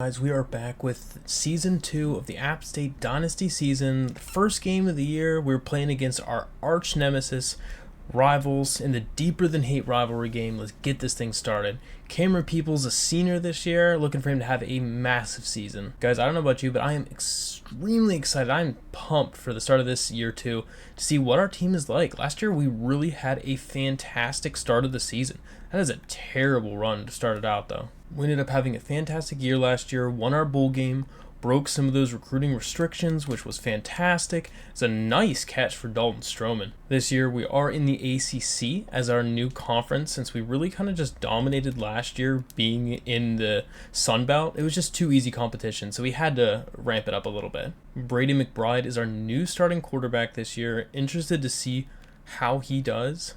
guys? We are back with Season 2 of the App State Dynasty season. The first game of the year, we're playing against our arch nemesis rivals in the Deeper Than Hate rivalry game. Let's get this thing started. Cameron Peoples, a senior this year, looking for him to have a massive season. Guys, I don't know about you, but I am extremely excited. I'm pumped for the start of this year too to see what our team is like. Last year, we really had a fantastic start of the season. That is a terrible run to start it out though. We ended up having a fantastic year last year, won our bowl game, broke some of those recruiting restrictions, which was fantastic. It's a nice catch for Dalton Stroman. This year, we are in the ACC as our new conference since we really kind of just dominated last year being in the Sun Belt. It was just too easy competition, so we had to ramp it up a little bit. Brady McBride is our new starting quarterback this year. Interested to see how he does.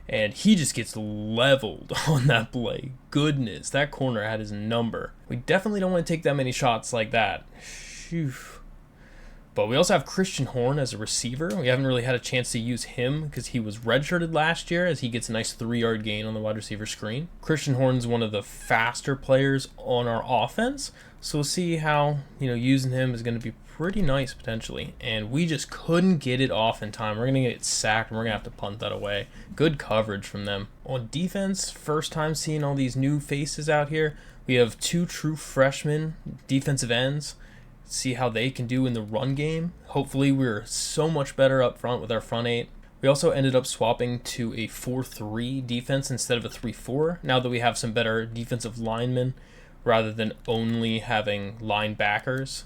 And he just gets leveled on that play. Goodness, that corner had his number. We definitely don't want to take that many shots like that. Phew. But we also have Christian Horn as a receiver. We haven't really had a chance to use him because he was redshirted last year as he gets a nice 3-yard gain on the wide receiver screen. Christian Horn's one of the faster players on our offense. So we'll see how, using him is going to be pretty nice potentially. And we just couldn't get it off in time. We're going to get sacked and we're going to have to punt that away. Good coverage from them. On defense, first time seeing all these new faces out here. We have 2 true freshmen defensive ends. See how they can do in the run game. Hopefully we're so much better up front with our front 8. We also ended up swapping to a 4-3 defense instead of a 3-4. Now that we have some better defensive linemen rather than only having linebackers.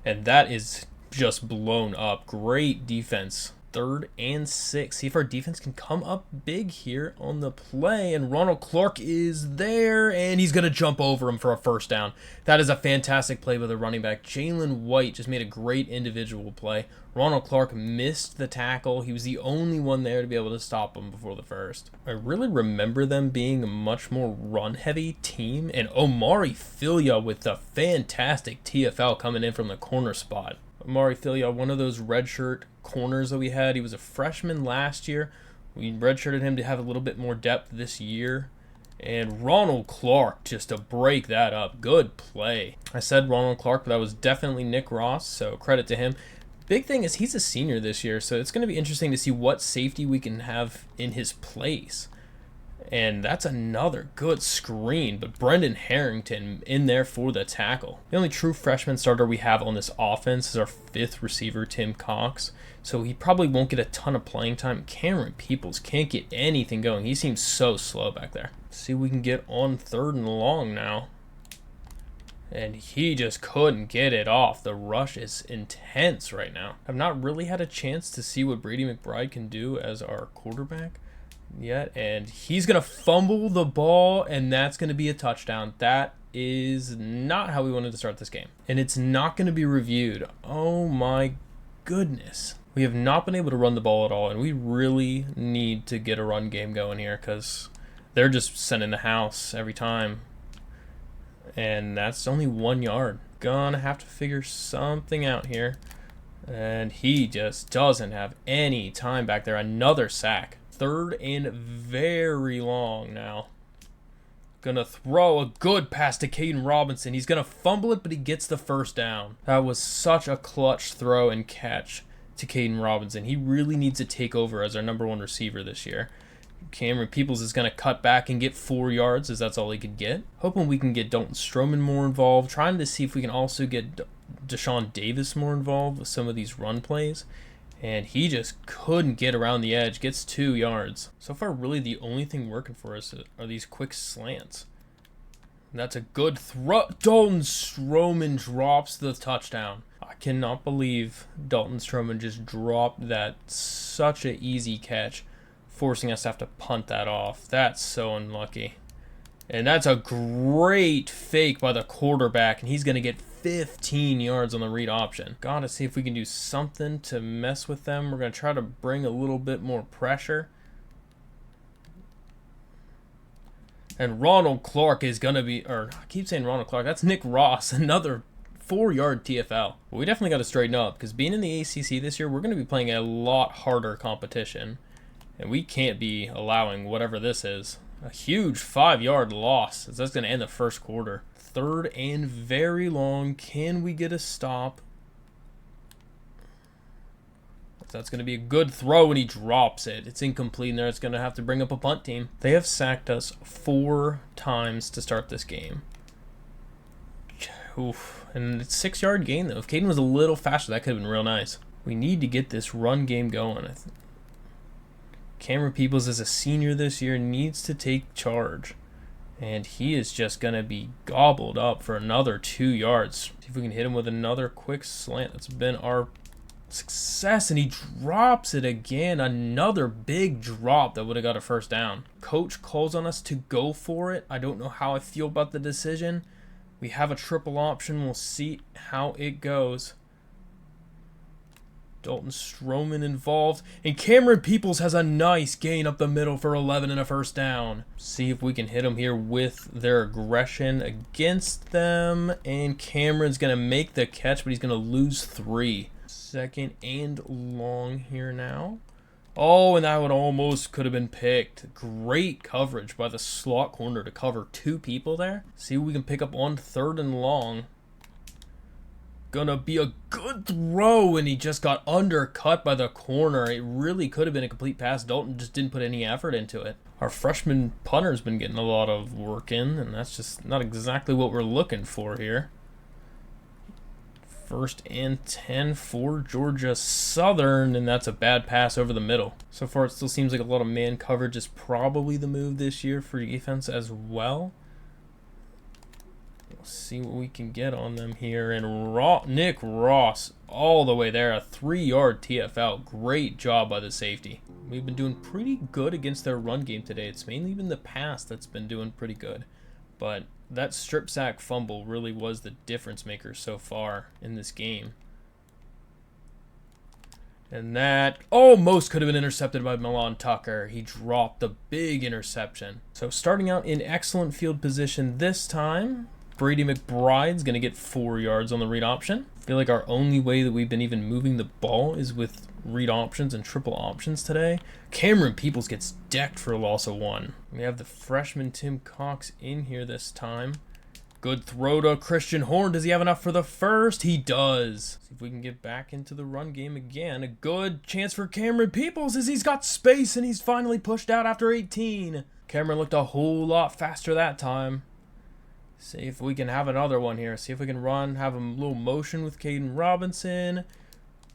And that is just blown up. Great defense. 3rd and 6. See if our defense can come up big here on the play. And Ronald Clark is there. And he's going to jump over him for a first down. That is a fantastic play by the running back. Jalen White just made a great individual play. Ronald Clark missed the tackle. He was the only one there to be able to stop him before the first. I really remember them being a much more run-heavy team. And Omari Filia with the fantastic TFL coming in from the corner spot. Omari Filia, one of those redshirt corners that we had. He was a freshman last year. We redshirted him to have a little bit more depth this year. And Ronald Clark just to break that up. Good play. I said Ronald Clark, but that was definitely Nick Ross, so credit to him. Big thing is he's a senior this year, so it's going to be interesting to see what safety we can have in his place. And that's another good screen, but Brendan Harrington in there for the tackle. The only true freshman starter we have on this offense is our 5th receiver, Tim Cox. So he probably won't get a ton of playing time. Cameron Peoples can't get anything going. He seems so slow back there. See if we can get on 3rd and long now. And he just couldn't get it off. The rush is intense right now. I've not really had a chance to see what Brady McBride can do as our quarterback yet, and he's gonna fumble the ball, and that's gonna be a touchdown. That is not how we wanted to start this game, and it's not gonna be reviewed. Oh my goodness, we have not been able to run the ball at all, and we really need to get a run game going here because they're just sending the house every time, and that's only 1 yard. Gonna have to figure something out here, and he just doesn't have any time back there. Another sack. 3rd and very long now. Gonna throw a good pass to Caden Robinson. He's gonna fumble it, but he gets the first down. That was such a clutch throw and catch to Caden Robinson. He really needs to take over as our number 1 receiver this year. Cameron Peoples is gonna cut back and get 4 yards as that's all he could get. Hoping we can get Dalton Stroman more involved. Trying to see if we can also get Deshaun Davis more involved with some of these run plays. And he just couldn't get around the edge. Gets 2 yards. So far, really the only thing working for us are these quick slants. And that's a good throw. Dalton Stroman drops the touchdown. I cannot believe Dalton Stroman just dropped that. Such an easy catch, forcing us to have to punt that off. That's so unlucky. And that's a great fake by the quarterback, and he's going to get 15 yards on the read option. Gotta see if we can do something to mess with them. We're going to try to bring a little bit more pressure. And Ronald Clark is going to be, or I keep saying Ronald Clark, that's Nick Ross, another 4-yard TFL. But we definitely got to straighten up because being in the ACC this year, we're going to be playing a lot harder competition. And we can't be allowing whatever this is. A huge 5-yard loss as that's going to end the first quarter. third and very long. Can we get a stop? That's going to be a good throw, and he drops it. It's incomplete, and there it's going to have to bring up a punt team. They have sacked us 4 times to start this game. Oof. And it's 6-yard gain, though. If Caden was a little faster, that could have been real nice. We need to get this run game going. Cameron Peoples, as a senior this year, needs to take charge. And he is just going to be gobbled up for another 2 yards. See if we can hit him with another quick slant. That's been our success, and he drops it again. Another big drop that would have got a first down. Coach calls on us to go for it. I don't know how I feel about the decision. We have a triple option. We'll see how it goes. Dalton Stroman involved, and Cameron Peoples has a nice gain up the middle for 11 and a first down. See if we can hit them here with their aggression against them, and Cameron's going to make the catch, but he's going to lose 3. Second and long here now. Oh, and that one almost could have been picked. Great coverage by the slot corner to cover 2 people there. See what we can pick up on third and long. Gonna be a good throw, and he just got undercut by the corner. It really could have been a complete pass. Dalton just didn't put any effort into it. Our freshman punter's been getting a lot of work in, and that's just not exactly what we're looking for here. First and 10 for Georgia Southern, and that's a bad pass over the middle. So far, it still seems like a lot of man coverage is probably the move this year for defense as well. We'll see what we can get on them here. And Nick Ross all the way there, a 3-yard TFL. Great job by the safety. We've been doing pretty good against their run game today. It's mainly been the pass that's been doing pretty good. But that strip sack fumble really was the difference maker so far in this game. And that almost could have been intercepted by Milan Tucker. He dropped the big interception. So starting out in excellent field position this time, Brady McBride's going to get 4 yards on the read option. I feel like our only way that we've been even moving the ball is with read options and triple options today. Cameron Peoples gets decked for a loss of 1. We have the freshman Tim Cox in here this time. Good throw to Christian Horn. Does he have enough for the first? He does. See if we can get back into the run game again. A good chance for Cameron Peoples as he's got space and he's finally pushed out after 18. Cameron looked a whole lot faster that time. See if we can have another one here. See if we can run, have a little motion with Caden Robinson.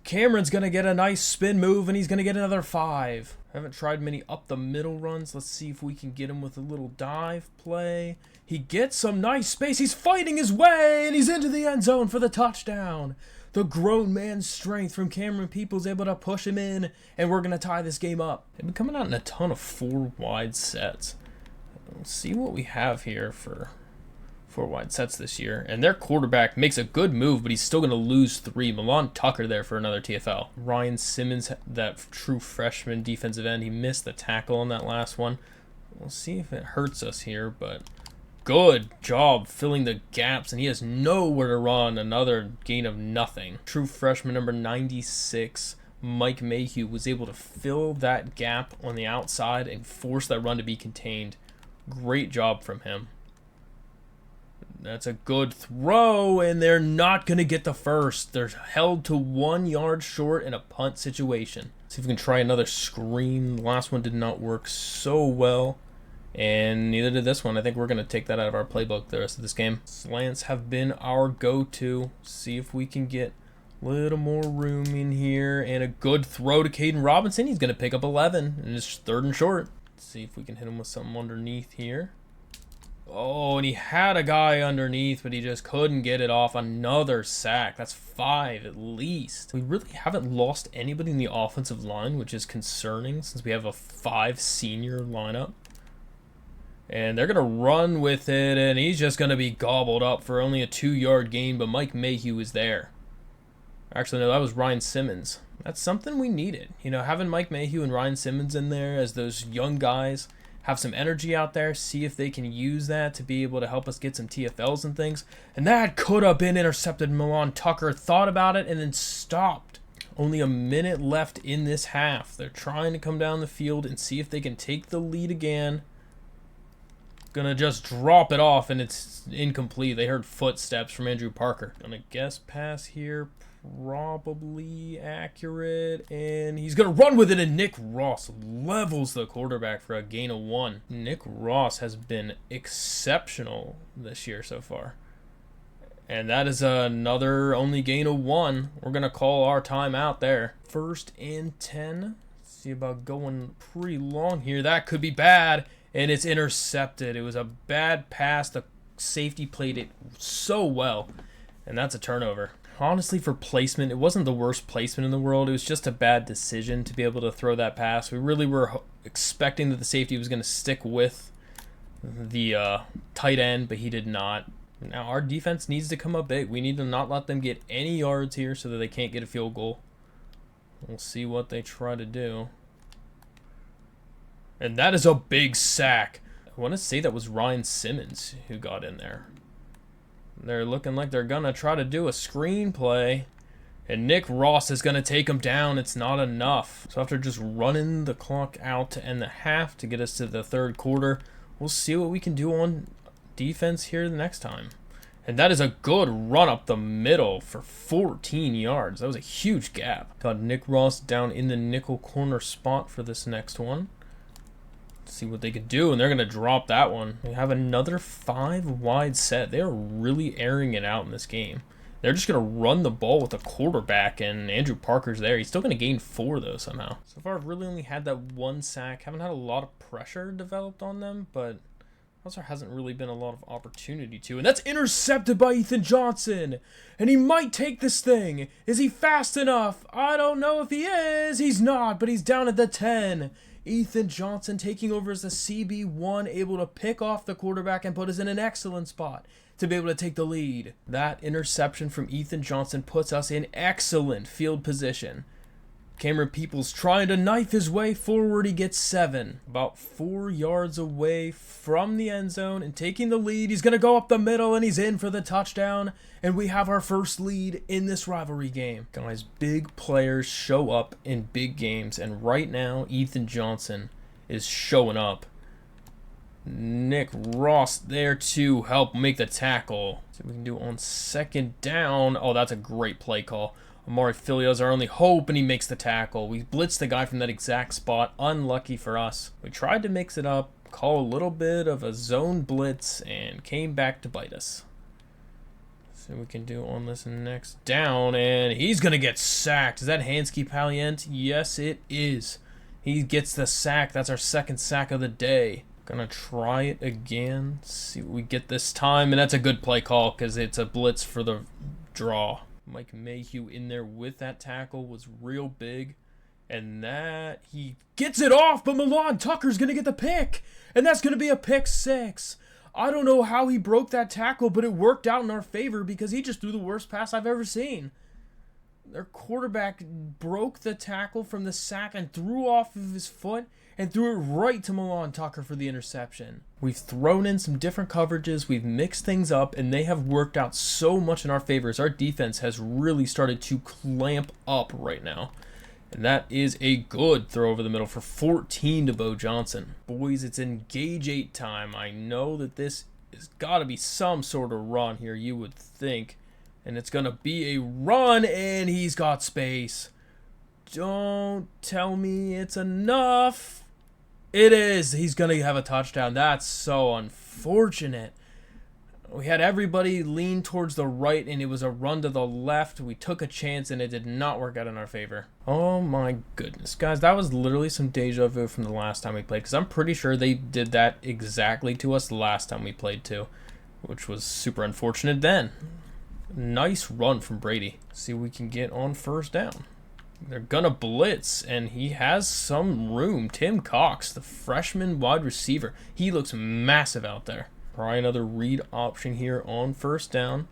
Cameron's going to get a nice spin move, and he's going to get another 5. I haven't tried many up the middle runs. Let's see if we can get him with a little dive play. He gets some nice space. He's fighting his way, and he's into the end zone for the touchdown. The grown man's strength from Cameron Peoples able to push him in, and we're going to tie this game up. They've been coming out in a ton of 4 wide sets. Let's see what we have here for 4 wide sets this year, and their quarterback makes a good move, but he's still going to lose 3. Milan Tucker there for another TFL. Ryan Simmons, that true freshman defensive end, he missed the tackle on that last one. We'll see if it hurts us here, but good job filling the gaps, and he has nowhere to run. Another gain of nothing. True freshman number 96, Mike Mayhew, was able to fill that gap on the outside and force that run to be contained. Great job from him. That's a good throw, and they're not going to get the first. They're held to 1 yard short in a punt situation. See if we can try another screen. The last one did not work so well, and neither did this one. I think we're going to take that out of our playbook the rest of this game. Slants have been our go-to. See if we can get a little more room in here, and a good throw to Caden Robinson. He's going to pick up 11, and it's 3rd and short. Let's see if we can hit him with something underneath here. Oh, and he had a guy underneath, but he just couldn't get it off. Another sack. That's 5 at least. We really haven't lost anybody in the offensive line, which is concerning since we have a 5 senior lineup. And they're going to run with it, and he's just going to be gobbled up for only a 2-yard gain, but Mike Mayhew is there. Actually, no, that was Ryan Simmons. That's something we needed. You know, having Mike Mayhew and Ryan Simmons in there as those young guys have some energy out there, see if they can use that to be able to help us get some TFLs and things. And that could have been intercepted. Milan Tucker thought about it and then stopped. Only a minute left in this half. They're trying to come down the field and see if they can take the lead again. Gonna just drop it off, and it's incomplete. They heard footsteps from Andrew Parker. Gonna guess pass here. Probably accurate, and he's gonna run with it, and Nick Ross levels the quarterback for a gain of 1. Nick Ross has been exceptional this year so far, and that is another only gain of 1. We're gonna call our timeout there. 1st and 10. See about going pretty long here. That could be bad, and it's intercepted. It was a bad pass. The safety played it so well, and that's a turnover. Honestly, for placement, it wasn't the worst placement in the world. It was just a bad decision to be able to throw that pass. We really were expecting that the safety was going to stick with the tight end, but he did not. Now, our defense needs to come up big. We need to not let them get any yards here so that they can't get a field goal. We'll see what they try to do. And that is a big sack. I want to say that was Ryan Simmons who got in there. They're looking like they're going to try to do a screenplay. And Nick Ross is going to take him down. It's not enough. So after just running the clock out to end the half to get us to the 3rd quarter, we'll see what we can do on defense here the next time. And that is a good run up the middle for 14 yards. That was a huge gap. Got Nick Ross down in the nickel corner spot for this next one. See what they could do, and they're going to drop that one. We have another 5 wide set. They are really airing it out in this game. They're just going to run the ball with the quarterback, and Andrew Parker's there. He's still going to gain 4, though, somehow. So far, I've really only had that 1 sack. Haven't had a lot of pressure developed on them, but also hasn't really been a lot of opportunity to. And that's intercepted by Ethan Johnson, and he might take this thing. Is he fast enough? I don't know if he is. He's not, but he's down at the 10. Ethan Johnson taking over as the CB1, able to pick off the quarterback and put us in an excellent spot to be able to take the lead. That interception from Ethan Johnson puts us in excellent field position. Cameron Peoples trying to knife his way forward. He gets 7. About 4 yards away from the end zone and taking the lead. He's going to go up the middle, and he's in for the touchdown. And we have our first lead in this rivalry game. Guys, big players show up in big games. And right now, Ethan Johnson is showing up. Nick Ross there to help make the tackle. See what we can do on 2nd down. Oh, that's a great play call. Amari Filio's our only hope, and he makes the tackle. We blitzed the guy from that exact spot. Unlucky for us. We tried to mix it up, call a little bit of a zone blitz, and came back to bite us. See what we can do on this next down, and he's going to get sacked. Is that Hansky Palient? Yes, it is. He gets the sack. That's our 2nd sack of the day. Gonna try it again. See what we get this time, and that's a good play call because it's a blitz for the draw. Mike Mayhew in there with that tackle was real big. And that, he gets it off, but Milan Tucker's going to get the pick. And that's going to be a pick 6. I don't know how he broke that tackle, but it worked out in our favor because he just threw the worst pass I've ever seen. Their quarterback broke the tackle from the sack and threw off of his foot and threw it right to Milan Tucker for the interception. We've thrown in some different coverages, we've mixed things up, and they have worked out so much in our favor as our defense has really started to clamp up right now. And that is a good throw over the middle for 14 to Bo Johnson. Boys, it's engage 8 time. I know that this has got to be some sort of run here, you would think. And it's going to be a run, and he's got space. Don't tell me it's enough. It is. He's going to have a touchdown. That's so unfortunate. We had everybody lean towards the right, and it was a run to the left. We took a chance, and it did not work out in our favor. Oh, my goodness. Guys, that was literally some deja vu from the last time we played, because I'm pretty sure they did that exactly to us last time we played, too, which was super unfortunate then. Nice run from Brady. See what we can get on 1st down. They're going to blitz, and he has some room. Tim Cox, the freshman wide receiver. He looks massive out there. Try another read option here on 1st down.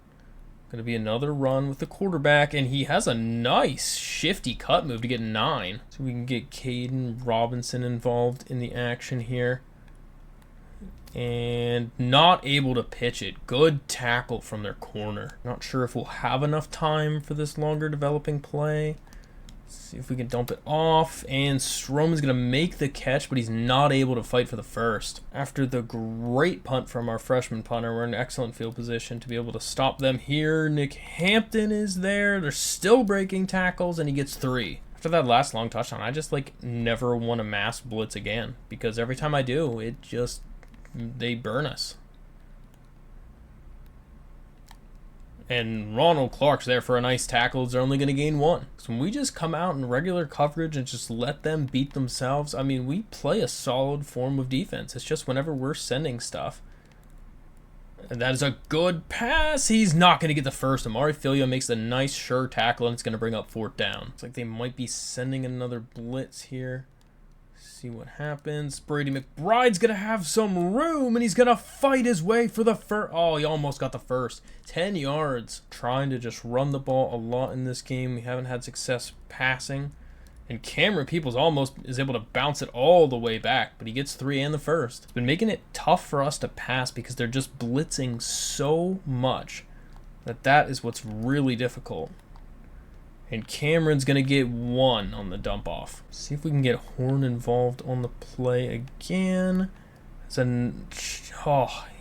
Going to be another run with the quarterback, and he has a nice shifty cut move to get 9. So we can get Caden Robinson involved in the action here. And not able to pitch it. Good tackle from their corner. Not sure if we'll have enough time for this longer developing play. See if we can dump it off, and Stroman's going to make the catch, but he's not able to fight for the first. After the great punt from our freshman punter, we're in excellent field position to be able to stop them here. Nick Hampton is there. They're still breaking tackles, and he gets 3. After that last long touchdown, I just never want to mass blitz again, because every time I do, they burn us. And Ronald Clark's there for a nice tackle. They're only going to gain 1. So when we just come out in regular coverage and just let them beat themselves, I mean, we play a solid form of defense. It's just whenever we're sending stuff. And that is a good pass. He's not going to get the first. Amari Filia makes a nice, sure tackle, and it's going to bring up 4th down. It's like they might be sending another blitz here. See what happens. Brady McBride's going to have some room, and he's going to fight his way for the first. Oh, he almost got the first. 10 yards. Trying to just run the ball a lot in this game. We haven't had success passing. And Cameron Peoples almost is able to bounce it all the way back, but he gets 3 and the first. It's been making it tough for us to pass because they're just blitzing so much that is what's really difficult. And Cameron's going to get 1 on the dump off. See if we can get Horn involved on the play again.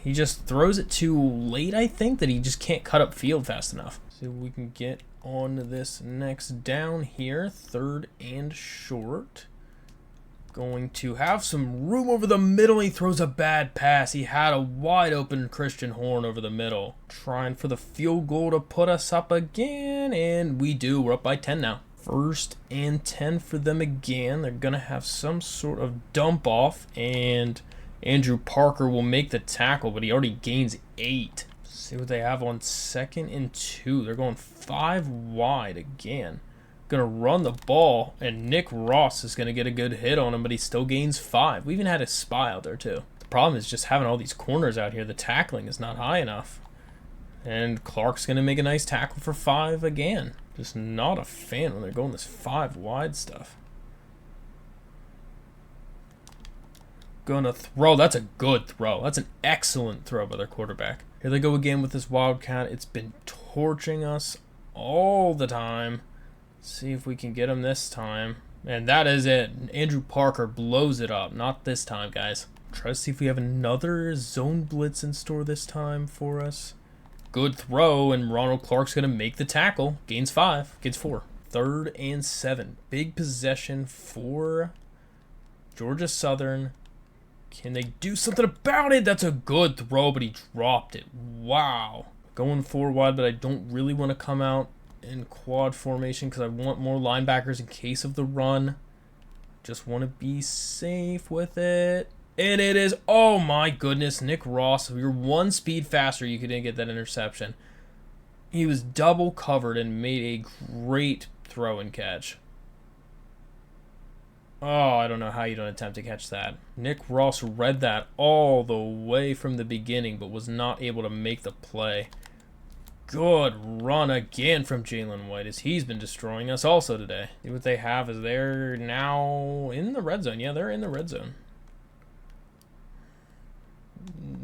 He just throws it too late, I think, that he just can't cut up field fast enough. See if we can get on to this next down here. 3rd and short. Going to have some room over the middle. He throws a bad pass. He had a wide open Christian Horn over the middle. Trying for the field goal to put us up again. And we do. We're up by 10 now. 1st and 10 for them again. They're going to have some sort of dump off. And Andrew Parker will make the tackle, but he already gains 8. See what they have on 2nd and 2. They're going 5 wide again. Going to run the ball, and Nick Ross is going to get a good hit on him, but he still gains 5. We even had a spy out there, too. The problem is just having all these corners out here. The tackling is not high enough. And Clark's going to make a nice tackle for 5 again. Just not a fan when they're going this 5 wide stuff. Going to throw. That's a good throw. That's an excellent throw by their quarterback. Here they go again with this Wildcat. It's been torching us all the time. See if we can get him this time. And that is it. Andrew Parker blows it up. Not this time, guys. Try to see if we have another zone blitz in store this time for us. Good throw, and Ronald Clark's going to make the tackle. Gains 5. Gets 4. 3rd and 7. Big possession for Georgia Southern. Can they do something about it? That's a good throw, but he dropped it. Wow. Going 4 wide, but I don't really want to come out in quad formation because I want more linebackers in case of the run. Just want to be safe with it. And it is, oh my goodness, Nick Ross. If you're 1 speed faster, you couldn't get that interception. He was double covered and made a great throw and catch. Oh, I don't know how you don't attempt to catch that. Nick Ross read that all the way from the beginning, but was not able to make the play. Good run again from Jalen White, as he's been destroying us also today. See what they have is they're now in the red zone. Yeah, they're in the red zone.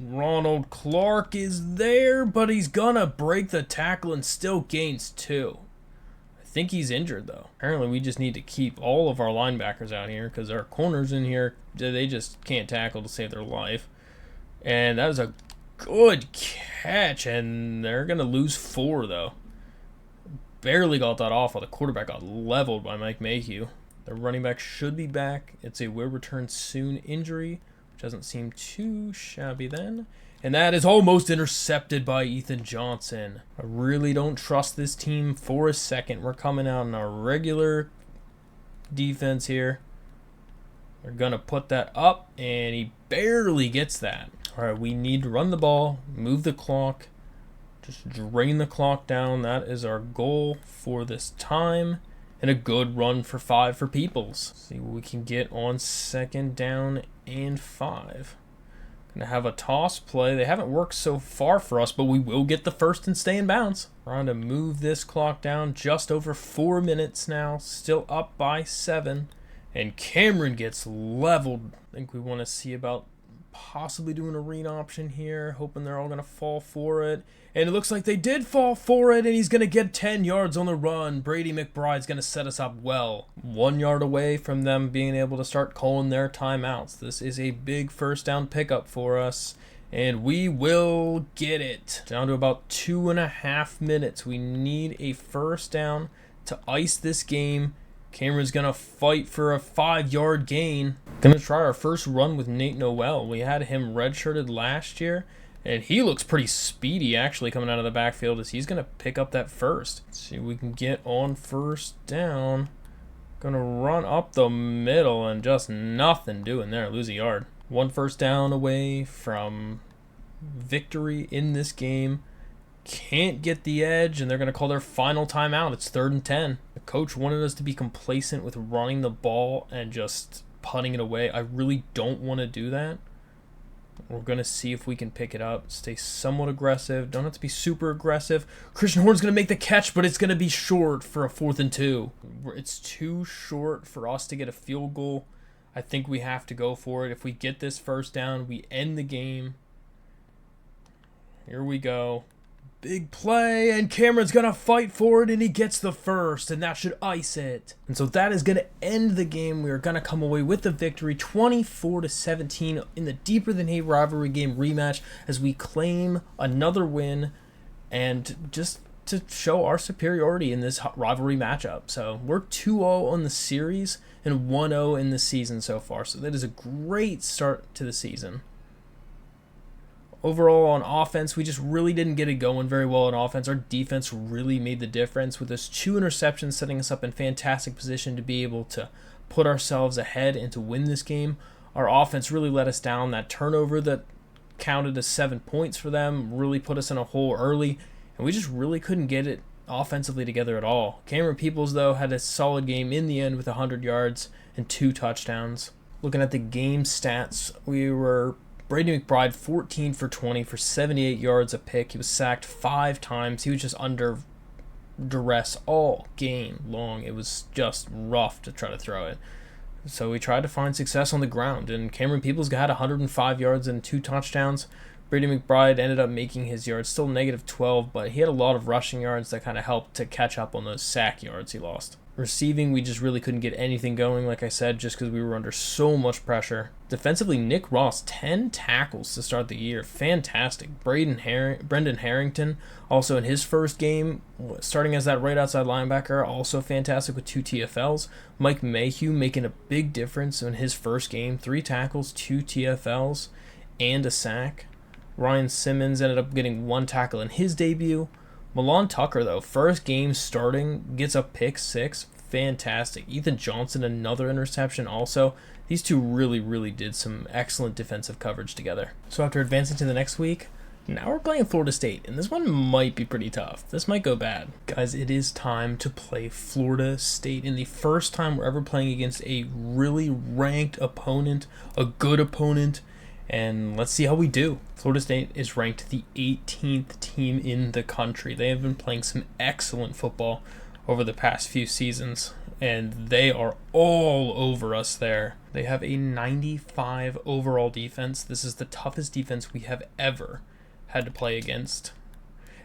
Ronald Clark is there, but he's gonna break the tackle and still gains 2. I think he's injured, though. Apparently, we just need to keep all of our linebackers out here because our corners in here, they just can't tackle to save their life. And that was a good catch, and they're going to lose 4, though. Barely got that off while the quarterback got leveled by Mike Mayhew. The running back should be back. It's a will return soon injury, which doesn't seem too shabby then. And that is almost intercepted by Ethan Johnson. I really don't trust this team for a second. We're coming out in our regular defense here. They're going to put that up, and he barely gets that. All right, we need to run the ball, move the clock, just drain the clock down. That is our goal for this time. And a good run for 5 for Peoples. See what we can get on 2nd down and 5. Gonna have a toss play. They haven't worked so far for us, but we will get the first and stay in bounds. Trying to move this clock down just over 4 minutes now. Still up by 7. And Cameron gets leveled. I think we want to see about possibly doing a read option here, hoping they're all going to fall for it. And it looks like they did fall for it, and he's going to get 10 yards on the run. Brady McBride's going to set us up well. 1 yard away from them being able to start calling their timeouts. This is a big first down pickup for us, and we will get it. Down to about 2.5 minutes. We need a first down to ice this game. Cameron's going to fight for a 5-yard gain. Going to try our first run with Nate Noel. We had him redshirted last year, and he looks pretty speedy actually coming out of the backfield as he's going to pick up that first. Let's see if we can get on first down. Going to run up the middle and just nothing doing there. Lose a yard. 1 first down away from victory in this game. Can't get the edge, and they're going to call their final timeout. It's 3rd and 10. The coach wanted us to be complacent with running the ball and just putting it away. I really don't want to do that. We're going to see if we can pick it up. Stay somewhat aggressive. Don't have to be super aggressive. Christian Horn's going to make the catch, but it's going to be short for a 4th and 2. It's too short for us to get a field goal. I think we have to go for it. If we get this first down, we end the game. Here we go. Big play, and Cameron's going to fight for it, and he gets the first, and that should ice it. And so that is going to end the game. We are going to come away with the victory, 24-17 in the Deeper Than Hate rivalry game rematch as we claim another win and just to show our superiority in this rivalry matchup. So we're 2-0 on the series and 1-0 in the season so far. So that is a great start to the season. Overall, on offense, we just really didn't get it going very well on offense. Our defense really made the difference with those 2 interceptions, setting us up in fantastic position to be able to put ourselves ahead and to win this game. Our offense really let us down. That turnover that counted as 7 points for them really put us in a hole early, and we just really couldn't get it offensively together at all. Cameron Peoples, though, had a solid game in the end with 100 yards and 2 touchdowns. Looking at the game stats, we were Brady McBride, 14 for 20 for 78 yards, a pick. He was sacked 5 times. He was just under duress all game long. It was just rough to try to throw it. So we tried to find success on the ground, and Cameron Peoples had 105 yards and 2 touchdowns. Brady McBride ended up making his yards, still negative 12, but he had a lot of rushing yards that kind of helped to catch up on those sack yards he lost. Receiving, we just really couldn't get anything going, like I said, just because we were under so much pressure. Defensively, Nick Ross, 10 tackles to start the year. Fantastic. Brendan Harrington, also in his first game, starting as that right outside linebacker, also fantastic with 2 TFLs. Mike Mayhew making a big difference in his first game. 3 tackles, 2 TFLs, and a sack. Ryan Simmons ended up getting 1 tackle in his debut. Milan Tucker, though, first game starting, gets a pick 6. Fantastic. Ethan Johnson, another interception also. These two really did some excellent defensive coverage together. So after advancing to the next week, now we're playing Florida State, and this one might be pretty tough. This might go bad. Guys, it is time to play Florida State. In the first time we're ever playing against a really ranked opponent, a good opponent, and let's see how we do. Florida State is ranked the 18th team in the country. They have been playing some excellent football over the past few seasons, and they are all over us there. They have a 95 overall defense. This is the toughest defense we have ever had to play against.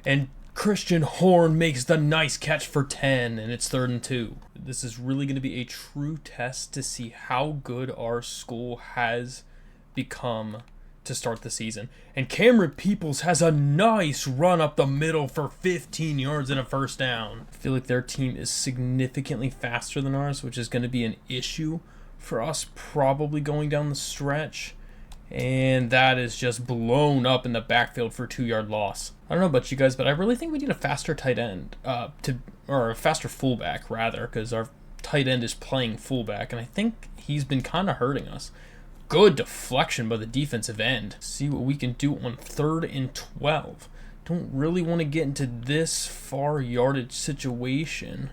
And Christian Horn makes the nice catch for 10, and it's 3rd and 2. This is really going to be a true test to see how good our school has become to start the season. And Cameron Peoples has a nice run up the middle for 15 yards and a first down. I feel like their team is significantly faster than ours, which is going to be an issue for us probably going down the stretch. And that is just blown up in the backfield for a 2-yard loss. I don't know about you guys, but I really think we need a faster tight end, or a faster fullback rather, because our tight end is playing fullback, and I think he's been kind of hurting us. Good deflection by the defensive end. See what we can do on 3rd and 12. Don't really want to get into this far yardage situation.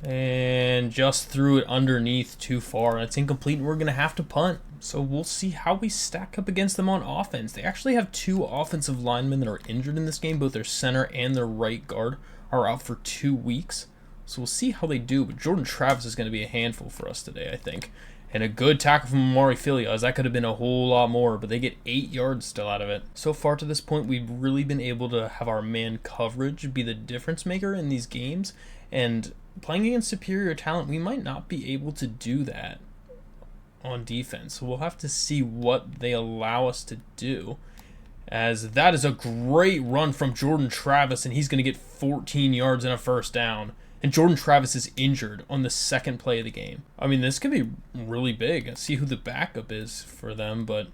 And just threw it underneath too far. It's incomplete, and we're going to have to punt. So we'll see how we stack up against them on offense. They actually have 2 offensive linemen that are injured in this game. Both their center and their right guard are out for 2 weeks. So we'll see how they do. But Jordan Travis is going to be a handful for us today, I think. And a good tackle from Amari Filias. That could have been a whole lot more, but they get 8 yards still out of it. So far to this point, we've really been able to have our man coverage be the difference maker in these games. And playing against superior talent, we might not be able to do that on defense. So we'll have to see what they allow us to do. As that is a great run from Jordan Travis, and he's going to get 14 yards and a first down. And Jordan Travis is injured on the second play of the game. I mean, this could be really big. Let's see who the backup is for them, but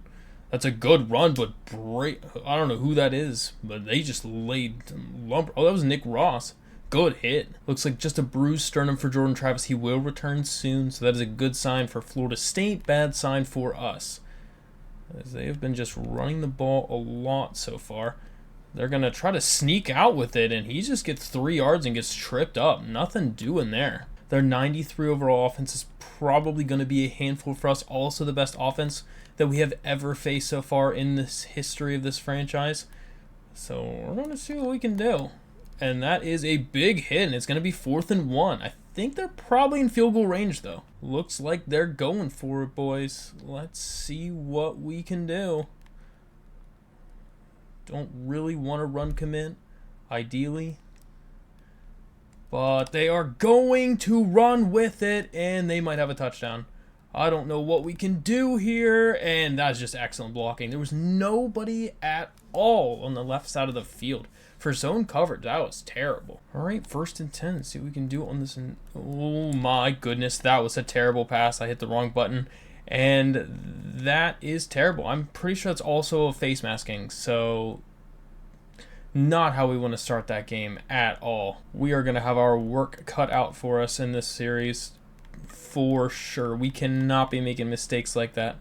that's a good run, but great. I don't know who that is, but they just laid lumber. Oh, that was Nick Ross. Good hit. Looks like just a bruised sternum for Jordan Travis. He will return soon, so that is a good sign for Florida State, bad sign for us, as they have been just running the ball a lot so far. They're going to try to sneak out with it, and he just gets 3 yards and gets tripped up. Nothing doing there. Their 93 overall offense is probably going to be a handful for us. Also the best offense that we have ever faced so far in this history of this franchise. So we're going to see what we can do. And that is a big hit, and it's going to be 4th and 1. I think they're probably in field goal range, though. Looks like they're going for it, boys. Let's see what we can do. Don't really want to run commit, ideally. But they are going to run with it, and they might have a touchdown. I don't know what we can do here, and that's just excellent blocking. There was nobody at all on the left side of the field. For zone coverage, that was terrible. All right, 1st and 10. Let's see what we can do on this. Oh, my goodness. That was a terrible pass. I hit the wrong button. And that is terrible. I'm pretty sure it's also a face masking, so not how we want to start that game at all. We are going to have our work cut out for us in this series for sure. We cannot be making mistakes like that.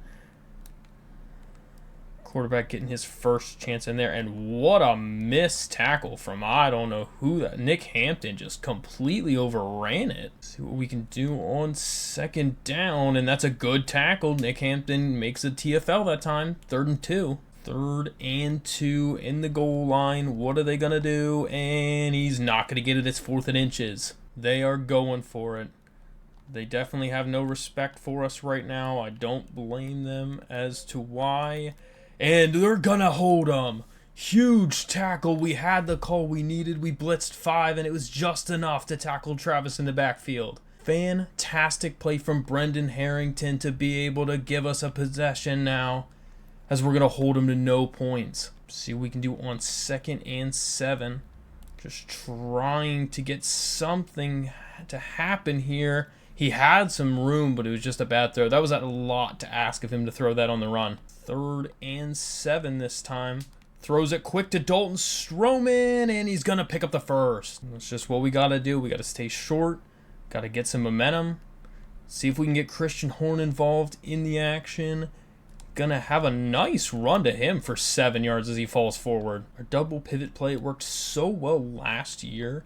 Quarterback getting his first chance in there, and what a missed tackle from I don't know who that. Nick Hampton just completely overran it. See what we can do on 2nd down, and that's a good tackle. Nick Hampton makes a TFL that time. 3rd and 2. 3rd and 2 in the goal line. What are they gonna do? And he's not gonna get it. It's 4th and inches. They are going for it. They definitely have no respect for us right now. I don't blame them as to why. And they're gonna hold them. Huge tackle. We had the call we needed. We blitzed 5, and it was just enough to tackle Travis in the backfield. Fantastic play from Brendan Harrington to be able to give us a possession now, as we're gonna hold him to no points. See what we can do on 2nd and 7. Just trying to get something to happen here. He had some room, but it was just a bad throw. That was a lot to ask of him to throw that on the run. 3rd and 7 this time. Throws it quick to Dalton Stroman, and he's going to pick up the first. That's just what we got to do. We got to stay short. Got to get some momentum. See if we can get Christian Horn involved in the action. Going to have a nice run to him for 7 yards as he falls forward. Our double pivot play, it worked so well last year.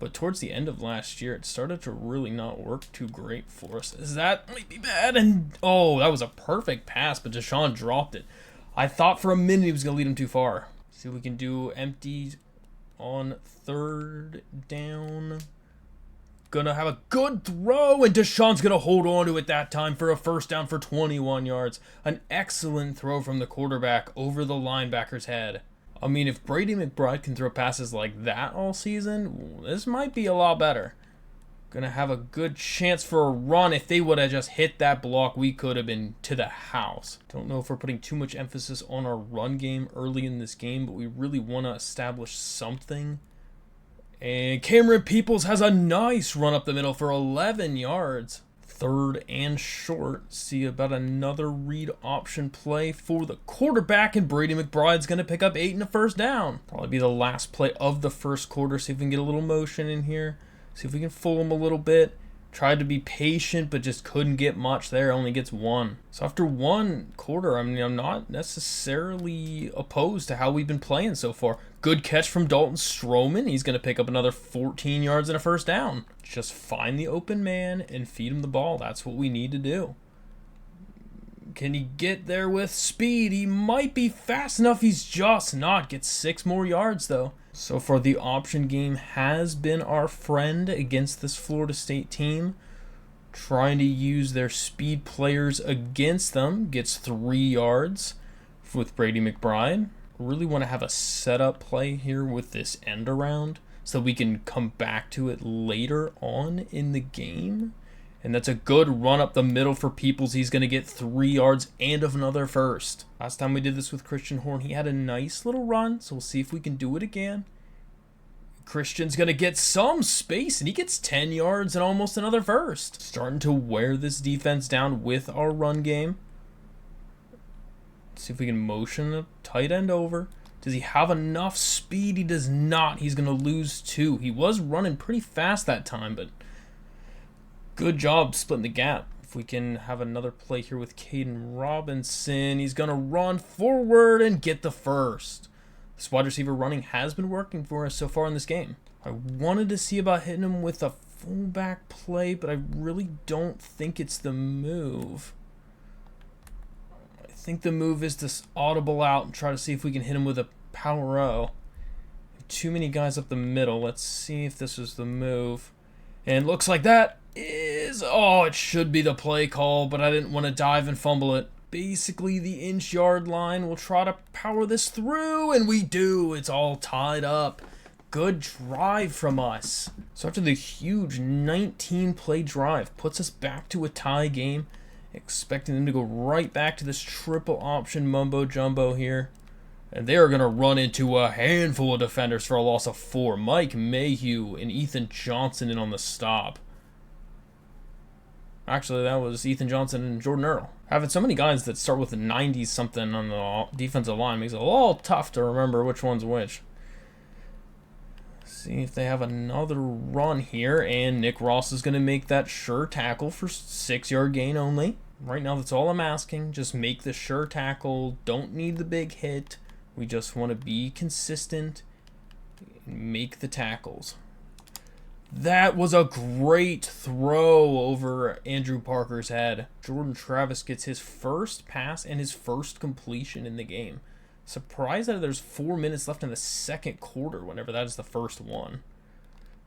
But towards the end of last year, it started to really not work too great for us. That might be bad. And, oh, that was a perfect pass, but Deshaun dropped it. I thought for a minute he was going to lead him too far. See what we can do. Empty on 3rd down. Gonna have a good throw, and Deshaun's going to hold on to it that time for a first down for 21 yards. An excellent throw from the quarterback over the linebacker's head. I mean, if Brady McBride can throw passes like that all season, this might be a lot better. Gonna have a good chance for a run. If they would have just hit that block, we could have been to the house. Don't know if we're putting too much emphasis on our run game early in this game, but we really want to establish something. And Cameron Peoples has a nice run up the middle for 11 yards. 3rd and short. See about another read option play for the quarterback, and Brady McBride's going to pick up 8 and a first down. Probably be the last play of the first quarter. See if we can get a little motion in here. See if we can fool him a little bit. Tried to be patient, but just couldn't get much there. Only gets 1. So after 1 quarter, I mean, I'm not necessarily opposed to how we've been playing so far. Good catch from Dalton Stroman. He's going to pick up another 14 yards and a first down. Just find the open man and feed him the ball. That's what we need to do. Can he get there with speed? He might be fast enough. He's just not. Gets 6 more yards, though. So far, the option game has been our friend against this Florida State team. trying to use their speed players against them. Gets 3 yards with Brady McBride. Really want to have a setup play here with this end around so we can come back to it later on in the game. And that's a good run up the middle for Peoples. He's going to get 3 yards and another first. Last time we did this with Christian Horn, he had a nice little run, so we'll see if we can do it again. Christian's going to get some space, and he gets 10 yards and almost another first. Starting to wear this defense down with our run game. Let's see if we can motion the tight end over. Does he have enough speed? He does not. He's going to lose 2. He was running pretty fast that time, but good job splitting the gap. If we can have another play here with Caden Robinson, he's going to run forward and get the first. This wide receiver running has been working for us so far in this game. I wanted to see about hitting him with a fullback play, but I really don't think it's the move. I think the move is to audible out and try to see if we can hit him with a power O. Too many guys up the middle. Let's see if this is the move. And it looks like that is... Oh, it should be the play call, but I didn't want to dive and fumble it. Basically the inch-yard line. We'll try to power this through, and we do. It's all tied up. Good drive from us. So after the huge 19-play drive, puts us back to a tie game. Expecting them to go right back to this triple option mumbo-jumbo here. And they are going to run into a handful of defenders for a loss of 4. Mike Mayhew and Ethan Johnson in on the stop. Actually, that was Ethan Johnson and Jordan Earl. Having so many guys that start with the 90s something on the defensive line makes it a little tough to remember which one's which. See if they have another run here, and Nick Ross is going to make that sure tackle for 6-yard gain only. Right now, that's all I'm asking. Just make the sure tackle. Don't need the big hit. We just want to be consistent and make the tackles. That was a great throw over Andrew Parker's head. Jordan Travis gets his first pass and his first completion in the game. Surprised that there's 4 minutes left in the second quarter whenever that is the first one.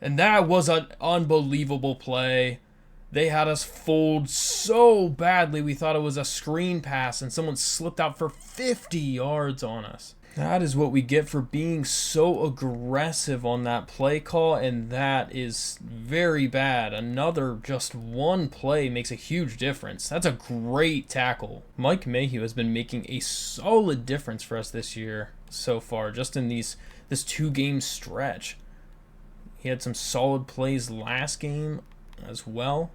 And that was an unbelievable play. They had us fold so badly we thought it was a screen pass and someone slipped out for 50 yards on us. That is what we get for being so aggressive on that play call, and that is very bad. Another just one play makes a huge difference. That's a great tackle. Mike Mayhew has been making a solid difference for us this year so far, just in this 2-game stretch. He had some solid plays last game as well.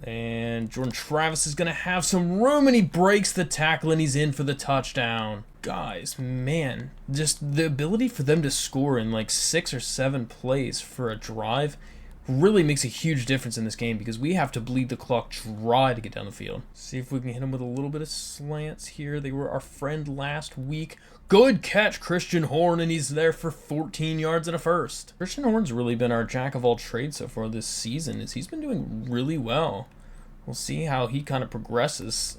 And Jordan Travis is going to have some room, and he breaks the tackle, and he's in for the touchdown. Guys, man, just the ability for them to score in like 6 or 7 plays for a drive really makes a huge difference in this game because we have to bleed the clock dry to get down the field. See if we can hit them with a little bit of slants here. They were our friend last week. Good catch, Christian Horn, and he's there for 14 yards and a first. Christian Horn's really been our jack of all trades so far this season. He's been doing really well. We'll see how he kind of progresses.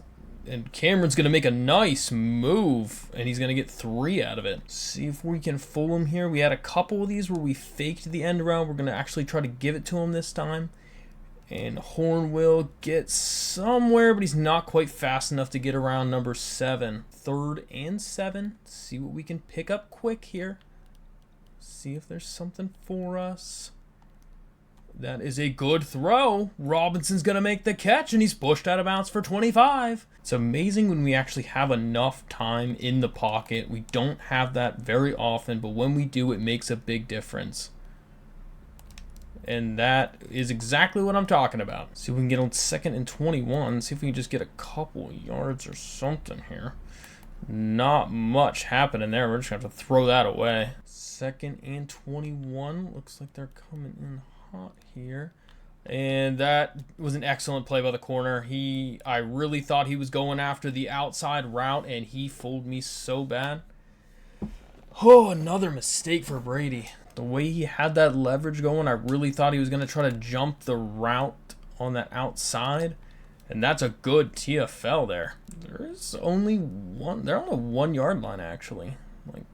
And Cameron's going to make a nice move, and he's going to get 3 out of it. See if we can fool him here. We had a couple of these where we faked the end around. We're going to actually try to give it to him this time. And Horn will get somewhere, but he's not quite fast enough to get around number 7. 3rd and 7. See what we can pick up quick here. See if there's something for us. That is a good throw. Robinson's going to make the catch, and he's pushed out of bounds for 25. It's amazing when we actually have enough time in the pocket. We don't have that very often, but when we do, it makes a big difference. And that is exactly what I'm talking about. See if we can get on 2nd and 21. See if we can just get a couple yards or something here. Not much happening there. We're just going to have to throw that away. 2nd and 21. Looks like they're coming in hot here. And that was an excellent play by the corner. I really thought he was going after the outside route, and he fooled me so bad. Oh, another mistake for Brady. The way he had that leverage going, I really thought he was going to try to jump the route on that outside. And that's a good TFL there. There's only one. They're on the 1-yard line, actually. Like,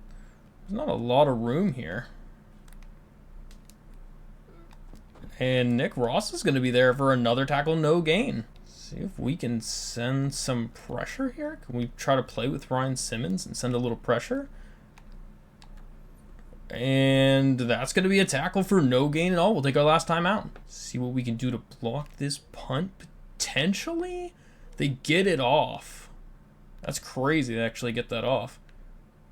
there's not a lot of room here. And Nick Ross is going to be there for another tackle, no gain. See if we can send some pressure here. Can we try to play with Ryan Simmons and send a little pressure? And that's going to be a tackle for no gain at all. We'll take our last time out. See what we can do to block this punt. Potentially, they get it off. That's crazy to actually get that off.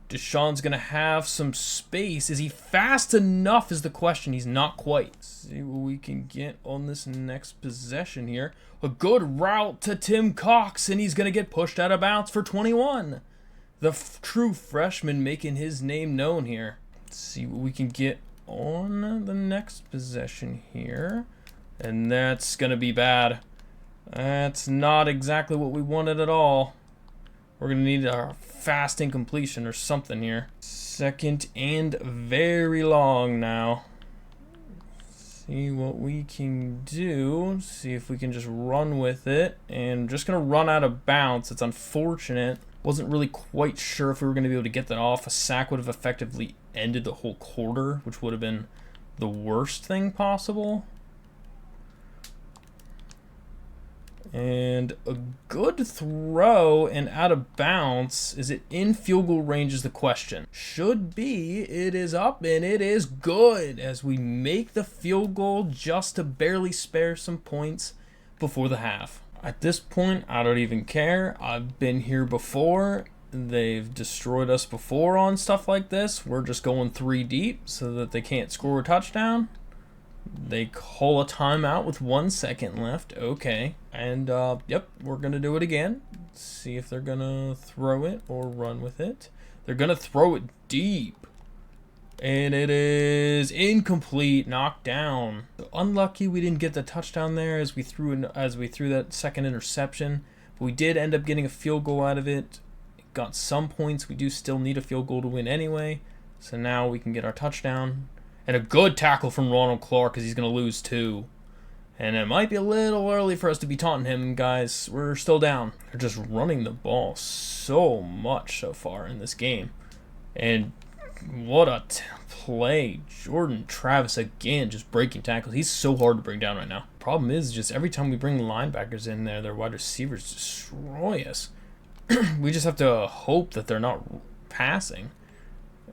Deshaun's going to have some space. Is he fast enough is the question. He's not quite. See what we can get on this next possession here. A good route to Tim Cox, and he's going to get pushed out of bounds for 21. The true freshman making his name known here. Let's see what we can get on the next possession here. And that's going to be bad. That's not exactly what we wanted at all. We're going to need a fast incompletion or something here. Second and very long now. See what we can do. See if we can just run with it. And just going to run out of bounds. It's unfortunate. Wasn't really quite sure if we were going to be able to get that off. A sack would have effectively ended the whole quarter, which would have been the worst thing possible. And a good throw and out of bounds. Is it in field goal range is the question. Should be. It is up and it is good as we make the field goal just to barely spare some points before the half. At this point, I don't even care. I've been here before. They've destroyed us before on stuff like this. We're just going 3 deep so that they can't score a touchdown. They call a timeout with 1 second left. Okay. And, yep, we're going to do it again. See if they're going to throw it or run with it. They're going to throw it deep. And it is incomplete, knocked down. Unlucky we didn't get the touchdown there as we threw that second interception. But we did end up getting a field goal out of it. Got some points. We do still need a field goal to win anyway. So now we can get our touchdown. And a good tackle from Ronald Clark because he's going to lose 2. And it might be a little early for us to be taunting him, guys. We're still down. They're just running the ball so much so far in this game. And what a play. Jordan Travis again just breaking tackles. He's so hard to bring down right now. Problem is just every time we bring linebackers in there, their wide receivers destroy us. We just have to hope that they're not passing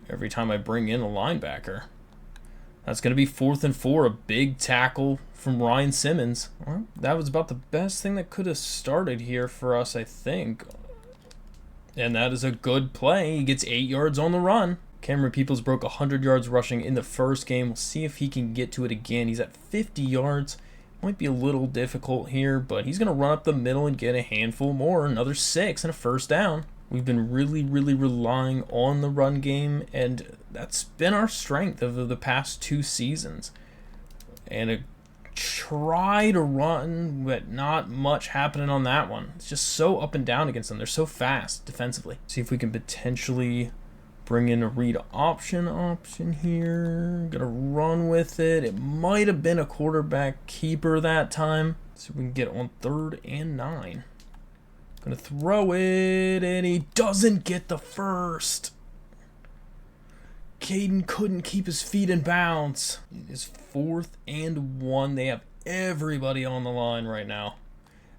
every time I bring in a linebacker. That's going to be 4th and 4, a big tackle from Ryan Simmons. Well, that was about the best thing that could have started here for us, I think. And that is a good play. He gets 8 yards on the run. Cameron Peoples broke 100 yards rushing in the first game. We'll see if he can get to it again. He's at 50 yards. Might be a little difficult here, but he's going to run up the middle and get a handful more. Another 6 and a first down. We've been really relying on the run game, and that's been our strength of the past 2 seasons. And a try to run, but not much happening on that one. It's just so up and down against them. They're so fast defensively. See if we can potentially bring in a read option here. Gonna run with it. It might have been a quarterback keeper that time. So we can get on 3rd and 9. Gonna throw it, and he doesn't get the first. Caden couldn't keep his feet in bounds. It is 4th and 1. They have everybody on the line right now.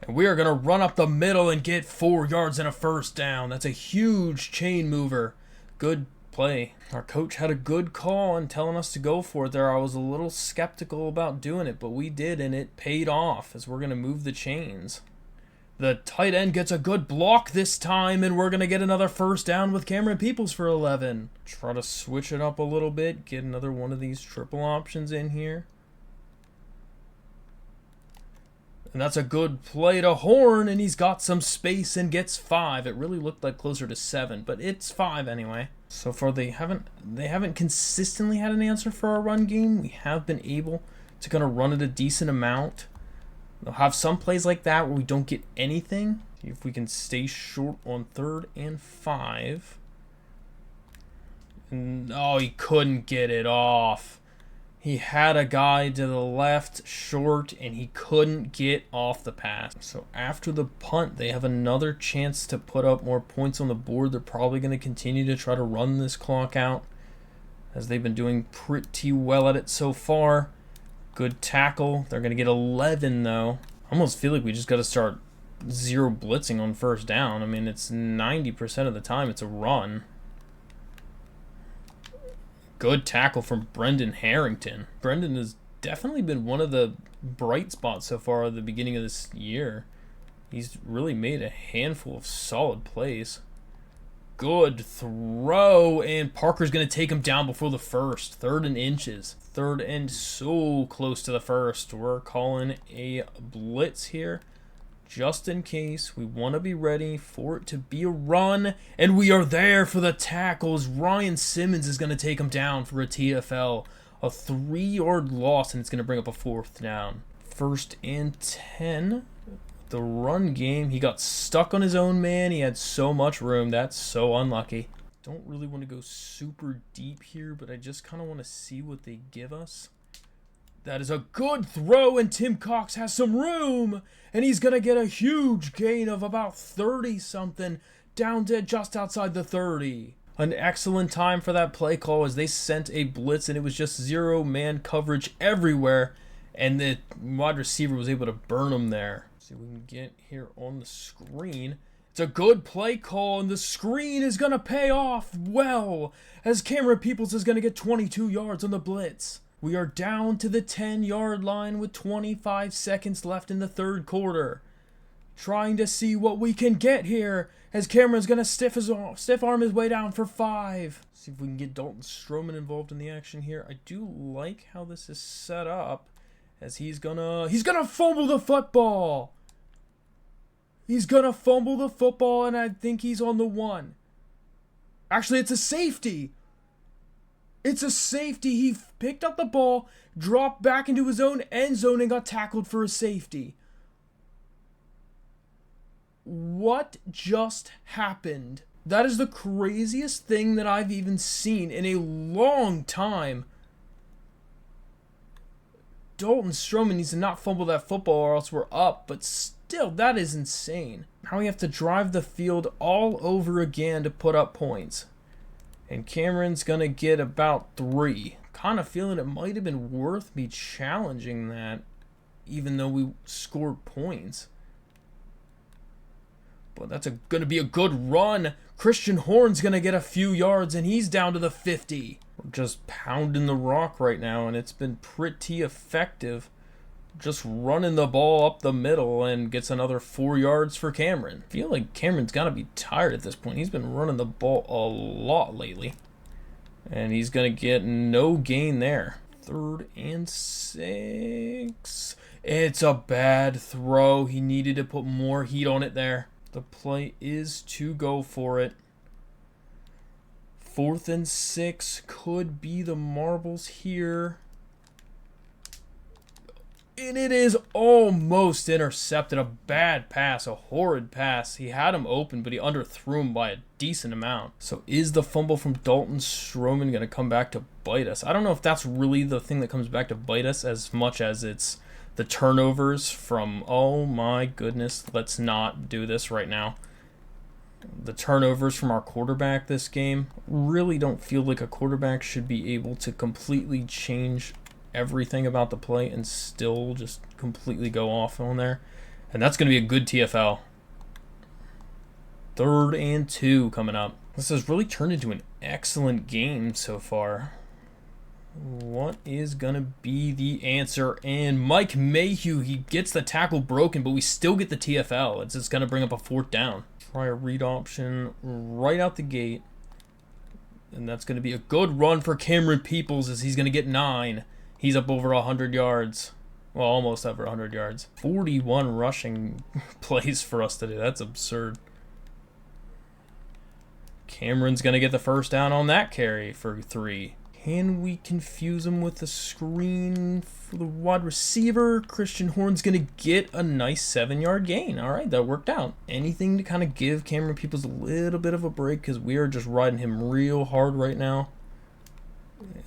And we are gonna run up the middle and get 4 yards and a first down. That's a huge chain mover. Good play. Our coach had a good call on telling us to go for it there. I was a little skeptical about doing it, but we did, and it paid off as we're gonna move the chains. The tight end gets a good block this time, and we're going to get another first down with Cameron Peoples for 11. Try to switch it up a little bit, get another one of these triple options in here. And that's a good play to Horn, and he's got some space and gets 5. It really looked like closer to 7, but it's 5 anyway. So far, they haven't consistently had an answer for our run game. We have been able to kind of run it a decent amount. They'll have some plays like that where we don't get anything. See if we can stay short on 3rd and 5. And, oh, he couldn't get it off. He had a guy to the left short, and he couldn't get off the pass. So after the punt, they have another chance to put up more points on the board. They're probably going to continue to try to run this clock out, as they've been doing pretty well at it so far. Good tackle. They're going to get 11, though. I almost feel like we just got to start zero blitzing on first down. I mean, it's 90% of the time it's a run. Good tackle from Brendan Harrington. Brendan has definitely been one of the bright spots so far at the beginning of this year. He's really made a handful of solid plays. Good throw, and Parker's going to take him down before the first. 3rd and inches. 3rd and so close to the first. We're calling a blitz here just in case. We want to be ready for it to be a run, and we are there for the tackles. Ryan Simmons is going to take him down for a TFL. A 3-yard loss, and it's going to bring up a 4th down. 1st and 10. The run game, he got stuck on his own man. He had so much room. That's so unlucky. Don't really want to go super deep here, but I just kind of want to see what they give us. That is a good throw, and Tim Cox has some room, and he's going to get a huge gain of about 30-something down to just outside the 30. An excellent time for that play call as they sent a blitz, and it was just 0-man coverage everywhere, and the wide receiver was able to burn him there. See if we can get here on the screen. It's a good play call, and the screen is going to pay off well as Cameron Peoples is going to get 22 yards on the blitz. We are down to the 10-yard line with 25 seconds left in the 3rd quarter. Trying to see what we can get here as Cameron's going to stiff arm his way down for 5. See if we can get Dalton Stroman involved in the action here. I do like how this is set up as he's gonna fumble the football. He's going to fumble the football, and I think he's on the 1. Actually, it's a safety. It's a safety. He picked up the ball, dropped back into his own end zone, and got tackled for a safety. What just happened? That is the craziest thing that I've even seen in a long time. Dalton Stroman needs to not fumble that football or else we're up, but still, that is insane. Now we have to drive the field all over again to put up points. And Cameron's going to get about 3. Kind of feeling it might have been worth me challenging that, even though we scored points. But that's going to be a good run. Christian Horn's going to get a few yards, and he's down to the 50. We're just pounding the rock right now, and it's been pretty effective. Just running the ball up the middle and gets another 4 yards for Cameron. I feel like Cameron's got to be tired at this point. He's been running the ball a lot lately. And he's going to get no gain there. 3rd and 6. It's a bad throw. He needed to put more heat on it there. The play is to go for it. 4th and 6 could be the marbles here. And it is almost intercepted. A bad pass, a horrid pass. He had him open, but he underthrew him by a decent amount. So is the fumble from Dalton Stroman going to come back to bite us? I don't know if that's really the thing that comes back to bite us as much as it's the turnovers from, oh my goodness, let's not do this right now. The turnovers from our quarterback this game. Really don't feel like a quarterback should be able to completely change everything about the play and still just completely go off on there. And that's going to be a good TFL. 3rd and 2 coming up. This has really turned into an excellent game so far. What is going to be the answer? And Mike Mayhew, he gets the tackle broken, but we still get the TFL. It's just going to bring up a 4th down. Try a read option right out the gate. And that's going to be a good run for Cameron Peoples as he's going to get 9. He's up over 100 yards. Well, almost over 100 yards. 41 rushing plays for us today. That's absurd. Cameron's going to get the 1st down on that carry for 3. Can we confuse him with the screen for the wide receiver? Christian Horn's going to get a nice 7-yard gain. All right, that worked out. Anything to kind of give Cameron Peoples a little bit of a break because we are just riding him real hard right now.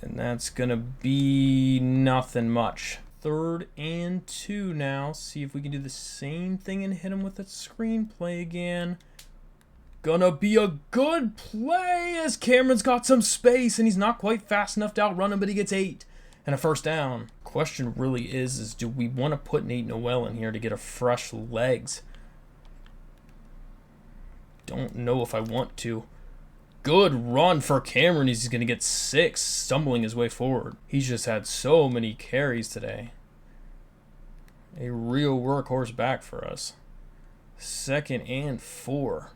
And that's going to be nothing much. 3rd and 2 now. See if we can do the same thing and hit him with the screenplay again. Gonna be a good play as Cameron's got some space and he's not quite fast enough to outrun him, but he gets 8. and a first down. Question really is do we want to put Nate Noel in here to get a fresh legs? Don't know if I want to. Good run for Cameron. He's going to get 6, stumbling his way forward. He's just had so many carries today. A real workhorse back for us. 2nd and 4.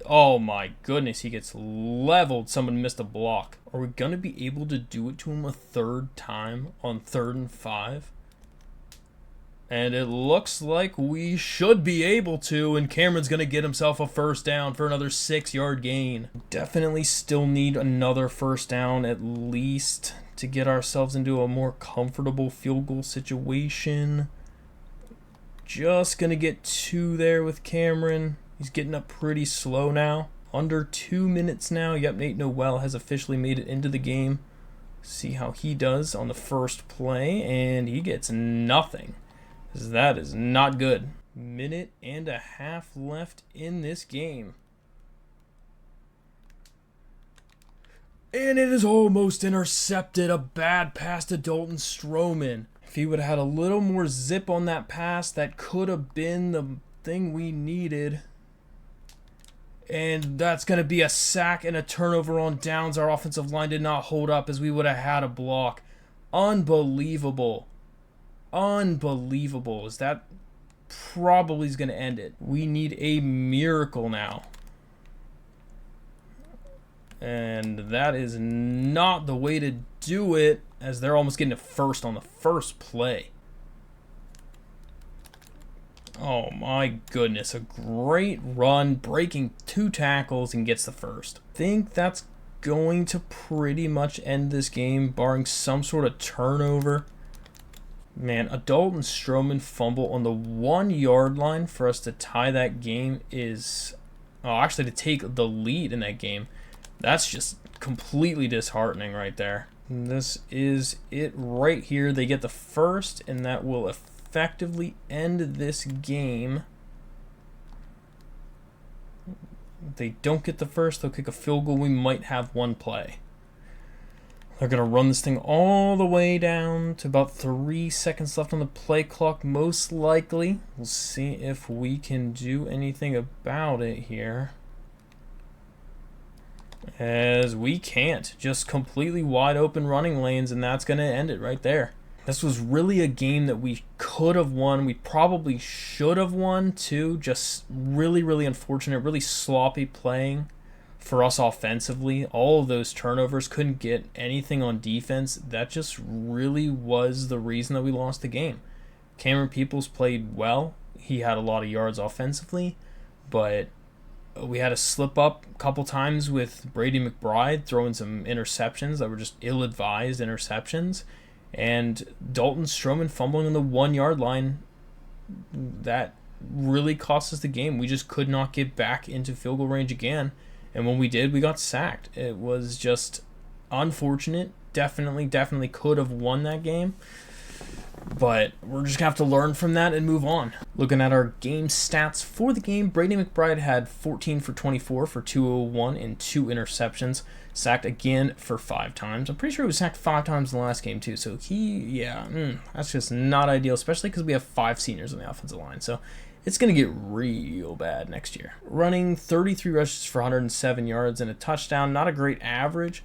Oh my goodness, he gets leveled. Someone missed a block. Are we going to be able to do it to him a 3rd time on 3rd and 5? And it looks like we should be able to, and Cameron's going to get himself a first down for another 6-yard gain. Definitely still need another first down at least to get ourselves into a more comfortable field goal situation. Just going to get 2 there with Cameron. He's getting up pretty slow now. Under 2 minutes now. Yep, Nate Noel has officially made it into the game. See how he does on the first play, and he gets nothing. That is not good. 1.5 minutes left in this game. And it is almost intercepted. A bad pass to Dalton Stroman. If he would have had a little more zip on that pass, that could have been the thing we needed. And that's going to be a sack and a turnover on downs. Our offensive line did not hold up as we would have had a block. Unbelievable. Unbelievable. Is that probably is going to end it. We need a miracle now. And that is not the way to do it, as they're almost getting a first on the first play. Oh my goodness, a great run, breaking 2 tackles and gets the first. I think that's going to pretty much end this game, barring some sort of turnover. Man, a Dalton Stroman fumble on the 1-yard line for us to tie that game is... Oh, actually to take the lead in that game. That's just completely disheartening right there. And this is it right here. They get the first, and that will effectively end this game. If they don't get the first, they'll kick a field goal. We might have 1 play. They're going to run this thing all the way down to about 3 seconds left on the play clock, most likely. We'll see if we can do anything about it here. As we can't. Just completely wide open running lanes, and that's going to end it right there. This was really a game that we could have won. We probably should have won, too. Just really, really unfortunate, really sloppy playing for us offensively. All of those turnovers, couldn't get anything on defense. That just really was the reason that we lost the game. Cameron Peoples played well. He had a lot of yards offensively, but we had a slip up a couple times with Brady McBride throwing some interceptions that were just ill-advised interceptions, and Dalton Stroman fumbling on the 1-yard line. That really cost us the game. We just could not get back into field goal range again. And when we did, we got sacked. It was just unfortunate. Definitely could have won that game. But we're just going to have to learn from that and move on. Looking at our game stats for the game, Brady McBride had 14 for 24 for 201 and 2 interceptions. Sacked again for 5 times. I'm pretty sure he was sacked 5 times in the last game too. So that's just not ideal, especially because we have 5 seniors on the offensive line. So it's going to get real bad next year. Running 33 rushes for 107 yards and a touchdown. Not a great average.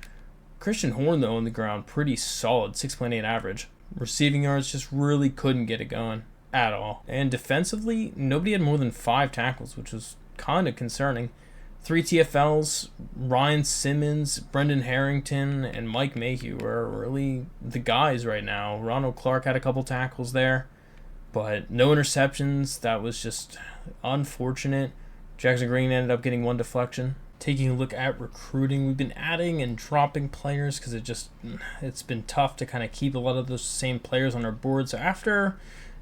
Christian Horn, though, on the ground, pretty solid, 6.8 average. Receiving yards just really couldn't get it going at all. And defensively, nobody had more than 5 tackles, which was kind of concerning. 3 TFLs, Ryan Simmons, Brendan Harrington, and Mike Mayhew are really the guys right now. Ronald Clark had a couple tackles there, but no interceptions. That was just unfortunate. Jackson Green ended up getting 1 deflection. Taking a look at recruiting, we've been adding and dropping players because it's been tough to kind of keep a lot of those same players on our board. So after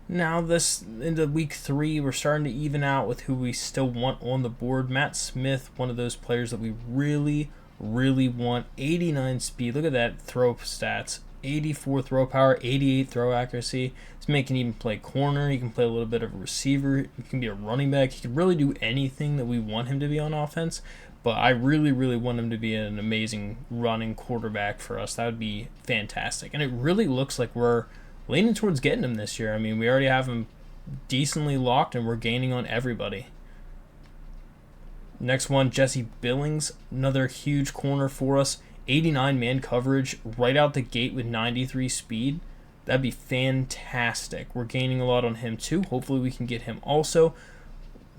now this into week 3, we're starting to even out with who we still want on the board. Matt Smith, one of those players that we really want. 89 speed. Look at that throw stats. 84 throw power, 88 throw accuracy. This man can even play corner. He can play a little bit of a receiver. He can be a running back. He can really do anything that we want him to be on offense. But I really, really want him to be an amazing running quarterback for us. That would be fantastic. And it really looks like we're leaning towards getting him this year. I mean, we already have him decently locked, and we're gaining on everybody. Next one, Jesse Billings, another huge corner for us. 89 man coverage right out the gate with 93 speed. That'd be fantastic. We're gaining a lot on him too. Hopefully we can get him also.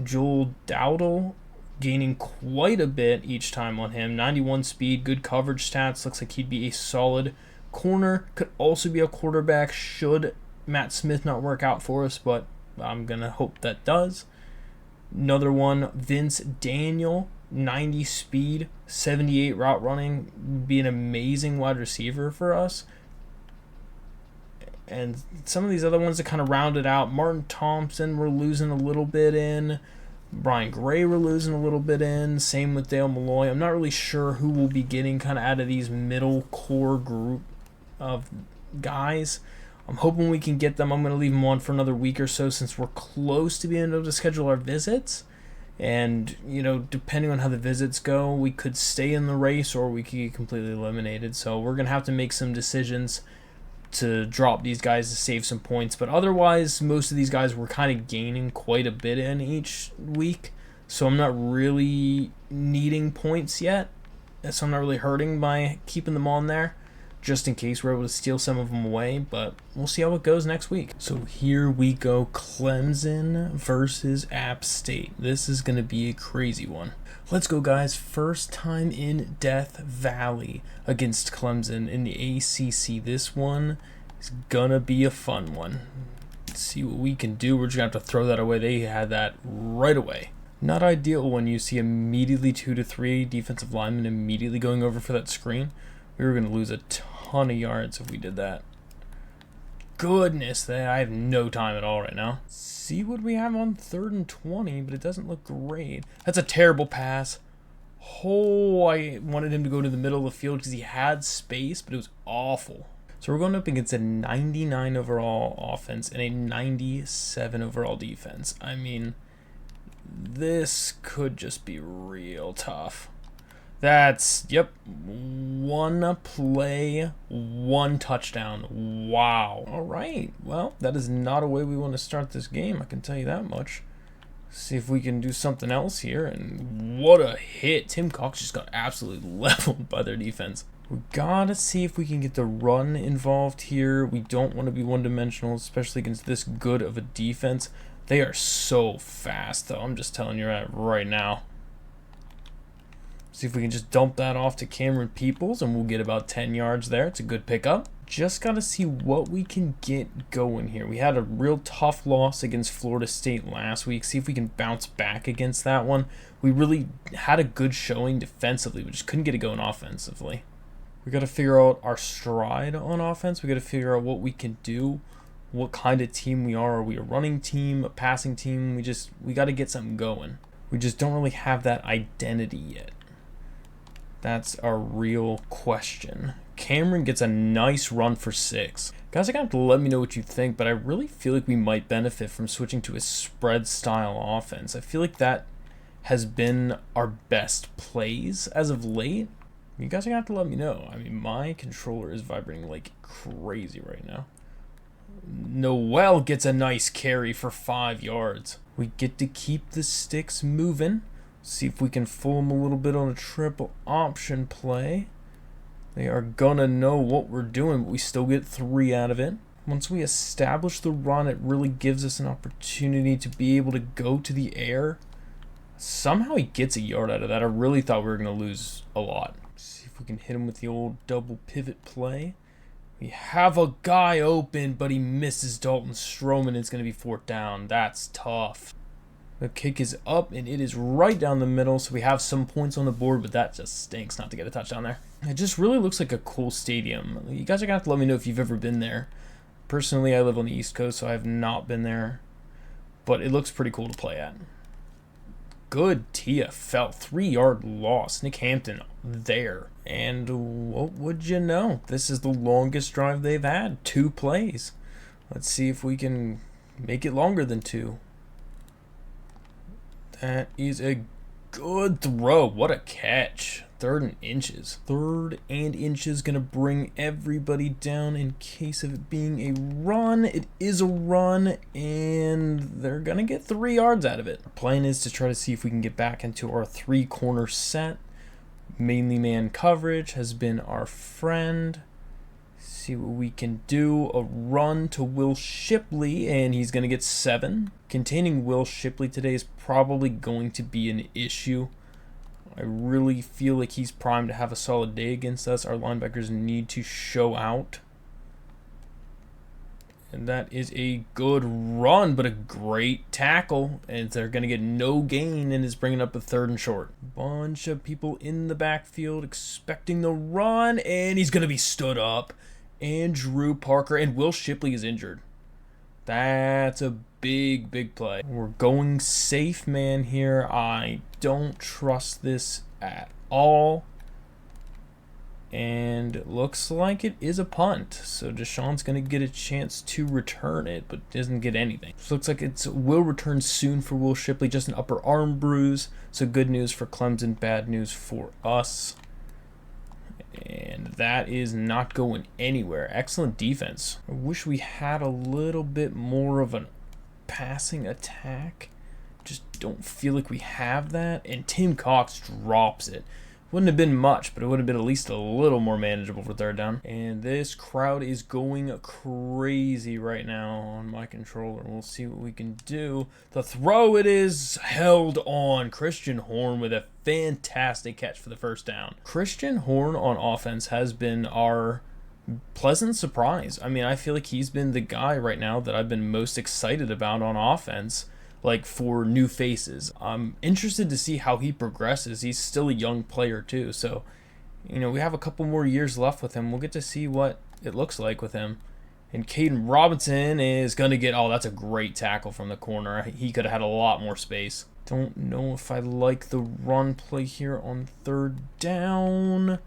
Joel Dowdle, gaining quite a bit each time on him. 91 speed, good coverage stats. Looks like he'd be a solid corner. Could also be a quarterback should Matt Smith not work out for us, but I'm going to hope that does. Another one, Vince Daniel, 90 speed, 78 route running, be an amazing wide receiver for us. And some of these other ones that kind of round it out, Martin Thompson, we're losing a little bit in. Brian Gray, we're losing a little bit in. Same with Dale Malloy. I'm not really sure who we'll be getting kind of out of these middle core group of guys. I'm hoping we can get them. I'm going to leave them on for another week or so since we're close to being able to schedule our visits. And, you know, depending on how the visits go, we could stay in the race or we could get completely eliminated. So we're going to have to make some decisions to drop these guys to save some points. But otherwise, most of these guys were kind of gaining quite a bit in each week. So I'm not really needing points yet. So I'm not really hurting by keeping them on there, just in case we're able to steal some of them away, but we'll see how it goes next week. So here we go, Clemson versus App State. This is going to be a crazy one. Let's go, guys. First time in Death Valley against Clemson in the ACC. This one is going to be a fun one. Let's see what we can do. We're just going to have to throw that away. They had that right away. Not ideal when you see immediately 2 to 3 defensive linemen immediately going over for that screen. We were going to lose a ton of yards if we did that. Goodness, I have no time at all right now. See what we have on 3rd and 20, but it doesn't look great. That's a terrible pass. Oh, I wanted him to go to the middle of the field because he had space, but it was awful. So we're going up against a 99 overall offense and a 97 overall defense. I mean, this could just be real tough. That's, yep, 1 play, 1 touchdown. Wow. All right. Well, that is not a way we want to start this game, I can tell you that much. See if we can do something else here. And what a hit. Tim Cox just got absolutely leveled by their defense. We gotta see if we can get the run involved here. We don't want to be one-dimensional, especially against this good of a defense. They are so fast, though. I'm just telling you right now. See if we can just dump that off to Cameron Peoples, and we'll get about 10 yards there. It's a good pickup. Just got to see what we can get going here. We had a real tough loss against Florida State last week. See if we can bounce back against that one. We really had a good showing defensively. We just couldn't get it going offensively. We got to figure out our stride on offense. We got to figure out what we can do, what kind of team we are. Are we a running team, a passing team? We got to get something going. We just don't really have that identity yet. That's our real question. Cameron gets a nice run for 6. Guys, you're going to have to let me know what you think, but I really feel like we might benefit from switching to a spread style offense. I feel like that has been our best plays as of late. You guys are going to have to let me know. I mean, my controller is vibrating like crazy right now. Noel gets a nice carry for 5 yards. We get to keep the sticks moving. See if we can fool them a little bit on a triple option play. They are gonna know what we're doing, but we still get 3 out of it. Once we establish the run, it really gives us an opportunity to be able to go to the air. Somehow he gets a yard out of that. I really thought we were gonna lose a lot. See if we can hit him with the old double pivot play. We have a guy open, but he misses Dalton Stroman. It's gonna be 4th down. That's tough. The kick is up, and it is right down the middle, so we have some points on the board, but that just stinks not to get a touchdown there. It just really looks like a cool stadium. You guys are going to have to let me know if you've ever been there. Personally, I live on the East Coast, so I have not been there, but it looks pretty cool to play at. Good TFL, 3-yard loss. Nick Hampton there, And what would you know? This is the longest drive they've had. 2 plays. Let's see if we can make it longer than 2. That is a good throw. What a catch. 3rd and inches. 3rd and inches, gonna bring everybody down in case of it being a run. It is a run, and they're gonna get 3 yards out of it. Our plan is to try to see if we can get back into our 3-corner set. Mainly man coverage has been our friend. See what we can do. A run to Will Shipley, and he's gonna get 7. Containing Will Shipley today is probably going to be an issue. I really feel like he's primed to have a solid day against us. Our linebackers need to show out. And that is a good run, but a great tackle. And they're going to get no gain, and is bringing up a 3rd and short. Bunch of people in the backfield expecting the run, and he's going to be stood up. Andrew Parker, and Will Shipley is injured. That's a big play. We're going safe man here. I don't trust this at all. And it looks like it is a punt. So Deshaun's going to get a chance to return it, but doesn't get anything. So looks like it will return soon for Will Shipley. Just an upper arm bruise. So good news for Clemson, bad news for us. And that is not going anywhere. Excellent defense. I wish we had a little bit more of a passing attack. Just don't feel like we have that. And Tim Cox drops it. Wouldn't have been much, but it would have been at least a little more manageable for 3rd down. And this crowd is going crazy right now on my controller. We'll see what we can do. The throw, it is held on. Christian Horn with a fantastic catch for the 1st down. Christian Horn on offense has been our pleasant surprise. I mean, I feel like he's been the guy right now that I've been most excited about on offense. Like for new faces. I'm interested to see how he progresses. He's still a young player too, so we have a couple more years left with him. We'll get to see what it looks like with him. And Caden Robinson is gonna get, oh, that's a great tackle from the corner. He could have had a lot more space. Don't know if I like the run play here on 3rd down.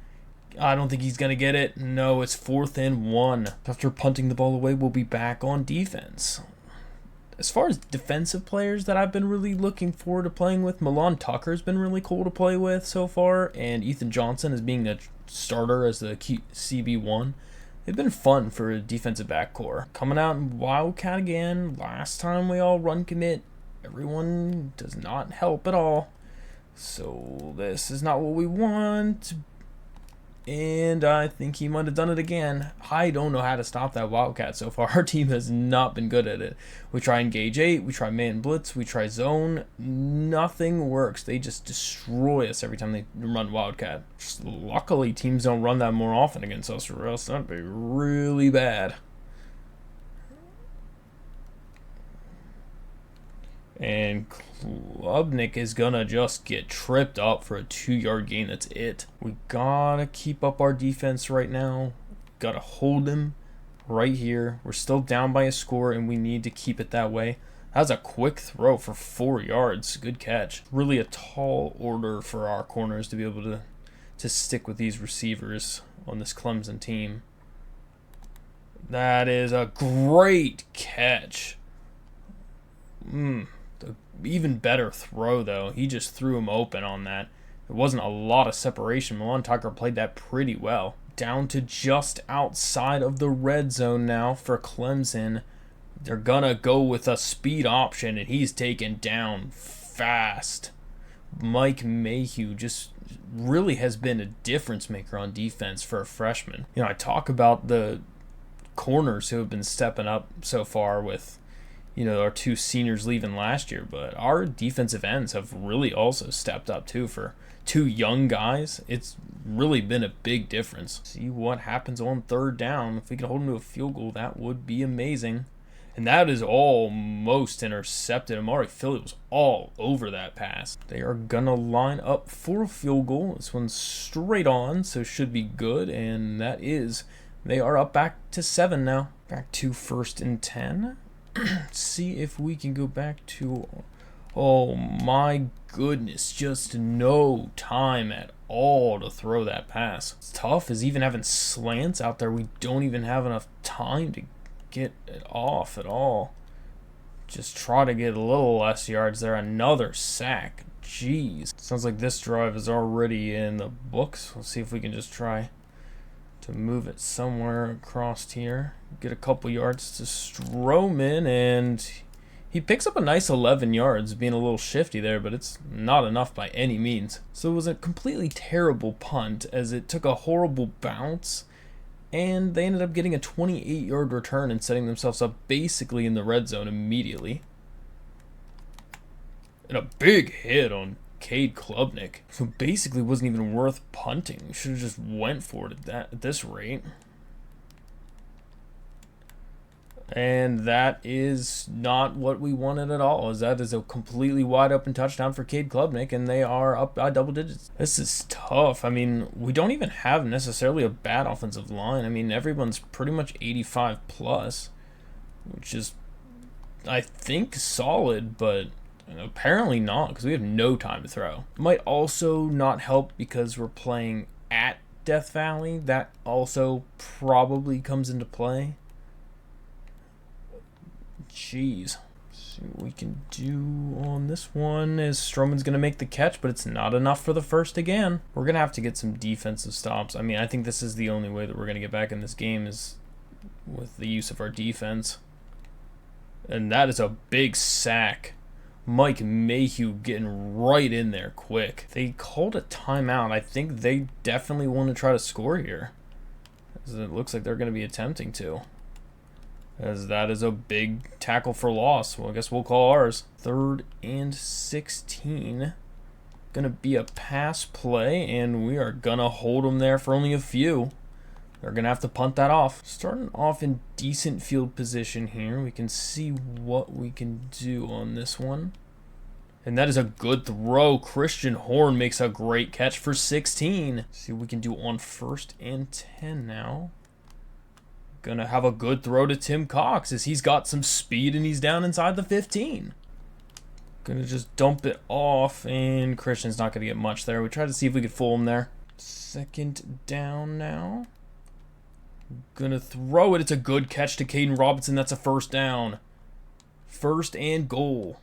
I don't think he's gonna get it. No, it's 4th and 1. After punting the ball away, we'll be back on defense. As far as defensive players that I've been really looking forward to playing with, Milan Tucker's been really cool to play with so far, and Ethan Johnson as being a starter as the CB1. They've been fun for a defensive back core. Coming out in Wildcat again. Last time we all run commit. Everyone does not help at all. So this is not what we want. And I think he might have done it again. I don't know how to stop that Wildcat so far. Our team has not been good at it. We try engage 8, we try man blitz, we try zone. Nothing works. They just destroy us every time they run Wildcat. Just luckily, teams don't run that more often against us, or else that'd be really bad. And Klubnik is gonna just get tripped up for a 2-yard gain. That's it. We gotta keep up our defense right now. Gotta hold him right here. We're still down by a score, and we need to keep it that way. That was a quick throw for 4 yards. Good catch. Really a tall order for our corners to be able to stick with these receivers on this Clemson team. That is a great catch. Even better throw, though. He just threw him open on that. There wasn't a lot of separation. Milan Tucker played that pretty well. Down to just outside of the red zone now for Clemson. They're gonna go with a speed option, and he's taken down fast. Mike Mayhew just really has been a difference maker on defense for a freshman. I talk about the corners who have been stepping up so far with our 2 seniors leaving last year, but our defensive ends have really also stepped up too. For 2 young guys, it's really been a big difference. See what happens on 3rd down. If we can hold them to a field goal, that would be amazing. And that is almost intercepted. Amari Phillips was all over that pass. They are gonna line up for a field goal. This one's straight on, so should be good, and that is. They are up back to 7 now. Back to 1st and 10. See if we can go back to Oh my goodness, just no time at all to throw that pass. It's tough as even having slants out there, we don't even have enough time to get it off at all. Just try to get a little less yards there. Another sack. Jeez. Sounds like this drive is already in the books. We'll see if we can just try to move it somewhere across here. Get a couple yards to Stroman, and he picks up a nice 11 yards, being a little shifty there, but it's not enough by any means. So it was a completely terrible punt as it took a horrible bounce, and they ended up getting a 28-yard return and setting themselves up basically in the red zone immediately. And a big hit on Cade Klubnik, who basically wasn't even worth punting. Should have just went for it at this rate. And that is not what we wanted at all, as that is a completely wide open touchdown for Cade Klubnik, and they are up by double digits. This is tough. I mean, we don't even have necessarily a bad offensive line. I mean, everyone's pretty much 85 plus, which is, I think, solid, but apparently not, because we have no time to throw. Might also not help because we're playing at Death Valley. That also probably comes into play. Jeez. See what we can do on this one is Stroman's going to make the catch, but it's not enough for the first again. We're going to have to get some defensive stops. I mean, I think this is the only way that we're going to get back in this game is with the use of our defense. And that is a big sack. Mike Mayhew getting right in there quick. They called a timeout. I think they definitely want to try to score here, as it looks like they're going to be attempting to, as that is a big tackle for loss. Well, I guess we'll call ours. 3rd and 16. Going to be a pass play, and we are going to hold them there for only a few. They're going to have to punt that off. Starting off in decent field position here. We can see what we can do on this one. And that is a good throw. Christian Horn makes a great catch for 16. See what we can do on 1st and 10 now. Gonna have a good throw to Tim Cox as he's got some speed and he's down inside the 15. Gonna just dump it off, and Christian's not gonna get much there. We tried to see if we could fool him there. 2nd down now. Gonna throw it. It's a good catch to Caden Robinson. That's a 1st down. 1st and goal.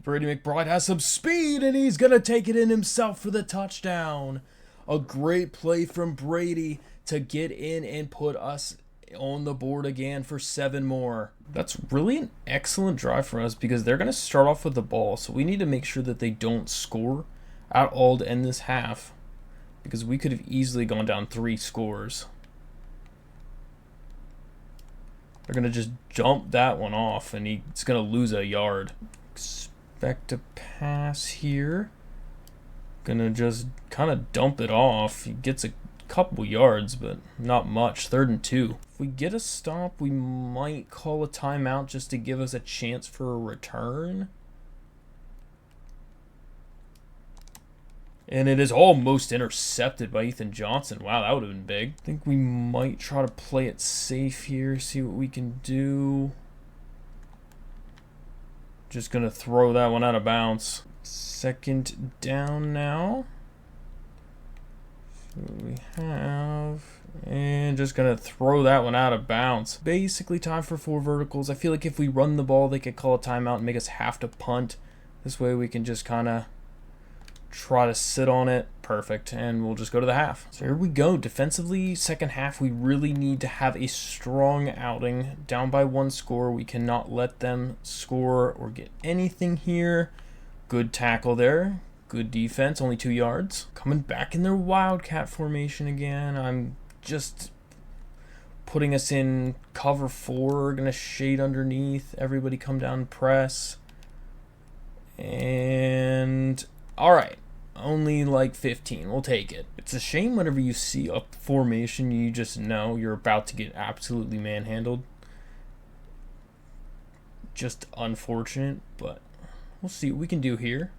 Brady McBride has some speed, and he's gonna take it in himself for the touchdown. A great play from Brady to get in and put us on the board again for 7 more. That's really an excellent drive for us because they're going to start off with the ball. So we need to make sure that they don't score at all to end this half, because we could have easily gone down 3 scores. They're going to just jump that one off, and he's going to lose a yard. Expect a pass here. Gonna just kind of dump it off. He gets a couple yards, but not much. 3rd and 2. If we get a stop, we might call a timeout just to give us a chance for a return. And it is almost intercepted by Ethan Johnson. Wow, that would have been big. I think we might try to play it safe here, see what we can do. Just gonna throw that one out of bounds. 2nd down now. So we have, and just gonna throw that one out of bounds. Basically time for 4 verticals. I feel like if we run the ball, they could call a timeout and make us have to punt. This way we can just kind of try to sit on it. Perfect. And we'll just go to the half. So here we go. Defensively, second half, we really need to have a strong outing. Down by 1 score. We cannot let them score or get anything here. Good tackle there. Good defense. Only 2 yards. Coming back in their Wildcat formation again. I'm just putting us in cover 4. Going to shade underneath. Everybody come down and press. And all right. Only like 15. We'll take it. It's a shame whenever you see a formation, you just know you're about to get absolutely manhandled. Just unfortunate, but we'll see what we can do here.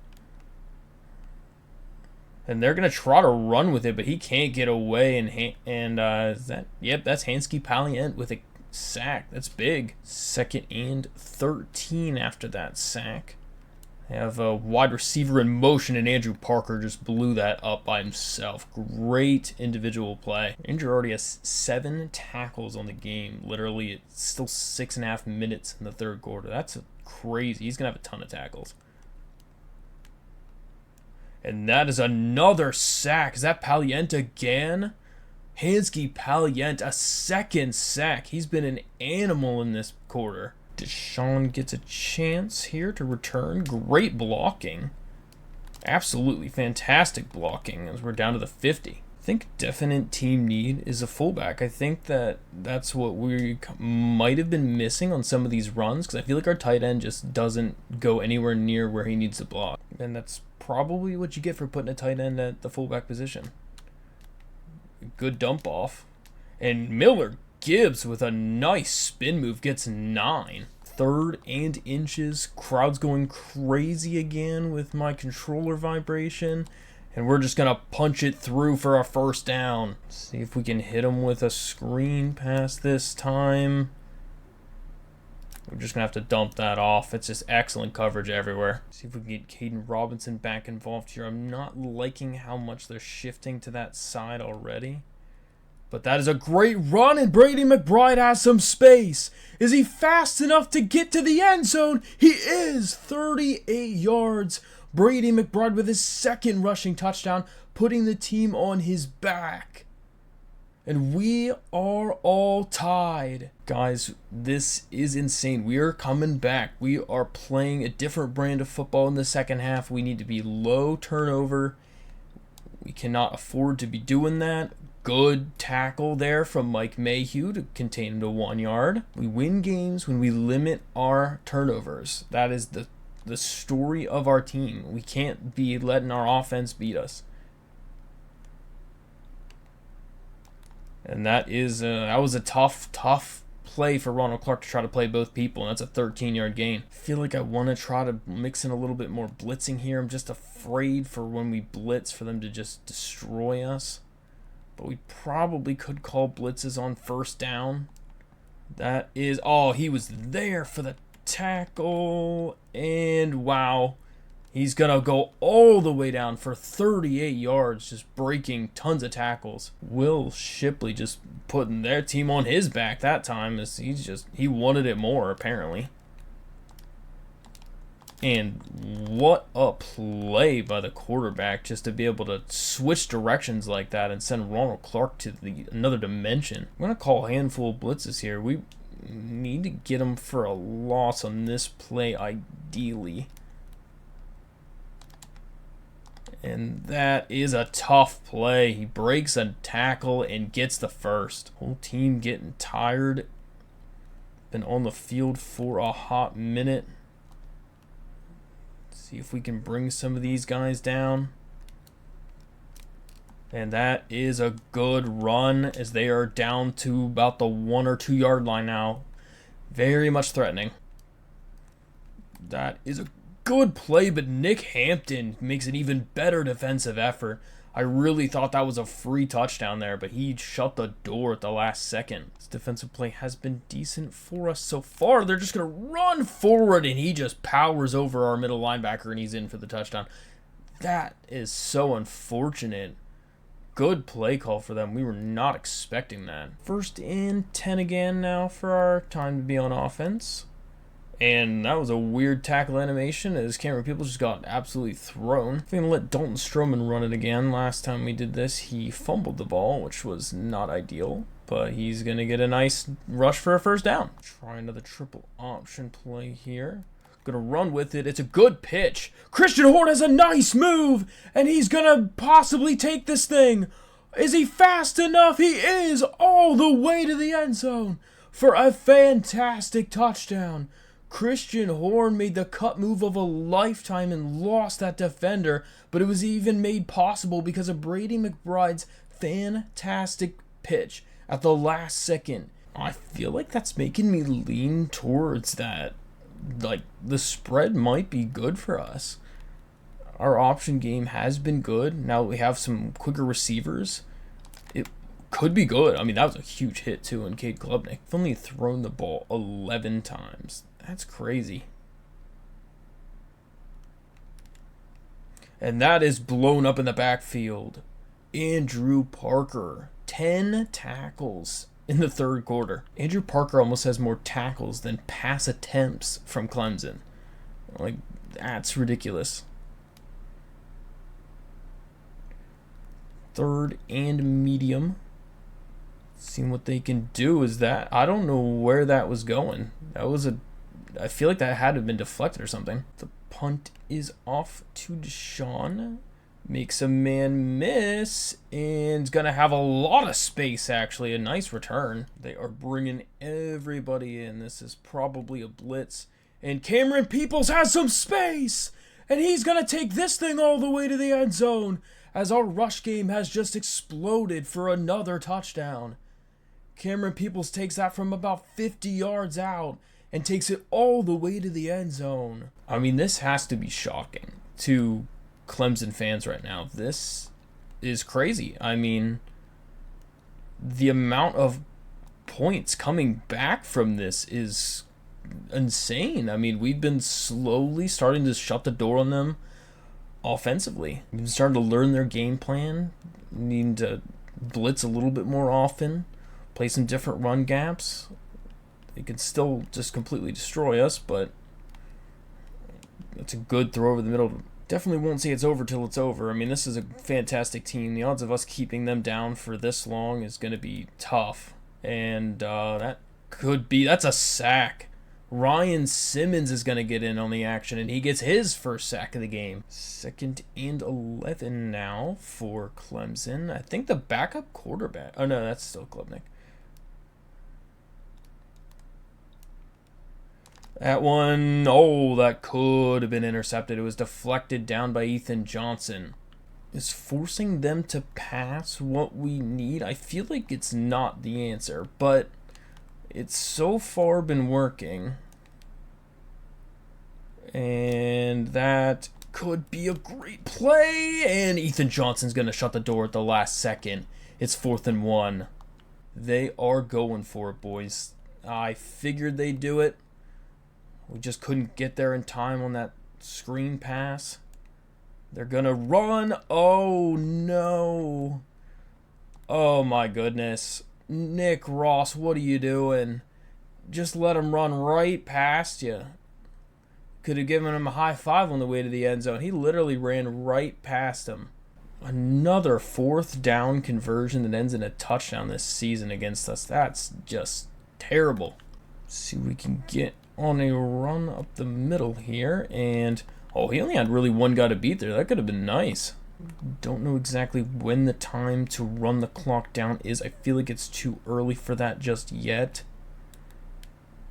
And they're going to try to run with it, but he can't get away. And is that? Yep, that's Hansky Palliant with a sack. That's big. 2nd and 13 after that sack. They have a wide receiver in motion, and Andrew Parker just blew that up by himself. Great individual play. Andrew already has 7 tackles on the game. Literally, it's still 6.5 minutes in the 3rd quarter. That's crazy. He's going to have a ton of tackles. And that is another sack. Is that Palliant again? Hansky Palliant, a 2nd sack. He's been an animal in this quarter. Deshaun gets a chance here to return. Great blocking. Absolutely fantastic blocking as we're down to the 50. I think definite team need is a fullback. I think that's what we might have been missing on some of these runs, because I feel like our tight end just doesn't go anywhere near where he needs to block. And that's probably what you get for putting a tight end at the fullback position. Good dump off. And Miller Gibbs with a nice spin move gets 9. 3rd and inches. Crowd's going crazy again with my controller vibration. And we're just going to punch it through for a 1st down. See if we can hit him with a screen pass this time. We're just going to have to dump that off. It's just excellent coverage everywhere. See if we can get Caden Robinson back involved here. I'm not liking how much they're shifting to that side already. But that is a great run, and Brady McBride has some space. Is he fast enough to get to the end zone? He is. 38 yards. Brady McBride with his 2nd rushing touchdown, putting the team on his back. And we are all tied. Guys, this is insane. We are coming back. We are playing a different brand of football in the 2nd half. We need to be low turnover. We cannot afford to be doing that. Good tackle there from Mike Mayhew to contain him to 1 yard. We win games when we limit our turnovers. That is the story of our team. We can't be letting our offense beat us. And that was a tough play for Ronald Clark to try to play both people, and that's a 13-yard gain. I feel like I want to try to mix in a little bit more blitzing here. I'm just afraid for when we blitz for them to just destroy us. But we probably could call blitzes on 1st down. That is... Oh, he was there for the tackle. And wow. He's going to go all the way down for 38 yards, just breaking tons of tackles. Will Shipley just putting their team on his back that time. He wanted it more, apparently. And what a play by the quarterback just to be able to switch directions like that and send Ronald Clark to another dimension. I'm going to call a handful of blitzes here. We need to get him for a loss on this play, ideally. And that is a tough play. He breaks a tackle and gets the 1st. Whole team getting tired. Been on the field for a hot minute. See if we can bring some of these guys down. And that is a good run as they are down to about the 1 or 2 yard line now. Very much threatening. That is a good play, but Nick Hampton makes an even better defensive effort. I really thought that was a free touchdown there, but he shut the door at the last second. This defensive play has been decent for us so far. They're just going to run forward, and he just powers over our middle linebacker, and he's in for the touchdown. That is so unfortunate. Good play call for them. We were not expecting that. 1st and 10 again now for our time to be on offense. And that was a weird tackle animation as Cameron People just got absolutely thrown. I'm going to let Dalton Stroman run it again. Last time we did this, he fumbled the ball, which was not ideal. But he's going to get a nice rush for a 1st down. Try another triple option play here. Going to run with it. It's a good pitch. Christian Horn has a nice move, and he's going to possibly take this thing. Is he fast enough? He is, all the way to the end zone for a fantastic touchdown. Christian Horn made the cut move of a lifetime and lost that defender, but it was even made possible because of Brady McBride's fantastic pitch at the last second. I feel like that's making me lean towards that. Like, the spread might be good for us. Our option game has been good. Now we have some quicker receivers. It could be good. I mean, that was a huge hit, too, in Cade Klubnik. I've only thrown the ball 11 times. That's crazy. And that is blown up in the backfield. Andrew Parker, 10 tackles in the third quarter. Andrew Parker almost has more tackles than pass attempts from Clemson. Like, that's ridiculous. Third and medium. Seeing what they can do is that. I don't know where that was going. That was I feel like that had to have been deflected or something. The punt is off to Deshaun. Makes a man miss. And is going to have a lot of space, actually. A nice return. They are bringing everybody in. This is probably a blitz. And Cameron Peoples has some space. And he's going to take this thing all the way to the end zone, as our rush game has just exploded for another touchdown. Cameron Peoples takes that from about 50 yards out and takes it all the way to the end zone. I mean, this has to be shocking to Clemson fans right now. This is crazy. I mean, the amount of points coming back from this is insane. I mean, we've been slowly starting to shut the door on them offensively. We've been starting to learn their game plan, needing to blitz a little bit more often, play some different run gaps. They can still just completely destroy us, but it's a good throw over the middle. Definitely won't say it's over till it's over. I mean, this is a fantastic team. The odds of us keeping them down for this long is going to be tough. And that's a sack. Ryan Simmons is going to get in on the action, and he gets his first sack of the game. 2nd and 11 now for Clemson. I think the backup quarterback. Oh, no, that's still Klubnik. That one, that could have been intercepted. It was deflected down by Ethan Johnson. Is forcing them to pass what we need? I feel like it's not the answer, but it's so far been working. And that could be a great play. And Ethan Johnson's going to shut the door at the last second. It's 4th and 1. They are going for it, boys. I figured they'd do it. We just couldn't get there in time on that screen pass. They're going to run. Oh, no. Oh, my goodness. Nick Ross, what are you doing? Just let him run right past you. Could have given him a high five on the way to the end zone. He literally ran right past him. Another 4th down conversion that ends in a touchdown this season against us. That's just terrible. Let's see if we can get on a run up the middle here. And, he only had really one guy to beat there. That could have been nice. Don't know exactly when the time to run the clock down is. I feel like it's too early for that just yet.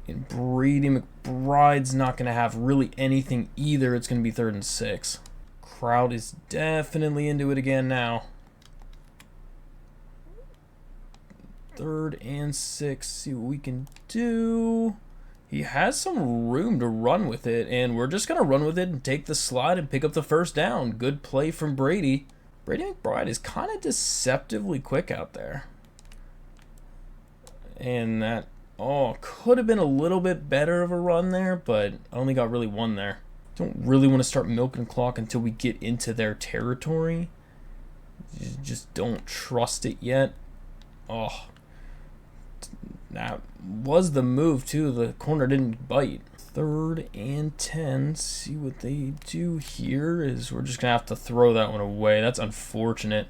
And Brady McBride's not going to have really anything either. It's going to be 3rd and 6. Crowd is definitely into it again now. 3rd and 6. See what we can do. He has some room to run with it, and we're just going to run with it and take the slide and pick up the first down. Good play from Brady. Brady McBride is kind of deceptively quick out there. And that, could have been a little bit better of a run there, but only got really one there. Don't really want to start milking the clock until we get into their territory. Just don't trust it yet. That was the move, too. The corner didn't bite. 3rd and 10. See what they do here is we're just going to have to throw that one away. That's unfortunate.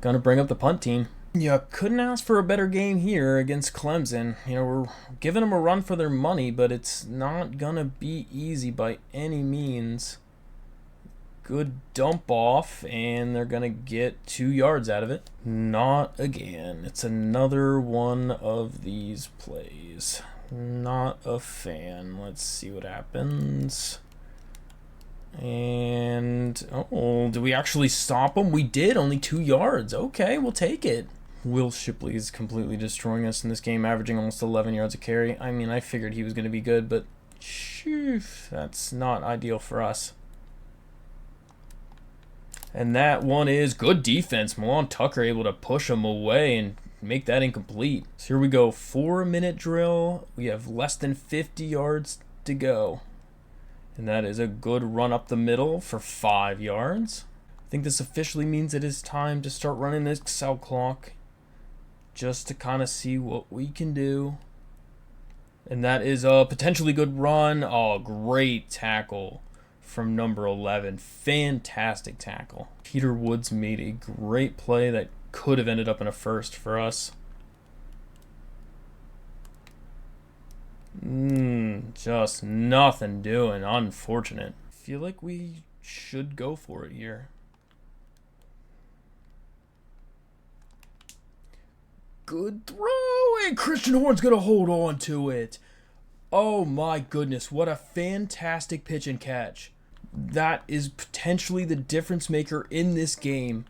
Gonna bring up the punt team. You couldn't ask for a better game here against Clemson. We're giving them a run for their money, but it's not going to be easy by any means. Good dump off, and they're going to get 2 yards out of it. Not again. It's another one of these plays. Not a fan. Let's see what happens. And, did we actually stop them? We did. Only 2 yards. Okay, we'll take it. Will Shipley is completely destroying us in this game, averaging almost 11 yards a carry. I mean, I figured he was going to be good, but that's not ideal for us. And that one is good defense. Milan Tucker able to push him away and make that incomplete. So here we go, 4-minute drill. We have less than 50 yards to go. And that is a good run up the middle for 5 yards. I think this officially means it is time to start running this Excel clock just to kind of see what we can do. And that is a potentially good run. Oh, great tackle from number 11. Fantastic tackle. Peter Woods made a great play that could have ended up in a first for us. Just nothing doing. Unfortunate. Feel like we should go for it here. Good throw, and Christian Horn's going to hold on to it. Oh my goodness, what a fantastic pitch and catch. That is potentially the difference maker in this game,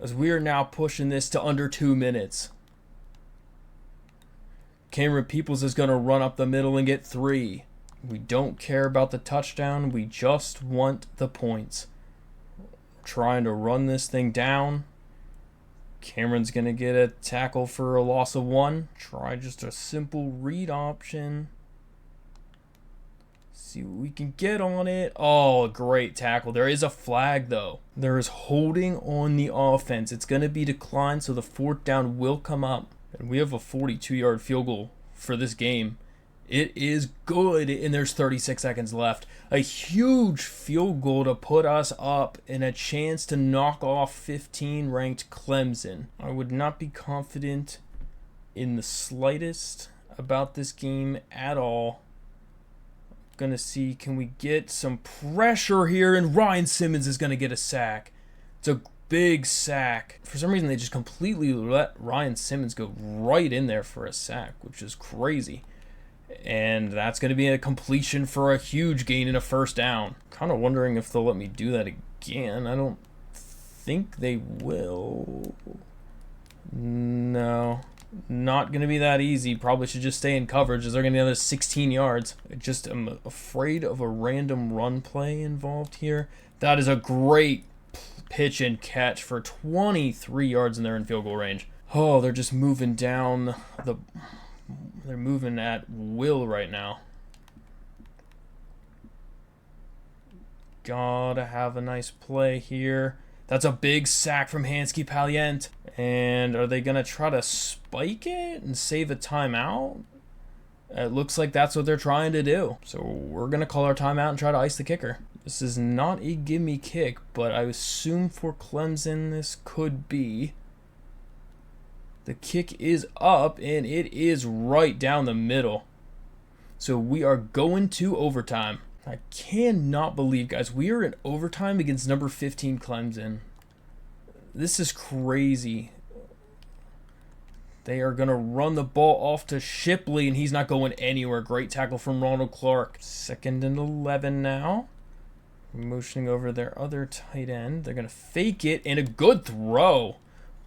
as we are now pushing this to under 2 minutes. Cameron Peoples is going to run up the middle and get 3. We don't care about the touchdown. We just want the points. Trying to run this thing down. Cameron's going to get a tackle for a loss of 1. Try just a simple read option. See what we can get on it. Oh, great tackle. There is a flag, though. There is holding on the offense. It's going to be declined, so the 4th down will come up. And we have a 42-yard field goal for this game. It is good, and there's 36 seconds left. A huge field goal to put us up and a chance to knock off 15-ranked Clemson. I would not be confident in the slightest about this game at all. Going to see, can we get some pressure here? And Ryan Simmons is going to get a sack. It's a big sack. For some reason, they just completely let Ryan Simmons go right in there for a sack, which is crazy. And that's going to be a completion for a huge gain and a 1st down. Kind of wondering if they'll let me do that again. I don't think they will. No, not going to be that easy. Probably should just stay in coverage as they're going to get another 16 yards. I just am afraid of a random run play involved here. That is a great pitch and catch for 23 yards, and they're in field goal range. Oh, they're just moving down the... They're moving at will right now. Gotta have a nice play here. That's a big sack from Hansky Palient. And are they going to try to spike it and save a timeout? It looks like that's what they're trying to do. So we're going to call our timeout and try to ice the kicker. This is not a gimme kick, but I assume for Clemson this could be. The kick is up, and it is right down the middle. So we are going to overtime. I cannot believe, guys, we are in overtime against number 15 Clemson. This is crazy. They are going to run the ball off to Shipley, and he's not going anywhere. Great tackle from Ronald Clark. 2nd and 11 now. Motioning over their other tight end. They're going to fake it, and a good throw.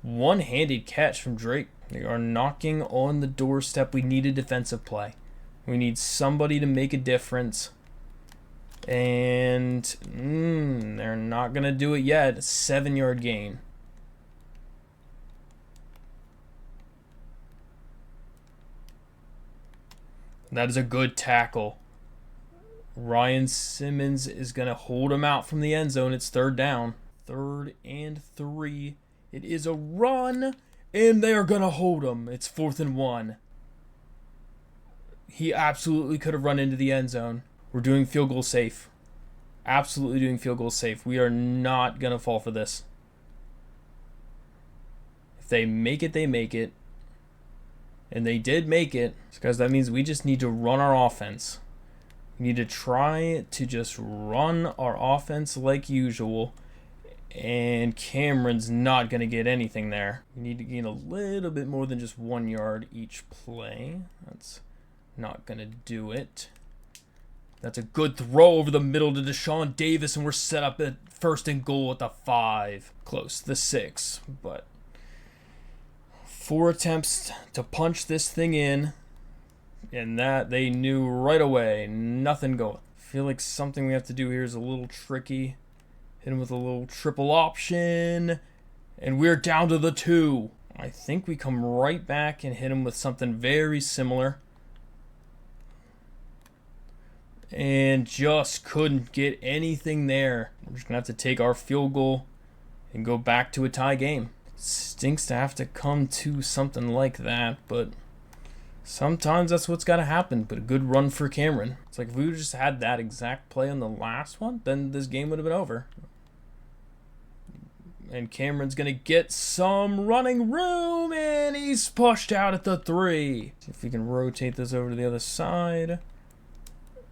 One-handed catch from Drake. They are knocking on the doorstep. We need a defensive play. We need somebody to make a difference. And they're not going to do it yet. 7-yard gain. That is a good tackle. Ryan Simmons is going to hold him out from the end zone. It's 3rd down. 3rd and 3. It is a run, and they are going to hold him. It's 4th and 1. He absolutely could have run into the end zone. We're doing field goal safe. Absolutely doing field goal safe. We are not going to fall for this. If they make it, they make it. And they did make it. So guys, that means we just need to run our offense. We need to try to just run our offense like usual. And Cameron's not going to get anything there. We need to gain a little bit more than just 1 yard each play. That's not going to do it. That's a good throw over the middle to Deshaun Davis, and we're set up at 1st and goal at the 5. Close, the 6. But 4 attempts to punch this thing in, and that they knew right away. Nothing going. I feel like something we have to do here is a little tricky. Hit him with a little triple option. And we're down to the 2. I think we come right back and hit him with something very similar. And just couldn't get anything there. We're just going to have to take our field goal and go back to a tie game. Stinks to have to come to something like that, but sometimes that's what's got to happen. But a good run for Cameron. It's like if we just had that exact play on the last one, then this game would have been over. And Cameron's going to get some running room, and he's pushed out at the 3. See if we can rotate this over to the other side.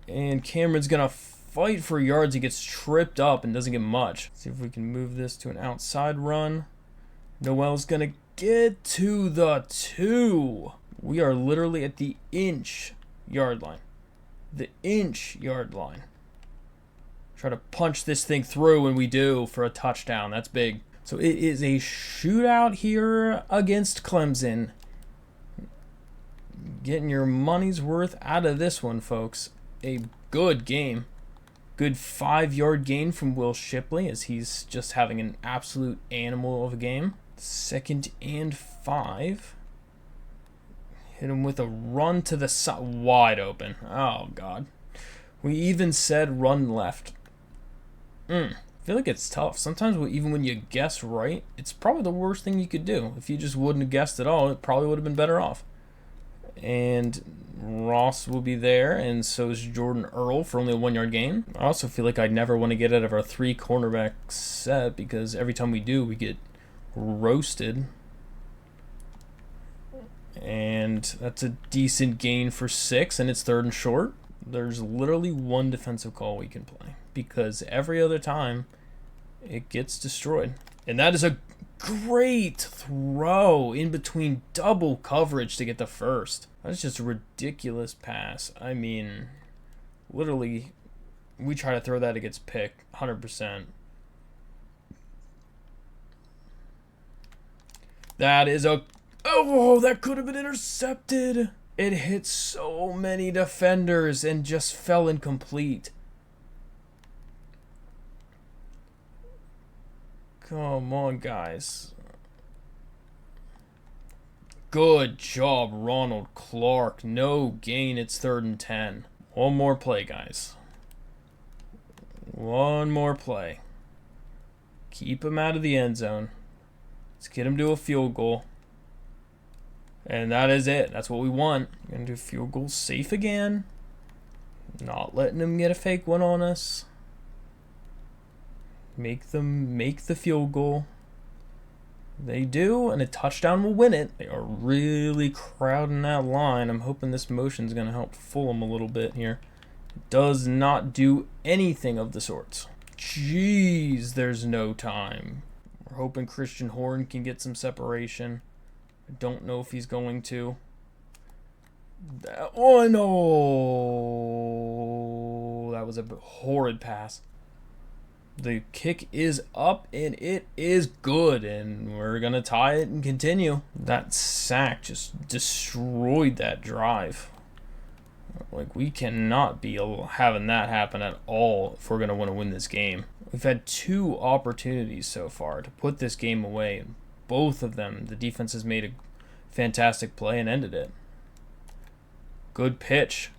And Cameron's going to fight for yards. He gets tripped up and doesn't get much. See if we can move this to an outside run. Noel's going to get to the 2. We are literally at the inch yard line. The inch yard line. Try to punch this thing through, and we do for a touchdown. That's big. So it is a shootout here against Clemson. Getting your money's worth out of this one, folks. A good game. Good 5-yard gain from Will Shipley as he's just having an absolute animal of a game. 2nd and 5. Hit him with a run to the side. Wide open. Oh, God. We even said run left. I feel like it's tough. Sometimes even when you guess right, it's probably the worst thing you could do. If you just wouldn't have guessed at all, it probably would have been better off. And Ross will be there, and so is Jordan Earl for only a 1-yard gain. I also feel like I never want to get out of our 3 cornerback set because every time we do, we get roasted. And that's a decent gain for 6, and it's 3rd and short. There's literally one defensive call we can play because every other time it gets destroyed. And that is a great throw in between double coverage to get the first. That's just a ridiculous pass. I mean, literally, we try to throw that, it gets picked 100%. That is a... Oh, that could have been intercepted. It hit so many defenders and just fell incomplete. Come on, guys. Good job, Ronald Clark. No gain. It's 3rd and 10. One more play, guys. One more play. Keep him out of the end zone. Let's get him to a field goal. And that is it. That's what we want. We're going to do field goal safe again. Not letting them get a fake one on us. Make them make the field goal. They do, and a touchdown will win it. They are really crowding that line. I'm hoping this motion's going to help fool them a little bit here. It does not do anything of the sorts. Jeez, there's no time. We're hoping Christian Horn can get some separation. I don't know if he's going to. Oh, no. That was a horrid pass. The kick is up, and it is good, and we're going to tie it and continue. That sack just destroyed that drive. Like, we cannot be having that happen at all if we're going to want to win this game. We've had 2 opportunities so far to put this game away, and both of them, the defense has made a fantastic play and ended it. Good pitch.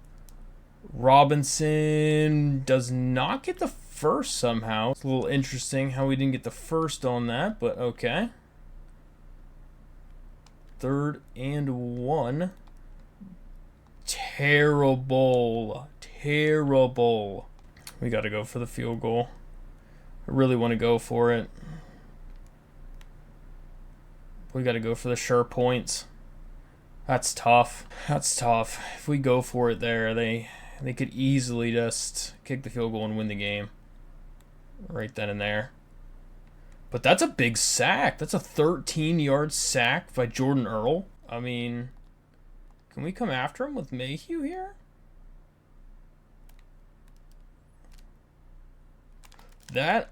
Robinson does not get the first somehow. It's a little interesting how we didn't get the first on that, but okay. 3rd and 1. Terrible. Terrible. We got to go for the field goal. I really want to go for it. We got to go for the sure points. That's tough. That's tough. If we go for it there, they could easily just kick the field goal and win the game. Right then and there. But that's a big sack. That's a 13-yard sack by Jordan Earl. I mean, can we come after him with Mayhew here?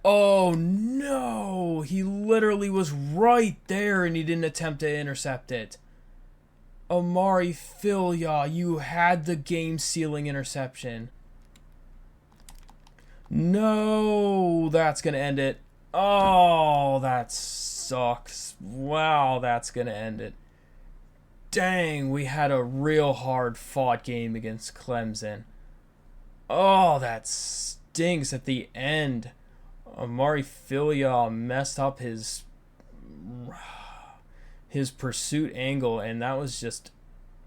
Oh no! He literally was right there and he didn't attempt to intercept it. Amari Filia, you had the game-sealing interception. No, that's going to end it. Oh, that sucks. Wow, that's going to end it. Dang, we had a real hard-fought game against Clemson. Oh, that stinks at the end. Amari Filia messed up his pursuit angle, and that was just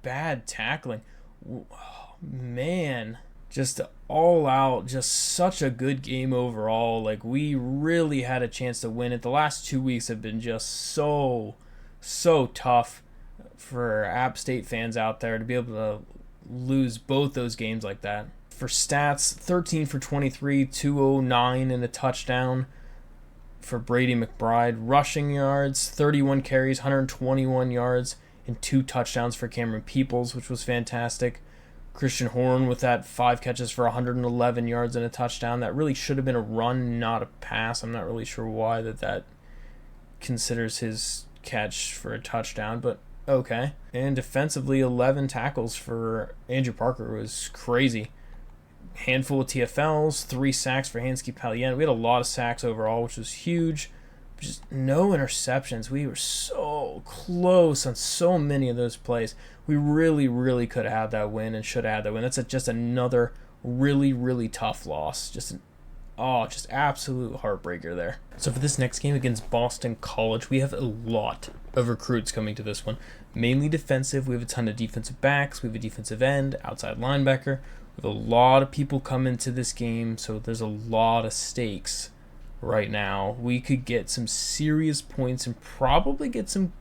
bad tackling. Oh, man, just all out, just such a good game overall. Like, we really had a chance to win it. The last 2 weeks have been just so tough for App State fans out there to be able to lose both those games like that. For stats, 13 for 23, 209 and a touchdown for Brady McBride. Rushing yards, 31 carries, 121 yards, and 2 touchdowns for Cameron Peoples, which was fantastic. Christian Horn with that 5 catches for 111 yards and a touchdown. That really should have been a run, not a pass. I'm not really sure why that considers his catch for a touchdown, but okay. And defensively, 11 tackles for Andrew Parker was crazy. Handful of TFLs, 3 sacks for Hansky Palien. We had a lot of sacks overall, which was huge. Just no interceptions. We were so close on so many of those plays. We really could have had that win and should have had that win. That's just another really tough loss. Just absolute heartbreaker there. So for this next game against Boston College, we have a lot of recruits coming to this one. Mainly defensive. We have a ton of defensive backs. We have a defensive end, outside linebacker. We have a lot of people coming to this game, so there's a lot of stakes right now. We could get some serious points and probably get some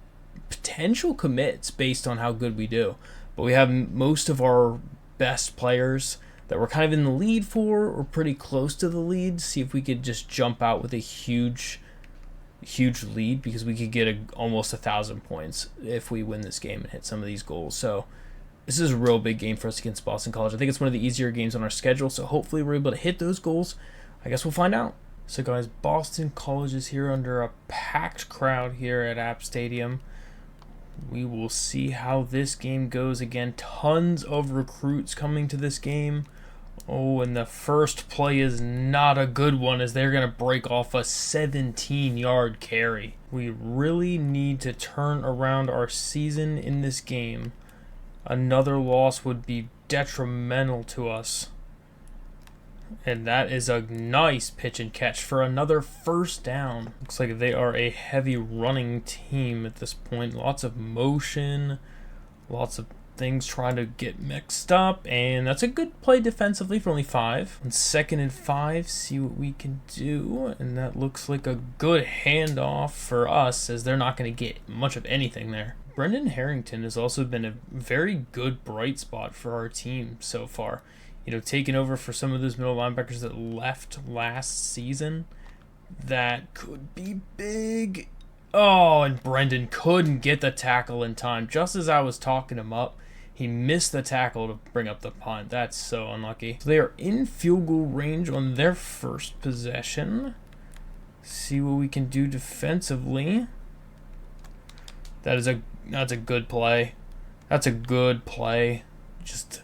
potential commits based on how good we do. But we have most of our best players that we're kind of in the lead for, or pretty close to the lead. See if we could just jump out with a huge lead, because we could get almost 1,000 points if we win this game and hit some of these goals. So this is a real big game for us against Boston College. I think it's one of the easier games on our schedule, so hopefully we're able to hit those goals. I guess we'll find out. So guys, Boston College is here under a packed crowd here at App Stadium. We will see how this game goes. Again, tons of recruits coming to this game. Oh, and the first play is not a good one, as they're going to break off a 17-yard carry. We really need to turn around our season in this game. Another loss would be detrimental to us. And that is a nice pitch and catch for another first down. Looks like they are a heavy running team at this point. Lots of motion, lots of things trying to get mixed up, and that's a good play defensively for only 5. On 2nd and 5, see what we can do, and that looks like a good handoff for us, as they're not going to get much of anything there. Brendan Harrington has also been a very good bright spot for our team so far. You know, taking over for some of those middle linebackers that left last season. That could be big. Oh, and Brendan couldn't get the tackle in time. Just as I was talking him up, he missed the tackle to bring up the punt. That's so unlucky. So they are in field goal range on their first possession. See what we can do defensively. That's a good play. That's a good play. Just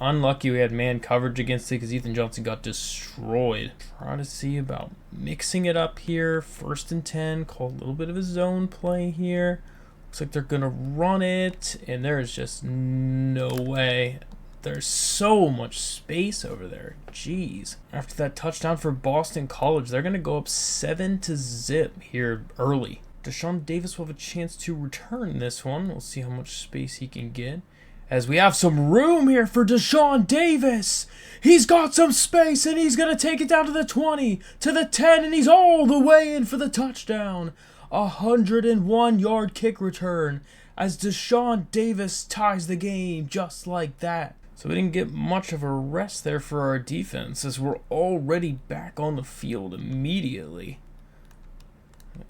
unlucky we had man coverage against it, because Ethan Johnson got destroyed. Try to see about mixing it up here. 1st and 10. Call a little bit of a zone play here. Looks like they're going to run it, and there's just no way. There's so much space over there. Jeez. After that touchdown for Boston College, they're going to go up 7-0 here early. Deshaun Davis will have a chance to return this one. We'll see how much space he can get, as we have some room here for Deshaun Davis. He's got some space, and he's going to take it down to the 20, to the 10, and he's all the way in for the touchdown. 101-yard kick return, as Deshaun Davis ties the game just like that. So we didn't get much of a rest there for our defense, as we're already back on the field immediately.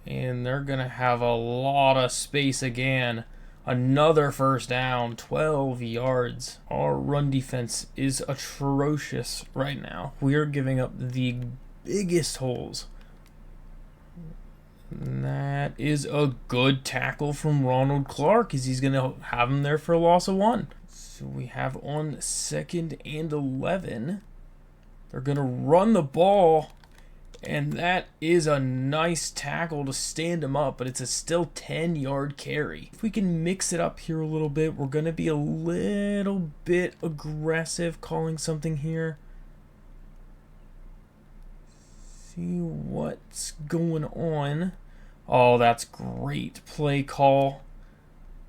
And they're going to have a lot of space again. Another first down, 12 yards. Our run defense is atrocious right now. We are giving up the biggest holes. And that is a good tackle from Ronald Clark, as he's going to have him there for a loss of 1. So we have on 2nd and 11. They're going to run the ball. And that is a nice tackle to stand him up, but it's a still 10-yard carry. If we can mix it up here a little bit, we're going to be a little bit aggressive calling something here. See what's going on. Oh, that's great play call.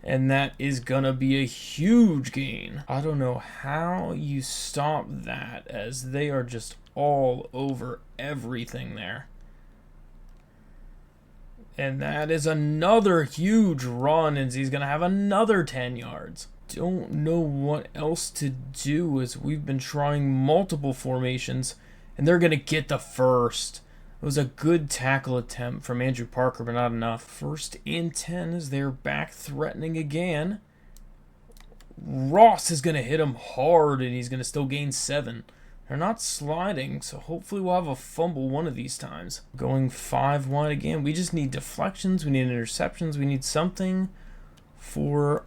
And that is going to be a huge gain. I don't know how you stop that, as they are just all over everything there. And that is another huge run, and he's going to have another 10 yards. Don't know what else to do, as we've been trying multiple formations, and they're going to get the first. It was a good tackle attempt from Andrew Parker, but not enough. 1st and 10 as they're back threatening again. Ross is going to hit him hard, and he's going to still gain 7. They're not sliding, so hopefully we'll have a fumble one of these times. Going 5 wide again. We just need deflections. We need interceptions. We need something for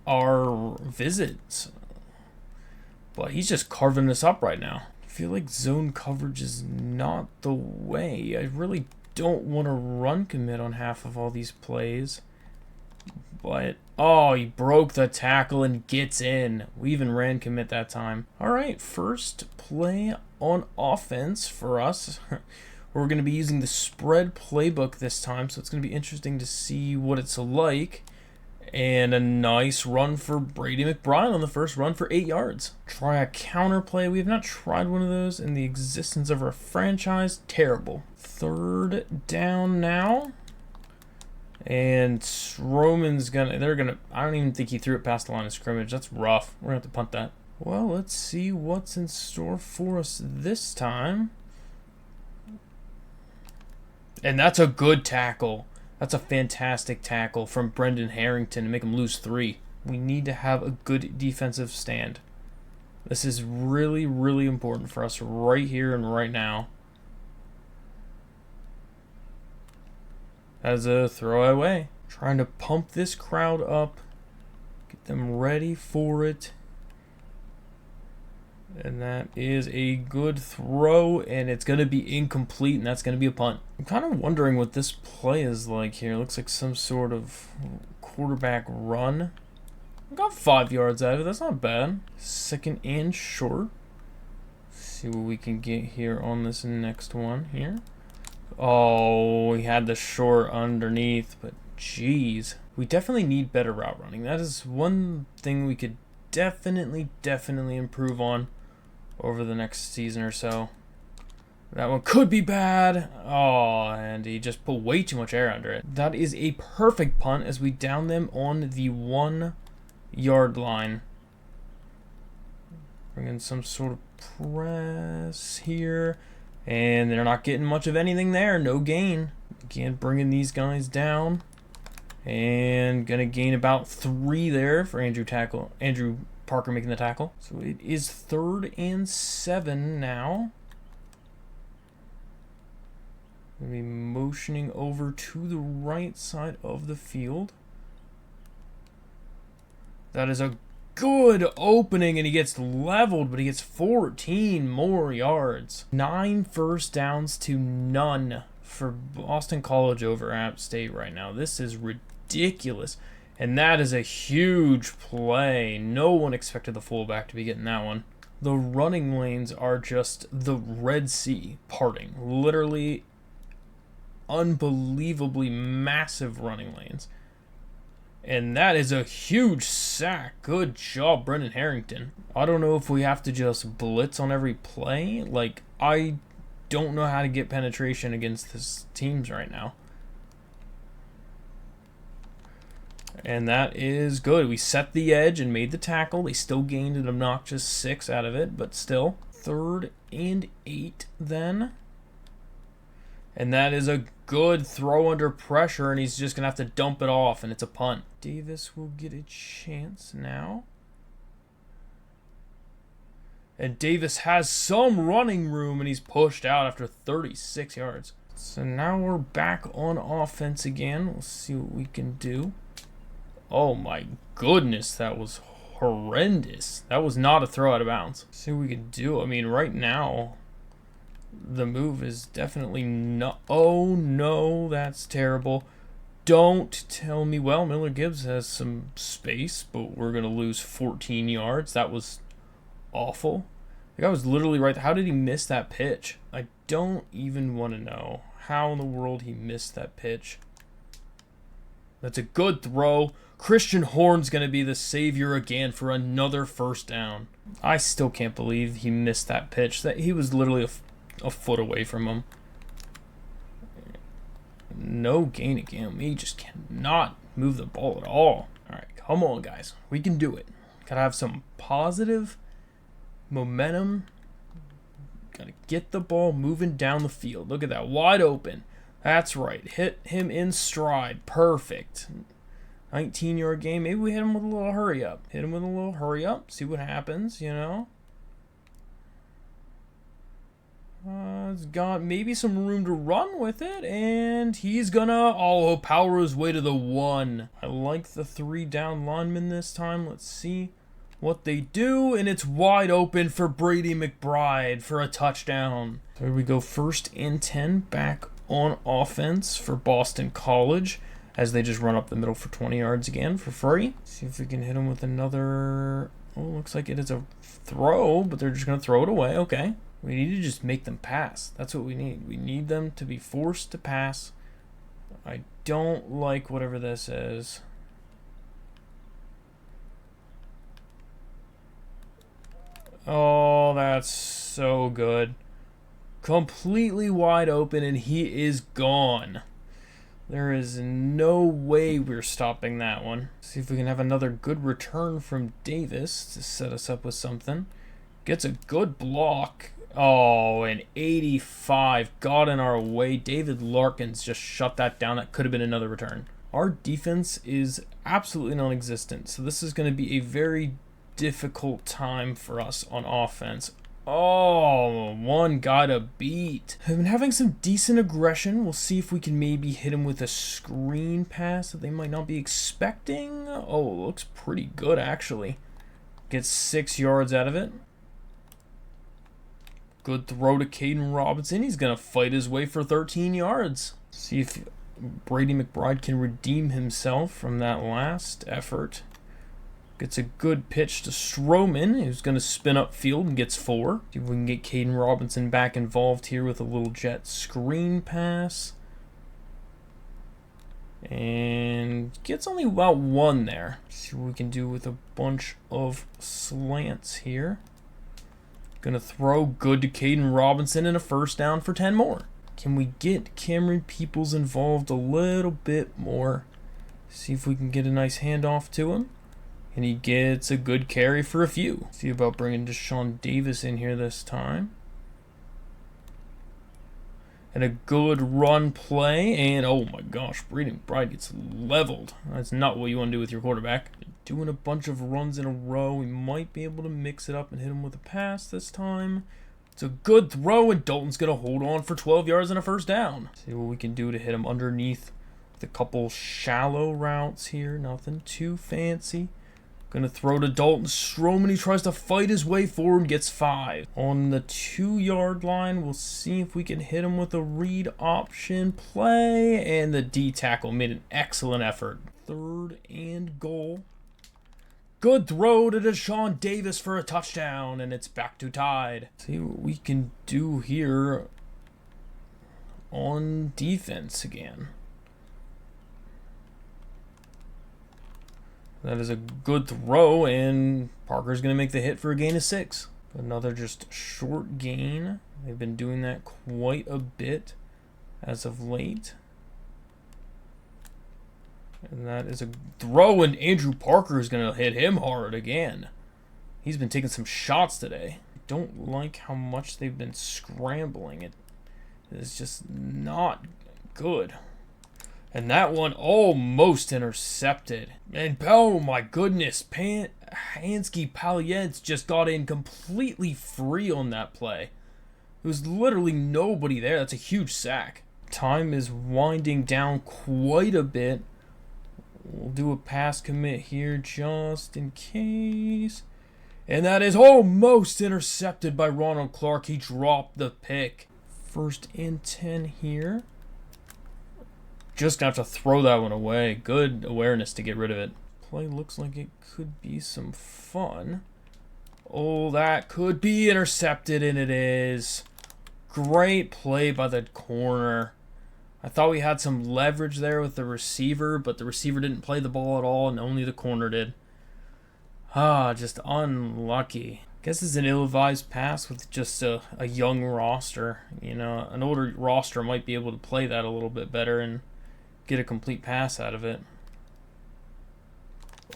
our visits. But he's just carving us up right now. I feel like zone coverage is not the way. I really don't want to run commit on half of all these plays. But, oh, he broke the tackle and gets in. We even ran commit that time. All right, first play on offense for us. We're going to be using the spread playbook this time, so it's going to be interesting to see what it's like. And a nice run for Brady McBride on the first run for 8 yards. Try a counter play. We have not tried one of those in the existence of our franchise. Terrible. 3rd down now. And Roman's I don't even think he threw it past the line of scrimmage. That's rough. We're going to have to punt that. Well, let's see what's in store for us this time. And that's a good tackle. That's a fantastic tackle from Brendan Harrington to make him lose 3. We need to have a good defensive stand. This is really, really important for us right here and right now. As a throwaway. Trying to pump this crowd up. Get them ready for it. And that is a good throw, and it's going to be incomplete, and that's going to be a punt. I'm kind of wondering what this play is like here. It looks like some sort of quarterback run. I got 5 yards out of it. That's not bad. 2nd and short. See what we can get here on this next one here. Oh, we had the short underneath, but geez. We definitely need better route running. That is one thing we could definitely improve on over the next season or so. That one could be bad. Oh, and he just put way too much air under it. That is a perfect punt as we down them on the 1 yard line. Bring in some sort of press here. And they're not getting much of anything there. No gain. Again, bringing these guys down. And going to gain about 3 there for Andrew Parker making the tackle. So it is 3rd and 7 now. Going to be motioning over to the right side of the field. That is a good opening, and he gets leveled, but he gets 14 more yards. 9 first downs to none for Boston College over App State right now. This is ridiculous. And that is a huge play. No one expected the fullback to be getting that one. The running lanes are just the Red Sea parting. Literally unbelievably massive running lanes. And that is a huge sack. Good job, Brendan Harrington. I don't know if we have to just blitz on every play. Like, I don't know how to get penetration against this teams right now. And that is good. We set the edge and made the tackle. They still gained an obnoxious 6 out of it, but still. 3rd and 8 then. And that is a good throw under pressure, and he's just going to have to dump it off, and it's a punt. Davis will get a chance now. And Davis has some running room, and he's pushed out after 36 yards. So now we're back on offense again. We'll see what we can do. Oh my goodness, that was horrendous. That was not a throw out of bounds. See what we can do. I mean, right now, the move is definitely not. Oh, no, that's terrible. Don't tell me. Well, Miller Gibbs has some space, but we're going to lose 14 yards. That was awful. The guy was literally right there. How did he miss that pitch? I don't even want to know how in the world he missed that pitch. That's a good throw. Christian Horn's going to be the savior again for another first down. I still can't believe he missed that pitch. That he was literally a foot away from him. No gain again. He just cannot move the ball at all. All right, come on, guys. We can do it. Gotta have some positive momentum. Gotta get the ball moving down the field. Look at that, wide open. That's right. Hit him in stride. Perfect. 19-yard game. Maybe we hit him with a little hurry up. Hit him with a little hurry up. See what happens, you know. It's got maybe some room to run with it, and he's gonna power his way to the 1. I like the 3 down linemen this time. Let's see what they do, and it's wide open for Brady McBride for a touchdown. So here we go, 1st and 10 back on offense for Boston College as they just run up the middle for 20 yards again for free. See if we can hit him with another. Oh, looks like it is a throw, but they're just going to throw it away. Okay. We need to just make them pass. That's what we need. We need them to be forced to pass. I don't like whatever this is. Oh, that's so good. Completely wide open, and he is gone. There is no way we're stopping that one. See if we can have another good return from Davis to set us up with something. Gets a good block. Oh, an 85 got in our way. David Larkins just shut that down. That could have been another return. Our defense is absolutely non-existent, so this is going to be a very difficult time for us on offense. Oh, one guy to beat. I've been having some decent aggression. We'll see if we can maybe hit him with a screen pass that they might not be expecting. Oh, looks pretty good, actually. Gets 6 yards out of it. Good throw to Caden Robinson. He's going to fight his way for 13 yards. See if Brady McBride can redeem himself from that last effort. Gets a good pitch to Stroman, who's going to spin up field and gets 4. See if we can get Caden Robinson back involved here with a little jet screen pass. And gets only about 1 there. See what we can do with a bunch of slants here. Going to throw good to Caden Robinson and a first down for 10 more. Can we get Cameron Peoples involved a little bit more? See if we can get a nice handoff to him. And he gets a good carry for a few. See about bringing Deshaun Davis in here this time. And a good run play. And oh my gosh, Brady McBride gets leveled. That's not what you want to do with your quarterback. Doing a bunch of runs in a row. We might be able to mix it up and hit him with a pass this time. It's a good throw, and Dalton's going to hold on for 12 yards and a first down. See what we can do to hit him underneath with a couple shallow routes here. Nothing too fancy. Going to throw to Dalton Stroman. He tries to fight his way forward, gets 5. On the 2-yard line, we'll see if we can hit him with a read option play. And the D tackle made an excellent effort. 3rd and goal. Good throw to Deshaun Davis for a touchdown, and it's back to tied. See what we can do here on defense again. That is a good throw, and Parker's going to make the hit for a gain of 6. Another just short gain. They've been doing that quite a bit as of late. And that is a throw, and Andrew Parker is going to hit him hard again. He's been taking some shots today. I don't like how much they've been scrambling. It is just not good. And that one almost intercepted. And oh my goodness, Hansky Paliens just got in completely free on that play. There was literally nobody there. That's a huge sack. Time is winding down quite a bit. We'll do a pass commit here just in case. And that is almost intercepted by Ronald Clark. He dropped the pick. 1st and 10 here. Just gonna have to throw that one away. Good awareness to get rid of it. Play looks like it could be some fun. Oh, that could be intercepted, and it is. Great play by the corner. I thought we had some leverage there with the receiver, but the receiver didn't play the ball at all, and only the corner did. Just unlucky. Guess it's an ill-advised pass with just a young roster. You know, an older roster might be able to play that a little bit better and get a complete pass out of it.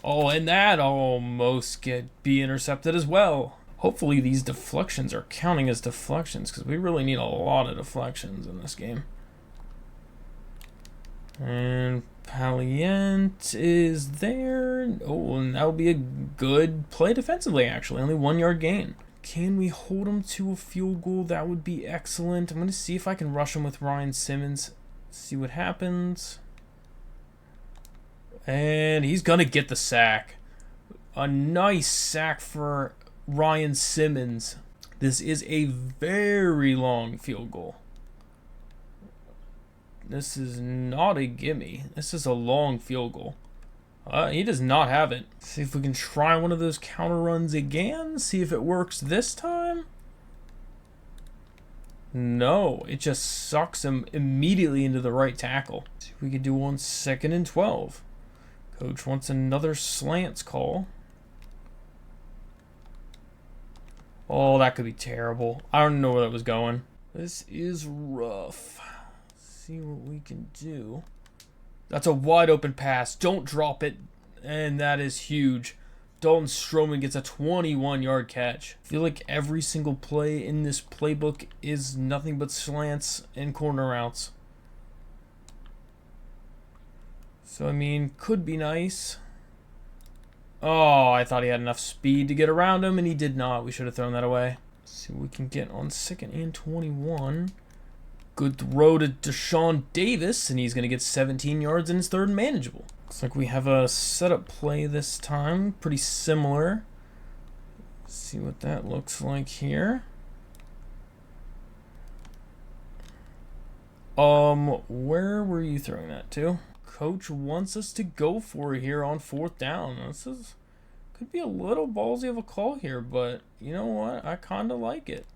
Oh, and that almost be intercepted as well. Hopefully these deflections are counting as deflections, because we really need a lot of deflections in this game. And Palient is there. Oh, and that would be a good play defensively, actually. Only 1 yard gain. Can we hold him to a field goal? That would be excellent. I'm going to see if I can rush him with Ryan Simmons. See what happens. And he's going to get the sack. A nice sack for Ryan Simmons. This is a very long field goal. This is not a gimme. This is a long field goal. He does not have it. See if we can try one of those counter runs again. See if it works this time. No, it just sucks him immediately into the right tackle. See if we can do one 2nd and 12. Coach wants another slants call. Oh, that could be terrible. I don't know where that was going. This is rough. See what we can do. That's a wide open pass. Don't drop it. And that is huge. Dalton Stroman gets a 21-yard catch. I feel like every single play in this playbook is nothing but slants and corner routes. So, I mean, could be nice. Oh, I thought he had enough speed to get around him, and he did not. We should have thrown that away. Let's see what we can get on 2nd and 21. Good throw to Deshaun Davis, and he's going to get 17 yards and his 3rd and manageable. Looks like we have a setup play this time. Pretty similar. Let's see what that looks like here. Where were you throwing that to? Coach wants us to go for it here on 4th down. Could be a little ballsy of a call here, but you know what? I kind of like it.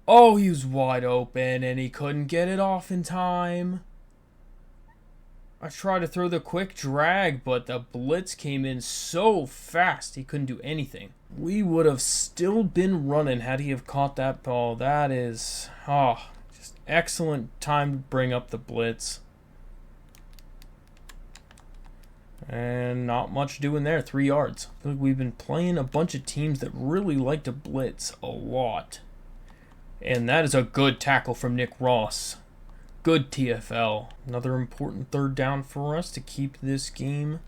Oh, he was wide open, and he couldn't get it off in time. I tried to throw the quick drag, but the blitz came in so fast he couldn't do anything. We would have still been running had he have caught that ball. That is, just excellent time to bring up the blitz. And not much doing there, 3 yards. I feel like we've been playing a bunch of teams that really like to blitz a lot. And that is a good tackle from Nick Ross. Good TFL. Another important 3rd down for us to keep this game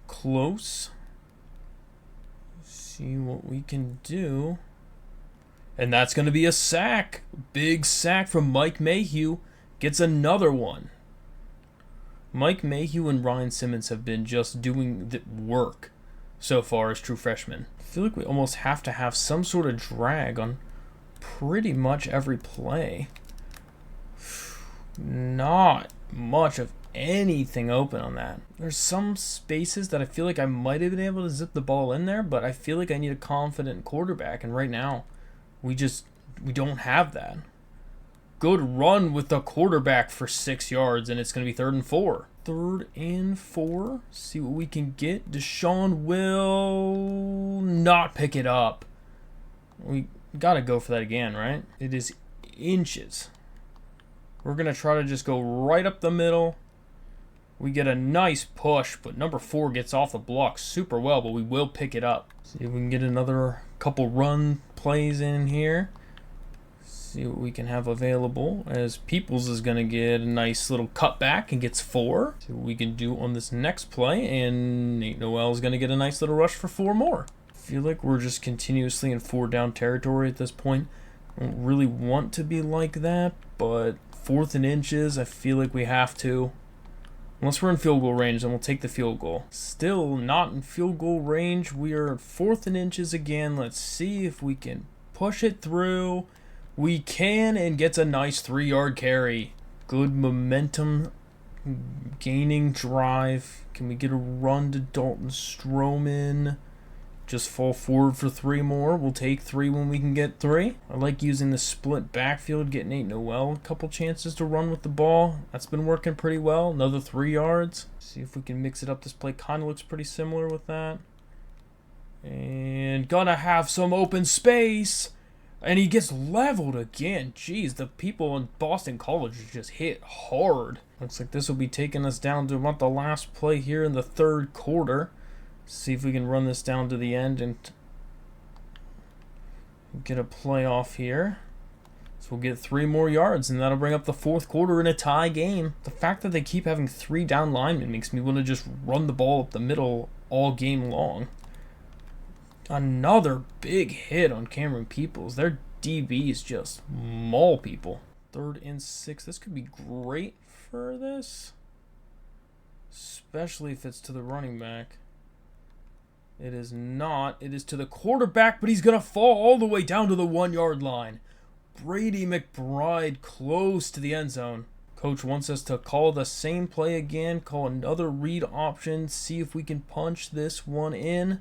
close. See what we can do. And that's going to be a sack. Big sack from Mike Mayhew. Gets another one. Mike Mayhew and Ryan Simmons have been just doing the work so far as true freshmen. I feel like we almost have to have some sort of drag on pretty much every play. Not much of anything open on that. There's some spaces that I feel like I might have been able to zip the ball in there, but I feel like I need a confident quarterback, and right now we don't have that. Good run with the quarterback for 6 yards, and it's going to be 3rd and 4. 3rd and 4. See what we can get. Deshaun will not pick it up. We got to go for that again, right? It is inches. We're going to try to just go right up the middle. We get a nice push, but number 4 gets off the block super well, but we will pick it up. See if we can get another couple run plays in here. See what we can have available, as Peoples is going to get a nice little cutback and gets 4. See what we can do on this next play, and Nate Noel is going to get a nice little rush for 4 more. I feel like we're just continuously in 4 down territory at this point. I don't really want to be like that, but 4th and inches, I feel like we have to. Unless we're in field goal range, then we'll take the field goal. Still not in field goal range. We are 4th and inches again. Let's see if we can push it through. We can, and gets a nice 3-yard carry. Good momentum gaining drive. Can we get a run to Dalton Stroman? Just fall forward for 3 more. We'll take 3 when we can get 3. I like using the split backfield, getting Nate Noel a couple chances to run with the ball. That's been working pretty well. Another 3 yards. See if we can mix it up. This play kind of looks pretty similar with that. And gonna have some open space. And he gets leveled again. Jeez, the people in Boston College just hit hard. Looks like this will be taking us down to about the last play here in the 3rd quarter. See if we can run this down to the end and get a play off here. So we'll get 3 more yards, and that'll bring up the 4th quarter in a tie game. The fact that they keep having 3 down linemen makes me want to just run the ball up the middle all game long. Another big hit on Cameron Peoples. Their DBs just maul people. 3rd and 6. This could be great for this, especially if it's to the running back. It is not. It is to the quarterback, but he's going to fall all the way down to the 1-yard line. Brady McBride close to the end zone. Coach wants us to call the same play again, call another read option, see if we can punch this one in.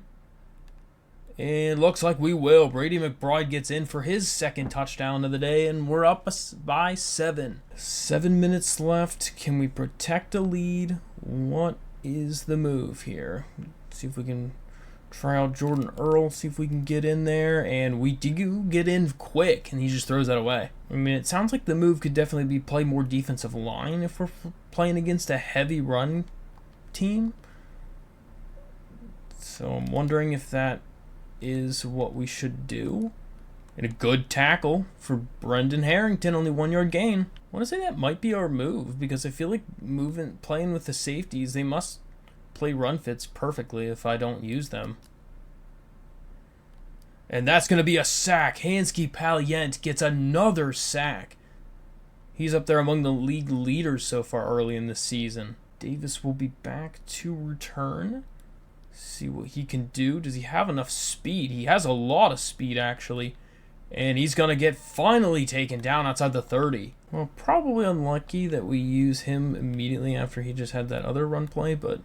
And looks like we will. Brady McBride gets in for his 2nd touchdown of the day, and we're up by 7. 7 minutes left. Can we protect a lead? What is the move here? Let's see if we can try out Jordan Earl, see if we can get in there, and we do get in quick, and he just throws that away. I mean, it sounds like the move could definitely be play more defensive line if we're playing against a heavy run team. So I'm wondering if that is what we should do. And a good tackle for Brendan Harrington, only 1-yard gain. I want to say that might be our move, because I feel like playing with the safeties, they must play run fits perfectly if I don't use them. And that's going to be a sack. Hansky Palient gets another sack. He's up there among the league leaders so far early in the season. Davis will be back to return. See what he can do. Does he have enough speed? He has a lot of speed, actually. And he's going to get finally taken down outside the 30. Well, probably unlucky that we use him immediately after he just had that other run play, but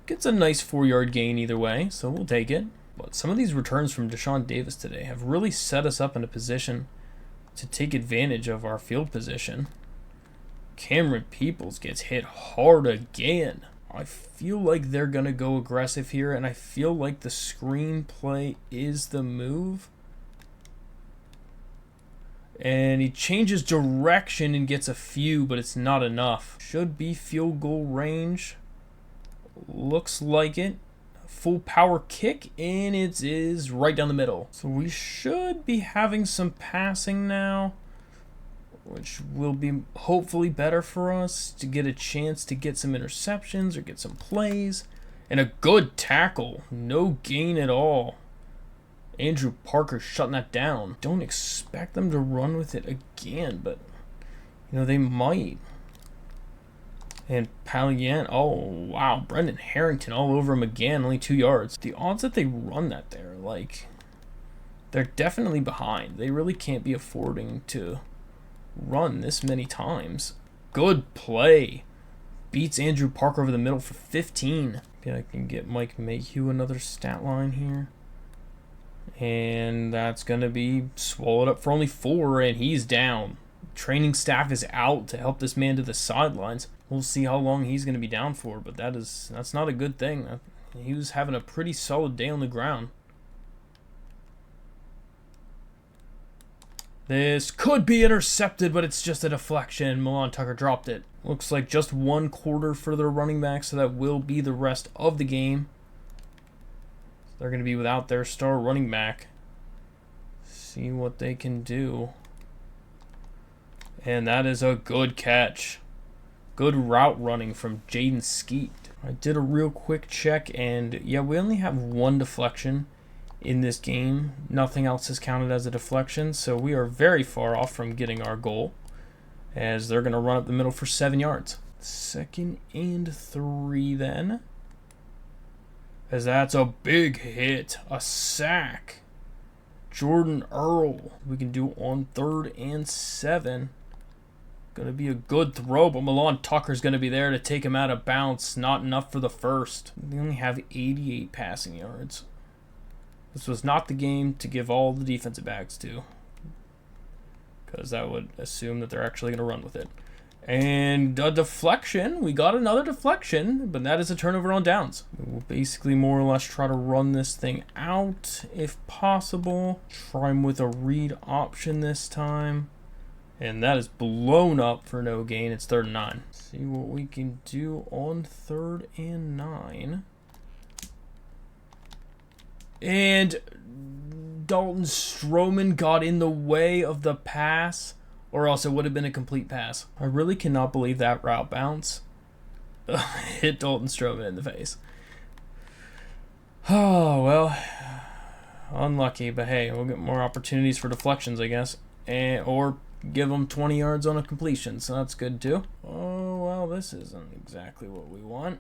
gets a nice 4-yard gain either way, so we'll take it. But some of these returns from Deshaun Davis today have really set us up in a position to take advantage of our field position. Cameron Peoples gets hit hard again. I feel like they're going to go aggressive here, and I feel like the screen play is the move. And he changes direction and gets a few, but it's not enough. Should be field goal range. Looks like it. Full power kick, and it is right down the middle. So we should be having some passing now, which will be hopefully better for us to get a chance to get some interceptions or get some plays. And a good tackle. No gain at all. Andrew Parker shutting that down. Don't expect them to run with it again, but they might. And Palient, oh wow, Brendan Harrington all over him again, only 2 yards. The odds that they run that there, they're definitely behind. They really can't be affording to run this many times. Good play. Beats Andrew Parker over the middle for 15. Maybe I can get Mike Mayhew another stat line here. And that's going to be swallowed up for only 4, and he's down. Training staff is out to help this man to the sidelines. We'll see how long he's going to be down for, but that's not a good thing. He was having a pretty solid day on the ground. This could be intercepted, but it's just a deflection. Milan Tucker dropped it. Looks like just 1 quarter for their running back, so that will be the rest of the game. They're going to be without their star running back. See what they can do. And that is a good catch. Good route running from Jaden Skeet. I did a real quick check, and yeah, we only have 1 deflection in this game. Nothing else is counted as a deflection, so we are very far off from getting our goal, as they're going to run up the middle for 7 yards. 2nd and 3 then. As that's a big hit. A sack. Jordan Earl. We can do on 3rd and 7. Going to be a good throw, but Milan Tucker's going to be there to take him out of bounds. Not enough for the first. We only have 88 passing yards. This was not the game to give all the defensive backs to, because that would assume that they're actually going to run with it. And a deflection. We got another deflection, but that is a turnover on downs. We'll basically more or less try to run this thing out if possible. Try him with a read option this time. And that is blown up for no gain. It's 3rd and 9. See what we can do on 3rd and 9. And Dalton Stroman got in the way of the pass, or else it would have been a complete pass. I really cannot believe that route bounce hit Dalton Stroman in the face. Oh, well, unlucky, but hey, we'll get more opportunities for deflections, I guess, or give them 20 yards on a completion, so that's good too. Oh, well, this isn't exactly what we want.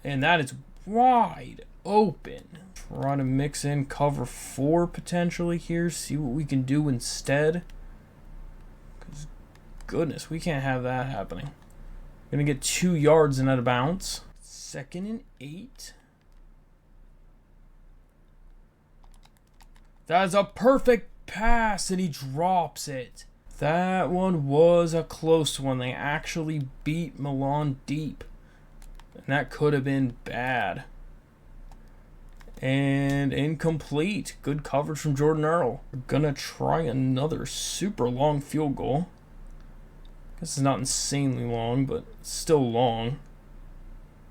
And that is wide open. Try to mix in cover 4 potentially here, see what we can do instead. Because, goodness, we can't have that happening. Gonna get 2 yards and out of bounds. 2nd and 8. That is a perfect pass, and he drops it. That one was a close one. They actually beat Milan deep, and that could have been bad. And incomplete. Good coverage from Jordan Earl. We're gonna try another super long field goal. This is not insanely long, but still long.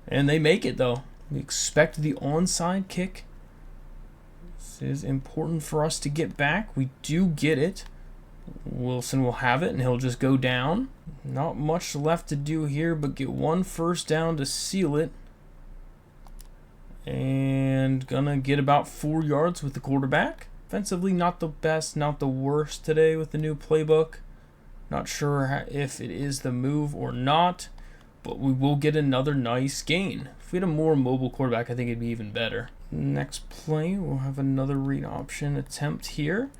And they make it though. We expect the onside kick. This is important for us to get back. We do get it. Wilson will have it, and he'll just go down. Not much left to do here, but get 1 first down to seal it. And gonna get about 4 yards with the quarterback. Offensively, not the best, not the worst today with the new playbook. Not sure if it is the move or not, but we will get another nice gain. If we had a more mobile quarterback, I think it'd be even better. Next play, we'll have another read option attempt here,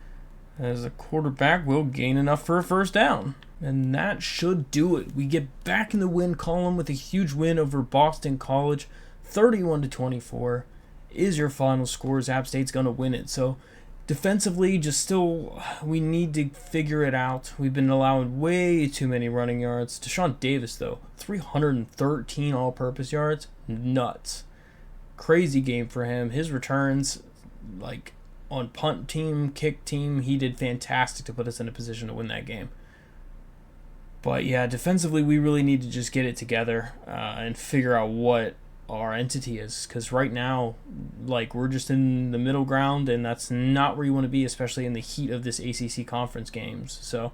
as a quarterback will gain enough for a first down. And that should do it. We get back in the win column with a huge win over Boston College. 31-24 is your final score. App State's going to win it. So defensively, just still, we need to figure it out. We've been allowing way too many running yards. Deshaun Davis, though, 313 all-purpose yards. Nuts. Crazy game for him. His returns, like on punt team, kick team, he did fantastic to put us in a position to win that game. But yeah, defensively, we really need to just get it together and figure out what our entity is, because right now, like, we're just in the middle ground, and that's not where you want to be, especially in the heat of this ACC conference games. So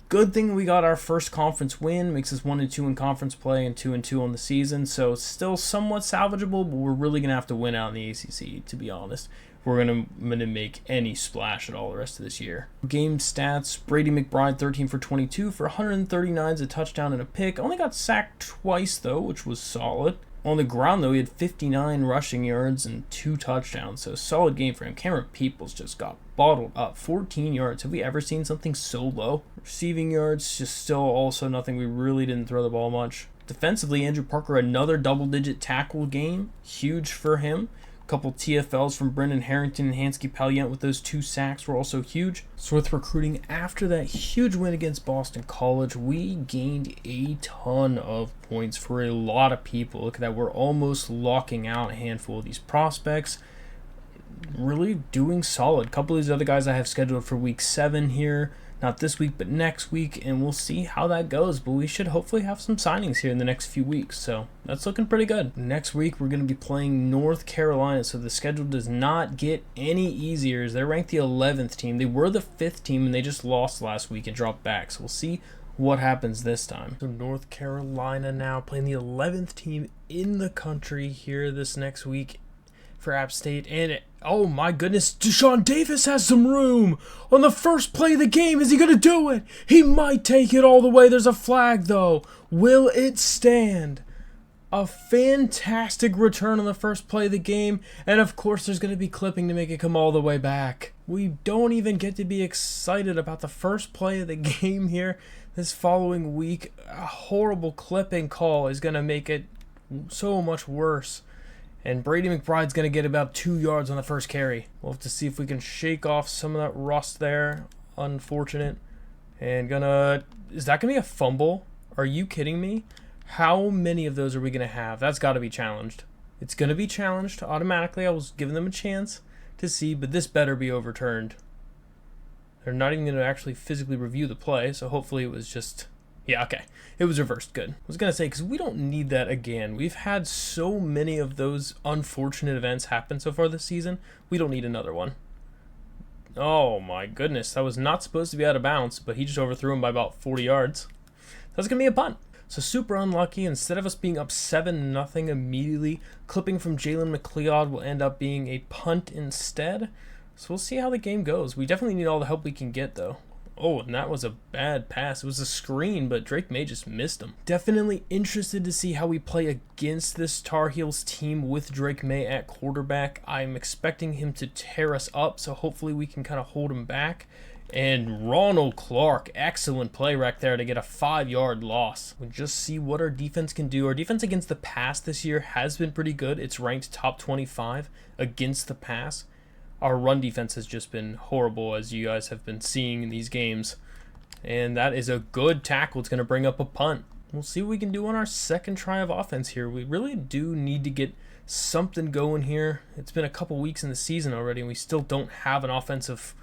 good thing we got our first conference win, makes us 1-2 in conference play and 2-2 on the season, so still somewhat salvageable, but we're really gonna have to win out in the ACC, to be honest. We're gonna make any splash at all the rest of this year. Game stats: Brady McBride 13 for 22 for 139, a touchdown and a pick. Only got sacked twice though, which was solid. On the ground, though, he had 59 rushing yards and 2 touchdowns, so solid game for him. Cameron Peoples just got bottled up, 14 yards. Have we ever seen something so low? Receiving yards, just still also nothing. We really didn't throw the ball much. Defensively, Andrew Parker, another double-digit tackle game. Huge for him. A couple TFLs from Brendan Harrington and Hansky Palliant with those 2 sacks were also huge. So with recruiting, after that huge win against Boston College, we gained a ton of points for a lot of people. Look at that, we're almost locking out a handful of these prospects. Really doing solid. A couple of these other guys I have scheduled for week 7 here. Not this week, but next week, and we'll see how that goes. But we should hopefully have some signings here in the next few weeks, so that's looking pretty good. Next week, we're going to be playing North Carolina, so the schedule does not get any easier. They're ranked the 11th team. They were the 5th team, and they just lost last week and dropped back, so we'll see what happens this time. So North Carolina now playing the 11th team in the country here this next week for App State, and Oh my goodness, Deshaun Davis has some room on the first play of the game. Is he going to do it? He might take it all the way. There's a flag though. Will it stand? A fantastic return on the first play of the game, and of course there's going to be clipping to make it come all the way back. We don't even get to be excited about the first play of the game here. This following week, a horrible clipping call is going to make it so much worse. And Brady McBride's going to get about 2 yards on the first carry. We'll have to see if we can shake off some of that rust there. Unfortunate. And is that going to be a fumble? Are you kidding me? How many of those are we going to have? That's got to be challenged. It's going to be challenged automatically. I was giving them a chance to see, but this better be overturned. They're not even going to actually physically review the play, so hopefully it was just... Yeah, okay. It was reversed. Good. I was going to say, because we don't need that again. We've had so many of those unfortunate events happen so far this season. We don't need another one. Oh, my goodness. That was not supposed to be out of bounds, but he just overthrew him by about 40 yards. That's going to be a punt. So super unlucky. Instead of us being up 7-0 immediately, clipping from Jalen McLeod will end up being a punt instead. So we'll see how the game goes. We definitely need all the help we can get, though. Oh, and that was a bad pass. It was a screen, but Drake May just missed him. Definitely interested to see how we play against this Tar Heels team with Drake May at quarterback. I'm expecting him to tear us up, so hopefully we can kind of hold him back. And Ronald Clark, excellent play right there to get a 5-yard loss. We'll just see what our defense can do. Our defense against the pass this year has been pretty good. It's ranked top 25 against the pass. Our run defense has just been horrible, as you guys have been seeing in these games. And that is a good tackle. It's going to bring up a punt. We'll see what we can do on our second try of offense here. We really do need to get something going here. It's been a couple weeks in the season already, and we still don't have an offensive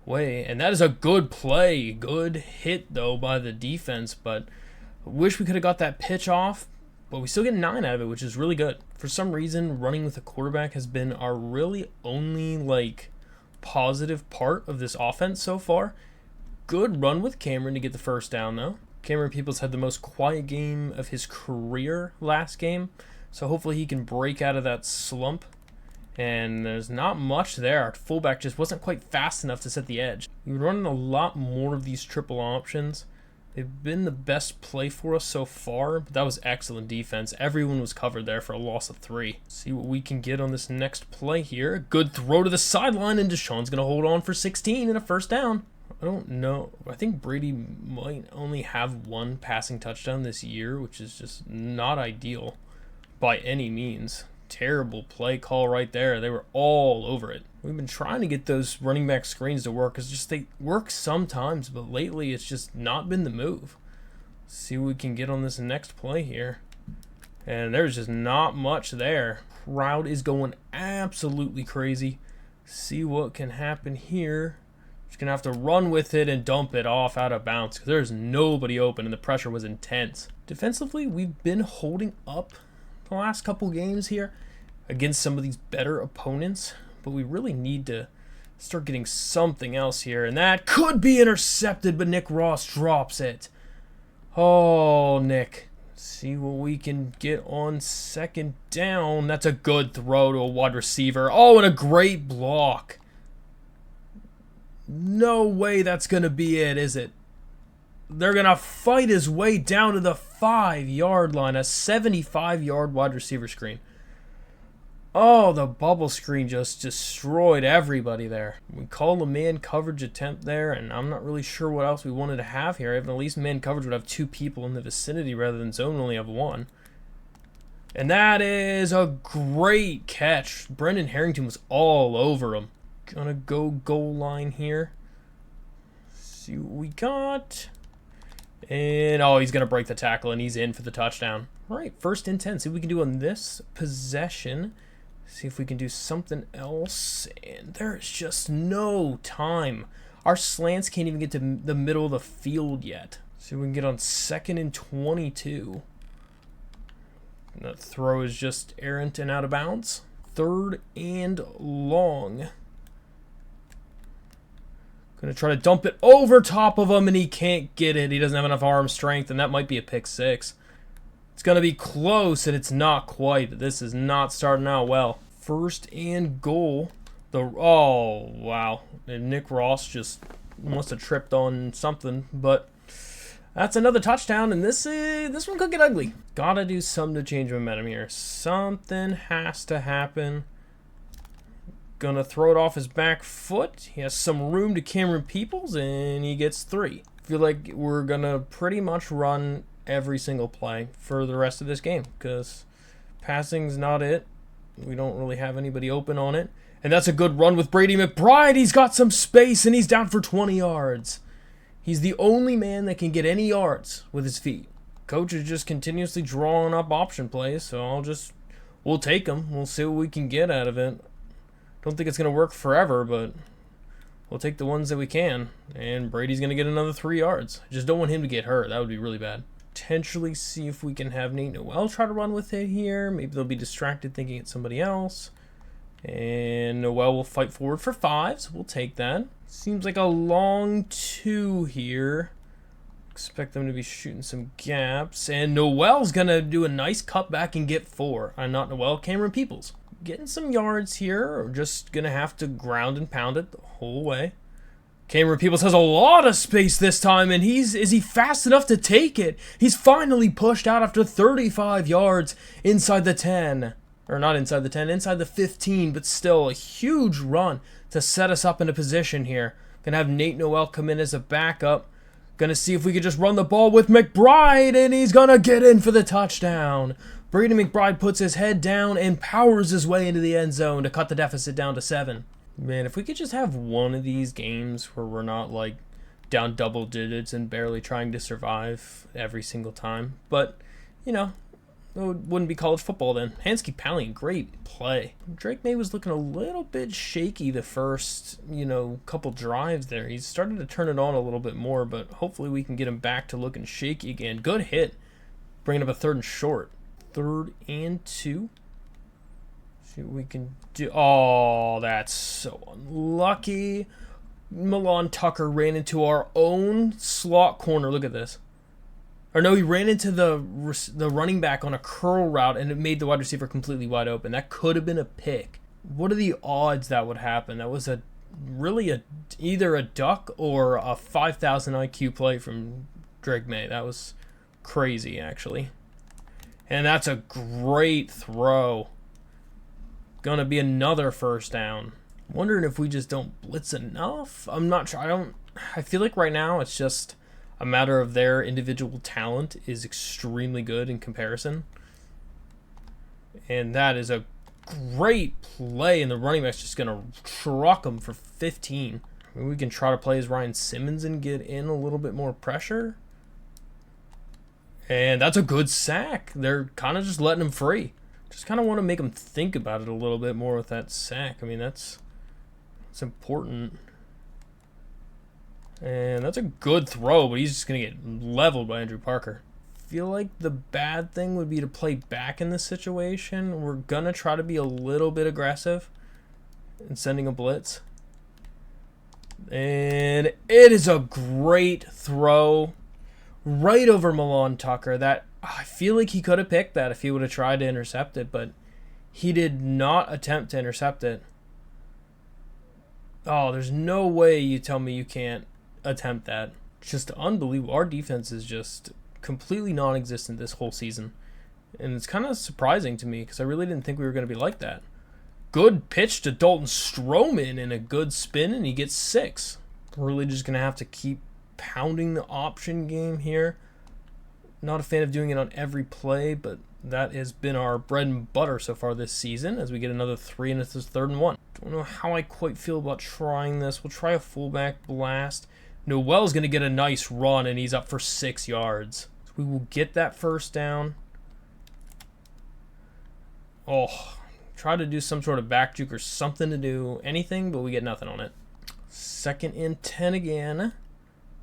way. And that is a good play. Good hit, though, by the defense. But I wish we could have got that pitch off. But we still get 9 out of it, which is really good. For some reason, running with a quarterback has been our really only, positive part of this offense so far. Good run with Cameron to get the first down, though. Cameron Peoples had the most quiet game of his career last game. So hopefully he can break out of that slump. And there's not much there. Our fullback just wasn't quite fast enough to set the edge. We're running a lot more of these triple options. They've been the best play for us so far, but that was excellent defense. Everyone was covered there for a loss of 3. See what we can get on this next play here. Good throw to the sideline, and Deshaun's going to hold on for 16 and a first down. I don't know. I think Brady might only have 1 passing touchdown this year, which is just not ideal by any means. Terrible play call right there. They were all over it. We've been trying to get those running back screens to work. It's just they work sometimes, but lately it's just not been the move. See what we can get on this next play here. And there's just not much there. Crowd is going absolutely crazy. See what can happen here. Just going to have to run with it and dump it off out of bounds because there's nobody open and the pressure was intense. Defensively, we've been holding up the last couple games here against some of these better opponents, but we really need to start getting something else here, and that could be intercepted, but Nick Ross drops it. Oh, Nick. See what we can get on second down. That's a good throw to a wide receiver. Oh, and a great block. No way that's going to be it, is it? They're going to fight his way down to the 5-yard line, a 75-yard wide receiver screen. Oh, the bubble screen just destroyed everybody there. We called a man coverage attempt there, and I'm not really sure what else we wanted to have here. At least man coverage would have 2 people in the vicinity rather than zone only have 1. And that is a great catch. Brendan Harrington was all over him. Gonna go goal line here. See what we got. And, oh, he's going to break the tackle, and he's in for the touchdown. All right, 1st and 10. See what we can do on this possession. See if we can do something else. And there's just no time. Our slants can't even get to the middle of the field yet. See what we can get on 2nd and 22. And that throw is just errant and out of bounds. 3rd and long. Going to try to dump it over top of him, and he can't get it. He doesn't have enough arm strength, and that might be a pick 6. It's going to be close, and it's not quite. This is not starting out well. 1st and goal. Oh, wow. And Nick Ross just must have tripped on something, but that's another touchdown, and this one could get ugly. Gotta do something to change momentum here. Something has to happen. Gonna throw it off his back foot. He has some room to Cameron Peoples, and he gets 3. Feel like we're gonna pretty much run every single play for the rest of this game because passing's not it. We don't really have anybody open on it. And that's a good run with Brady McBride. He's got some space, and he's down for 20 yards. He's the only man that can get any yards with his feet. Coach is just continuously drawing up option plays, so we'll take them. We'll see what we can get out of it. Don't think it's going to work forever, but we'll take the ones that we can. And Brady's going to get another 3 yards. I just don't want him to get hurt. That would be really bad. Potentially see if we can have Nate Noel try to run with it here. Maybe they'll be distracted thinking it's somebody else. And Noel will fight forward for 5, so we'll take that. Seems like a long 2 here. Expect them to be shooting some gaps. And Noel's going to do a nice cutback and get 4. Not Noel, Cameron Peoples. Getting some yards here. Or just going to have to ground and pound it the whole way. Cameron Peoples has a lot of space this time, and is he fast enough to take it? He's finally pushed out after 35 yards inside the 10. Or not inside the 10, inside the 15, but still a huge run to set us up in a position here. Gonna have Nate Noel come in as a backup. Gonna see if we could just run the ball with McBride, and he's gonna get in for the touchdown. Brady McBride puts his head down and powers his way into the end zone to cut the deficit down to 7. Man, if we could just have one of these games where we're not like down double digits and barely trying to survive every single time. But, you know, it wouldn't be college football then. Hansky Pallion, great play. Drake May was looking a little bit shaky the first, couple drives there. He's started to turn it on a little bit more, but hopefully we can get him back to looking shaky again. Good hit. Bringing up a 3rd and short. 3rd and 2. See what we can do. Oh, that's so unlucky. Milan Tucker ran into our own slot corner. Look at this. Or no, he ran into the running back on a curl route, and it made the wide receiver completely wide open. That could have been a pick. What are the odds that would happen? That was either a duck or a 5,000 IQ play from Drake May. That was crazy, actually. And that's a great throw. Gonna be another 1st down. Wondering if we just don't blitz enough. I'm not sure. I feel like right now it's just a matter of their individual talent is extremely good in comparison. And that is a great play, and the running back's just going to truck him for 15. Maybe we can try to play as Ryan Simmons and get in a little bit more pressure. And that's a good sack. They're kind of just letting him free. Just kind of want to make him think about it a little bit more with that sack. I mean, that's important. And that's a good throw, but he's just going to get leveled by Andrew Parker. Feel like the bad thing would be to play back in this situation. We're going to try to be a little bit aggressive in sending a blitz. And it is a great throw right over Milan Tucker. That I feel like he could have picked that if he would have tried to intercept it, but he did not attempt to intercept it. Oh, there's no way you tell me you can't attempt that. Just unbelievable. Our defense is just completely non-existent this whole season, and it's kind of surprising to me because I really didn't think we were going to be like that. Good pitch to Dalton Stroman and a good spin, and he gets 6. We're really just going to have to keep pounding the option game here. Not a fan of doing it on every play, but that has been our bread and butter so far this season as we get another 3 and it's 3rd and 1. Don't know how I quite feel about trying this. We'll try a fullback blast. Noel's going to get a nice run, and he's up for 6 yards. So we will get that 1st down. Oh, try to do some sort of back juke or something to do anything, but we get nothing on it. 2nd and 10 again.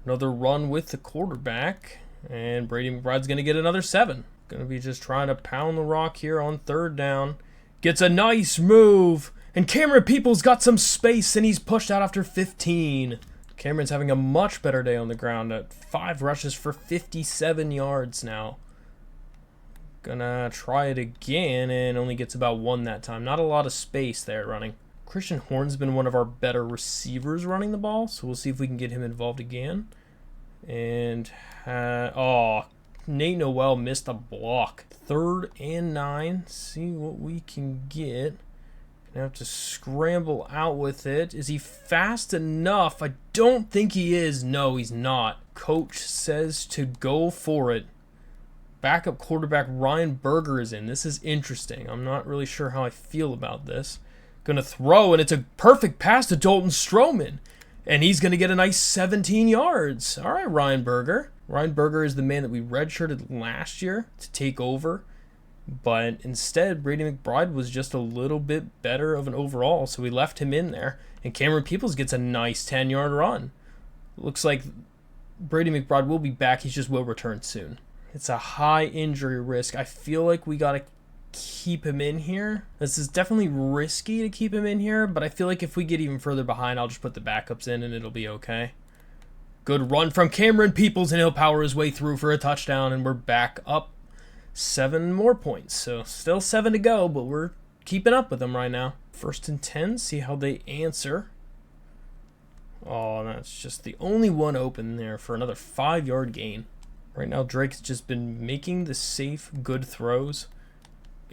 Another run with the quarterback. And Brady McBride's going to get another 7. Going to be just trying to pound the rock here on 3rd down. Gets a nice move. And Cameron Peoples got some space, and he's pushed out after 15. Cameron's having a much better day on the ground at 5 rushes for 57 yards now. Gonna try it again, and only gets about 1 that time. Not a lot of space there running. Christian Horn's been one of our better receivers running the ball, so we'll see if we can get him involved again. And, Nate Noel missed a block. 3rd and 9. See what we can get. Gonna have to scramble out with it. Is he fast enough? I don't think he is. No, he's not. Coach says to go for it. Backup quarterback Ryan Berger is in. This is interesting. I'm not really sure how I feel about this. Gonna throw, and it's a perfect pass to Dalton Stroman. And he's gonna get a nice 17 yards. All right, Ryan Berger. Ryan Berger is the man that we redshirted last year to take over. But instead, Brady McBride was just a little bit better of an overall, so we left him in there. And Cameron Peoples gets a nice 10-yard run. Looks like Brady McBride will be back. He just will return soon. It's a high injury risk. I feel like we got to keep him in here. This is definitely risky to keep him in here, but I feel like if we get even further behind, I'll just put the backups in and it'll be okay. Good run from Cameron Peoples, and he'll power his way through for a touchdown, and we're back up 7 more points. So still 7 to go, but we're keeping up with them right now. 1st and 10, see how they answer. Oh, that's just the only one open there for another 5-yard gain. Right now, Drake's just been making the safe, good throws.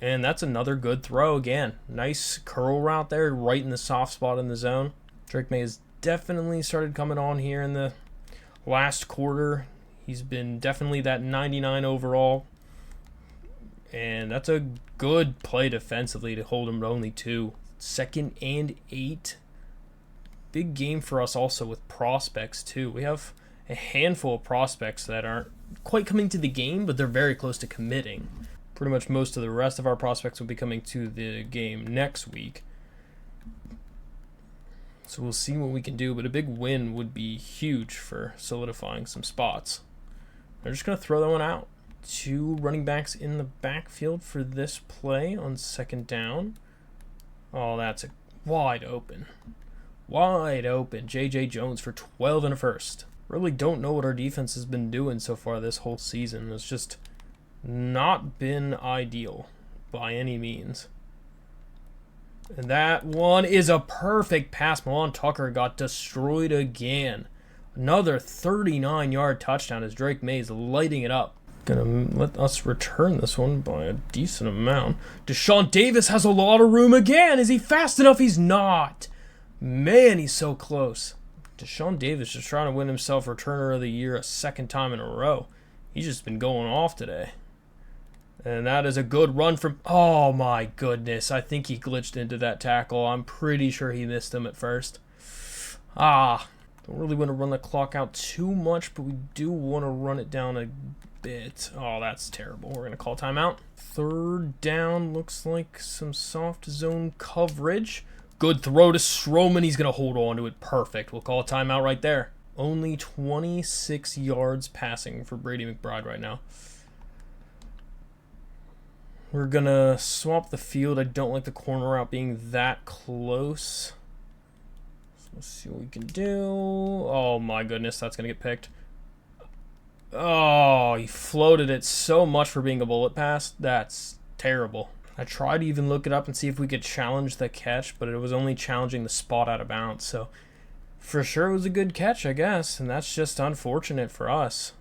And that's another good throw again. Nice curl route there, right in the soft spot in the zone. Drake May has definitely started coming on here in the last quarter. He's been definitely that 99 overall. And that's a good play defensively to hold him to only 2. 2nd and 8. Big game for us also with prospects too. We have a handful of prospects that aren't quite coming to the game, but they're very close to committing. Pretty much most of the rest of our prospects will be coming to the game next week. So we'll see what we can do, but a big win would be huge for solidifying some spots. They're just going to throw that one out. 2 running backs in the backfield for this play on 2nd down. Oh, that's a wide open. Wide open. J.J. Jones for 12 and a first. Really don't know what our defense has been doing so far this whole season. It's just not been ideal by any means. And that one is a perfect pass. Milan Tucker got destroyed again. Another 39-yard touchdown as Drake Mays lighting it up. Gonna let us return this one by a decent amount. Deshaun Davis has a lot of room again. Is he fast enough? He's not. Man, he's so close. Deshaun Davis just trying to win himself Returner of the Year a 2nd time in a row. He's just been going off today. And that is a good run from... Oh, my goodness. I think he glitched into that tackle. I'm pretty sure he missed him at first. Don't really want to run the clock out too much, but we do want to run it down a bit. Oh, that's terrible. We're going to call timeout. 3rd down. Looks like some soft zone coverage. Good throw to Stroman. He's going to hold on to it. Perfect. We'll call a timeout right there. Only 26 yards passing for Brady McBride right now. We're going to swap the field. I don't like the corner route being that close. So let's see what we can do. Oh, my goodness. That's going to get picked. Oh, he floated it so much for being a bullet pass. That's terrible. I tried to even look it up and see if we could challenge the catch, but it was only challenging the spot out of bounds. So for sure it was a good catch, I guess, and that's just unfortunate for us.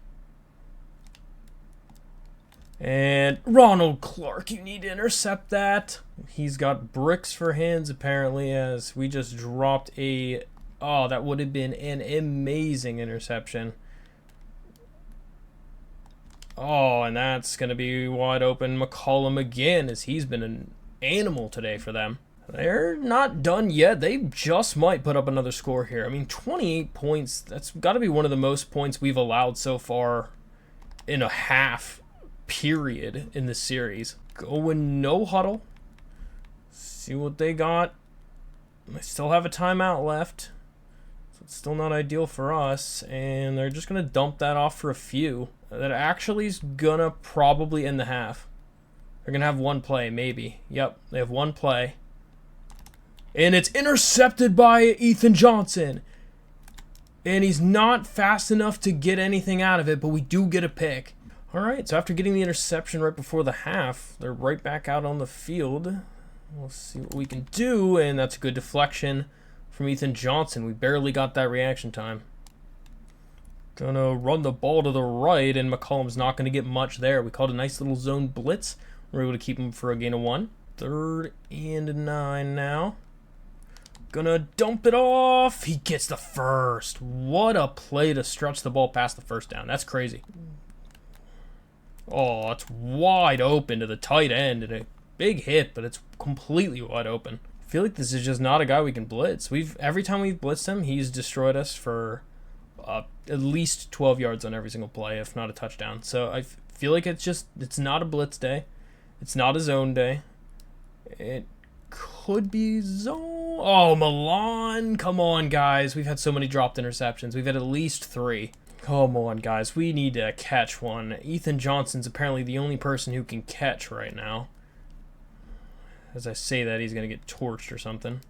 And Ronald Clark, you need to intercept that. He's got bricks for hands, apparently, as we just dropped a... Oh, that would have been an amazing interception. Oh, and that's going to be wide open. McCollum again, as he's been an animal today for them. They're not done yet. They just might put up another score here. I mean, 28 points. That's got to be one of the most points we've allowed so far in a half period in this series. Going no huddle. See what they got. They still have a timeout left. So it's still not ideal for us. And they're just going to dump that off for a few. That actually is going to probably end the half. They're going to have one play, maybe. Yep, they have one play. And it's intercepted by Ethan Johnson. And he's not fast enough to get anything out of it, but we do get a pick. All right, so after getting the interception right before the half, they're right back out on the field. We'll see what we can do, and that's a good deflection from Ethan Johnson. We barely got that reaction time. Gonna run the ball to the right, and McCollum's not gonna get much there. We called a nice little zone blitz. We're able to keep him for a gain of 1. 3rd and 9 now. Gonna dump it off. He gets the first. What a play to stretch the ball past the first down. That's crazy. Oh, it's wide open to the tight end, and a big hit, but it's completely wide open. I feel like this is just not a guy we can blitz. Every time we've blitzed him, he's destroyed us for at least 12 yards on every single play, if not a touchdown. So I feel like it's not a blitz day. It's not a zone day. It could be zone. Oh, Milan. Come on, guys. We've had so many dropped interceptions. We've had at least 3. Come on, guys. We need to catch one. Ethan Johnson's apparently the only person who can catch right now. As I say that, he's going to get torched or something.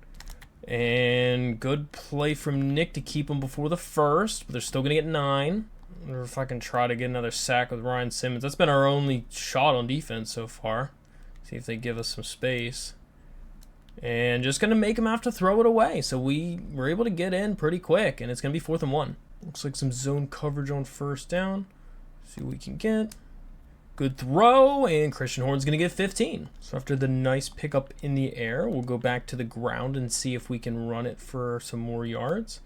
And good play from Nick to keep him before the first, but they're still going to get 9. I wonder if I can try to get another sack with Ryan Simmons. That's been our only shot on defense so far. See if they give us some space. And just going to make him have to throw it away. So we were able to get in pretty quick, and it's going to be 4th and 1. Looks like some zone coverage on first down. See what we can get. Good throw, and Christian Horn's going to get 15. So after the nice pickup in the air, we'll go back to the ground and see if we can run it for some more yards.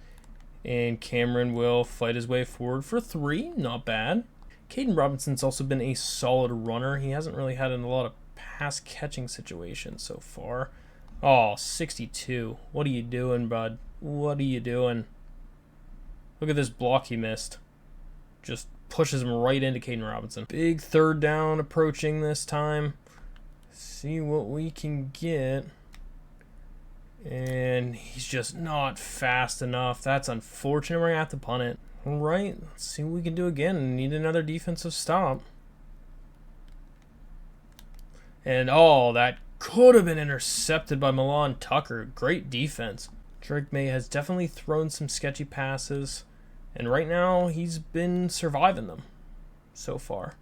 And Cameron will fight his way forward for 3. Not bad. Caden Robinson's also been a solid runner. He hasn't really had a lot of pass catching situations so far. Oh, 62. What are you doing, bud? What are you doing? Look at this block he missed. Just pushes him right into Caden Robinson. Big 3rd down approaching this time. See what we can get. And he's just not fast enough. That's unfortunate. We're going to have to punt it. All right, let's see what we can do again. Need another defensive stop. And oh, that could have been intercepted by Milan Tucker. Great defense. Drake May has definitely thrown some sketchy passes. And right now, he's been surviving them so far.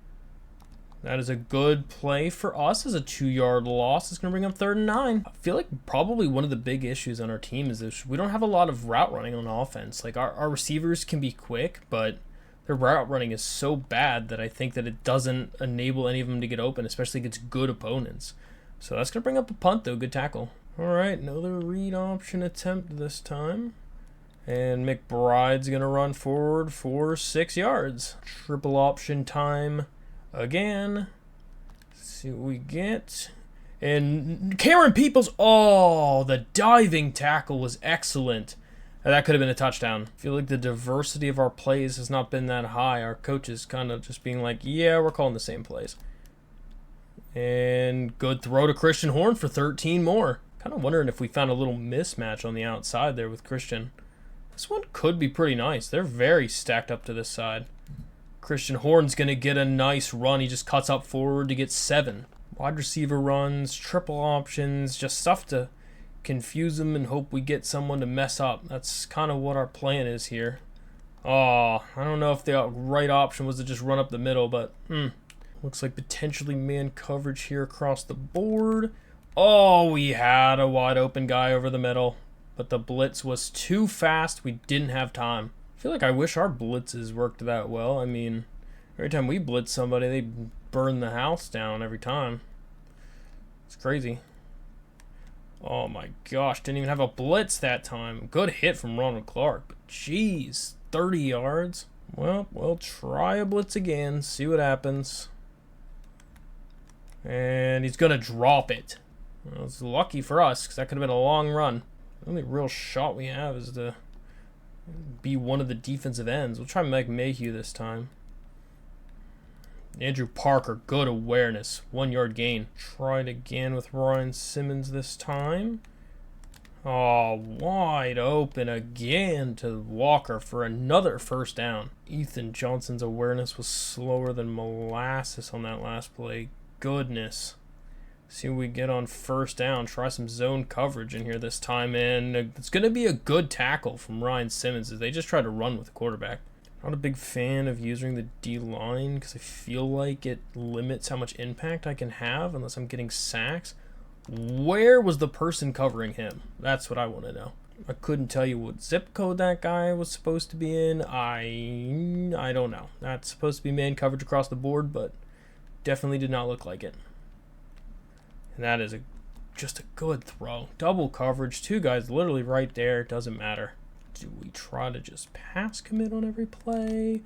That is a good play for us as a 2-yard loss. It's going to bring up 3rd and 9. I feel like probably one of the big issues on our team is that we don't have a lot of route running on offense. Like our receivers can be quick, but their route running is so bad that I think that it doesn't enable any of them to get open, especially against good opponents. So that's going to bring up a punt, though. Good tackle. All right, another read option attempt this time. And McBride's going to run forward for 6 yards. Triple option time again. Let's see what we get. And Cameron Peoples, oh, the diving tackle was excellent. That could have been a touchdown. I feel like the diversity of our plays has not been that high. Our coach is kind of just being like, yeah, we're calling the same plays. And good throw to Christian Horn for 13 more. Kind of wondering if we found a little mismatch on the outside there with Christian. This one could be pretty nice. They're very stacked up to this side. Christian Horn's going to get a nice run. He just cuts up forward to get 7. Wide receiver runs, triple options, just stuff to confuse them and hope we get someone to mess up. That's kind of what our plan is here. Oh, I don't know if the right option was to just run up the middle, but looks like potentially man coverage here across the board. Oh, we had a wide open guy over the middle. But the blitz was too fast. We didn't have time. I feel like I wish our blitzes worked that well. I mean, every time we blitz somebody, they burn the house down every time. It's crazy. Oh my gosh, didn't even have a blitz that time. Good hit from Ronald Clark, but jeez, 30 yards. Well, we'll try a blitz again, see what happens. And he's going to drop it. Well, it's lucky for us, because that could have been a long run. The only real shot we have is to be one of the defensive ends. We'll try Mike Mayhew this time. Andrew Parker, good awareness. 1-yard gain. Try it again with Ryan Simmons this time. Oh, wide open again to Walker for another 1st down. Ethan Johnson's awareness was slower than molasses on that last play. Goodness. See what we get on 1st down. Try some zone coverage in here this time. And it's going to be a good tackle from Ryan Simmons as they just try to run with the quarterback. Not a big fan of using the D-line because I feel like it limits how much impact I can have unless I'm getting sacks. Where was the person covering him? That's what I want to know. I couldn't tell you what zip code that guy was supposed to be in. I don't know. That's supposed to be man coverage across the board, but definitely did not look like it. And that is just a good throw. Double coverage. Two guys literally right there. Doesn't matter. Do we try to just pass commit on every play?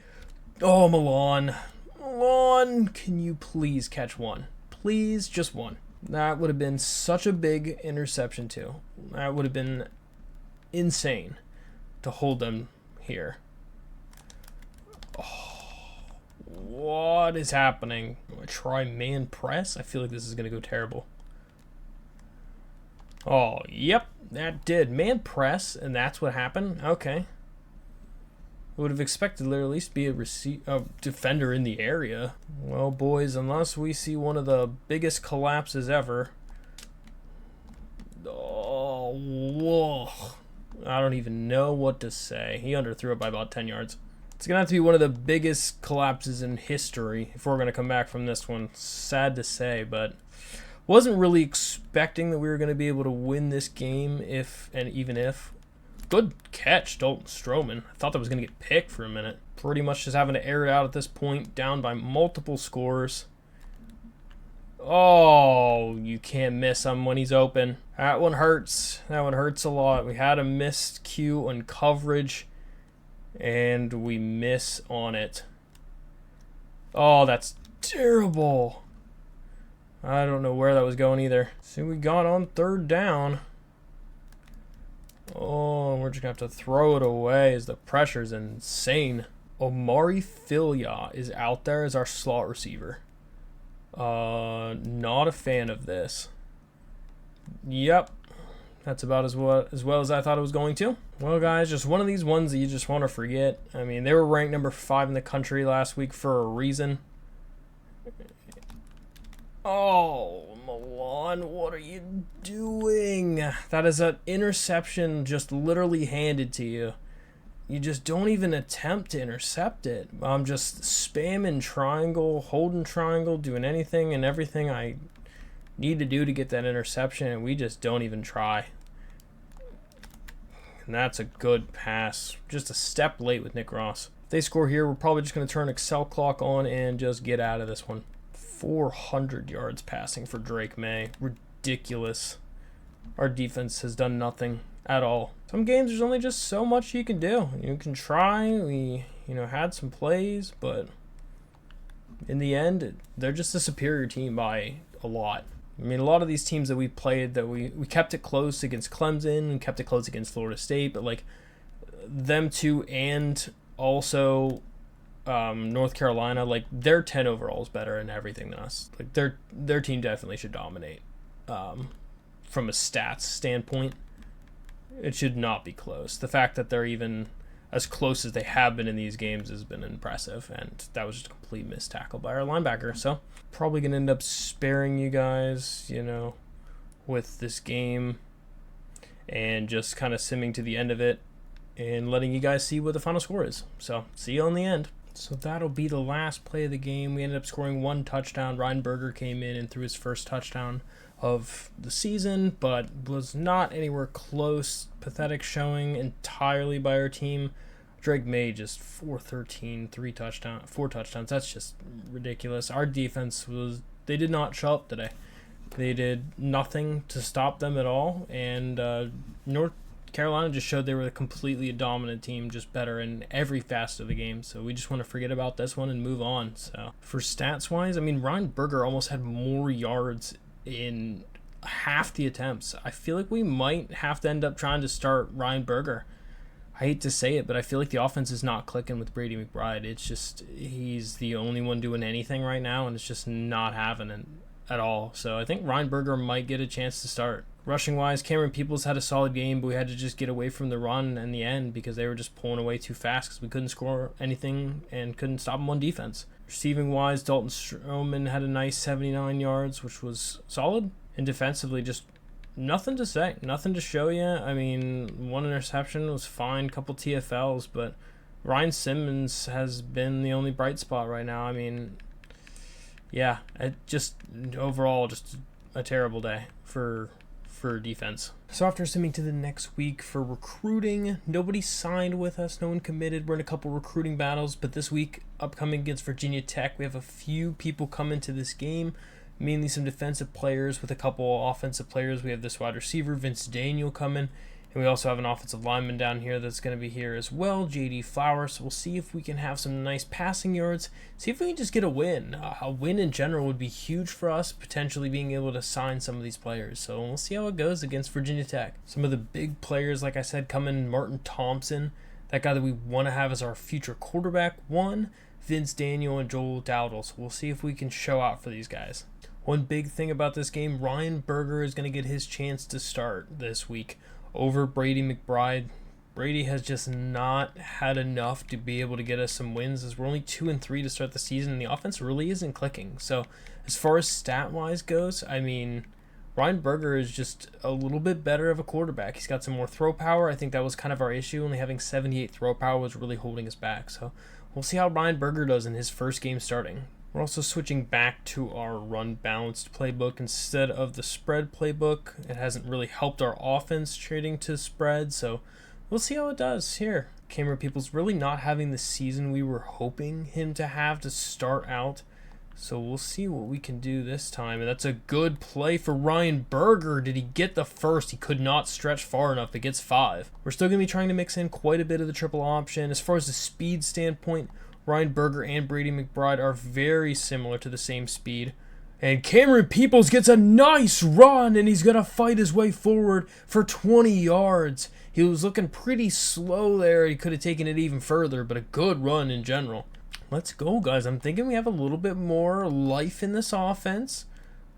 Oh, Milan. Milan, can you please catch one? Please, just one. That would have been such a big interception too. That would have been insane to hold them here. Oh, what is happening? Do I try man press? I feel like this is going to go terrible. Oh, yep, that did. Man press, and that's what happened? Okay. I would have expected there at least be a defender in the area. Well, boys, unless we see one of the biggest collapses ever. Oh, whoa. I don't even know what to say. He underthrew it by about 10 yards. It's going to have to be one of the biggest collapses in history if we're going to come back from this one. Sad to say, but wasn't really expecting that we were going to be able to win this game even if. Good catch, Dalton Stroman. I thought that was going to get picked for a minute. Pretty much just having to air it out at this point, down by multiple scores. Oh, you can't miss him when he's open. That one hurts. That one hurts a lot. We had a missed cue on coverage, and we miss on it. Oh, that's terrible. I don't know where that was going either. See, we got on third down. Oh, we're just going to have to throw it away as the pressure's insane. Omari Filia is out there as our slot receiver. Not a fan of this. Yep. That's about as well as I thought it was going to. Well, guys, just one of these ones that you just want to forget. I mean, they were ranked number 5 in the country last week for a reason. Oh, Milan, what are you doing? That is an interception just literally handed to you. You just don't even attempt to intercept it. I'm just spamming triangle, holding triangle, doing anything and everything I need to do to get that interception, and we just don't even try. And that's a good pass. Just a step late with Nick Ross. If they score here, we're probably just going to turn Excel clock on and just get out of this one. 400 yards passing for Drake May. Ridiculous. Our defense has done nothing at all. Some games there's only just so much you can do. You can try. We, had some plays, but in the end, they're just a superior team by a lot. I mean, a lot of these teams that we played, that we kept it close against Clemson and kept it close against Florida State, but like them two and also North Carolina, like their 10 overall is better in everything than us. Like their team definitely should dominate. From a stats standpoint, it should not be close. The fact that they're even as close as they have been in these games has been impressive, and that was just a complete missed tackle by our linebacker. So probably gonna end up sparing you guys, with this game and just kind of simming to the end of it and letting you guys see what the final score is. So see you on the end. So that'll be the last play of the game. We ended up scoring 1 touchdown. Ryan Berger came in and threw his first touchdown of the season, but was not anywhere close. Pathetic showing entirely by our team. Drake May just 413, 4 touchdowns. That's just ridiculous. Our defense they did not show up today. They did nothing to stop them at all, and North Carolina just showed they were completely a dominant team, just better in every facet of the game. So we just want to forget about this one and move on. So for stats-wise, I mean, Ryan Berger almost had more yards in half the attempts. I feel like we might have to end up trying to start Ryan Berger. I hate to say it, but I feel like the offense is not clicking with Brady McBride. It's just he's the only one doing anything right now, and it's just not happening at all. So I think Ryan Berger might get a chance to start. Rushing-wise, Cameron Peoples had a solid game, but we had to just get away from the run in the end because they were just pulling away too fast because we couldn't score anything and couldn't stop them on defense. Receiving-wise, Dalton Stroman had a nice 79 yards, which was solid. And defensively, just nothing to say, nothing to show you. I mean, 1 interception was fine, couple TFLs, but Ryan Simmons has been the only bright spot right now. I mean, yeah, it just overall just a terrible day for defense. So after simming to the next week for recruiting, nobody signed with us, no one committed. We're in a couple recruiting battles, but this week, upcoming against Virginia Tech, we have a few people come into this game, mainly some defensive players with a couple offensive players. We have this wide receiver, Vince Daniel, coming, and we also have an offensive lineman down here that's going to be here as well, J.D. Flowers. So we'll see if we can have some nice passing yards, see if we can just get a win. A win in general would be huge for us, potentially being able to sign some of these players. So we'll see how it goes against Virginia Tech. Some of the big players, like I said, come in. Martin Thompson, that guy that we want to have as our future quarterback, one, Vince Daniel, and Joel Dowdle. So we'll see if we can show out for these guys. One big thing about this game, Ryan Berger is going to get his chance to start this week over Brady McBride. Brady has just not had enough to be able to get us some wins, as we're only 2-3 to start the season, and the offense really isn't clicking. So as far as stat-wise goes, I mean, Ryan Berger is just a little bit better of a quarterback. He's got some more throw power. I think that was kind of our issue. Only having 78 throw power was really holding us back. So we'll see how Ryan Berger does in his first game starting. We're also switching back to our run-balanced playbook instead of the spread playbook. It hasn't really helped our offense trading to spread, so we'll see how it does here. Camera People's really not having the season we were hoping him to have to start out, so we'll see what we can do this time. And that's a good play for Ryan Berger. Did he get the first? He could not stretch far enough, but gets 5. We're still going to be trying to mix in quite a bit of the triple option. As far as the speed standpoint, Ryan Berger and Brady McBride are very similar to the same speed. And Cameron Peoples gets a nice run, and he's going to fight his way forward for 20 yards. He was looking pretty slow there. He could have taken it even further, but a good run in general. Let's go, guys. I'm thinking we have a little bit more life in this offense.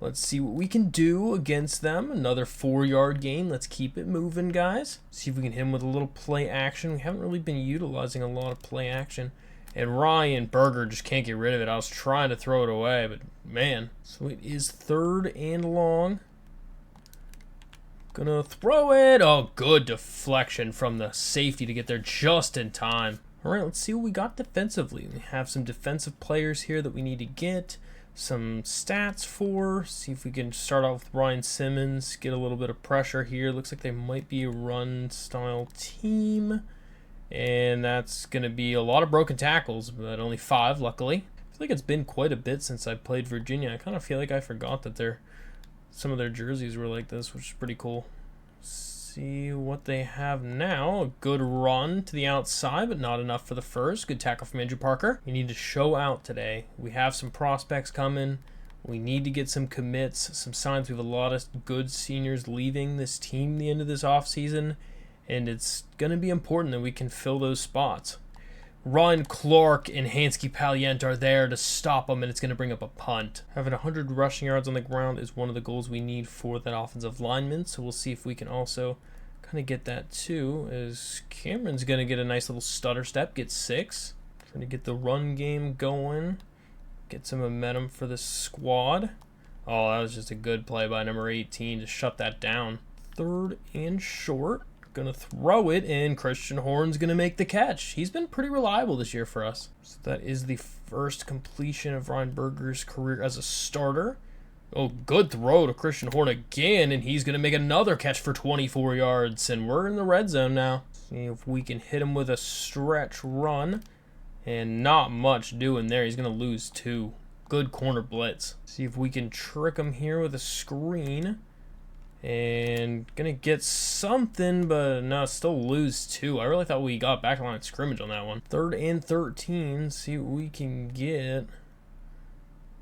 Let's see what we can do against them. Another 4-yard gain. Let's keep it moving, guys. See if we can hit him with a little play action. We haven't really been utilizing a lot of play action. And Ryan Berger just can't get rid of it. I was trying to throw it away, but man. So it is 3rd and long. Gonna throw it. Oh, good deflection from the safety to get there just in time. All right, let's see what we got defensively. We have some defensive players here that we need to get some stats for. See if we can start off with Ryan Simmons, get a little bit of pressure here. Looks like they might be a run-style team. And that's going to be a lot of broken tackles, but only 5, luckily. I feel like it's been quite a bit since I played Virginia. I kind of feel like I forgot that some of their jerseys were like this, which is pretty cool. See what they have now. A good run to the outside, but not enough for the first. Good tackle from Andrew Parker. We need to show out today. We have some prospects coming. We need to get some commits, some signs. We have a lot of good seniors leaving this team the end of this offseason. And it's going to be important that we can fill those spots. Ron Clark and Hansky Palient are there to stop them, and it's going to bring up a punt. Having 100 rushing yards on the ground is one of the goals we need for that offensive lineman, so we'll see if we can also kind of get that too, as Cameron's going to get a nice little stutter step, get 6. Trying to get the run game going, get some momentum for the squad. Oh, that was just a good play by number 18 to shut that down. 3rd and short. Gonna throw it, and Christian Horn's gonna make the catch. He's been pretty reliable this year for us. So that is the first completion of Ryan Berger's career as a starter. Oh, good throw to Christian Horn again, and he's gonna make another catch for 24 yards, and we're in the red zone now. See if we can hit him with a stretch run, and not much doing there. He's gonna lose 2. Good corner blitz. See if we can trick him here with a screen. And gonna get something, but no, still lose 2. I really thought we got back line of scrimmage on that one. 3rd and 13. See what we can get.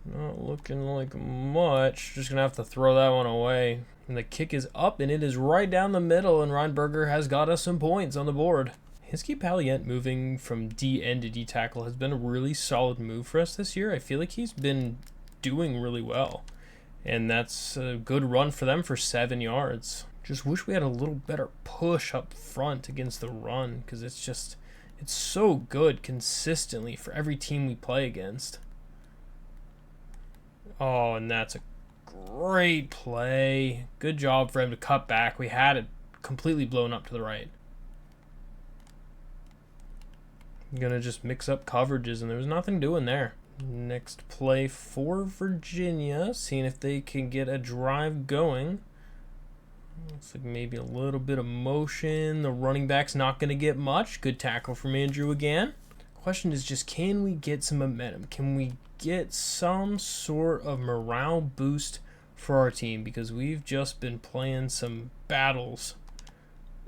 Not looking like much. Just gonna have to throw that one away. And the kick is up, and it is right down the middle, and Ryan Berger has got us some points on the board. Hansky Palient moving from D end to D tackle has been a really solid move for us this year. I feel like he's been doing really well. And that's a good run for them for 7 yards. Just wish we had a little better push up front against the run, because it's so good consistently for every team we play against. Oh, and that's a great play. Good job for him to cut back. We had it completely blown up to the right. I'm going to just mix up coverages, and there was nothing doing there. Next play for Virginia, seeing if they can get a drive going. Looks like maybe a little bit of motion. The running back's not going to get much. Good tackle from Andrew again. Question is just, can we get some momentum? Can we get some sort of morale boost for our team? Because we've just been playing some battles.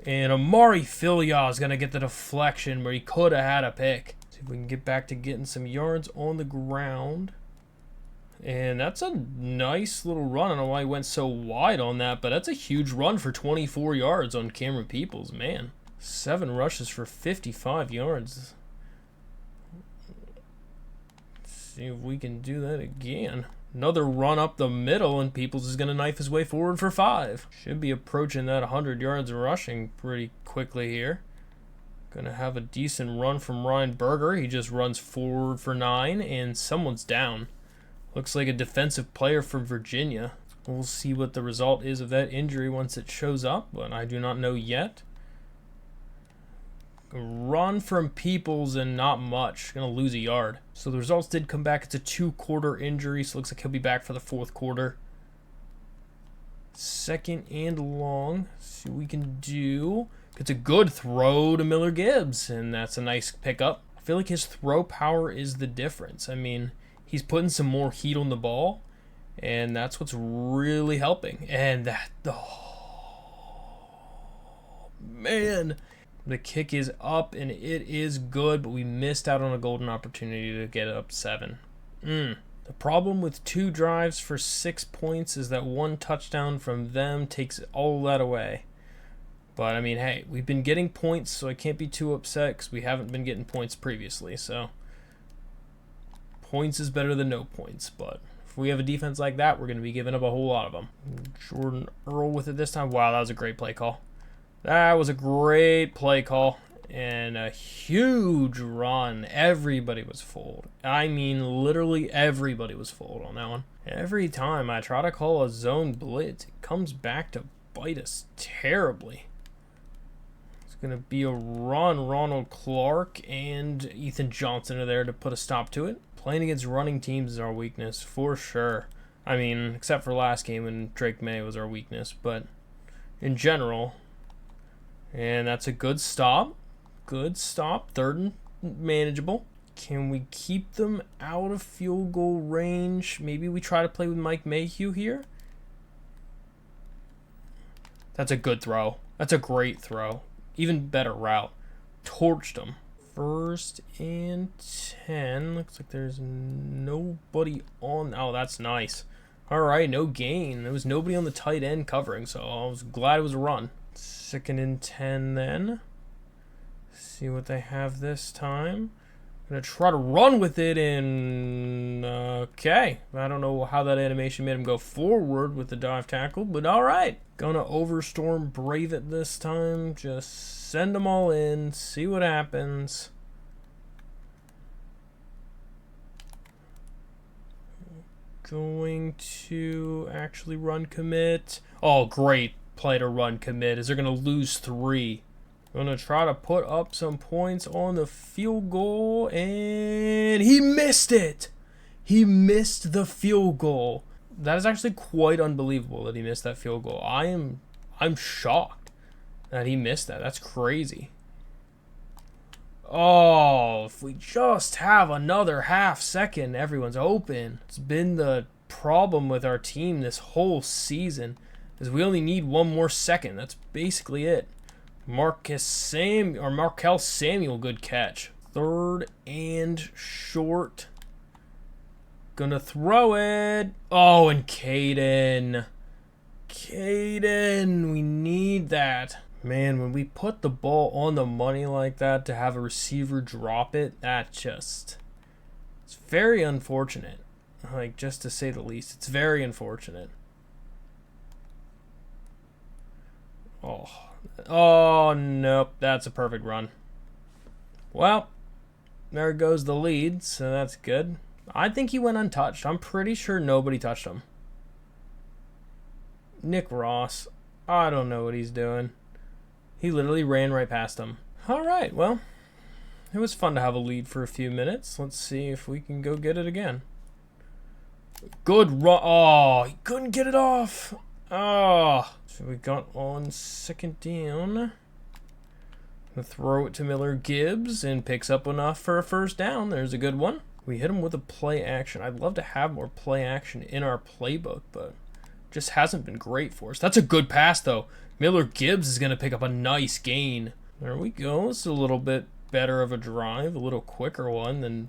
And Amari Filia is going to get the deflection where he could have had a pick. See if we can get back to getting some yards on the ground. And that's a nice little run. I don't know why he went so wide on that, but that's a huge run for 24 yards on Cameron Peoples, man. 7 rushes for 55 yards. Let's see if we can do that again. Another run up the middle, and Peoples is going to knife his way forward for 5. Should be approaching that 100 yards rushing pretty quickly here. Going to have a decent run from Ryan Berger. He just runs forward for 9, and someone's down. Looks like a defensive player from Virginia. We'll see what the result is of that injury once it shows up, but I do not know yet. A run from Peoples and not much. Going to lose a yard. So the results did come back. It's a 2-quarter injury, so it looks like he'll be back for the 4th quarter. 2nd and long. See what we can do. It's a good throw to Miller Gibbs, and that's a nice pickup. I feel like his throw power is the difference. I mean, he's putting some more heat on the ball, and that's what's really helping. And that, oh, man. The kick is up, and it is good, but we missed out on a golden opportunity to get up 7. The problem with 2 drives for 6 points is that 1 touchdown from them takes all that away. But, I mean, hey, we've been getting points, so I can't be too upset because we haven't been getting points previously. So, points is better than no points, but if we have a defense like that, we're going to be giving up a whole lot of them. Jordan Earl with it this time. Wow, that was a great play call. That was a great play call and a huge run. Everybody was fooled. I mean, literally everybody was fooled on that one. Every time I try to call a zone blitz, it comes back to bite us terribly. It's going to be a run. Ronald Clark and Ethan Johnson are there to put a stop to it. Playing against running teams is our weakness, for sure. I mean, except for last game when Drake May was our weakness, but in general. And that's a good stop. Good stop. 3rd and manageable. Can we keep them out of field goal range? Maybe we try to play with Mike Mayhew here. That's a good throw. That's a great throw. Even better route. Torched him. 1st and 10. Looks like there's nobody on. Oh, that's nice. All right, no gain. There was nobody on the tight end covering, so I was glad it was a run. 2nd and 10 then. See what they have this time. Gonna try to run with it in. Okay. I don't know how that animation made him go forward with the dive tackle, but all right. Gonna overstorm brave it this time. Just send them all in. See what happens. Going to actually run commit. Oh, great play to run commit. Is they're gonna lose 3. Gonna try to put up some points on the field goal, and he missed it. He missed the field goal. That is actually quite unbelievable that he missed that field goal. I'm shocked that he missed that. That's crazy. Oh, if we just have another half second, everyone's open. It's been the problem with our team this whole season, is we only need 1 more second. That's basically it. Markel Samuel, good catch. 3rd and short. Gonna throw it. Oh, and Caden. We need that. Man, when we put the ball on the money like that to have a receiver drop it, it's very unfortunate. Like, just to say the least, it's very unfortunate. Oh, nope. That's a perfect run. Well, there goes the lead, so that's good. I think he went untouched. I'm pretty sure nobody touched him. Nick Ross. I don't know what he's doing. He literally ran right past him. All right, well, It was fun to have a lead for a few minutes. Let's see if we can go get it again. Good run. Oh, he couldn't get it off. Oh. So we got on second down. Throw it to Miller Gibbs and picks up enough for a first down. There's a good one. We hit him with a play action. I'd love to have more play action in our playbook, but just hasn't been great for us. That's a good pass, though. Miller Gibbs is going to pick up a nice gain. There we go. It's a little bit better of a drive, a little quicker one than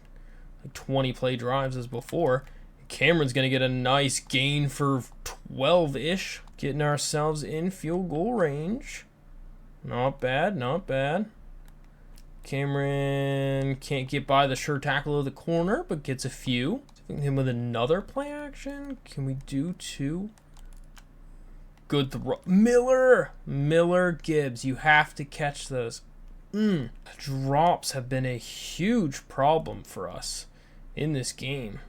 like 20 play drives as before. Cameron's going to get a nice gain for 12-ish, getting ourselves in field goal range. Not bad, not bad. Cameron can't get by the sure tackle of the corner, but gets a few. Him with another play action. Can we do two? Good throw. Miller Gibbs. You have to catch those. Drops have been a huge problem for us in this game.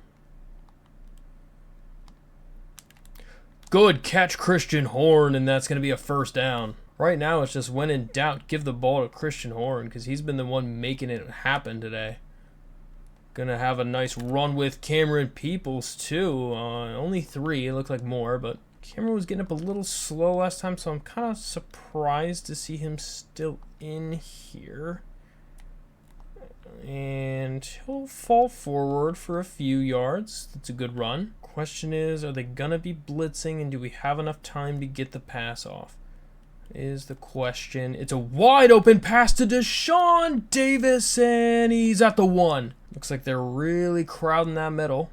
Good catch, Christian Horn, and that's going to be a first down. Right now, it's just when in doubt, give the ball to Christian Horn because he's been the one making it happen today. Gonna have a nice run with Cameron Peoples, too. Only 3. It looked like more, but Cameron was getting up a little slow last time, so I'm kind of surprised to see him still in here. And he'll fall forward for a few yards. That's a good run. Question is, are they gonna be blitzing, and do we have enough time to get the pass off? Is the question. It's a wide open pass to Deshaun Davis, and he's at the 1. Looks like they're really crowding that middle.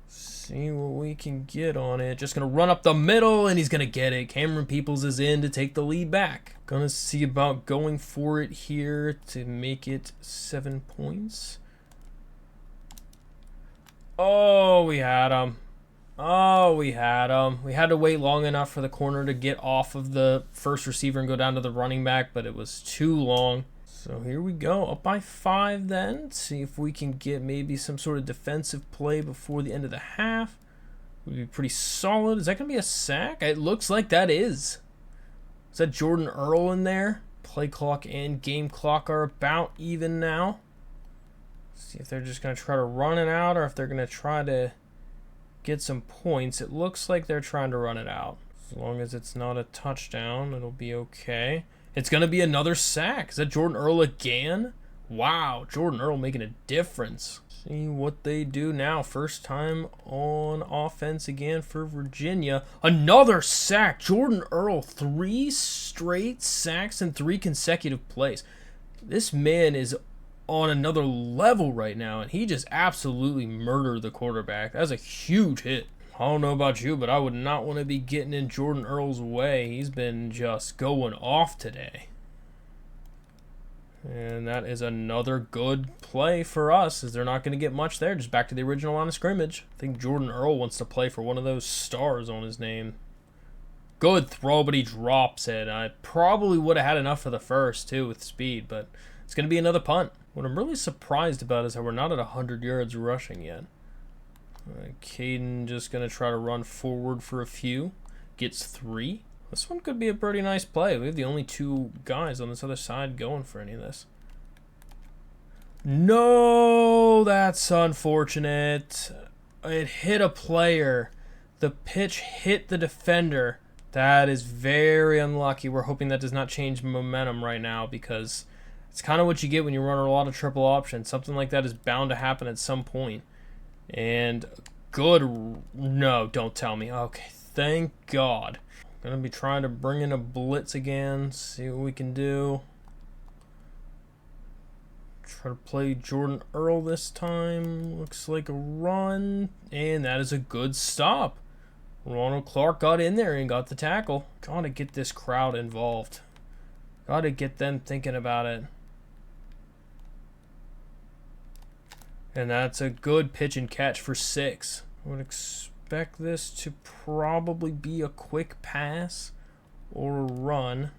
See what we can get on it. Just gonna run up the middle, and he's gonna get it. Cameron Peoples is in to take the lead back. Gonna see about going for it here to make it 7 points. Oh, we had him. Oh, we had him. We had to wait long enough for the corner to get off of the first receiver and go down to the running back, but it was too long. So here we go, up by 5 then. See if we can get maybe some sort of defensive play before the end of the half. Would be pretty solid. Is that going to be a sack? It looks like that is. Is that Jordan Earl in there? Play clock and game clock are about even now. See if they're just going to try to run it out or if they're going to try to get some points. It looks like they're trying to run it out. As long as it's not a touchdown, it'll be okay. It's going to be another sack. Is that Jordan Earl again? Wow, Jordan Earl making a difference. See what they do now. First time on offense again for Virginia. Another sack. Jordan Earl, 3 straight sacks in 3 consecutive plays. This man is on another level right now, and he just absolutely murdered the quarterback. That's a huge hit. I don't know about you, but I would not want to be getting in Jordan Earl's way. He's been just going off today. And that is another good play for us, as they're not going to get much there. Just back to the original line of scrimmage. I think Jordan Earl wants to play for one of those stars on his name. Good throw, but he drops it. I probably would have had enough for the first, too, with speed, but it's going to be another punt. What I'm really surprised about is how we're not at 100 yards rushing yet. Caden just going to try to run forward for a few. Gets 3. This one could be a pretty nice play. We have the only 2 guys on this other side going for any of this. No, that's unfortunate. It hit a player. The pitch hit the defender. That is very unlucky. We're hoping that does not change momentum right now, because it's kind of what you get when you run a lot of triple options. Something like that is bound to happen at some point. And good. No, don't tell me. Okay, thank God. Going to be trying to bring in a blitz again. See what we can do. Try to play Jordan Earl this time. Looks like a run. And that is a good stop. Ronald Clark got in there and got the tackle. Got to get this crowd involved. Got to get them thinking about it. And that's a good pitch and catch for 6. I would expect this to probably be a quick pass or a run.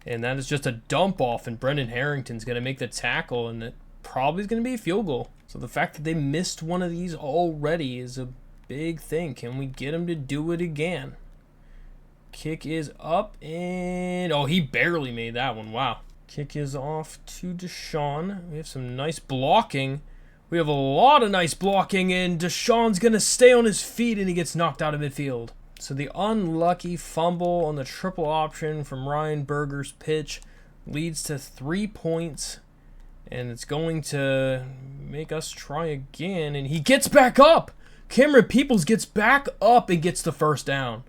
And that is just a dump off, and Brendan Harrington's going to make the tackle, and it probably is going to be a field goal. So the fact that they missed one of these already is a big thing. Can we get him to do it again? Kick is up, and oh, he barely made that one. Wow. Kick is off to Deshaun. We have some nice blocking. We have a lot of nice blocking, and Deshaun's going to stay on his feet, and he gets knocked out of midfield. So the unlucky fumble on the triple option from Ryan Berger's pitch leads to 3 points, and it's going to make us try again, and he gets back up. Cameron Peoples gets back up and gets the first down.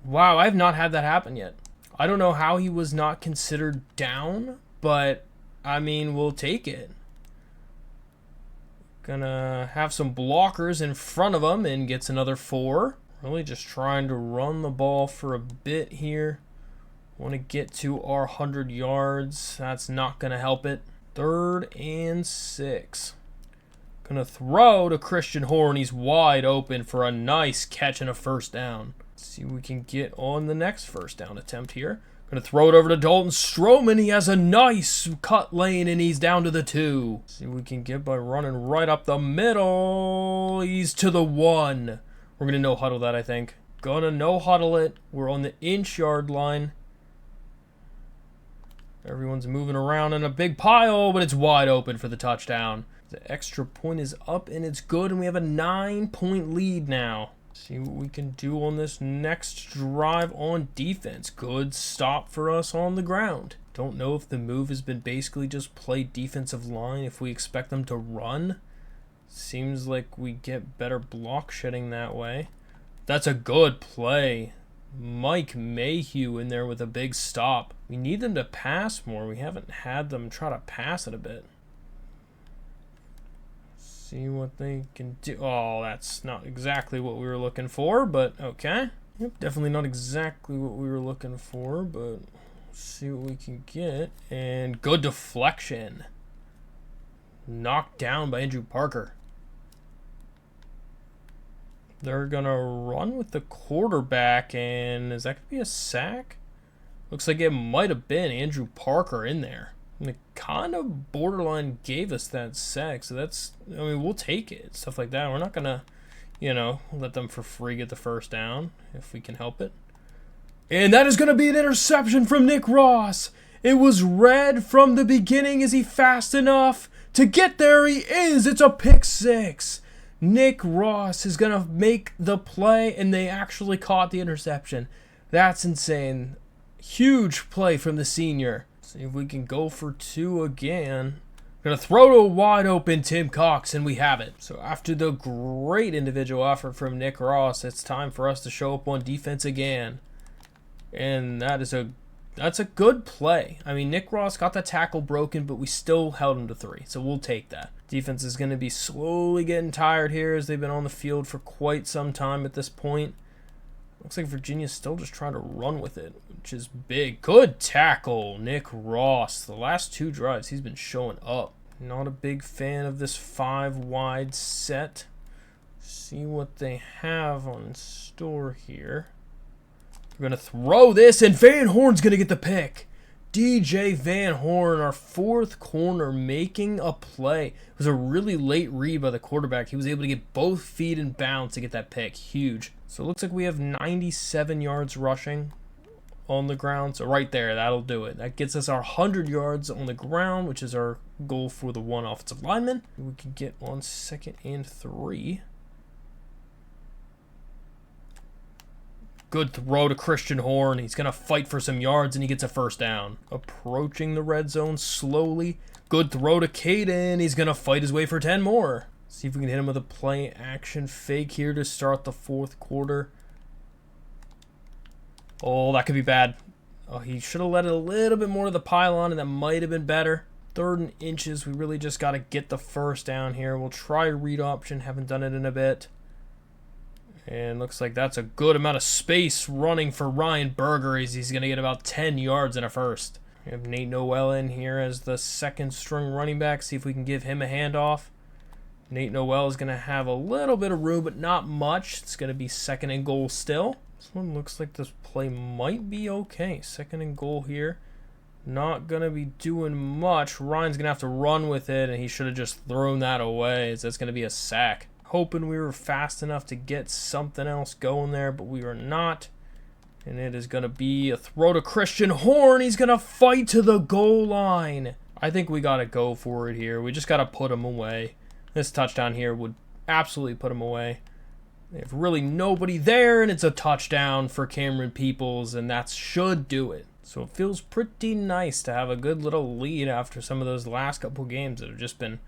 Wow, I've not had that happen yet. I don't know how he was not considered down, but, I mean, we'll take it. Gonna have some blockers in front of him and gets another 4. Really just trying to run the ball for a bit here. Want to get to our 100 yards. That's not going to help it. 3rd and 6. Gonna throw to Christian Horn. He's wide open for a nice catch and a first down. Let's see if we can get on the next first down attempt here. Gonna throw it over to Dalton Stroman. He has a nice cut lane and he's down to the 2. Let's see what we can get by running right up the middle. He's to the 1. We're gonna no huddle that, I think. Gonna no huddle it. We're on the inch-yard line. Everyone's moving around in a big pile, but it's wide open for the touchdown. The extra point is up and it's good, and we have a 9-point lead now. See what we can do on this next drive on defense. Good stop for us on the ground. Don't know if the move has been basically just play defensive line if we expect them to run. Seems like we get better block shedding that way. That's a good play. Mike Mayhew in there with a big stop. We need them to pass more. We haven't had them try to pass it a bit. See what they can do. Oh, that's not exactly what we were looking for, but okay. Yep, definitely not exactly what we were looking for, but see what we can get. And good deflection. Knocked down by Andrew Parker. They're going to run with the quarterback, and is that going to be a sack? Looks like it might have been Andrew Parker in there. And it kind of borderline gave us that sack, so that's, I mean, we'll take it, stuff like that. We're not going to, you know, let them for free get the first down if we can help it. And that is going to be an interception from Nick Ross. It was red from the beginning. Is he fast enough to get there? He is. It's a pick 6. Nick Ross is going to make the play, and they actually caught the interception. That's insane. Huge play from the senior. See if we can go for 2 again. Going to throw to a wide open Tim Cox, and we have it. So after the great individual effort from Nick Ross, it's time for us to show up on defense again. And that's a good play. I mean, Nick Ross got the tackle broken, but we still held him to 3, so we'll take that. Defense is going to be slowly getting tired here as they've been on the field for quite some time at this point. Looks like Virginia's still just trying to run with it, which is big. Good tackle, Nick Ross. The last 2 drives, he's been showing up. Not a big fan of this 5-wide set. See what they have on store here. We're going to throw this, and Van Horn's going to get the pick. DJ Van Horn, our 4th corner, making a play. It was a really late read by the quarterback. He was able to get both feet in bounds to get that pick. Huge. So it looks like we have 97 yards rushing on the ground. So right there, that'll do it. That gets us our 100 yards on the ground, which is our goal for the 1 offensive lineman. We can get on 2nd and 3. Good throw to Christian Horn. He's going to fight for some yards, and he gets a first down. Approaching the red zone slowly. Good throw to Caden. He's going to fight his way for 10 more. See if we can hit him with a play-action fake here to start the 4th quarter. Oh, that could be bad. Oh, he should have let it a little bit more to the pylon, and that might have been better. 3rd and inches. We really just got to get the first down here. We'll try read option. Haven't done it in a bit. And looks like that's a good amount of space running for Ryan Berger as he's going to get about 10 yards in a first. We have Nate Noel in here as the 2nd string running back. See if we can give him a handoff. Nate Noel is going to have a little bit of room, but not much. It's going to be 2nd and goal still. This one looks like this play might be okay. 2nd and goal here. Not going to be doing much. Ryan's going to have to run with it, and he should have just thrown that away. So that's going to be a sack. Hoping we were fast enough to get something else going there, but we were not. And it is going to be a throw to Christian Horn. He's going to fight to the goal line. I think we got to go for it here. We just got to put him away. This touchdown here would absolutely put him away. They have really nobody there, and it's a touchdown for Cameron Peoples, and that should do it. So it feels pretty nice to have a good little lead after some of those last couple games that have just been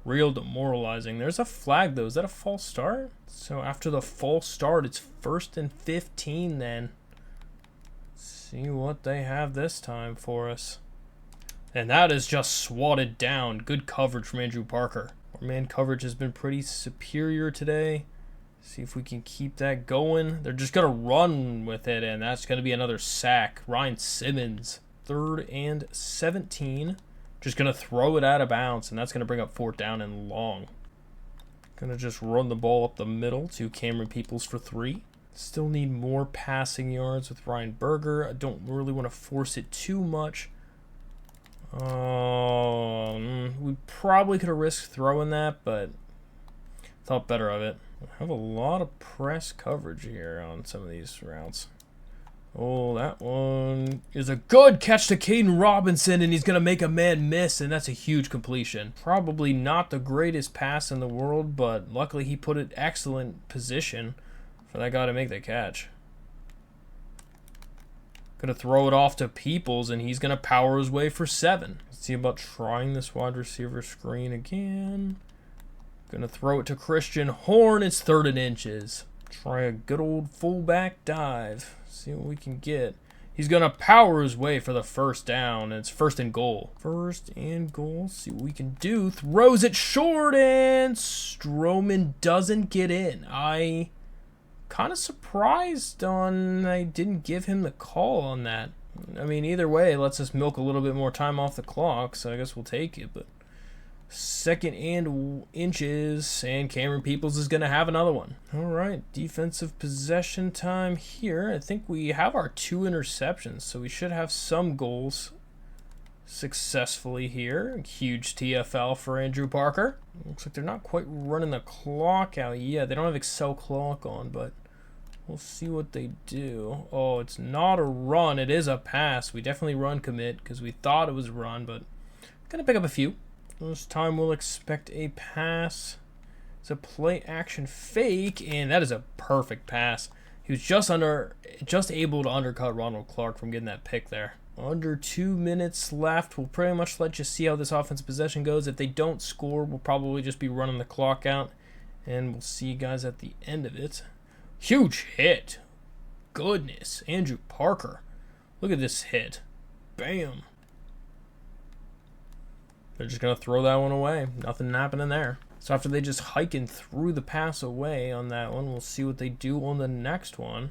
real demoralizing. There's a flag, though. Is that a false start? So after the false start, it's 1st and 15 then. Let's see what they have this time for us. And that is just swatted down. Good coverage from Andrew Parker. Our man coverage has been pretty superior today. See if we can keep that going. They're just going to run with it, and that's going to be another sack. Ryan Simmons, 3rd and 17. Just going to throw it out of bounds, and that's going to bring up 4th down and long. Going to just run the ball up the middle to Cameron Peoples for 3. Still need more passing yards with Ryan Berger. I don't really want to force it too much. We probably could have risked throwing that, but thought better of it. I have a lot of press coverage here on some of these routes. Oh, that one is a good catch to Caden Robinson, and he's going to make a man miss, and that's a huge completion. Probably not the greatest pass in the world, but luckily he put it excellent position for that guy to make the catch. Going to throw it off to Peoples, and he's going to power his way for 7. Let's see about trying this wide receiver screen again. Going to throw it to Christian Horn. It's 3rd and inches. Try a good old fullback dive. See what we can get. He's going to power his way for the 1st down. And it's 1st and goal. 1st and goal. See what we can do. Throws it short, and Stroman doesn't get in. I kind of surprised on I didn't give him the call on that. I mean, either way, it lets us milk a little bit more time off the clock, so I guess we'll take it. But 2nd and inches, and Cameron Peoples is going to have another one. All right, defensive possession time here. I think we have our 2 interceptions, so we should have some goals successfully here. Huge TFL for Andrew Parker. Looks like they're not quite running the clock out yet. They don't have Excel clock on, but we'll see what they do. Oh, it's not a run. It is a pass. We definitely run commit because we thought it was a run, but going to pick up a few. This time we'll expect a pass. It's a play action fake, and that is a perfect pass. He was just able to undercut Ronald Clark from getting that pick there. Under 2 minutes left. We'll pretty much let you see how this offensive possession goes. If they don't score, we'll probably just be running the clock out, and we'll see you guys at the end of it. Huge hit. Goodness. Andrew Parker. Look at this hit. Bam. They're just going to throw that one away. Nothing happening there. So after they just hike and threw the pass away on that one, we'll see what they do on the next one.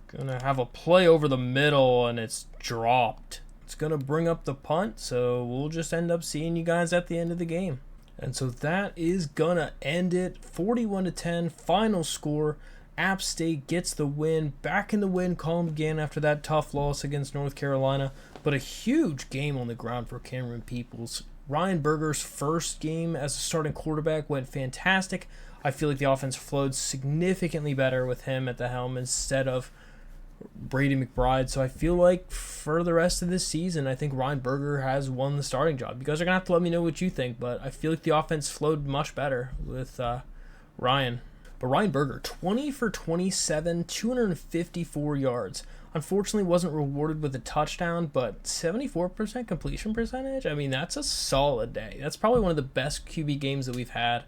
Going to have a play over the middle, and it's dropped. It's going to bring up the punt, so we'll just end up seeing you guys at the end of the game. And so that is going to end it. 41-10, final score. App State gets the win. Back in the win column again after that tough loss against North Carolina. But a huge game on the ground for Cameron Peoples. Ryan Berger's first game as a starting quarterback went fantastic. I feel like the offense flowed significantly better with him at the helm instead of Brady McBride. So I feel like for the rest of this season, I think Ryan Berger has won the starting job. You guys are going to have to let me know what you think, but I feel like the offense flowed much better with Ryan. But Ryan Berger, 20 for 27, 254 yards. Unfortunately, wasn't rewarded with a touchdown, but 74% completion percentage? I mean, that's a solid day. That's probably one of the best QB games that we've had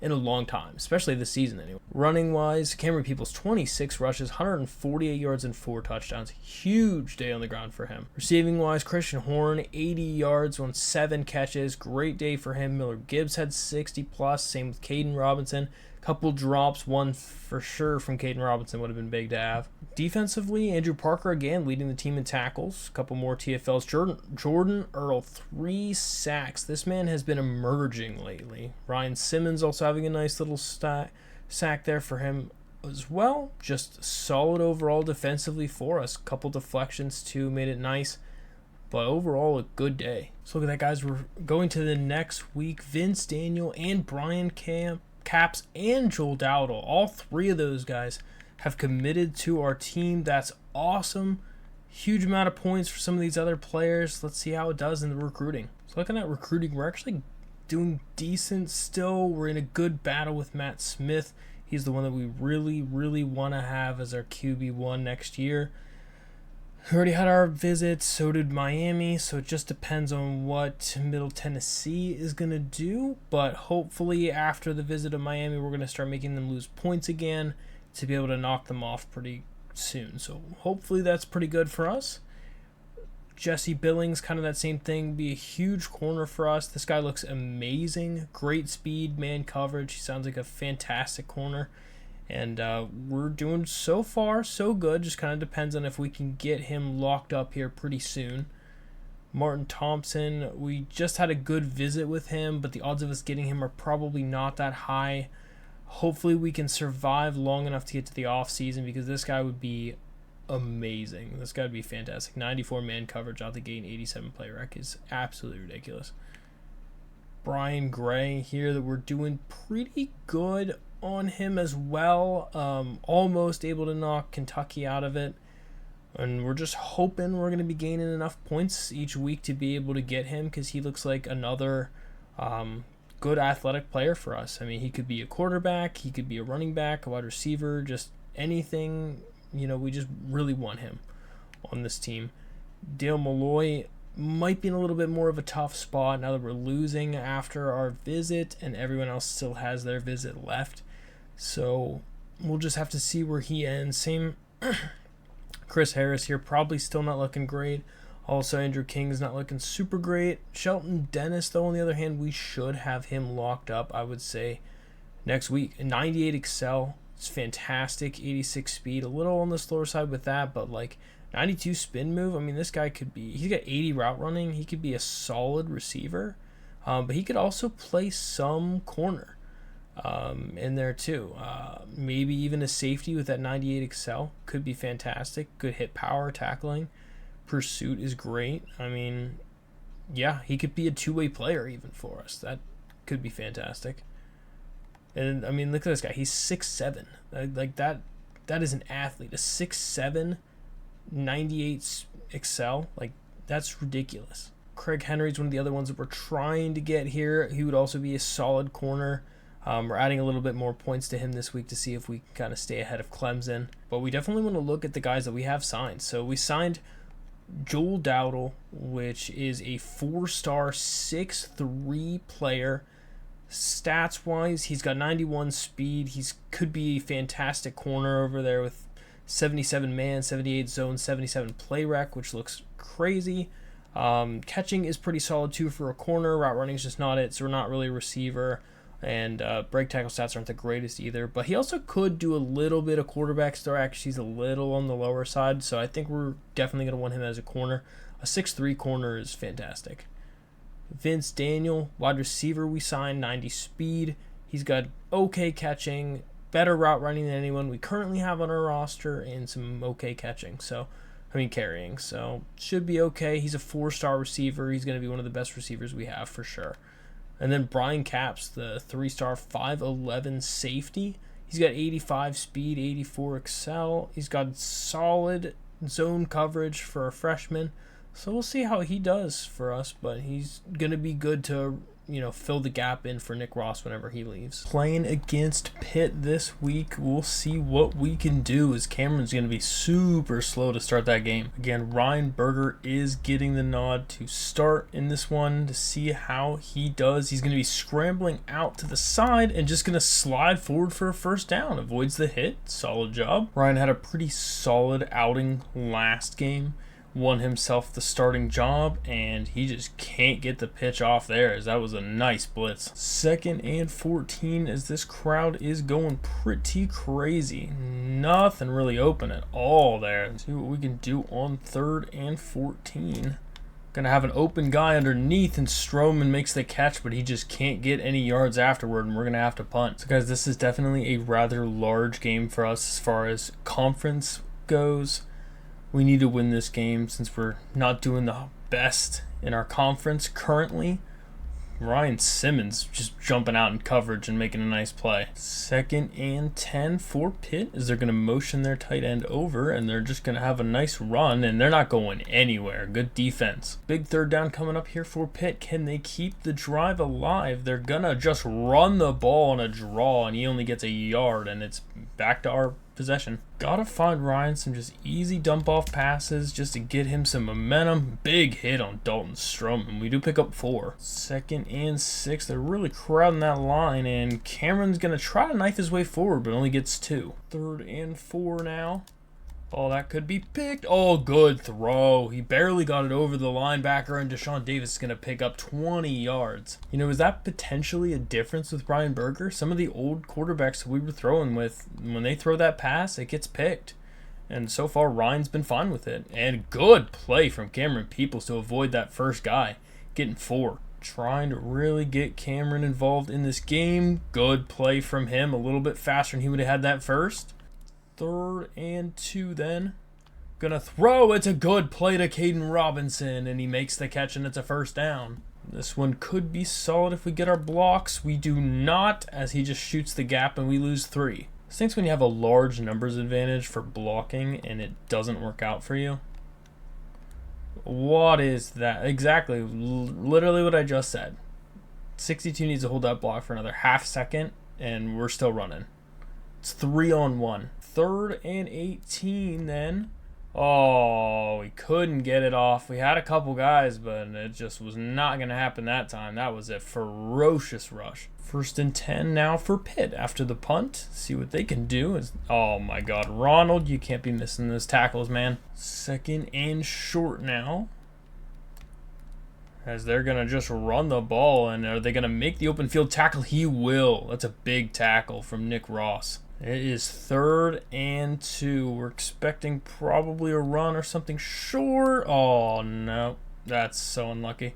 in a long time, especially this season anyway. Running-wise, Cameron Peoples, 26 rushes, 148 yards, and 4 touchdowns. Huge day on the ground for him. Receiving-wise, Christian Horn, 80 yards on 7 catches. Great day for him. Miller Gibbs had 60+. Same with Caden Robinson. Couple drops, one for sure from Caden Robinson would have been big to have. Defensively, Andrew Parker again leading the team in tackles. A couple more TFLs. Jordan Earl, 3 sacks. This man has been emerging lately. Ryan Simmons also having a nice little sack there for him as well. Just solid overall defensively for us. Couple deflections too, made it nice. But overall, a good day. So look at that, guys. We're going to the next week. Vince Daniel and Brian Caps and Joel Dowdle, all 3 of those guys have committed to our team. That's awesome. Huge amount of points for some of these other players. Let's see how it does in the recruiting. So looking at recruiting, we're actually doing decent still. We're in a good battle with Matt Smith. He's the one that we really, really want to have as our QB1 next year. We already had our visit, so did Miami, so it just depends on what Middle Tennessee is going to do. But hopefully after the visit of Miami, we're going to start making them lose points again to be able to knock them off pretty soon. So hopefully that's pretty good for us. Jesse Billings, kind of that same thing, be a huge corner for us. This guy looks amazing. Great speed, man coverage. He sounds like a fantastic corner. And we're doing so far so good. Just kind of depends on if we can get him locked up here pretty soon. Martin Thompson, we just had a good visit with him, but the odds of us getting him are probably not that high. Hopefully we can survive long enough to get to the off season, because this guy would be amazing. This guy would be fantastic. 94 man coverage out the gate and 87 play rec is absolutely ridiculous. Brian Gray here, that we're doing pretty good on him as well. Almost able to knock Kentucky out of it. And we're just hoping we're going to be gaining enough points each week to be able to get him, because he looks like another good athletic player for us. I mean, he could be a quarterback, he could be a running back, a wide receiver, just anything. You know, we just really want him on this team. Dale Malloy might be in a little bit more of a tough spot now that we're losing after our visit and everyone else still has their visit left. So we'll just have to see where he ends. Same Chris Harris here, probably still not looking great. Also, Andrew King is not looking super great. Shelton Dennis, though, on the other hand, we should have him locked up, I would say, next week. A 98 Excel, it's fantastic. 86 speed, a little on the slower side with that, but like 92 spin move. I mean, this guy could be, he's got 80 route running. He could be a solid receiver, but he could also play some corner in there too. Maybe even a safety with that 98 Excel could be fantastic. Good hit power, tackling. Pursuit is great. I mean, yeah, he could be a two-way player even for us. That could be fantastic. And I mean, look at this guy. He's 6'7". Like that is an athlete. A 6'7", 98 Excel. Like, that's ridiculous. Craig Henry's one of the other ones that we're trying to get here. He would also be a solid corner. We're adding a little bit more points to him this week to see if we can kind of stay ahead of Clemson. But we definitely want to look at the guys that we have signed. So we signed Joel Dowdle, which is a 4-star 6'3" player. Stats-wise, he's got 91 speed. He could be a fantastic corner over there with 77 man, 78 zone, 77 play rec, which looks crazy. Catching is pretty solid too for a corner. Route running is just not it, so we're not really a receiver. And break tackle stats aren't the greatest either. But he also could do a little bit of quarterback stuff. Actually, he's a little on the lower side, so I think we're definitely going to want him as a corner. A 6'3" corner is fantastic. Vince Daniel, wide receiver, we signed, 90 speed. He's got okay catching, better route running than anyone we currently have on our roster, and some okay catching. Carrying. So should be okay. He's a 4-star receiver. He's going to be one of the best receivers we have for sure. And then Brian Capps, the 3-star 5'11" safety. He's got 85 speed, 84 Excel. He's got solid zone coverage for a freshman. So we'll see how he does for us, but he's going to be good to, fill the gap in for Nick Ross whenever he leaves. Playing against Pitt this week, we'll see what we can do, as Cameron's going to be super slow to start that game. Again, Ryan Berger is getting the nod to start in this one to see how he does. He's going to be scrambling out to the side and just going to slide forward for a first down. Avoids the hit. Solid job. Ryan had a pretty solid outing last game. Won himself the starting job, and he just can't get the pitch off there, as that was a nice blitz. 2nd and 14, as this crowd is going pretty crazy. Nothing really open at all there. Let's see what we can do on 3rd and 14. Gonna have an open guy underneath, and Stroman makes the catch, but he just can't get any yards afterward, and we're gonna have to punt. So guys, this is definitely a rather large game for us as far as conference goes. We need to win this game since we're not doing the best in our conference currently. Ryan Simmons just jumping out in coverage and making a nice play. 2nd and 10 for Pitt as they're going to motion their tight end over, and they're just going to have a nice run, and they're not going anywhere. Good defense. Big 3rd down coming up here for Pitt. Can they keep the drive alive? They're going to just run the ball on a draw, and he only gets a yard, and it's back to our possession. Gotta find Ryan some just easy dump off passes just to get him some momentum. Big hit on Dalton Stroman. We do pick up 4. 2nd and 6. They're really crowding that line, and Cameron's gonna try to knife his way forward, but only gets 2. 3rd and 4 now. Oh, that could be picked. Oh, good throw. He barely got it over the linebacker, and Deshaun Davis is going to pick up 20 yards. You know, is that potentially a difference with Brian Berger? Some of the old quarterbacks we were throwing with, when they throw that pass, it gets picked. And so far, Ryan's been fine with it. And good play from Cameron Peoples to avoid that first guy, getting 4. Trying to really get Cameron involved in this game. Good play from him. A little bit faster than he would have had that first. 3rd and 2 then. Gonna throw. It's a good play to Caden Robinson, and he makes the catch, and it's a 1st down. This one could be solid if we get our blocks. We do not, as he just shoots the gap, and we lose 3. This thing's when you have a large numbers advantage for blocking, and it doesn't work out for you. What is that? Exactly. Literally what I just said. 62 needs to hold that block for another half second, and we're still running. It's 3-on-1. 3rd and 18 then. Oh, we couldn't get it off. We had a couple guys, but it just was not going to happen that time. That was a ferocious rush. 1st and 10 now for Pitt after the punt. See what they can do. Oh my God, Ronald, you can't be missing those tackles, man. 2nd and short now. As they're going to just run the ball, and are they going to make the open field tackle? He will. That's a big tackle from Nick Ross. It is 3rd and 2. We're expecting probably a run or something short. Oh, no. That's so unlucky.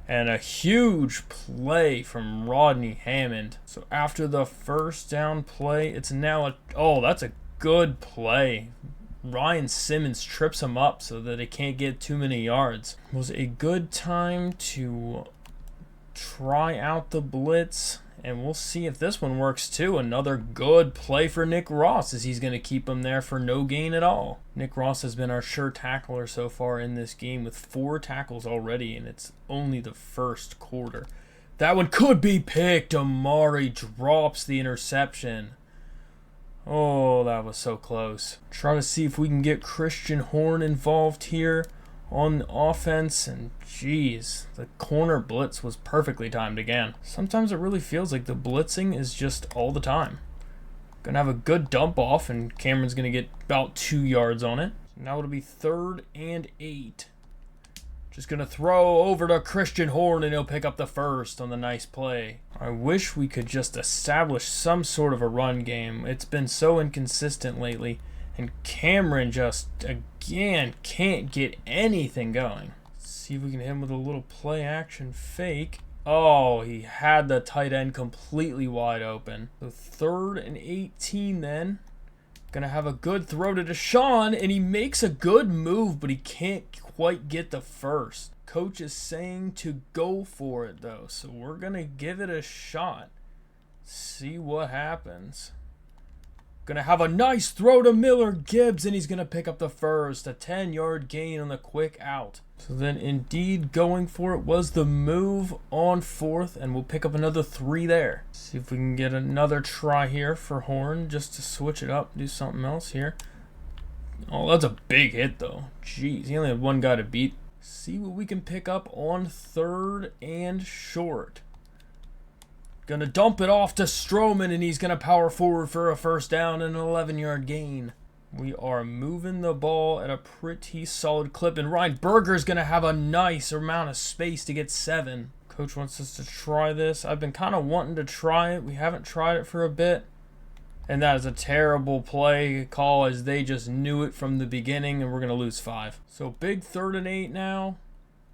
And a huge play from Rodney Hammond. So after the 1st down play, it's now a... Oh, that's a good play. Ryan Simmons trips him up so that it can't get too many yards. It was a good time to try out the blitz, and we'll see if this one works too. Another good play for Nick Ross, as he's going to keep him there for no gain at all. Nick Ross has been our sure tackler so far in this game with 4 tackles already, and it's only the 1st quarter. That one could be picked. Amari drops the interception. Oh, that was so close. Try to see if we can get Christian Horn involved here on the offense, and geez, the corner blitz was perfectly timed again. Sometimes it really feels like the blitzing is just all the time. Gonna have a good dump off, and Cameron's gonna get about 2 yards on it. Now it'll be 3rd and 8. Just gonna throw over to Christian Horn, and he'll pick up the 1st on the nice play. I wish we could just establish some sort of a run game. It's been so inconsistent lately, and Cameron just, again, can't get anything going. Let's see if we can hit him with a little play action fake. Oh, he had the tight end completely wide open. So 3rd and 18 then. Gonna have a good throw to Deshaun, and he makes a good move, but he can't quite get the 1st. Coach is saying to go for it, though, so we're gonna give it a shot. See what happens. Gonna have a nice throw to Miller Gibbs, and he's gonna pick up the 1st. A 10-yard gain on the quick out. So then indeed going for it was the move on 4th, and we'll pick up another 3 there. See if we can get another try here for Horn just to switch it up, do something else here. Oh, that's a big hit though. Jeez, he only had 1 guy to beat. See what we can pick up on 3rd and short. Gonna dump it off to Stroman, and he's gonna power forward for a 1st down and an 11-yard gain. We are moving the ball at a pretty solid clip, and Ryan Berger's gonna have a nice amount of space to get 7. Coach wants us to try this. I've been kind of wanting to try it. We haven't tried it for a bit. And that is a terrible play call, as they just knew it from the beginning, and we're gonna lose 5. So big 3rd and 8 now.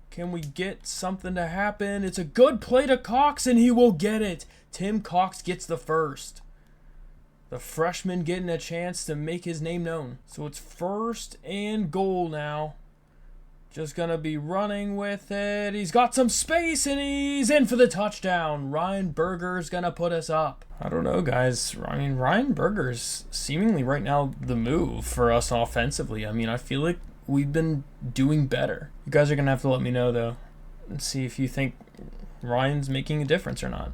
Can we get something to happen? It's a good play to Cox, and he will get it. Tim Cox gets the 1st. The freshman getting a chance to make his name known. So it's 1st and goal now. Just going to be running with it. He's got some space, and he's in for the touchdown. Ryan Berger's going to put us up. I don't know, guys. I mean, Ryan Berger's seemingly right now the move for us offensively. I mean, I feel like we've been doing better. You guys are going to have to let me know, though, and see if you think Ryan's making a difference or not.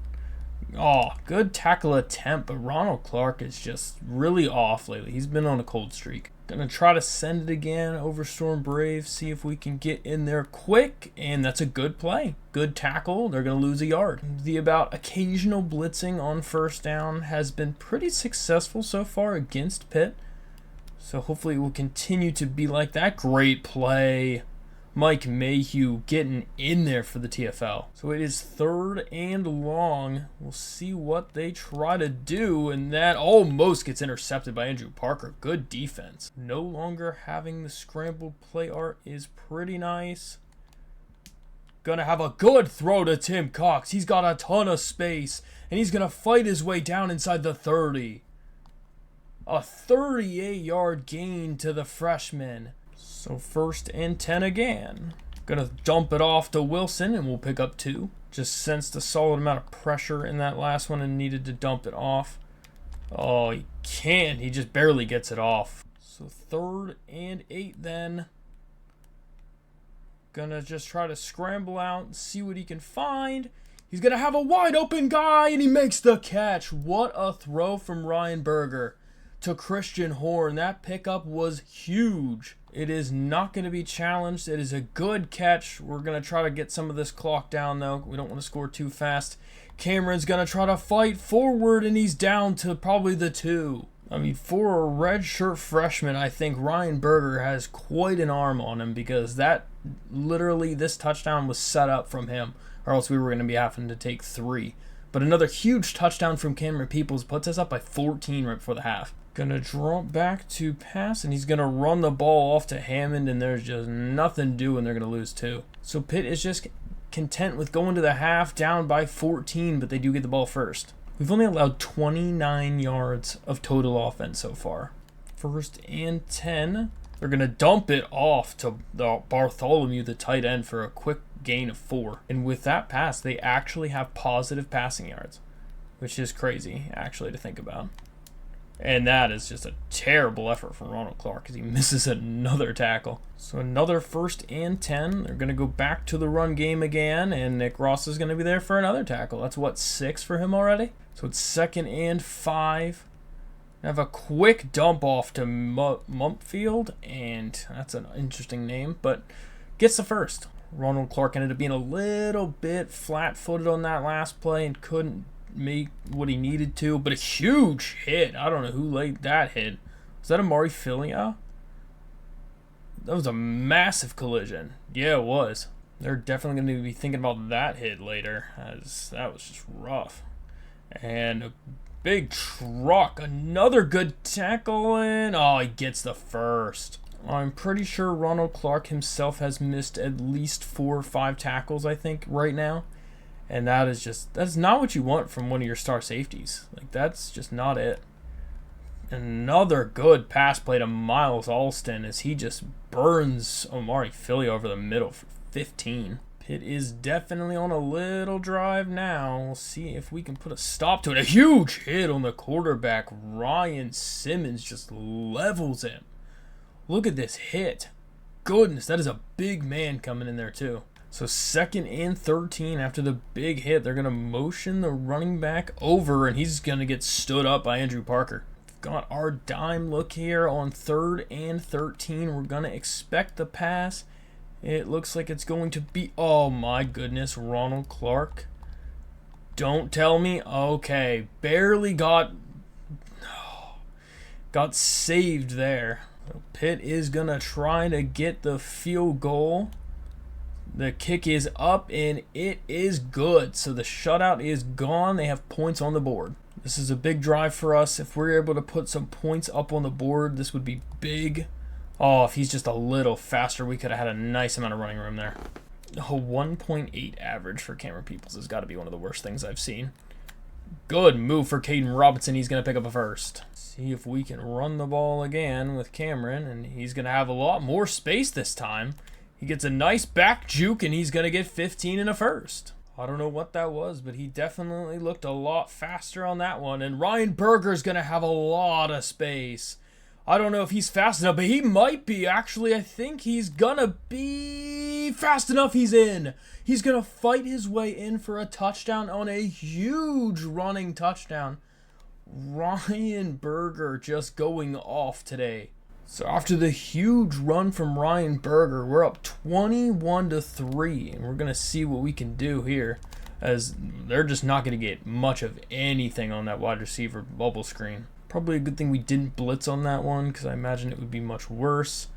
Oh, good tackle attempt, but Ronald Clark is just really off lately. He's been on a cold streak. Gonna try to send it again over Storm Brave, see if we can get in there quick, and that's a good play. Good tackle. They're gonna lose a yard. The about occasional blitzing on first down has been pretty successful so far against Pitt, so hopefully it will continue to be like that. Great play. Mike Mayhew getting in there for the TFL. So it is 3rd and long. We'll see what they try to do, and that almost gets intercepted by Andrew Parker. Good defense. No longer having the scrambled play art is pretty nice. Gonna have a good throw to Tim Cox. He's got a ton of space, and he's gonna fight his way down inside the 30. A 38-yard gain to the freshman. So 1st and 10 again. Gonna dump it off to Wilson, and we'll pick up 2. Just sensed a solid amount of pressure in that last one and needed to dump it off. Oh, he can't. He just barely gets it off. So 3rd and 8 then. Gonna just try to scramble out and see what he can find. He's gonna have a wide open guy, and he makes the catch. What a throw from Ryan Berger to Christian Horn. That pickup was huge. It is not going to be challenged. It is a good catch. We're going to try to get some of this clock down, though. We don't want to score too fast. Cameron's going to try to fight forward, and he's down to probably the 2. I mean, for a redshirt freshman, I think Ryan Berger has quite an arm on him, because that literally, this touchdown was set up from him, or else we were going to be having to take 3. But another huge touchdown from Cameron Peoples puts us up by 14 right before the half. Gonna drop back to pass, and he's gonna run the ball off to Hammond, and there's just nothing doing. They're gonna lose 2. So Pitt is just content with going to the half down by 14, but they do get the ball first. We've only allowed 29 yards of total offense so far. 1st and 10. They're gonna dump it off to Bartholomew, the tight end, for a quick gain of 4. And with that pass, they actually have positive passing yards, which is crazy, actually, to think about. And that is just a terrible effort from Ronald Clark, because he misses another tackle. So another 1st and 10. They're going to go back to the run game again, and Nick Ross is going to be there for another tackle. That's, what, 6 for him already? So it's 2nd and 5. Have a quick dump off to Mumpfield, and that's an interesting name, but gets the first. Ronald Clark ended up being a little bit flat-footed on that last play and couldn't make what he needed to, but a huge hit. I don't know who laid that hit. Was that Amari Filia? That was a massive collision. Yeah, it was. They're definitely going to be thinking about that hit later, as that was just rough. And a big truck. Another good tackle, and oh, he gets the first. I'm pretty sure Ronald Clark himself has missed at least 4 or 5 tackles, I think, right now. And that's not what you want from one of your star safeties. Like, that's just not it. Another good pass play to Miles Alston as he just burns Omari Philly over the middle for 15. Pitt is definitely on a little drive now. We'll see if we can put a stop to it. A huge hit on the quarterback. Ryan Simmons just levels him. Look at this hit. Goodness, that is a big man coming in there too. So 2nd and 13 after the big hit. They're going to motion the running back over, and he's going to get stood up by Andrew Parker. We've got our dime look here on 3rd and 13. We're going to expect the pass. It looks like it's going to be, oh my goodness, Ronald Clark. Don't tell me. Okay, barely got saved there. So Pitt is going to try to get the field goal. The kick is up, and it is good. So the shutout is gone. They have points on the board. This is a big drive for us. If we're able to put some points up on the board, this would be big. Oh, if he's just a little faster, we could have had a nice amount of running room there. A 1.8 average for Cameron Peoples has got to be one of the worst things I've seen. Good move for Caden Robinson. He's going to pick up a first. See if we can run the ball again with Cameron, and he's going to have a lot more space this time. He gets a nice back juke, and he's going to get 15 in a first. I don't know what that was, but he definitely looked a lot faster on that one. And Ryan Berger's going to have a lot of space. I don't know if he's fast enough, but he might be. Actually, I think he's going to be fast enough. He's in. He's going to fight his way in for a touchdown on a huge running touchdown. Ryan Berger just going off today. So after the huge run from Ryan Berger, we're up 21-3, and we're going to see what we can do here, as they're just not going to get much of anything on that wide receiver bubble screen. Probably a good thing we didn't blitz on that one, because I imagine it would be much worse.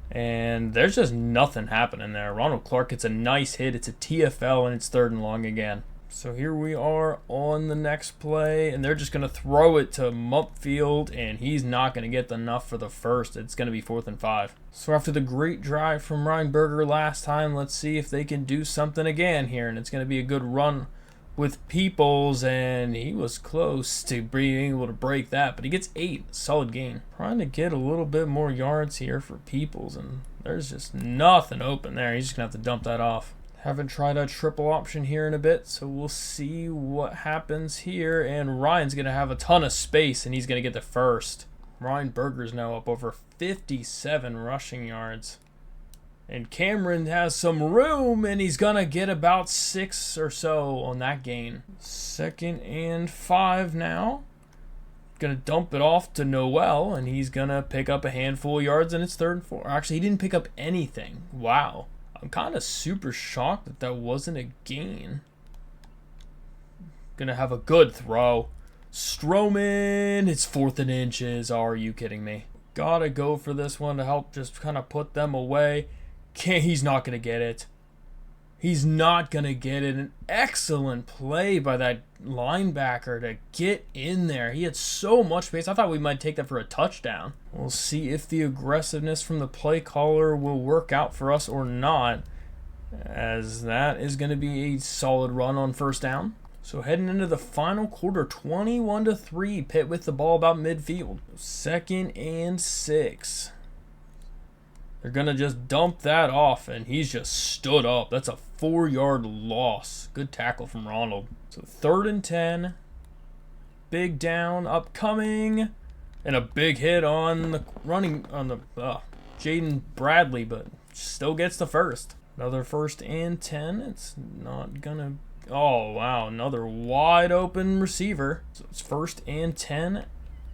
And there's just nothing happening there. Ronald Clark gets a nice hit. It's a TFL, and it's 3rd and long again. So here we are on the next play, and they're just going to throw it to Mupfield, and he's not going to get enough for the first. It's going to be 4th and 5. So after the great drive from Ryan Berger last time, let's see if they can do something again here, and it's going to be a good run with Peoples, and he was close to being able to break that, but he gets 8. Solid gain. Trying to get a little bit more yards here for Peoples, and there's just nothing open there. He's just going to have to dump that off. Haven't tried a triple option here in a bit, so we'll see what happens here. And Ryan's going to have a ton of space, and he's going to get the first. Ryan Berger's now up over 57 rushing yards. And Cameron has some room, and he's going to get about 6 or so on that gain. 2nd and 5 now. Going to dump it off to Noel, and he's going to pick up a handful of yards, and it's 3rd and 4. Actually, he didn't pick up anything. Wow. I'm kind of super shocked that that wasn't a gain. Gonna have a good throw. Stroman, it's 4th and inches. Are you kidding me? Gotta go for this one to help just kind of put them away. He's not gonna get it. He's not gonna get it. An excellent play by that linebacker to get in there. He had so much space. I thought we might take that for a touchdown. We'll see if the aggressiveness from the play caller will work out for us or not, as that is going to be a solid run on 1st down. So heading into the final quarter, 21-3, Pitt with the ball about midfield. 2nd and 6. They're going to just dump that off, and he's just stood up. That's a 4-yard loss. Good tackle from Ronald. So 3rd and 10. Big down upcoming. And a big hit on the running on the Jaden Bradley, but still gets the first. Another 1st and 10. It's not going to... Oh, wow. Another wide open receiver. So it's 1st and 10.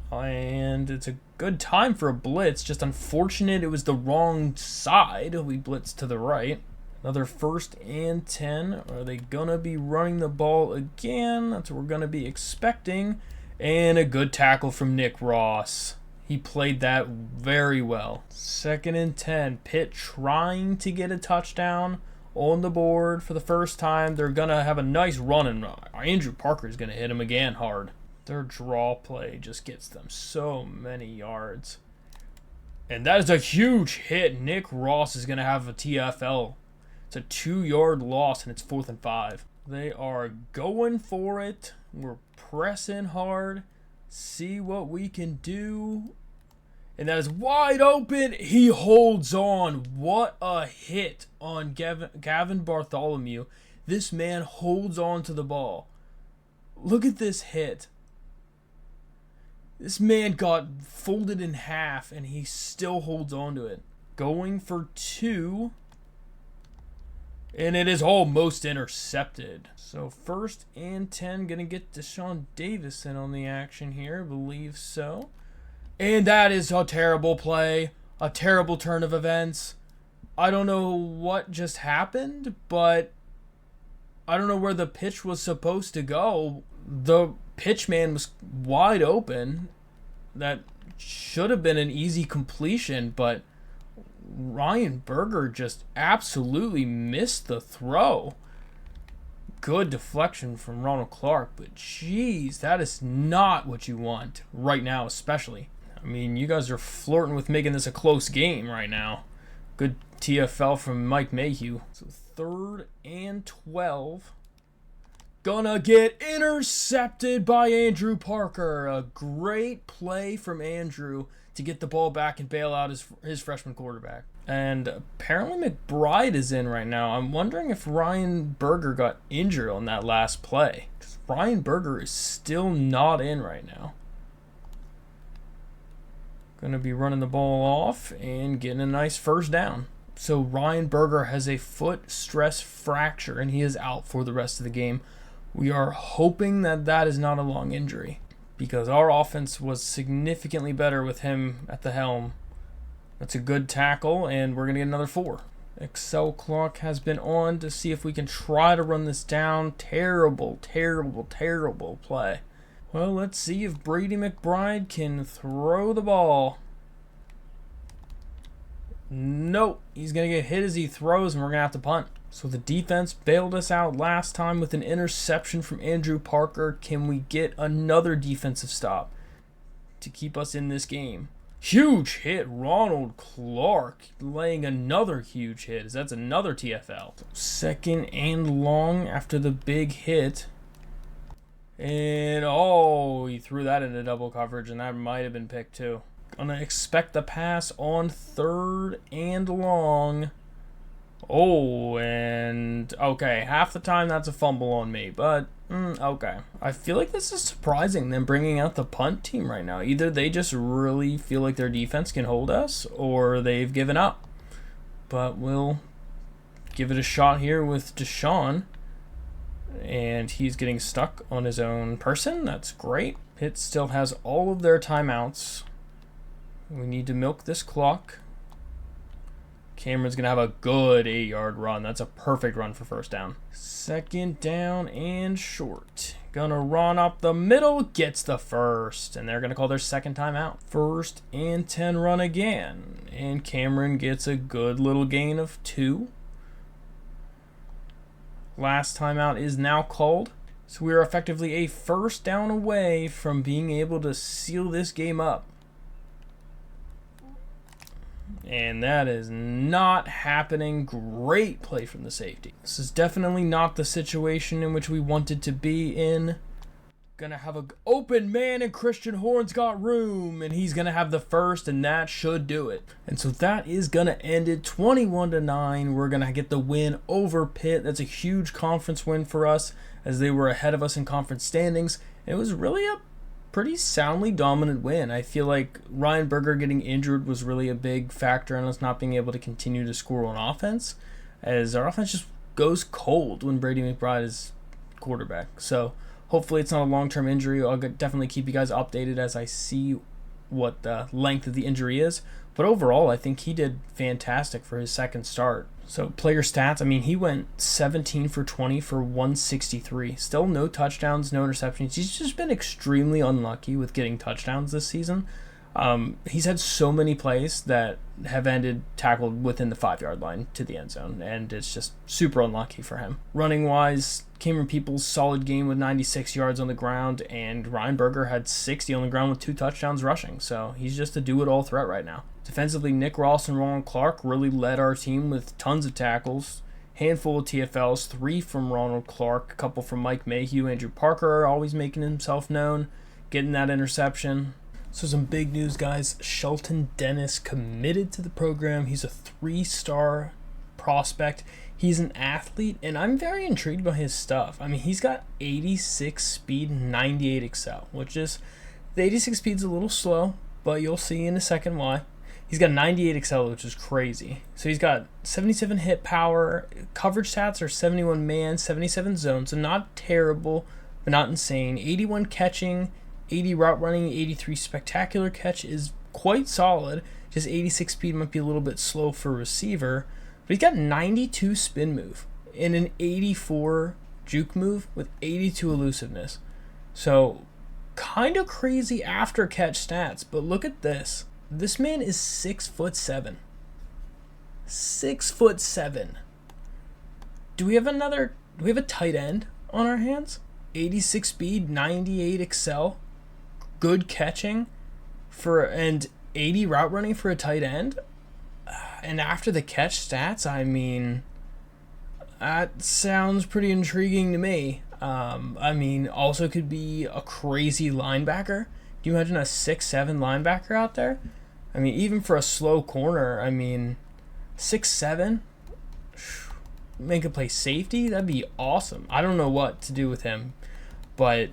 And it's a good time for a blitz. Just unfortunate it was the wrong side. We blitzed to the right. Another 1st and 10. Are they going to be running the ball again? That's what we're going to be expecting. And a good tackle from Nick Ross. He played that very well. 2nd and 10. Pitt trying to get a touchdown on the board for the first time. They're going to have a nice run, and Andrew Parker is going to hit him again hard. Their draw play just gets them so many yards. And that is a huge hit. Nick Ross is going to have a TFL. It's a 2-yard loss, and it's 4th and 5. They are going for it. We're pressing hard. See what we can do. And that is wide open. He holds on. What a hit on Gavin Bartholomew. This man holds on to the ball. Look at this hit. This man got folded in half, and he still holds on to it. Going for 2. And it is almost intercepted. So 1st and 10. Going to get Deshaun Davison on the action here. I believe so. And that is a terrible play. A terrible turn of events. I don't know what just happened, but I don't know where the pitch was supposed to go. The pitch man was wide open. That should have been an easy completion, but Ryan Berger just absolutely missed the throw. Good deflection from Ronald Clark, but geez, that is not what you want right now, especially. I mean, you guys are flirting with making this a close game right now. Good TFL from Mike Mayhew. So 3rd and 12. Gonna get intercepted by Andrew Parker. A great play from Andrew to get the ball back and bail out his freshman quarterback. And apparently McBride is in right now. I'm wondering if Ryan Berger got injured on that last play. Because Ryan Berger is still not in right now. Going to be running the ball off and getting a nice first down. So Ryan Berger has a foot stress fracture and he is out for the rest of the game. We are hoping that that is not a long injury, because our offense was significantly better with him at the helm. That's a good tackle, and we're going to get another 4. Excel clock has been on to see if we can try to run this down. Terrible, terrible, terrible play. Well, let's see if Brady McBride can throw the ball. Nope, he's going to get hit as he throws, and we're going to have to punt. So the defense bailed us out last time with an interception from Andrew Parker. Can we get another defensive stop to keep us in this game? Huge hit, Ronald Clark laying another huge hit, as that's another TFL. Second and long after the big hit. And he threw that into double coverage, and that might have been picked too. Gonna expect the pass on third and long. Okay, half the time that's a fumble on me, but okay. I feel like this is surprising, them bringing out the punt team right now. Either they just really feel like their defense can hold us, or they've given up. But we'll give it a shot here with Deshaun, and he's getting stuck on his own person. That's great. Pitt still has all of their timeouts. We need to milk this clock. Cameron's going to have a good 8-yard run. That's a perfect run for first down. Second down and short. Going to run up the middle. Gets the first. And they're going to call their second timeout. First and 10 run again. And Cameron gets a good little gain of 2. Last timeout is now called. So we are effectively a first down away from being able to seal this game up. And that is not happening. Great play from the safety. This is definitely not the situation in which we wanted to be in. Gonna have an open man, and Christian Horn's got room, and he's gonna have the first, and that should do it. And so that is gonna end it 21-9. We're gonna get the win over Pitt. That's a huge conference win for us, as they were ahead of us in conference standings. And it was really a pretty soundly dominant win. I feel like Ryan Berger getting injured was really a big factor in us not being able to continue to score on offense, as our offense just goes cold when Brady McBride is quarterback. So hopefully it's not a long-term injury. I'll definitely keep you guys updated as I see what the length of the injury is. But overall, I think he did fantastic for his second start. So player stats, I mean, he went 17 for 20 for 163. Still no touchdowns, no interceptions. He's just been extremely unlucky with getting touchdowns this season. He's had so many plays that have ended tackled within the 5-yard line to the end zone, and it's just super unlucky for him. Running-wise, Cameron Peoples' solid game with 96 yards on the ground, and Ryan Berger had 60 on the ground with 2 touchdowns rushing, so he's just a do-it-all threat right now. Defensively, Nick Ross and Ronald Clark really led our team with tons of tackles, handful of TFLs, 3 from Ronald Clark, a couple from Mike Mayhew. Andrew Parker always making himself known, getting that interception. So some big news, guys. Shelton Dennis committed to the program. He's a 3-star prospect. He's an athlete, and I'm very intrigued by his stuff. I mean, he's got 86 speed, 98 excel, which is, the 86 speed's a little slow, but you'll see in a second why. He's got 98 excel, which is crazy. So he's got 77 hit power. Coverage stats are 71 man, 77 zone, so not terrible, but not insane. 81 catching, 80 route running, 83 spectacular catch is quite solid. Just 86 speed might be a little bit slow for a receiver. But he's got 92 spin move and an 84 juke move with 82 elusiveness. So kind of crazy after catch stats, but look at this. This man is 6'7". 6'7". Do we have a tight end on our hands? 86 speed, 98 excel, good catching and 80 route running for a tight end. And after the catch stats, I mean, that sounds pretty intriguing to me. I mean, also could be a crazy linebacker. Do you imagine a 6'7" linebacker out there? I mean, even for a slow corner, I mean, 6'7", make him play safety. That'd be awesome. I don't know what to do with him, but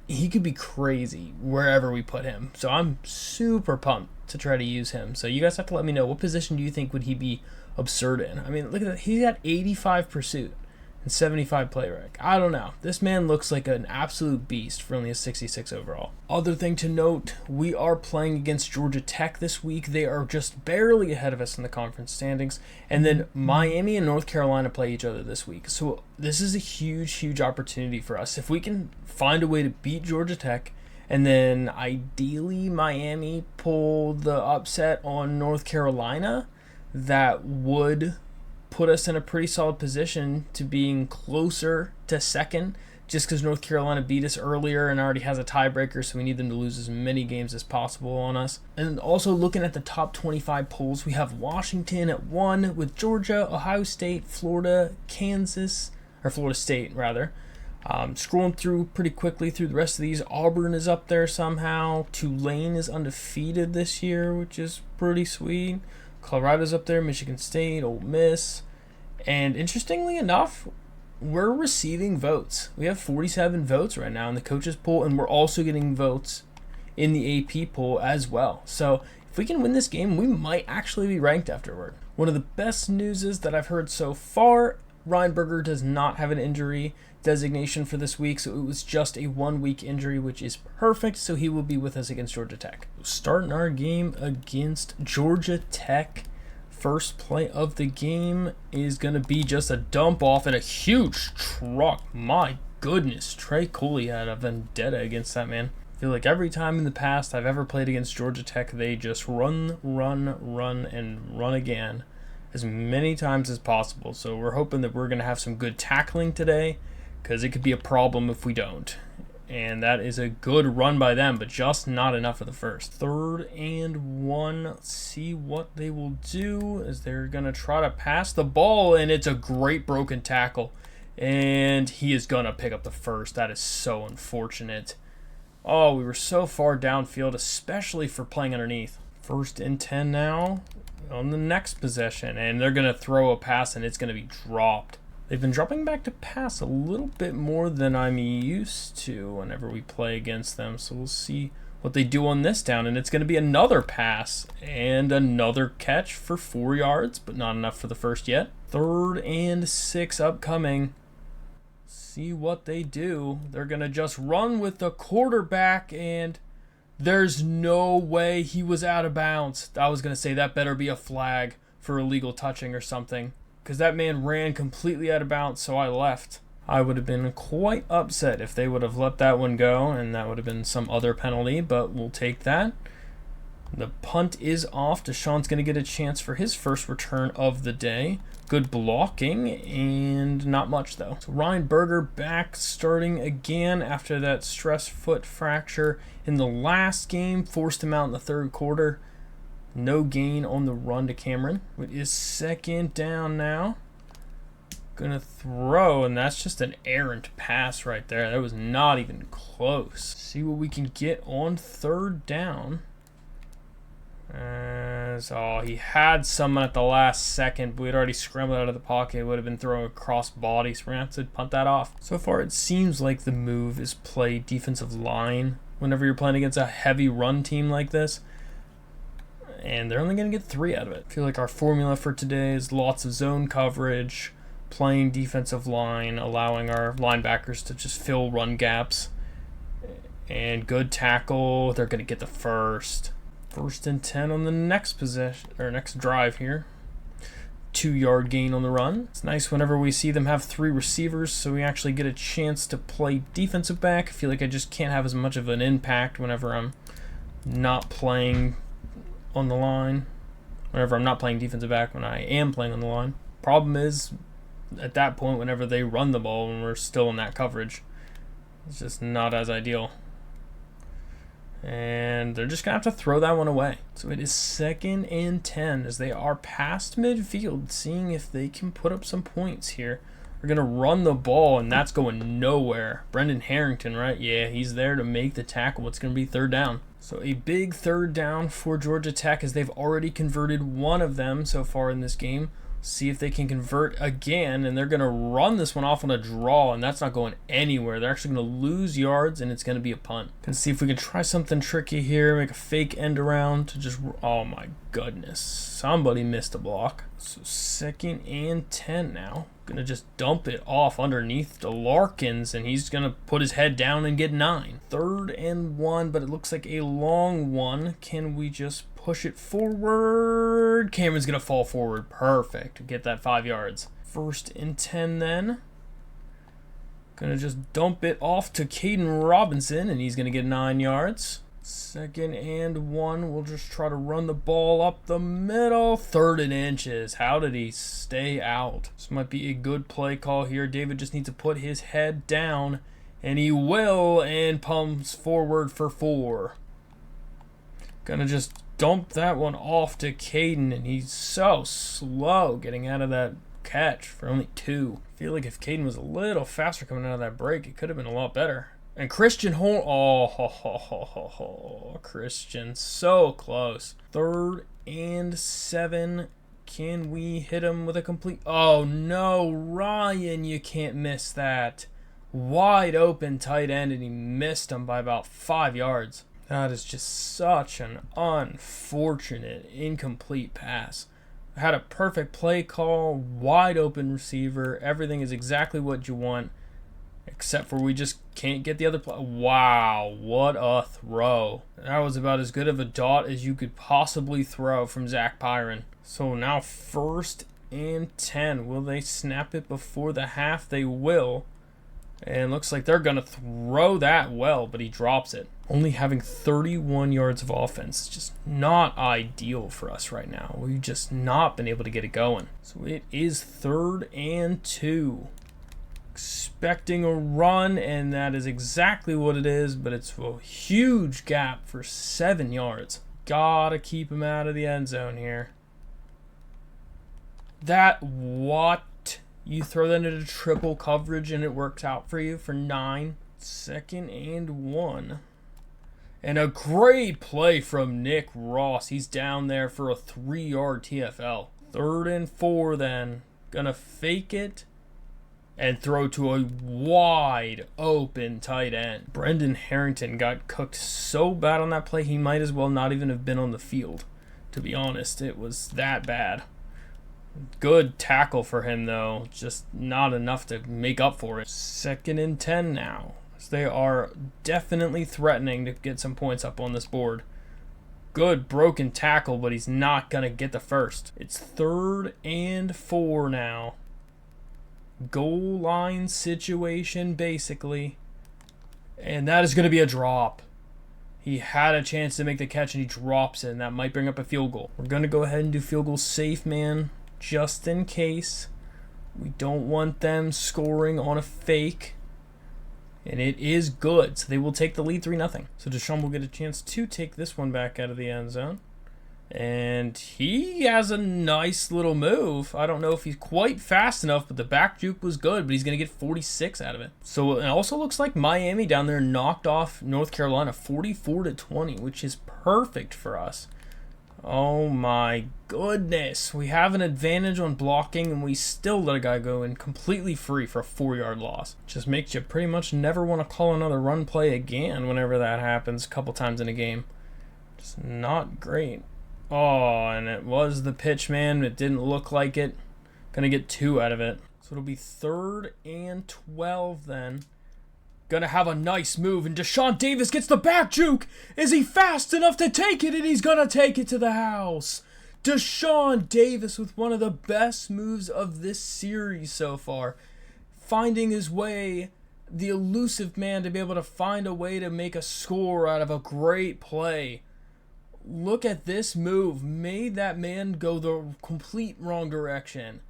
he could be crazy wherever we put him. So I'm super pumped to try to use him. So you guys have to let me know, what position do you think would he be absurd in? I mean, look at that. He's got 85 pursuit and 75 play rec. I don't know. This man looks like an absolute beast for only a 66 overall. Other thing to note, we are playing against Georgia Tech this week. They are just barely ahead of us in the conference standings. And then Miami and North Carolina play each other this week. So this is a huge opportunity for us. If we can find a way to beat Georgia Tech, and then ideally Miami pull the upset on North Carolina, that would put us in a pretty solid position to being closer to second, just because North Carolina beat us earlier and already has a tiebreaker, so we need them to lose as many games as possible on us. And also looking at the top 25 polls, we have Washington at 1 with Georgia, Ohio State, Florida, Kansas, or Florida State rather. Scrolling through pretty quickly through the rest of these, Auburn is up there somehow. Tulane is undefeated this year, which is pretty sweet. Colorado's up there, Michigan State, Ole Miss. And interestingly enough, we're receiving votes. We have 47 votes right now in the coaches poll, and we're also getting votes in the AP poll as well. So if we can win this game, we might actually be ranked afterward. One of the best news is that I've heard so far, Ryan Berger does not have an injury designation for this week, so it was just a 1-week injury, which is perfect, so he will be with us against Georgia Tech. Starting our game against Georgia Tech, first play of the game is going to be just a dump off and a huge truck. My goodness, Trey Cooley had a vendetta against that man. I feel like every time in the past I've ever played against Georgia Tech, they just run, and run again as many times as possible. So we're hoping that we're going to have some good tackling today, because it could be a problem if we don't. And that is a good run by them, but just not enough for the first. 3rd and 1. Let's see what they will do as they're going to try to pass the ball, and it's a great broken tackle. And he is going to pick up the first. That is so unfortunate. Oh, we were so far downfield, especially for playing underneath. 1st and 10 now on the next possession, and they're going to throw a pass, and it's going to be dropped. They've been dropping back to pass a little bit more than I'm used to whenever we play against them. So we'll see what they do on this down. And it's going to be another pass and another catch for 4 yards, but not enough for the first yet. 3rd and 6 upcoming. See what they do. They're going to just run with the quarterback, and there's no way he was out of bounds. I was going to say that better be a flag for illegal touching or something, because that man ran completely out of bounds, so I left. I would have been quite upset if they would have let that one go, and that would have been some other penalty, but we'll take that. The punt is off. Deshaun's going to get a chance for his first return of the day. Good blocking, and not much, though. So Ryan Berger back starting again after that stress foot fracture in the last game. Forced him out in the 3rd quarter. No gain on the run to Cameron. It is 2nd down now. Gonna throw, and that's just an errant pass right there. That was not even close. See what we can get on 3rd down. He had someone at the last second, but we'd already scrambled out of the pocket. It would have been throwing across body, so we're going to have to punt that off. So far, it seems like the move is play defensive line whenever you're playing against a heavy run team like this. And they're only going to get 3 out of it. I feel like our formula for today is lots of zone coverage, playing defensive line, allowing our linebackers to just fill run gaps, and good tackle. They're going to get the first. 1st and 10 on the next possession, or next drive here. 2-yard gain on the run. It's nice whenever we see them have 3 receivers, so we actually get a chance to play defensive back. I feel like I just can't have as much of an impact whenever I'm not playing on the line. Whenever I'm not playing defensive back, when I am playing on the line. Problem is, at that point, whenever they run the ball when we're still in that coverage, it's just not as ideal. And they're just going to have to throw that one away. So it is 2nd and 10 as they are past midfield, seeing if they can put up some points here. They're going to run the ball, and that's going nowhere. Brendan Harrington, right? Yeah, he's there to make the tackle. It's going to be 3rd down. So a big third down for Georgia Tech as they've already converted one of them so far in this game. See if they can convert again, and they're going to run this one off on a draw, and that's not going anywhere. They're actually going to lose yards, and it's going to be a punt. Gonna see if we can try something tricky here, make a fake end around to just, oh my goodness. Somebody missed a block. So 2nd and 10 now. Gonna just dump it off underneath to Larkins, and he's gonna put his head down and get 9. 3rd and 1, but it looks like a long one. Can we just push it forward? Cameron's gonna fall forward. Perfect. Get that 5 yards. 1st and 10 then. Gonna just dump it off to Caden Robinson, and he's gonna get 9 yards. 2nd and 1. We'll just try to run the ball up the middle. 3rd and inches. How did he stay out? This might be a good play call here. David just needs to put his head down, and he will, and pumps forward for 4. Gonna just dump that one off to Caden, and he's so slow getting out of that catch for only 2. I feel like if Caden was a little faster coming out of that break, it could have been a lot better. And Christian Christian, so close. 3rd and 7. Can we hit him with a complete? Oh no, Ryan, you can't miss that. Wide open tight end, and he missed him by about 5 yards. That is just such an unfortunate, incomplete pass. I had a perfect play call, wide open receiver. Everything is exactly what you want. Except for we just can't get the other play. Wow, what a throw. That was about as good of a dot as you could possibly throw from Zach Pyron. So now 1st and 10. Will they snap it before the half? They will. And looks like they're going to throw that well, but he drops it. Only having 31 yards of offense is just not ideal for us right now. We've just not been able to get it going. So it is 3rd and 2. Expecting a run, and that is exactly what it is, but it's a huge gap for 7 yards. Gotta keep him out of the end zone here. What? You throw that into triple coverage and it works out for you for 9. 2nd and 1. And a great play from Nick Ross. He's down there for a 3-yard TFL. 3rd and 4 then. Gonna fake it and throw to a wide open tight end. Brendan Harrington got cooked so bad on that play, he might as well not even have been on the field. To be honest, it was that bad. Good tackle for him, though. Just not enough to make up for it. 2nd and 10 now. So they are definitely threatening to get some points up on this board. Good broken tackle, but he's not going to get the first. It's 3rd and 4 now. Goal line situation, basically. And that is going to be a drop. He had a chance to make the catch, and he drops it, and that might bring up a field goal. We're going to go ahead and do field goal safe, man, just in case. We don't want them scoring on a fake. And it is good, so they will take the lead 3-0. So Deshaun will get a chance to take this one back out of the end zone. And he has a nice little move. I don't know if he's quite fast enough, but the back juke was good, but he's going to get 46 out of it. So it also looks like Miami down there knocked off North Carolina 44-20, which is perfect for us. Oh my goodness. We have an advantage on blocking, and we still let a guy go in completely free for a 4-yard loss. Just makes you pretty much never want to call another run play again whenever that happens a couple times in a game. Just not great. Oh, and it was the pitch, man. It didn't look like it. Gonna get 2 out of it. So it'll be 3rd and 12 then. Gonna have a nice move, and Deshaun Davis gets the back juke. Is he fast enough to take it? And he's gonna take it to the house. Deshaun Davis with one of the best moves of this series so far. Finding his way, the elusive man, to be able to find a way to make a score out of a great play. Look at this move. Made that man go the complete wrong direction.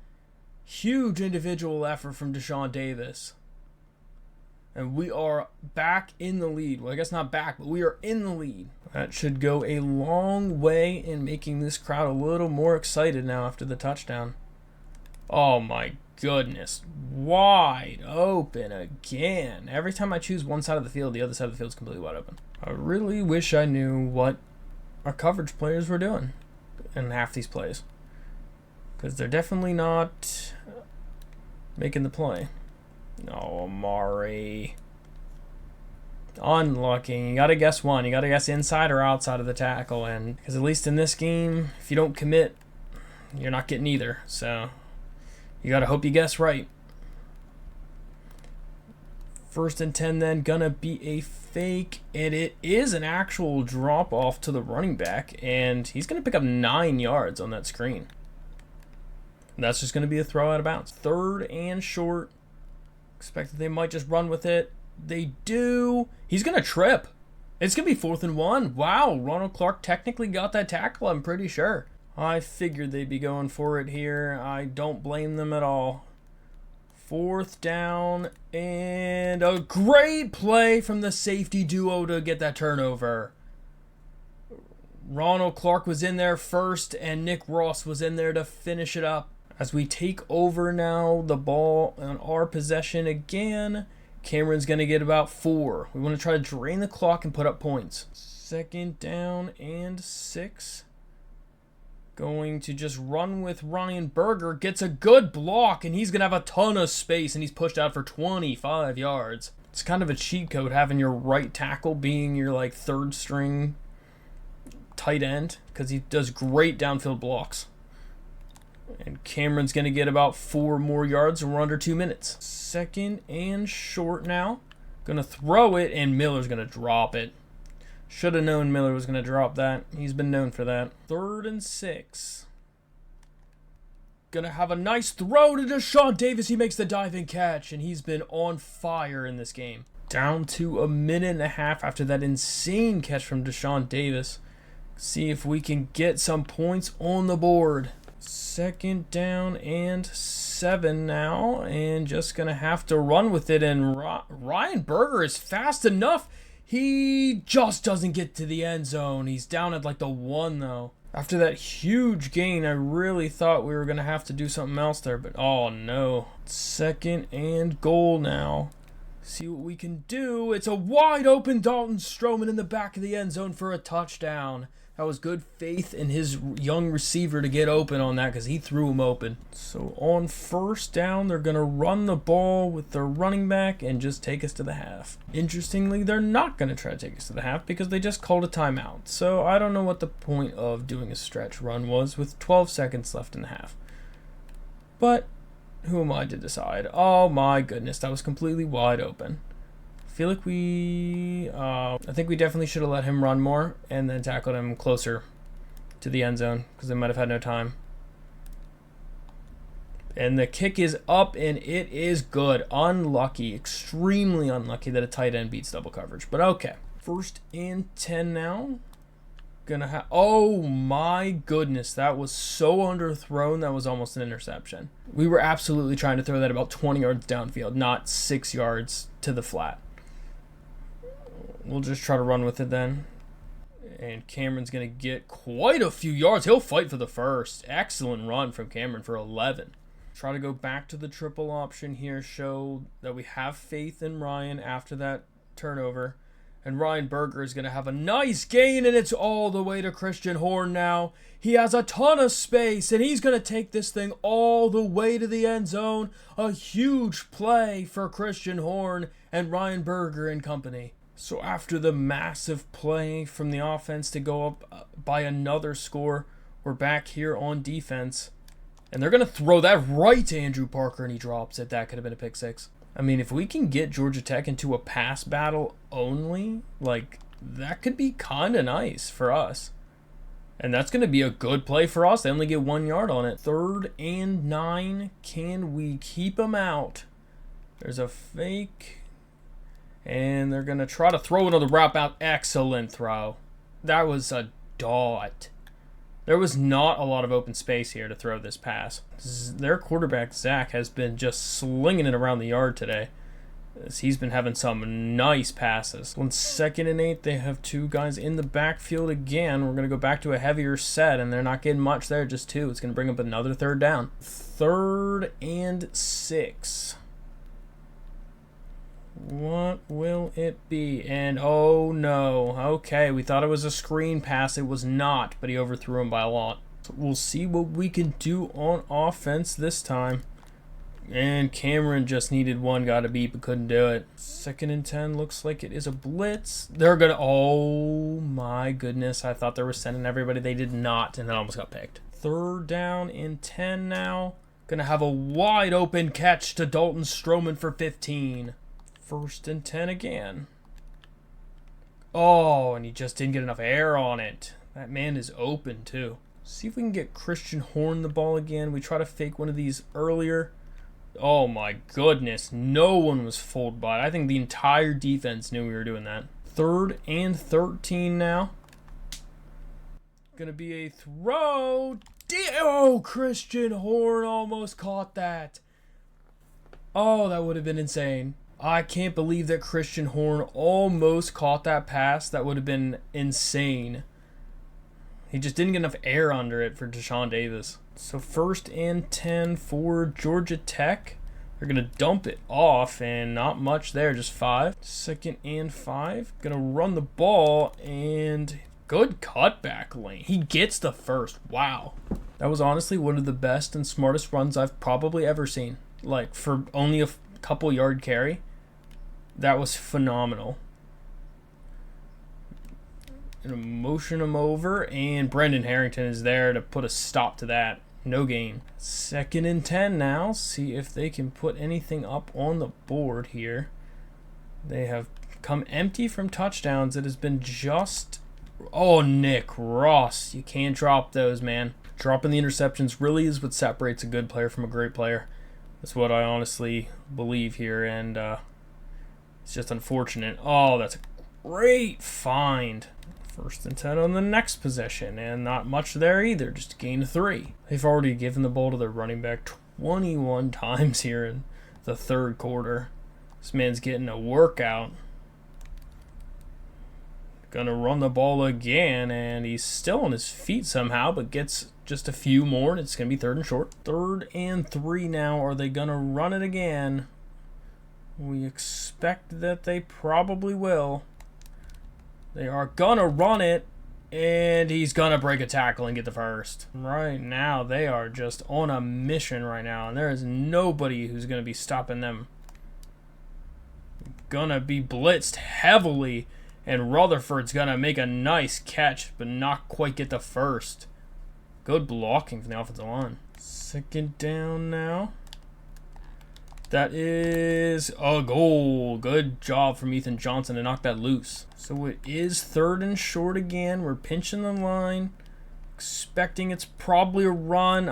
Huge individual effort from Deshaun Davis. And we are back in the lead. Well, I guess not back, but we are in the lead. That should go a long way in making this crowd a little more excited now after the touchdown. Oh my goodness. Wide open again. Every time I choose one side of the field, the other side of the field is completely wide open. I really wish I knew what our coverage players were doing in half these plays, because they're definitely not making the play. No, Amari. Unlucky. You gotta guess one. You gotta guess inside or outside of the tackle, and because at least in this game, if you don't commit, you're not getting either. So you gotta hope you guess right. 1st and 10 then, gonna be a fake, and it is an actual drop off to the running back, and he's gonna pick up 9 yards on that screen. That's just gonna be a throw out of bounds. 3rd and short. Expect that they might just run with it. They do. He's gonna trip. It's gonna be 4th and 1. Wow, Ronald Clark technically got that tackle, I'm pretty sure. I figured they'd be going for it here. I don't blame them at all. 4th down, and a great play from the safety duo to get that turnover. Ronald Clark was in there first, and Nick Ross was in there to finish it up. As we take over now, the ball on our possession again. Cameron's going to get about 4. We want to try to drain the clock and put up points. 2nd down and 6. Going to just run with Ryan Berger. Gets a good block, and he's going to have a ton of space, and he's pushed out for 25 yards. It's kind of a cheat code having your right tackle being your 3rd string tight end, because he does great downfield blocks. And Cameron's going to get about 4 more yards, and we're under 2 minutes. 2nd and short now. Going to throw it, and Miller's going to drop it. Should have known Miller was going to drop that. He's been known for that. 3rd and 6. Going to have a nice throw to Deshaun Davis. He makes the diving catch, and he's been on fire in this game. Down to a minute and a half after that insane catch from Deshaun Davis. See if we can get some points on the board. 2nd down and 7 now, and just going to have to run with it, and Ryan Berger is fast enough. He just doesn't get to the end zone. He's down at the 1, though. After that huge gain, I really thought we were going to have to do something else there, but oh no. 2nd and goal now. See what we can do. It's a wide open Dalton Stroman in the back of the end zone for a touchdown. That was good faith in his young receiver to get open on that, because he threw him open. So on 1st down, they're going to run the ball with their running back and just take us to the half. Interestingly, they're not going to try to take us to the half because they just called a timeout. So I don't know what the point of doing a stretch run was with 12 seconds left in the half. But who am I to decide? Oh my goodness, that was completely wide open. I feel like I think we definitely should have let him run more and then tackled him closer to the end zone, because they might have had no time. And the kick is up, and it is good. Unlucky, extremely unlucky that a tight end beats double coverage, but okay. 1st and 10 now. Oh my goodness, that was so underthrown, that was almost an interception. We were absolutely trying to throw that about 20 yards downfield, not 6 yards to the flat. We'll just try to run with it then. And Cameron's going to get quite a few yards. He'll fight for the first. Excellent run from Cameron for 11. Try to go back to the triple option here. Show that we have faith in Ryan after that turnover. And Ryan Berger is going to have a nice gain, and it's all the way to Christian Horn now. He has a ton of space, and he's going to take this thing all the way to the end zone. A huge play for Christian Horn and Ryan Berger and company. So after the massive play from the offense to go up by another score, we're back here on defense. And they're going to throw that right to Andrew Parker, and he drops it. That could have been a pick 6. I mean, if we can get Georgia Tech into a pass battle only, that could be kind of nice for us. And that's going to be a good play for us. They only get 1 yard on it. 3rd and 9. Can we keep them out? There's a fake. And they're going to try to throw another route out. Excellent throw. That was a dot. There was not a lot of open space here to throw this pass. Their quarterback, Zach, has been just slinging it around the yard today. as he's been having some nice passes. 1 second and 8. They have 2 guys in the backfield again. We're going to go back to a heavier set, and they're not getting much there, just 2. It's going to bring up another 3rd down. 3rd and 6. What will it be? And oh no. Okay, we thought it was a screen pass. It was not, but he overthrew him by a lot. So we'll see what we can do on offense this time. And Cameron just needed one guy to beat, but couldn't do it. 2nd and 10. Looks like it is a blitz. They're gonna, oh my goodness, I thought they were sending everybody. They did not, and then almost got picked. 3rd down and 10 now. Gonna have a wide open catch to Dalton Stroman for 15. 1st and 10 again. Oh, and he just didn't get enough air on it. That man is open too. See if we can get Christian Horn the ball again. We try to fake one of these earlier. Oh my goodness, no one was fooled by it. I think the entire defense knew we were doing that. 3rd and 13 now. Gonna be a throw. Oh, Christian Horn almost caught that. Oh, that would have been insane. I can't believe that Christian Horn almost caught that pass. That would have been insane. He just didn't get enough air under it for Deshaun Davis. So 1st and 10 for Georgia Tech. They're going to dump it off, and not much there, just 5. 2nd and 5. Going to run the ball, and good cutback lane. He gets the 1st. Wow. That was honestly one of the best and smartest runs I've probably ever seen. Like, for only a couple yard carry. That was phenomenal. Gonna motion him over, and Brendan Harrington is there to put a stop to that. No gain. 2nd and 10 now. See if they can put anything up on the board here. They have come empty from touchdowns. It has been just... Oh, Nick Ross. You can't drop those, man. Dropping the interceptions really is what separates a good player from a great player. That's what I honestly believe here, and it's just unfortunate. Oh, that's a great find. 1st and 10 on the next possession, and not much there either, just a gain of 3. They've already given the ball to their running back 21 times here in the 3rd quarter. This man's getting a workout. Gonna run the ball again, and he's still on his feet somehow, but gets just a few more, and it's gonna be 3rd and short. 3rd and 3 now. Are they gonna run it again? We expect that they probably will. They are gonna run it, and he's gonna break a tackle and get the 1st. Right now, they are just on a mission right now, and there is nobody who's gonna be stopping them. Gonna be blitzed heavily, and Rutherford's gonna make a nice catch, but not quite get the 1st. Good blocking from the offensive line. 2nd down now. That is a goal. Good job from Ethan Johnson to knock that loose. So it is 3rd and short again. We're pinching the line. Expecting it's probably a run.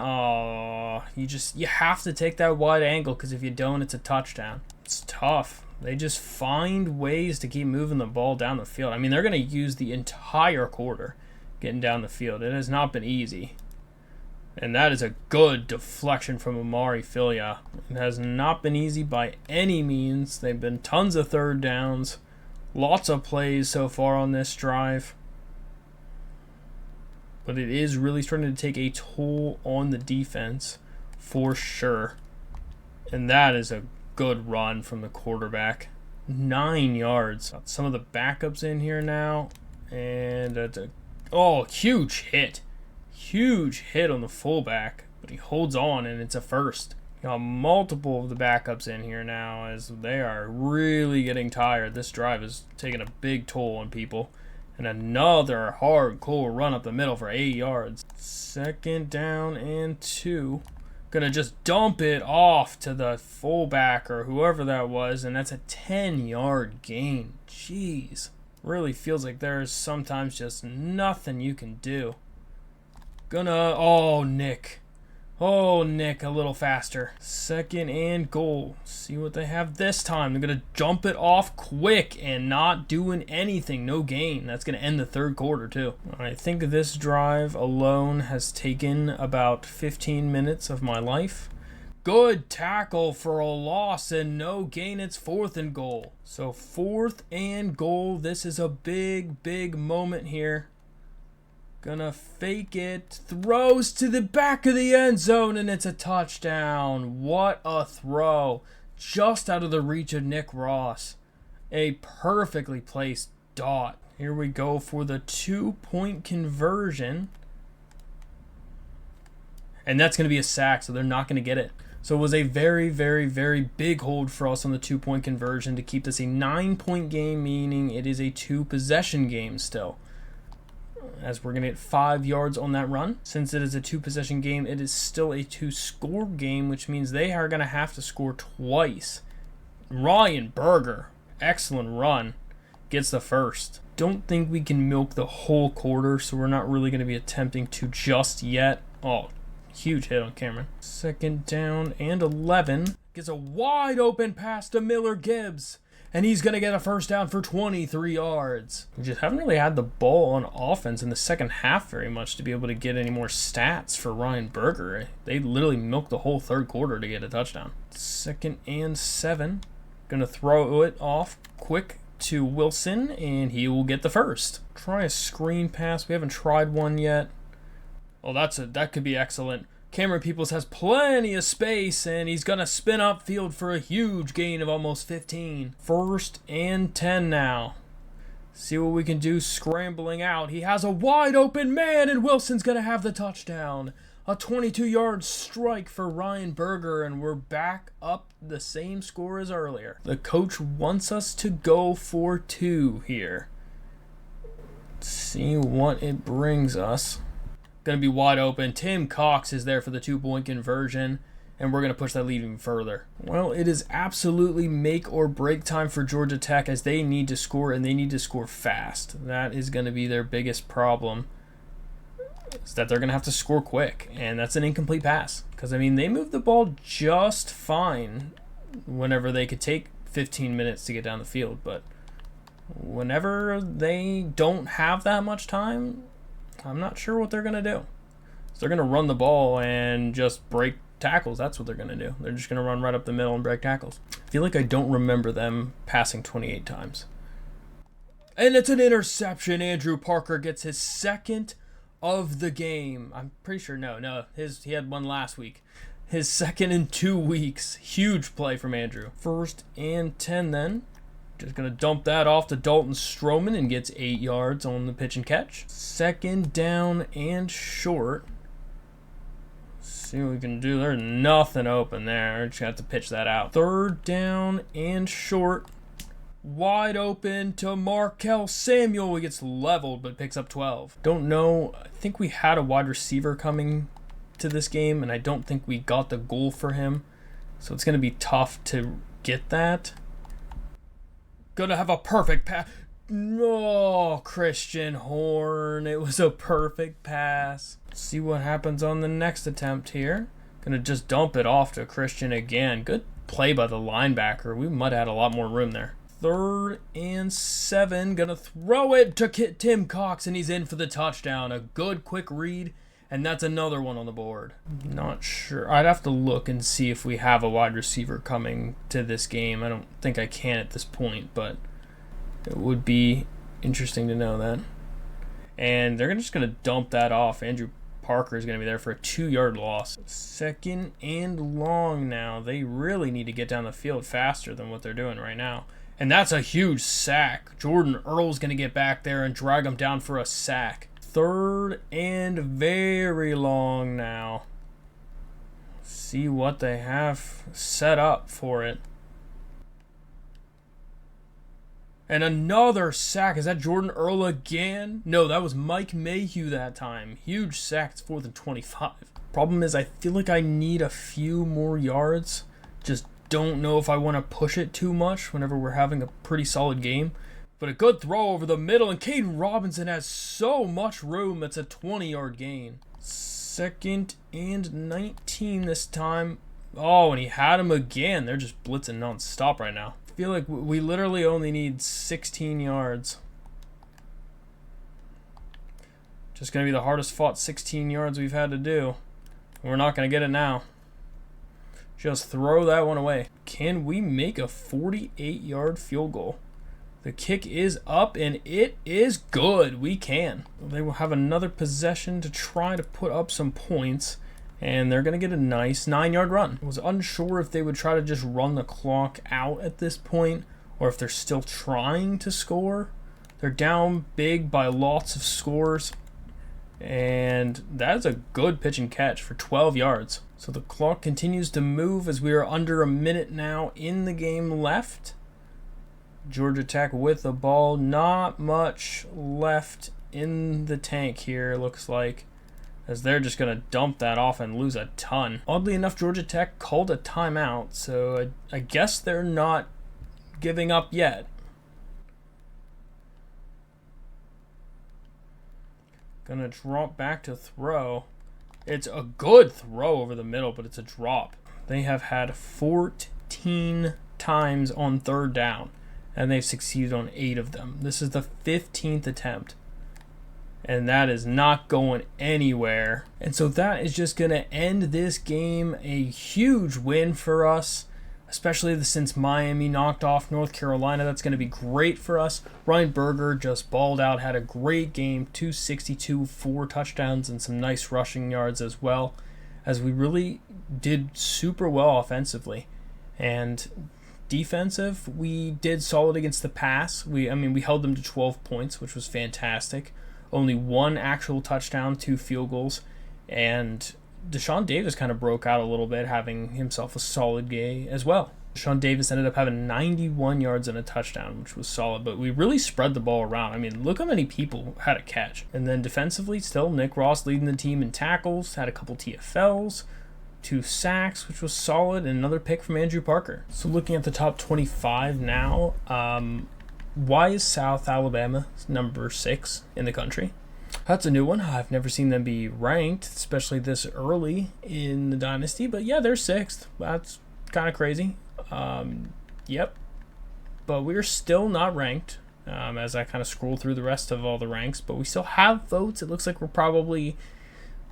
You have to take that wide angle, because if you don't, it's a touchdown. It's tough. They just find ways to keep moving the ball down the field. I mean, they're going to use the entire quarter getting down the field. It has not been easy. And that is a good deflection from Amari Filia. It has not been easy by any means. They've been tons of 3rd downs. Lots of plays so far on this drive. But it is really starting to take a toll on the defense for sure. And that is a good run from the quarterback. 9 yards. Got some of the backups in here now. And huge hit. Huge hit on the fullback, but he holds on, and it's a 1st. Got multiple of the backups in here now, as they are really getting tired. This drive is taking a big toll on people. And another hardcore run up the middle for 8 yards. 2nd down and 2. Gonna just dump it off to the fullback or whoever that was, and that's a 10-yard gain. Jeez. Really feels like there is sometimes just nothing you can do. Nick, a little faster. 2nd and goal. See what they have this time. They're going to jump it off quick and not doing anything. No gain. That's going to end the 3rd quarter, too. I think this drive alone has taken about 15 minutes of my life. good tackle for a loss and no gain. It's 4th and goal. So 4th and goal. This is a big moment here. Gonna fake it. Throws to the back of the end zone and it's a touchdown. What a throw. Just out of the reach of Nick Ross. A perfectly placed dot. Here we go for the 2-point conversion. And that's going to be a sack, so they're not going to get it. So it was a very big hold for us on the 2-point conversion to keep this a 9-point game, meaning it is a 2-possession game still. As we're going to get 5 yards on that run. Since it is a 2-possession game, it is still a 2-score game, which means they are going to have to score twice. Ryan Berger, excellent run, gets the first. Don't think we can milk the whole quarter, so we're not really going to be attempting to just yet. Oh, huge hit on Cameron. 2nd down and 11. Gets a wide open pass to Miller Gibbs. And he's going to get a first down for 23 yards. We just haven't really had the ball on offense in the second half very much to be able to get any more stats for Ryan Berger. They literally milked the whole 3rd quarter to get a touchdown. 2nd and 7. Going to throw it off quick to Wilson, and he will get the first. Try a screen pass. We haven't tried one yet. Oh, that could be excellent. Cameron Peoples has plenty of space, and he's going to spin upfield for a huge gain of almost 15. 1st and 10 now. See what we can do scrambling out. He has a wide open man, and Wilson's going to have the touchdown. A 22-yard strike for Ryan Berger, and we're back up the same score as earlier. The coach wants us to go for 2 here. Let's see what it brings us. Going to be wide open. Tim Cox is there for the 2-point conversion, and we're going to push that lead even further. Well, it is absolutely make or break time for Georgia Tech as they need to score, and they need to score fast. That is going to be their biggest problem, is that they're going to have to score quick, and that's an incomplete pass. Because, I mean, they moved the ball just fine whenever they could take 15 minutes to get down the field, but whenever they don't have that much time, I'm not sure what they're going to do. So they're going to run the ball and just break tackles. That's what they're going to do. They're just going to run right up the middle and break tackles. I feel like I don't remember them passing 28 times. And it's an interception. Andrew Parker gets his 2nd of the game. I'm pretty sure, no. He had one last week. His 2nd in 2 weeks. Huge play from Andrew. 1st and 10 then. Just going to dump that off to Dalton Stroman and gets 8 yards on the pitch and catch. 2nd down and short. See what we can do. There's nothing open there. We're just going to have to pitch that out. 3rd down and short. Wide open to Markel Samuel. He gets leveled but picks up 12. Don't know. I think we had a wide receiver coming to this game, and I don't think we got the goal for him. So it's going to be tough to get that. Gonna have a perfect pass. No, Christian Horn. It was a perfect pass. Let's see what happens on the next attempt here. Gonna just dump it off to Christian again. Good play by the linebacker. We might have had a lot more room there. 3rd and 7. Gonna throw it to Tim Cox, and he's in for the touchdown. A good quick read, and that's another one on the board. Not sure. I'd have to look and see if we have a wide receiver coming to this game. I don't think I can at this point, but it would be interesting to know that. And they're just going to dump that off. Andrew Parker is going to be there for a 2-yard loss. 2nd and long now. They really need to get down the field faster than what they're doing right now. And that's a huge sack. Jordan Earl's going to get back there and drag him down for a sack. 3rd and very long now. See what they have set up for it. And another sack. Is that Jordan Earl again? No, that was Mike Mayhew that time. Huge sack. It's 4th and 25. Problem is, I feel like I need a few more yards. Just don't know if I want to push it too much whenever we're having a pretty solid game. But a good throw over the middle, and Caden Robinson has so much room. It's a 20-yard gain. 2nd and 19 this time. Oh, and he had him again. They're just blitzing nonstop right now. I feel like we literally only need 16 yards. Just going to be the hardest fought 16 yards we've had to do. We're not going to get it now. Just throw that one away. Can we make a 48-yard field goal? The kick is up, and it is good. We can. They will have another possession to try to put up some points, and they're going to get a nice 9-yard run. I was unsure if they would try to just run the clock out at this point, or if they're still trying to score. They're down big by lots of scores, and that's a good pitch and catch for 12 yards. So the clock continues to move as we are under a minute now in the game left. Georgia Tech with the ball. Not much left in the tank here, it looks like, as they're just going to dump that off and lose a ton. Oddly enough, Georgia Tech called a timeout, so I guess they're not giving up yet. Gonna drop back to throw. It's a good throw over the middle, but it's a drop. They have had 14 times on third down, and they've succeeded on 8 of them. This is the 15th attempt, and that is not going anywhere. And so that is just going to end this game. A huge win for us, especially since Miami knocked off North Carolina. That's going to be great for us. Ryan Berger just balled out, had a great game, 262, 4 touchdowns, and some nice rushing yards as well, as we really did super well offensively. And defensive, we did solid against the pass. We held them to 12 points, which was fantastic. Only 1 actual touchdown, 2 field goals, and Deshaun Davis kind of broke out a little bit, having himself a solid game as well. Deshaun Davis ended up having 91 yards and a touchdown, which was solid, but we really spread the ball around. I mean, look how many people had a catch. And then defensively, still, Nick Ross leading the team in tackles, had a couple TFLs, 2 sacks, which was solid, and another pick from Andrew Parker. So looking at the top 25 now, why is South Alabama number 6 in the country? That's a new one. I've never seen them be ranked, especially this early in the dynasty. But yeah, they're 6th. That's kind of crazy. Yep. But we're still not ranked as I kind of scroll through the rest of all the ranks. But we still have votes. It looks like we're probably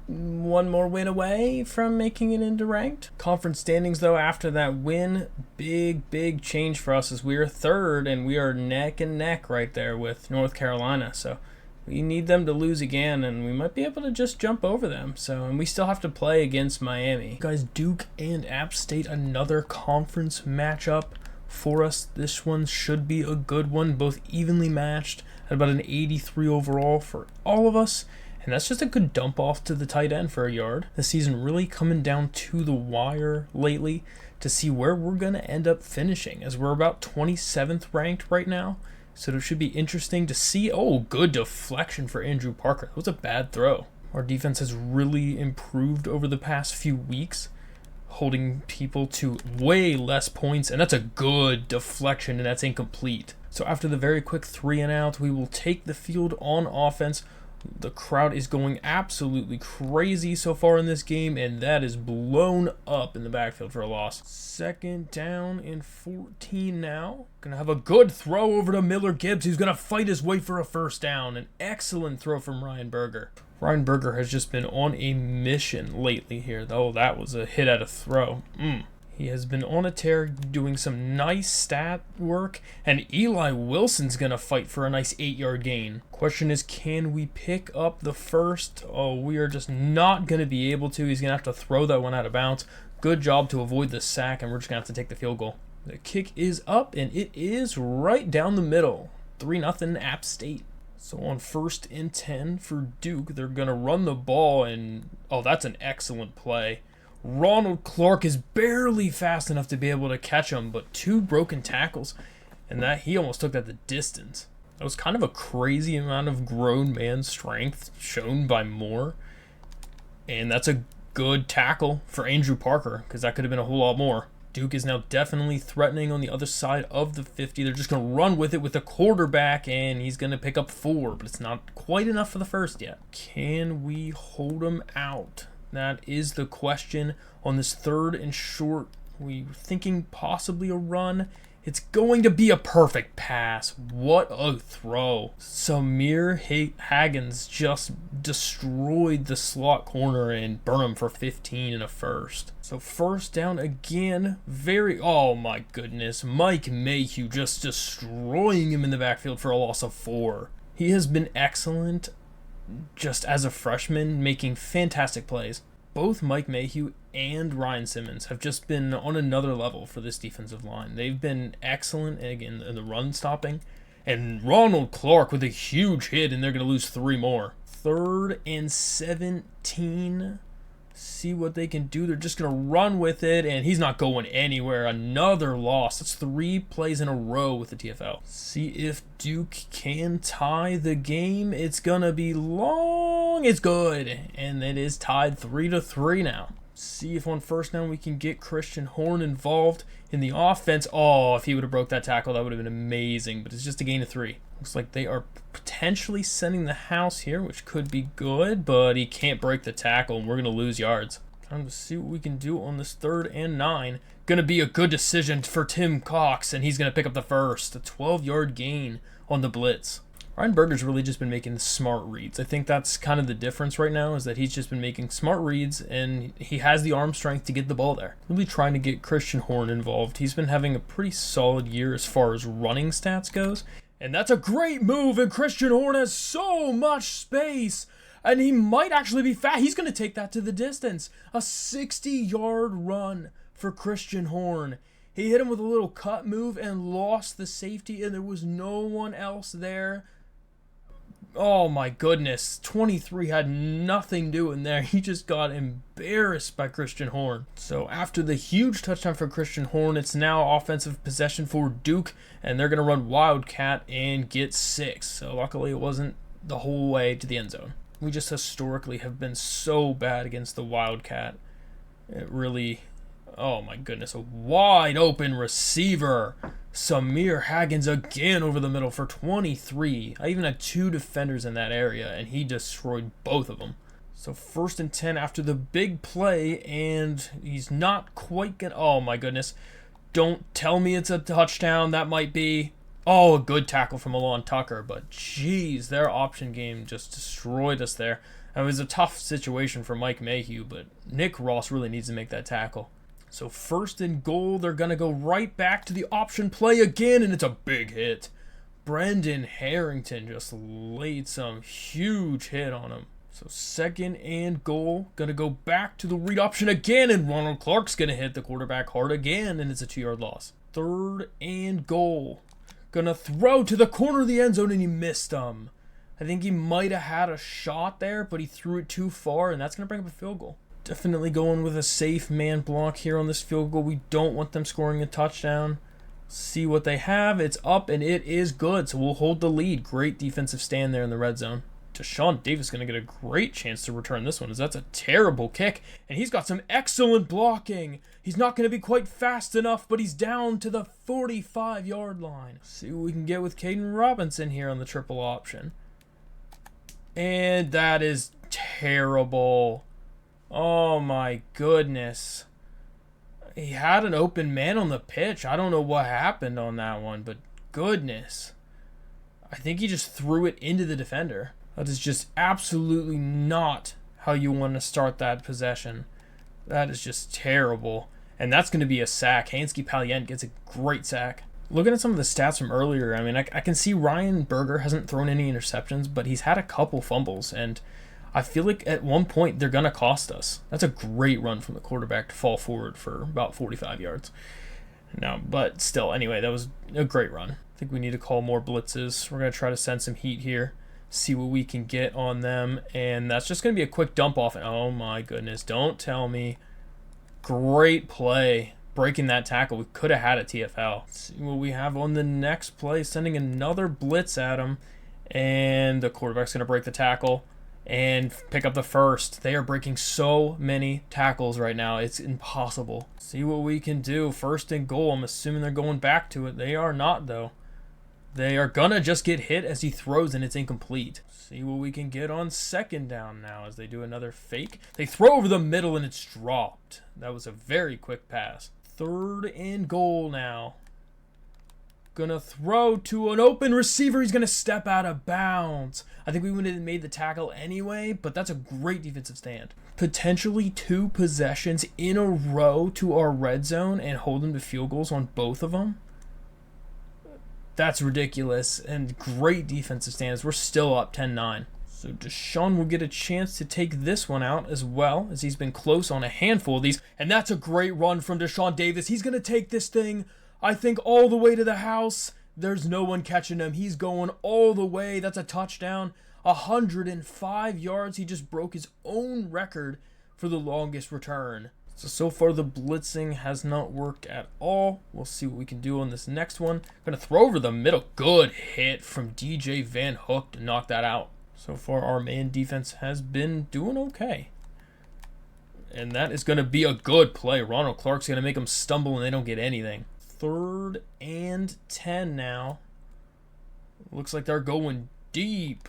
1 more win away from making it into ranked. Conference standings, though, after that win, big change for us as we are 3rd, and we are neck and neck right there with North Carolina. So we need them to lose again, and we might be able to just jump over them. And we still have to play against Miami. Guys, Duke and App State, another conference matchup for us. This one should be a good one, both evenly matched at about an 83 overall for all of us. And that's just a good dump off to the tight end for a yard. The season really coming down to the wire lately to see where we're going to end up finishing, as we're about 27th ranked right now. So it should be interesting to see. Oh, good deflection for Andrew Parker. That was a bad throw. Our defense has really improved over the past few weeks, holding people to way less points, and that's a good deflection, and that's incomplete. So after the very quick 3 and out, we will take the field on offense. The crowd is going absolutely crazy so far in this game, and that is blown up in the backfield for a loss. 2nd down and 14 now. Gonna have a good throw over to Miller Gibbs, who's gonna fight his way for a 1st down. An excellent throw from Ryan Berger. Ryan Berger has just been on a mission lately here, though. That was a hit at a throw. He has been on a tear, doing some nice stat work, and Eli Wilson's going to fight for a nice 8-yard gain. Question is, can we pick up the 1st? Oh, we are just not going to be able to. He's going to have to throw that one out of bounds. Good job to avoid the sack, and we're just going to have to take the field goal. The kick is up, and it is right down the middle. 3-0 App State. So on 1st and 10 for Duke, they're going to run the ball, and oh, that's an excellent play. Ronald Clark is barely fast enough to be able to catch him, but 2 broken tackles, and that he almost took that the distance. That was kind of a crazy amount of grown man strength shown by Moore, and that's a good tackle for Andrew Parker, because that could have been a whole lot more. Duke is now definitely threatening on the other side of the 50. They're just going to run with it with the quarterback, and he's going to pick up 4, but it's not quite enough for the 1st yet. Can we hold him out? That is the question on this 3rd and short. We're thinking possibly a run, It's going to be a perfect pass. What a throw. Samir Haggins just destroyed the slot corner and burned him for 15 and a first. So first down again. Oh my goodness. Mike Mayhew just destroying him in the backfield for a loss of 4. He has been excellent just as a freshman, making fantastic plays. Both Mike Mayhew and Ryan Simmons have just been on another level for this defensive line. They've been excellent, again, in the run stopping. And Ronald Clark with a huge hit, and they're going to lose 3 more. 3rd and 17. See what they can do. They're just going to run with it, and he's not going anywhere. Another loss. That's 3 plays in a row with the TFL. See if Duke can tie the game. It's going to be long. It's good. And it is tied 3-3 now. See if on first down we can get Christian Horn involved in the offense. Oh, if he would have broke that tackle, that would have been amazing. But it's just a gain of 3. Looks like they are potentially sending the house here, which could be good, but he can't break the tackle, and we're going to lose yards. Time to see what we can do on this 3rd and 9. Going to be a good decision for Tim Cox, and he's going to pick up the first. A 12-yard gain on the blitz. Ryan Berger's really just been making smart reads. I think that's kind of the difference right now, is that he's just been making smart reads, and he has the arm strength to get the ball there. Really trying to get Christian Horn involved. He's been having a pretty solid year as far as running stats goes. And that's a great move, and Christian Horn has so much space. And he might actually be fast. He's going to take that to the distance. A 60-yard run for Christian Horn. He hit him with a little cut move and lost the safety, and there was no one else there. Oh my goodness. 23 had nothing doing there. He just got embarrassed by Christian Horn. So after the huge touchdown for Christian Horn, it's now offensive possession for Duke, and they're going to run Wildcat and get 6. So luckily it wasn't the whole way to the end zone. We just historically have been so bad against the Wildcat. It really... Oh my goodness, a wide open receiver. Samir Haggins again over the middle for 23. I even had 2 defenders in that area, and he destroyed both of them. So 1st and 10 after the big play, and he's not quite gonna... Oh my goodness. Don't tell me it's a touchdown. That might be... Oh, a good tackle from Alon Tucker, but geez, their option game just destroyed us there. It was a tough situation for Mike Mayhew, but Nick Ross really needs to make that tackle. So 1st and goal, they're going to go right back to the option play again, and it's a big hit. Brendan Harrington just laid some huge hit on him. So 2nd and goal, going to go back to the read option again, and Ronald Clark's going to hit the quarterback hard again, and it's a 2-yard loss. 3rd and goal, going to throw to the corner of the end zone, and he missed him. I think he might have had a shot there, but he threw it too far, and that's going to bring up a field goal. Definitely going with a safe man block here on this field goal. We don't want them scoring a touchdown. See what they have. It's up, and it is good. So we'll hold the lead. Great defensive stand there in the red zone. Deshaun Davis going to get a great chance to return this one, as that's a terrible kick. And he's got some excellent blocking. He's not going to be quite fast enough, but he's down to the 45-yard line. See what we can get with Caden Robinson here on the triple option. And that is terrible. Oh my goodness. He had an open man on the pitch. I don't know what happened on that one, but goodness. I think he just threw it into the defender. That is just absolutely not how you want to start that possession. That is just terrible. And that's going to be a sack. Hansky Palient gets a great sack. Looking at some of the stats from earlier, I mean, I can see Ryan Berger hasn't thrown any interceptions, but he's had a couple fumbles, and I feel like at one point they're going to cost us. That's a great run from the quarterback to fall forward for about 45 yards. No, but still, anyway, that was a great run. I think we need to call more blitzes. We're going to try to send some heat here, see what we can get on them, and that's just going to be a quick dump off. Oh my goodness, don't tell me. Great play. Breaking that tackle. We could have had a TFL. Let's see what we have on the next play. Sending another blitz at him, and the quarterback's going to break the tackle and pick up the first. They are breaking so many tackles right now. It's impossible. See what we can do. 1st and goal. I'm assuming they're going back to it. They are not, though. They are going to just get hit as he throws, and it's incomplete. See what we can get on 2nd down now as they do another fake. They throw over the middle, and it's dropped. That was a very quick pass. 3rd and goal now. Gonna throw to an open receiver. He's gonna step out of bounds. I think we would have made the tackle anyway, but that's a great defensive stand. Potentially 2 possessions in a row to our red zone and hold them to field goals on both of them. That's ridiculous, and great defensive stands. We're still up 10-9. So Deshaun will get a chance to take this one out as well, as he's been close on a handful of these. And that's a great run from Deshaun Davis. He's going to take this thing, I think, all the way to the house. There's no one catching him. He's going all the way. That's a touchdown. 105 yards. He just broke his own record for the longest return. So far the blitzing has not worked at all. We'll see what we can do on this next one. Going to throw over the middle. Good hit from DJ Van Hook to knock that out. So far our man defense has been doing okay. And that is going to be a good play. Ronald Clark's going to make them stumble and they don't get anything. 3rd and 10 now. Looks like they're going deep.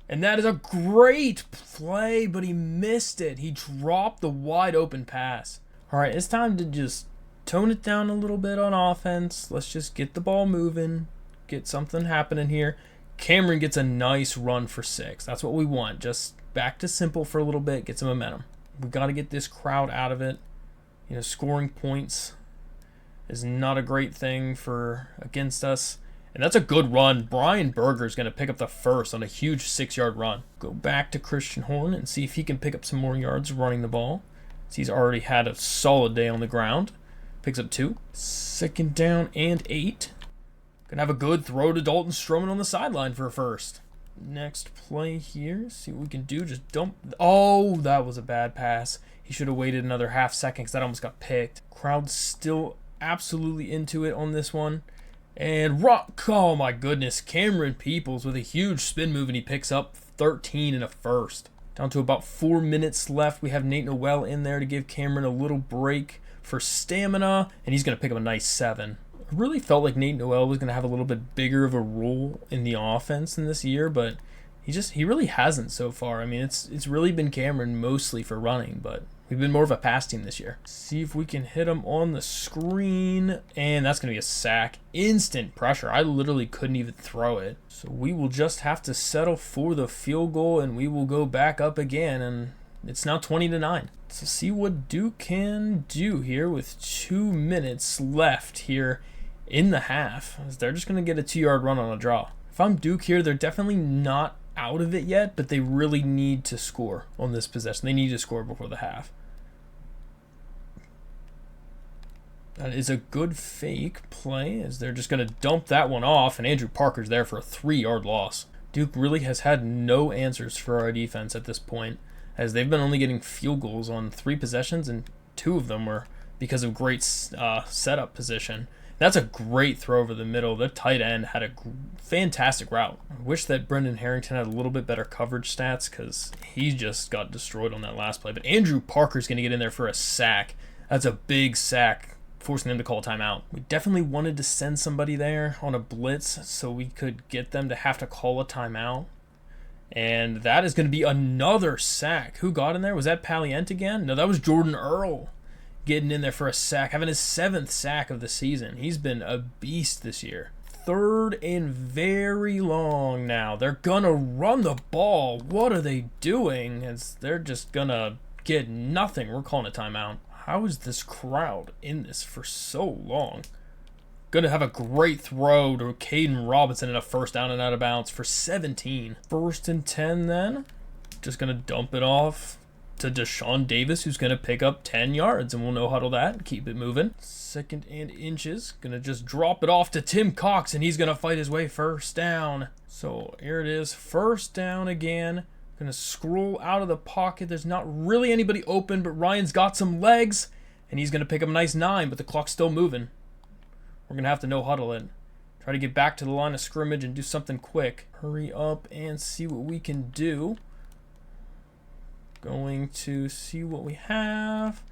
And that is a great play, but he missed it. He dropped the wide open pass. All right, it's time to just tone it down a little bit on offense. Let's just get the ball moving, get something happening here. Cameron gets a nice run for 6. That's what we want. Just back to simple for a little bit, get some momentum. We got to get this crowd out of it. You know, scoring points is not a great thing against us. And that's a good run. Brian Berger is going to pick up the first on a huge 6-yard run. Go back to Christian Horn and see if he can pick up some more yards running the ball. He's already had a solid day on the ground. Picks up 2. 2nd down and 8. Gonna have a good throw to Dalton Stroman on the sideline for a first. Next play here. See what we can do. Just dump. Oh, that was a bad pass. He should have waited another half second because that almost got picked. Crowd's still absolutely into it on this one. And oh my goodness, Cameron Peoples with a huge spin move, and he picks up 13 and a first. Down to about 4 minutes left. We have Nate Noel in there to give Cameron a little break for stamina, and he's going to pick up a nice 7. I really felt like Nate Noel was going to have a little bit bigger of a role in the offense in this year, but he really hasn't so far. I mean, it's really been Cameron mostly for running, but we've been more of a pass team this year. See if we can hit him on the screen. And that's going to be a sack. Instant pressure. I literally couldn't even throw it. So we will just have to settle for the field goal, and we will go back up again. And it's now 20-9. So see what Duke can do here with 2 minutes left here in the half. As they're just going to get a 2-yard run on a draw. If I'm Duke here, they're definitely not out of it yet, but they really need to score on this possession. They need to score before the half. That is a good fake play, as they're just going to dump that one off, and Andrew Parker's there for a 3-yard loss. Duke really has had no answers for our defense at this point, as they've been only getting field goals on 3 possessions, and 2 of them were because of great setup position. That's a great throw over the middle. The tight end had a fantastic route. I wish that Brendan Harrington had a little bit better coverage stats, because he just got destroyed on that last play. But Andrew Parker's going to get in there for a sack. That's a big sack, forcing them to call a timeout. We definitely wanted to send somebody there on a blitz so we could get them to have to call a timeout. And that is going to be another sack. Who got in there? Was that Palliant again? No, that was Jordan Earl getting in there for a sack, having his 7th sack of the season. He's been a beast this year. 3rd and very long now. They're going to run the ball. What are they doing? They're just going to get nothing. We're calling a timeout. How is this crowd in this for so long? Going to have a great throw to Caden Robinson and a first down and out of bounds for 17. 1st and 10 then. Just going to dump it off to Deshaun Davis, who's going to pick up 10 yards, and we'll no-huddle that and keep it moving. 2nd and inches. Going to just drop it off to Tim Cox, and he's going to fight his way first down. So here it is. First down again. Going to scroll out of the pocket. There's not really anybody open, but Ryan's got some legs, and he's going to pick up a nice 9, but the clock's still moving. We're going to have to no-huddle it. Try to get back to the line of scrimmage and do something quick. Hurry up and see what we can do. Going to see what we have.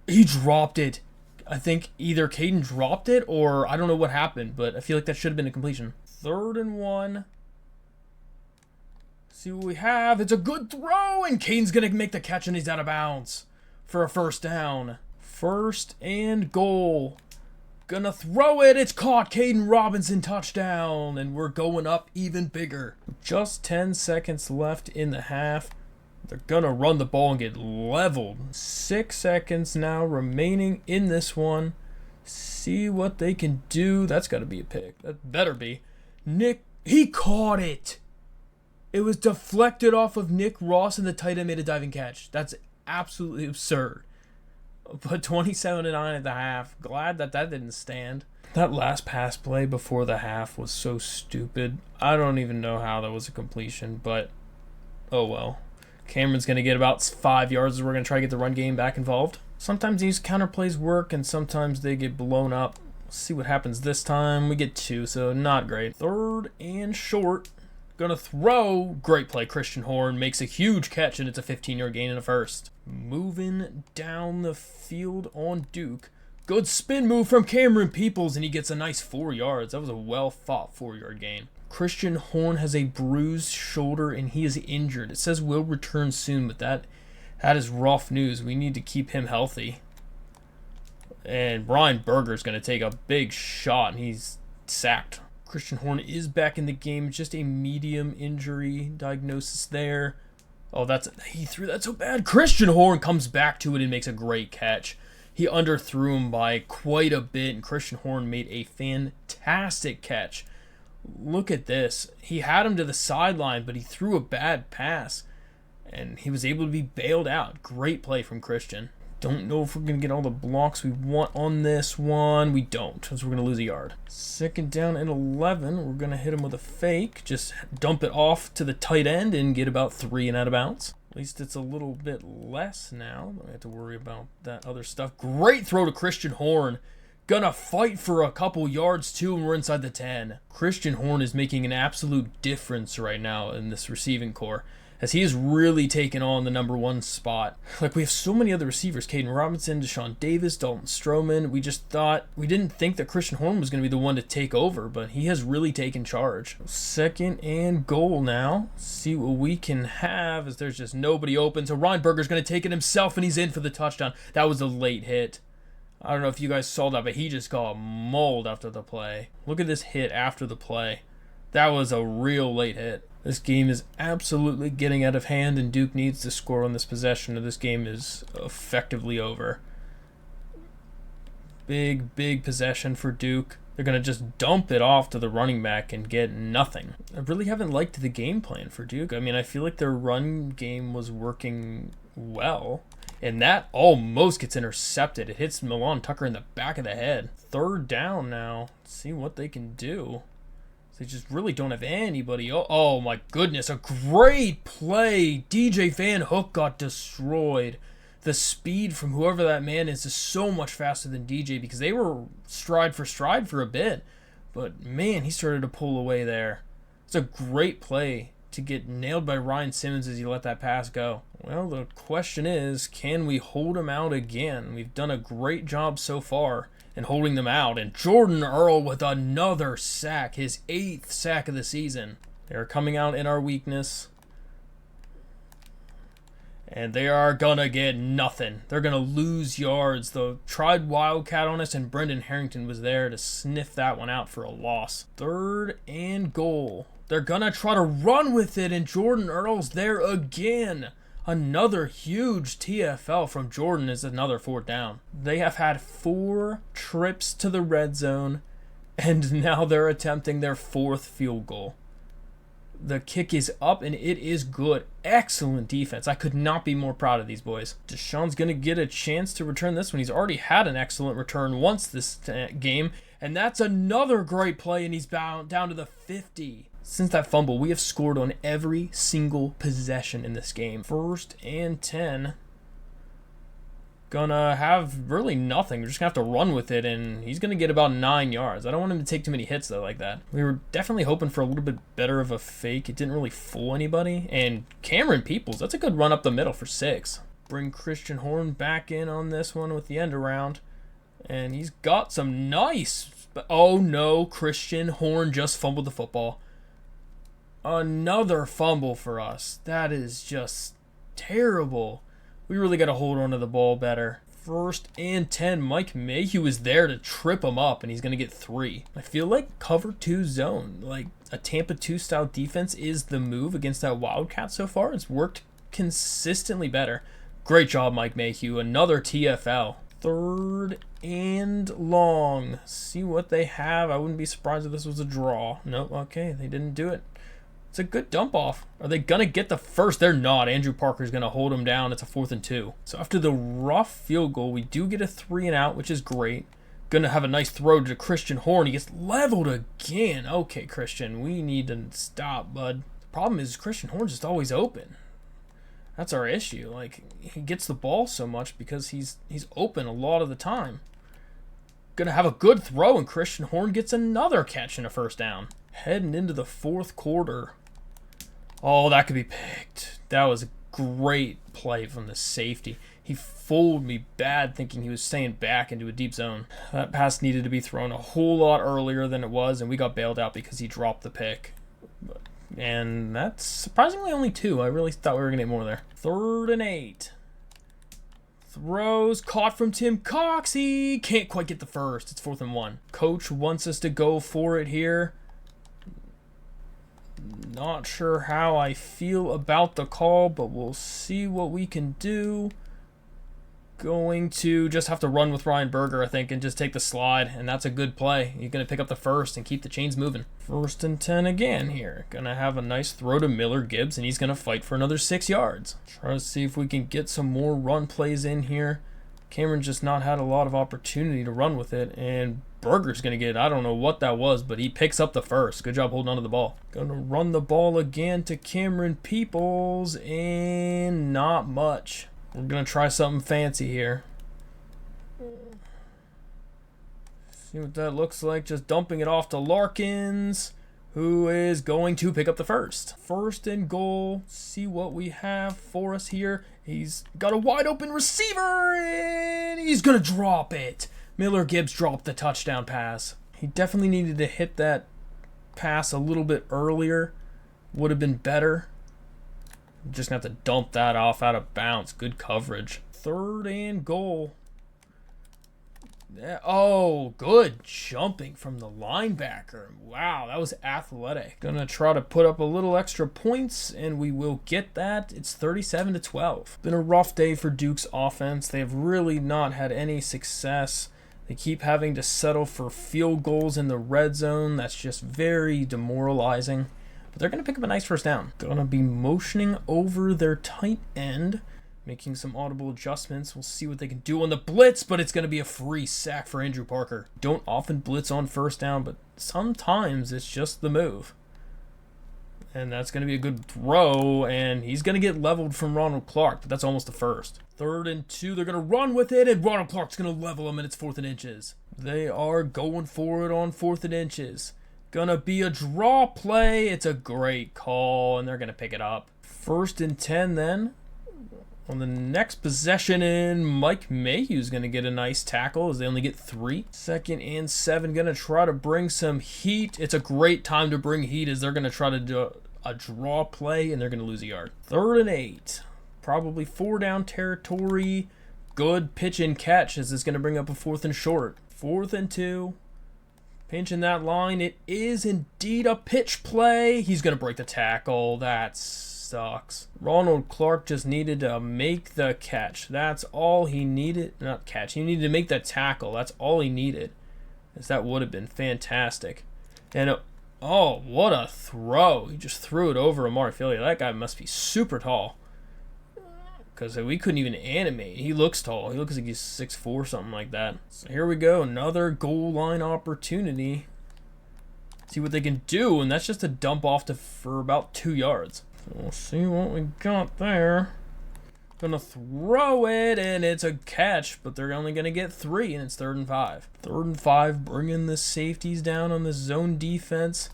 He dropped it. I think either Caden dropped it or I don't know what happened, but I feel like that should have been a completion. 3rd and 1. See what we have. It's a good throw, and Caden's going to make the catch, and he's out of bounds for a first down. 1st and goal. Gonna throw it. It's caught. Caden Robinson touchdown. And we're going up even bigger. Just 10 seconds left in the half. They're gonna run the ball and get leveled. 6 seconds now remaining in this one. See what they can do. That's gotta be a pick. That better be. Nick, he caught it. It was deflected off of Nick Ross and the tight end made a diving catch. That's absolutely absurd. But 27-9 at the half. Glad that didn't stand. That last pass play before the half was so stupid. I don't even know how that was a completion, but oh well. Cameron's going to get about 5 yards as we're going to try to get the run game back involved. Sometimes these counter plays work and sometimes they get blown up. Let's see what happens this time. We get 2, so not great. 3rd and short. Gonna throw. Great play. Christian Horn makes a huge catch, and it's a 15-yard gain in the first. Moving down the field on Duke. Good spin move from Cameron Peoples, and he gets a nice 4 yards. That was a well-fought 4-yard gain. Christian Horn has a bruised shoulder, and he is injured. It says will return soon, but that is rough news. We need to keep him healthy. And Brian Berger's going to take a big shot, and he's sacked. Christian Horn is back in the game. Just a medium injury diagnosis there. Oh, he threw that so bad. Christian Horn comes back to it and makes a great catch. He underthrew him by quite a bit, and Christian Horn made a fantastic catch. Look at this. He had him to the sideline, but he threw a bad pass, and he was able to be bailed out. Great play from Christian. Don't know if we're going to get all the blocks we want on this one. We don't, because we're going to lose a yard. 2nd down and 11. We're going to hit him with a fake. Just dump it off to the tight end and get about 3 and out of bounds. At least it's a little bit less now. Don't have to worry about that other stuff. Great throw to Christian Horn. Gonna fight for a couple yards too, and we're inside the 10. Christian Horn is making an absolute difference right now in this receiving core, as he is really taking on the number 1 spot. Like, we have so many other receivers. Caden Robinson, Deshaun Davis, Dalton Stroman. We didn't think that Christian Horn was going to be the one to take over, but he has really taken charge. 2nd and goal now. See what we can have, as there's just nobody open. So Ryan Berger's going to take it himself, and he's in for the touchdown. That was a late hit. I don't know if you guys saw that, but he just got mauled after the play. Look at this hit after the play. That was a real late hit. This game is absolutely getting out of hand, and Duke needs to score on this possession, or this game is effectively over. Big possession for Duke. They're going to just dump it off to the running back and get nothing. I really haven't liked the game plan for Duke. I mean, I feel like their run game was working well, and that almost gets intercepted. It hits Milan Tucker in the back of the head. 3rd down now. Let's see what they can do. They just really don't have anybody. Oh my goodness, a great play. DJ Van Hook got destroyed. The speed from whoever that man is so much faster than DJ, because they were stride for stride for a bit. But man, he started to pull away there. It's a great play to get nailed by Ryan Simmons as he let that pass go. Well, the question is, can we hold him out again? We've done a great job so far and holding them out. And Jordan Earl with another sack, his 8th sack of the season. They're coming out in our weakness, and they are gonna get nothing. They're gonna lose yards. They tried Wildcat on us, and Brendan Harrington was there to sniff that one out for a loss. 3rd and goal. They're gonna try to run with it, and Jordan Earl's there again. Another huge TFL from Jordan is another 4th down. They have had 4 trips to the red zone, and now they're attempting their 4th field goal. The kick is up, and it is good. Excellent defense. I could not be more proud of these boys. Deshaun's going to get a chance to return this one. He's already had an excellent return once this game, and that's another great play, and he's down to the 50. Since that fumble, we have scored on every single possession in this game. 1st and 10. Gonna have really nothing. We're just gonna have to run with it, and he's gonna get about 9 yards. I don't want him to take too many hits though like that. We were definitely hoping for a little bit better of a fake. It didn't really fool anybody. And Cameron Peoples, that's a good run up the middle for 6. Bring Christian Horn back in on this one with the end around, and he's got some nice. Oh no, Christian Horn just fumbled the football. Another fumble for us. That is just terrible. We really got to hold on to the ball better. First and 10. Mike Mayhew is there to trip him up, and he's going to get 3. I feel like cover 2 zone, like a Tampa 2 style defense, is the move against that Wildcat so far. It's worked consistently better. Great job, Mike Mayhew. Another TFL. Third and long. See what they have. I wouldn't be surprised if this was a draw. Nope, okay, they didn't do it. It's a good dump off. Are they going to get the first? They're not. Andrew Parker's going to hold him down. It's a 4th and 2. So after the rough field goal, we do get a 3 and out, which is great. Going to have a nice throw to Christian Horn. He gets leveled again. Okay, Christian, we need to stop, bud. The problem is Christian Horn's just always open. That's our issue. Like, he gets the ball so much because he's open a lot of the time. Going to have a good throw, and Christian Horn gets another catch and a first down. Heading into the 4th quarter. Oh, that could be picked. That was a great play from the safety. He fooled me bad thinking he was staying back into a deep zone. That pass needed to be thrown a whole lot earlier than it was, and we got bailed out because he dropped the pick. And that's surprisingly only 2. I really thought we were going to get more there. 3rd and 8. Throws caught from Tim Cox. He can't quite get the first. It's 4th and 1. Coach wants us to go for it here. Not sure how I feel about the call, but we'll see what we can do. Going to just have to run with Ryan Berger, I think, and just take the slide, and that's a good play. You're going to pick up the first and keep the chains moving. 1st and 10 again here. Going to have a nice throw to Miller Gibbs, and he's going to fight for another 6 yards. Try to see if we can get some more run plays in here. Cameron just not had a lot of opportunity to run with it, and Berger's going to get, I don't know what that was, but he picks up the first. Good job holding on to the ball. Going to run the ball again to Cameron Peoples, and not much. We're going to try something fancy here. See what that looks like. Just dumping it off to Larkins, who is going to pick up the first. 1st and goal. See what we have for us here. He's got a wide open receiver, and he's going to drop it. Miller Gibbs dropped the touchdown pass. He definitely needed to hit that pass a little bit earlier. Would have been better. Just going to have to dump that off out of bounds. Good coverage. 3rd and goal. Oh, good jumping from the linebacker. Wow, that was athletic. Gonna try to put up a little extra points, and we will get that. It's 37-12. Been a rough day for Duke's offense. They have really not had any success. They keep having to settle for field goals in the red zone. That's just very demoralizing. But they're going to pick up a nice first down. Going to be motioning over their tight end, making some audible adjustments. We'll see what they can do on the blitz, but it's going to be a free sack for Andrew Parker. Don't often blitz on first down, but sometimes it's just the move. And that's going to be a good throw, and he's going to get leveled from Ronald Clark, but that's almost the first. 3rd and 2, they're going to run with it, and Ronald Clark's going to level him, and it's 4th and inches. They are going for it on 4th and inches. Gonna be a draw play. It's a great call, and they're gonna pick it up. 1st and 10 then. On the next possession, and Mike Mayhew's gonna get a nice tackle as they only get 3. 2nd and 7, gonna try to bring some heat. It's a great time to bring heat as they're gonna try to do a draw play, and they're gonna lose a yard. 3rd and 8. Probably 4 down territory. Good pitch and catch as it's gonna bring up a 4th and short. 4th and 2. Pinching that line. It is indeed a pitch play. He's going to break the tackle. That sucks. Ronald Clark just needed to make the catch. That's all he needed. Not catch. He needed to make the tackle. That's all he needed. As that would have been fantastic. And, oh, what a throw. He just threw it over Amari Filia. That guy must be super tall. Because we couldn't even animate. He looks tall. He looks like he's 6'4", something like that. So here we go. Another goal line opportunity. See what they can do. And that's just a dump off for about 2 yards. So we'll see what we got there. Gonna throw it, and it's a catch, but they're only gonna get 3, and it's 3rd and 5. 3rd and 5, bringing the safeties down on the zone defense.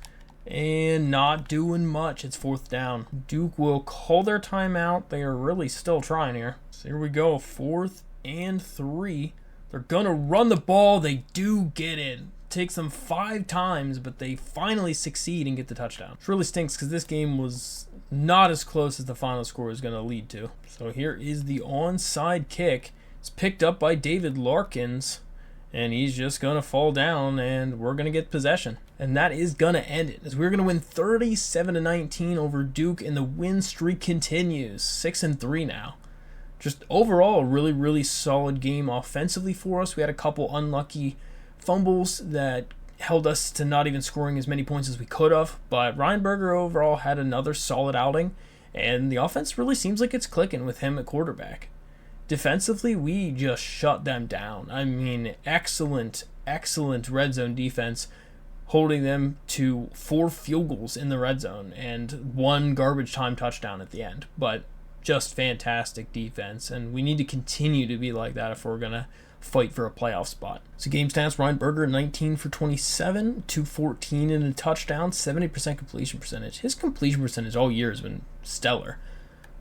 And not doing much. It's 4th down. Duke will call their timeout. They are really still trying here. So here we go. 4th and 3. They're going to run the ball. They do get it. Takes them 5 times, but they finally succeed and get the touchdown. Which really stinks because this game was not as close as the final score is going to lead to. So here is the onside kick. It's picked up by David Larkins, and he's just going to fall down, and we're going to get possession. And that is going to end it, as we're going to win 37-19 over Duke, and the win streak continues. 6-3 now. Just overall, a really, really solid game offensively for us. We had a couple unlucky fumbles that held us to not even scoring as many points as we could have. But Ryan Berger overall had another solid outing, and the offense really seems like it's clicking with him at quarterback. Defensively, we just shut them down. I mean, excellent red zone defense, holding them to 4 field goals in the red zone and 1 garbage time touchdown at the end. But just fantastic defense, and we need to continue to be like that if we're going to fight for a playoff spot. So game stats, Ryan Berger 19 for 27, 214 and a touchdown, 70% completion percentage. His completion percentage all year has been stellar.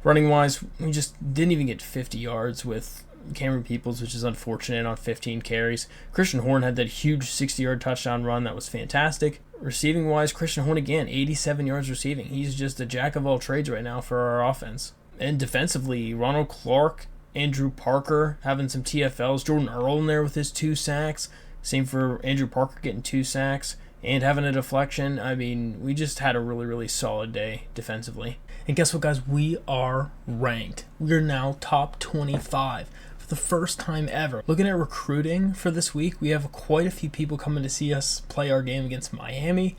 Running wise, we just didn't even get 50 yards with Cameron Peoples, which is unfortunate, on 15 carries. Christian Horn had that huge 60-yard touchdown run that was fantastic. Receiving wise, Christian Horn again, 87 yards receiving. He's just a jack of all trades right now for our offense. And defensively, Ronald Clark, Andrew Parker having some TFLs, Jordan Earl in there with his 2 sacks. Same for Andrew Parker getting 2 sacks and having a deflection. I mean, we just had a really, really solid day defensively. And guess what, guys? We are ranked. We're now top 25 for the first time ever. Looking at recruiting for this week, we have quite a few people coming to see us play our game against Miami.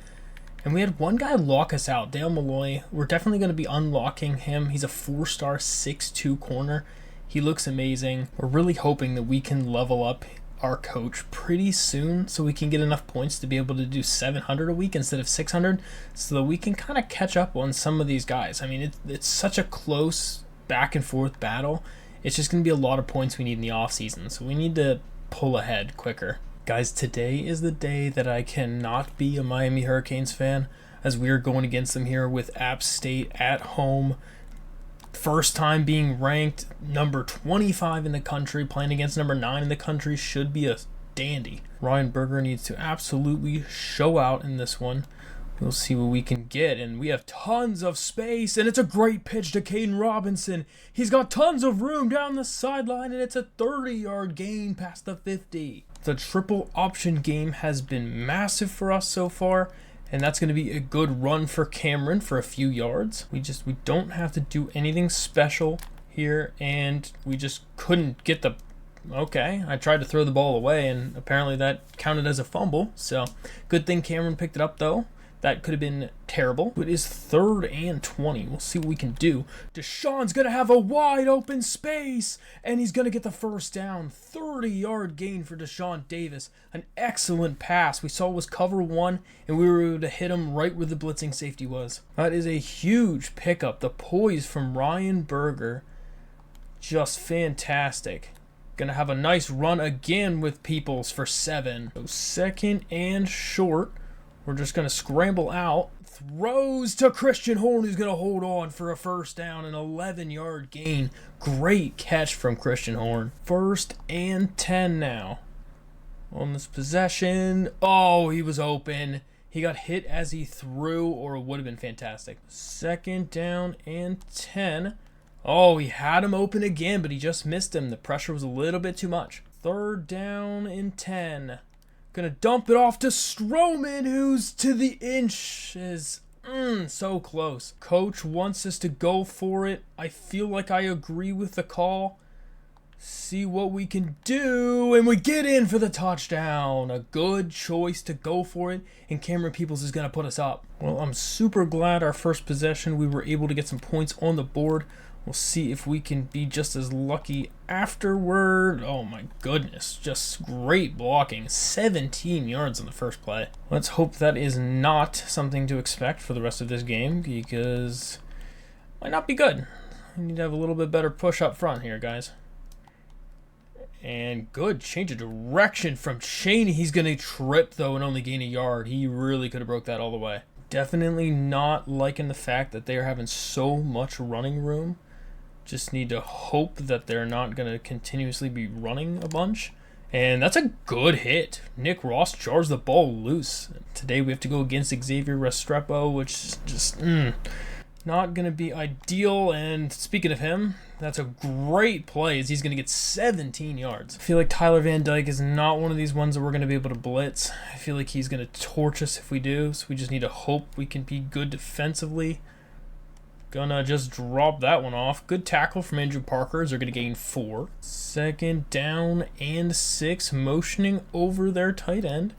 And we had one guy lock us out, Dale Malloy. We're definitely going to be unlocking him. He's a 4-star 6'2 corner. He looks amazing. We're really hoping that we can level up our coach pretty soon so we can get enough points to be able to do 700 a week instead of 600, so that we can kind of catch up on some of these guys. I mean, it's such a close back and forth battle. It's just going to be a lot of points we need in the offseason, so we need to pull ahead quicker. Guys, today is the day that I cannot be a Miami Hurricanes fan, as we are going against them here with App State at home. First time being ranked number 25 in the country, playing against number 9 in the country should be a dandy. Ryan Berger needs to absolutely show out in this one. We'll see what we can get, and we have tons of space, and it's a great pitch to Caden Robinson. He's got tons of room down the sideline, and it's a 30-yard gain past the 50. The triple option game has been massive for us so far, and that's going to be a good run for Cameron for a few yards. We don't have to do anything special here, and we just couldn't get the... Okay, I tried to throw the ball away, and apparently that counted as a fumble. So, good thing Cameron picked it up, though. That could have been terrible. It is 3rd and 20. We'll see what we can do. Deshaun's going to have a wide open space, and he's going to get the first down. 30-yard gain for Deshaun Davis. An excellent pass. We saw it was cover 1, and we were able to hit him right where the blitzing safety was. That is a huge pickup. The poise from Ryan Berger, just fantastic. Going to have a nice run again with Peoples for 7. So 2nd and short. We're just going to scramble out. Throws to Christian Horn, who's going to hold on for a first down, an 11-yard gain. Great catch from Christian Horn. 1st and 10 now. On this possession. Oh, he was open. He got hit as he threw, or it would have been fantastic. 2nd down and 10. Oh, he had him open again, but he just missed him. The pressure was a little bit too much. 3rd down and 10. Gonna dump it off to Stroman, who's to the inches. So close. Coach wants us to go for it. I feel like I agree with the call. See what we can do, and we get in for the touchdown. A good choice to go for it, and Cameron Peoples is gonna put us up. Well, I'm super glad our first possession we were able to get some points on the board. We'll see if we can be just as lucky afterward. Oh my goodness, just great blocking. 17 yards on the first play. Let's hope that is not something to expect for the rest of this game, because it might not be good. We need to have a little bit better push up front here, guys. And good change of direction from Cheney. He's going to trip, though, and only gain a yard. He really could have broke that all the way. Definitely not liking the fact that they are having so much running room. Just need to hope that they're not going to continuously be running a bunch. And that's a good hit. Nick Ross jars the ball loose. Today we have to go against Xavier Restrepo, which is just Not going to be ideal, and speaking of him, that's a great play as he's going to get 17 yards. I feel like Tyler Van Dyke is not one of these ones that we're going to be able to blitz. I feel like he's going to torch us if we do, so we just need to hope we can be good defensively. Gonna just drop that one off. Good tackle from Andrew Parker as they're going to gain 4. 2nd down and 6, motioning over their tight end.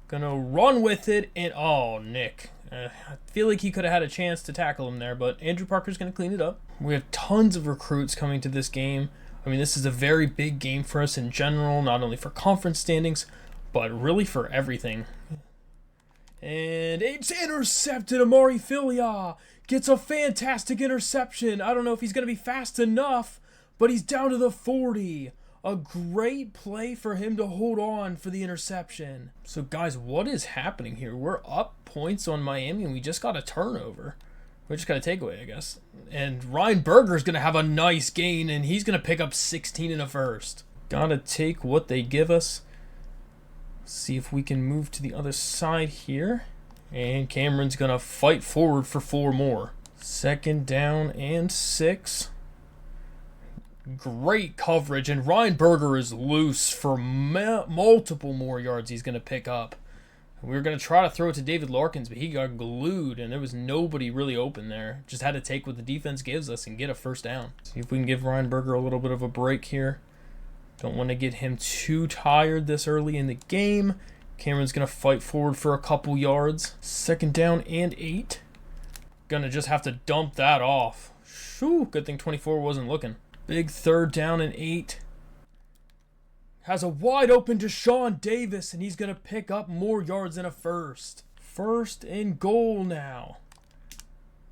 Gonna run with it, and oh, Nick. I feel like he could have had a chance to tackle him there, but Andrew Parker's going to clean it up. We have tons of recruits coming to this game. I mean, this is a very big game for us in general, not only for conference standings, but really for everything. And it's intercepted. Amari Filia gets a fantastic interception. I don't know if he's going to be fast enough, but he's down to the 40. A great play for him to hold on for the interception. So, guys, what is happening here? We're up points on Miami, and we just got a turnover. We just got a takeaway, I guess. And Ryan Berger's going to have a nice gain, and he's going to pick up 16 in the first. Got to take what they give us. See if we can move to the other side here. And Cameron's going to fight forward for 4 more. 2nd down and 6. Great coverage, and Ryan Berger is loose for multiple more yards he's going to pick up. We were going to try to throw it to David Larkins, but he got glued, and there was nobody really open there. Just had to take what the defense gives us and get a 1st down. See if we can give Ryan Berger a little bit of a break here. Don't want to get him too tired this early in the game. Cameron's going to fight forward for a couple yards. 2nd down and 8. Going to just have to dump that off. Shoo, good thing 24 wasn't looking. Big 3rd down and 8. Has a wide open Deshaun Davis, and he's going to pick up more yards than a 1st. 1st and goal now.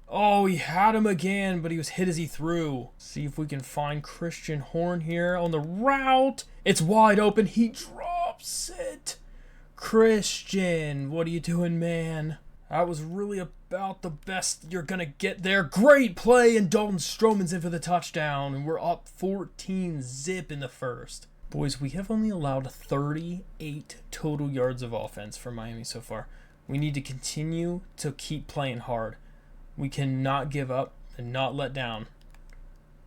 Oh, he had him again, but he was hit as he threw. See if we can find Christian Horn here on the route. It's wide open. He drops it. Christian, what are you doing, man? That was really about the best you're going to get there. Great play, and Dalton Stroman's in for the touchdown, and we're up 14-zip in the first. Boys, we have only allowed 38 total yards of offense for Miami so far. We need to continue to keep playing hard. We cannot give up and not let down.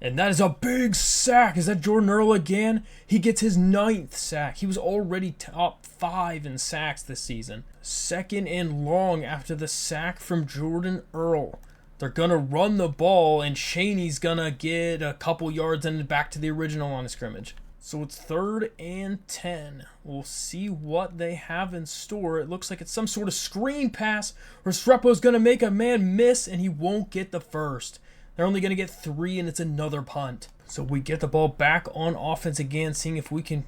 And that is a big sack. Is that Jordan Earl again? He gets his 9th sack. He was already top 5 in sacks this season. 2nd and long after the sack from Jordan Earl. They're going to run the ball, and Shaney's going to get a couple yards and back to the original line of scrimmage. So it's 3rd and 10. We'll see what they have in store. It looks like it's some sort of screen pass. Restrepo's going to make a man miss, and he won't get the 1st. They're only going to get 3, and it's another punt. So we get the ball back on offense again, seeing if we can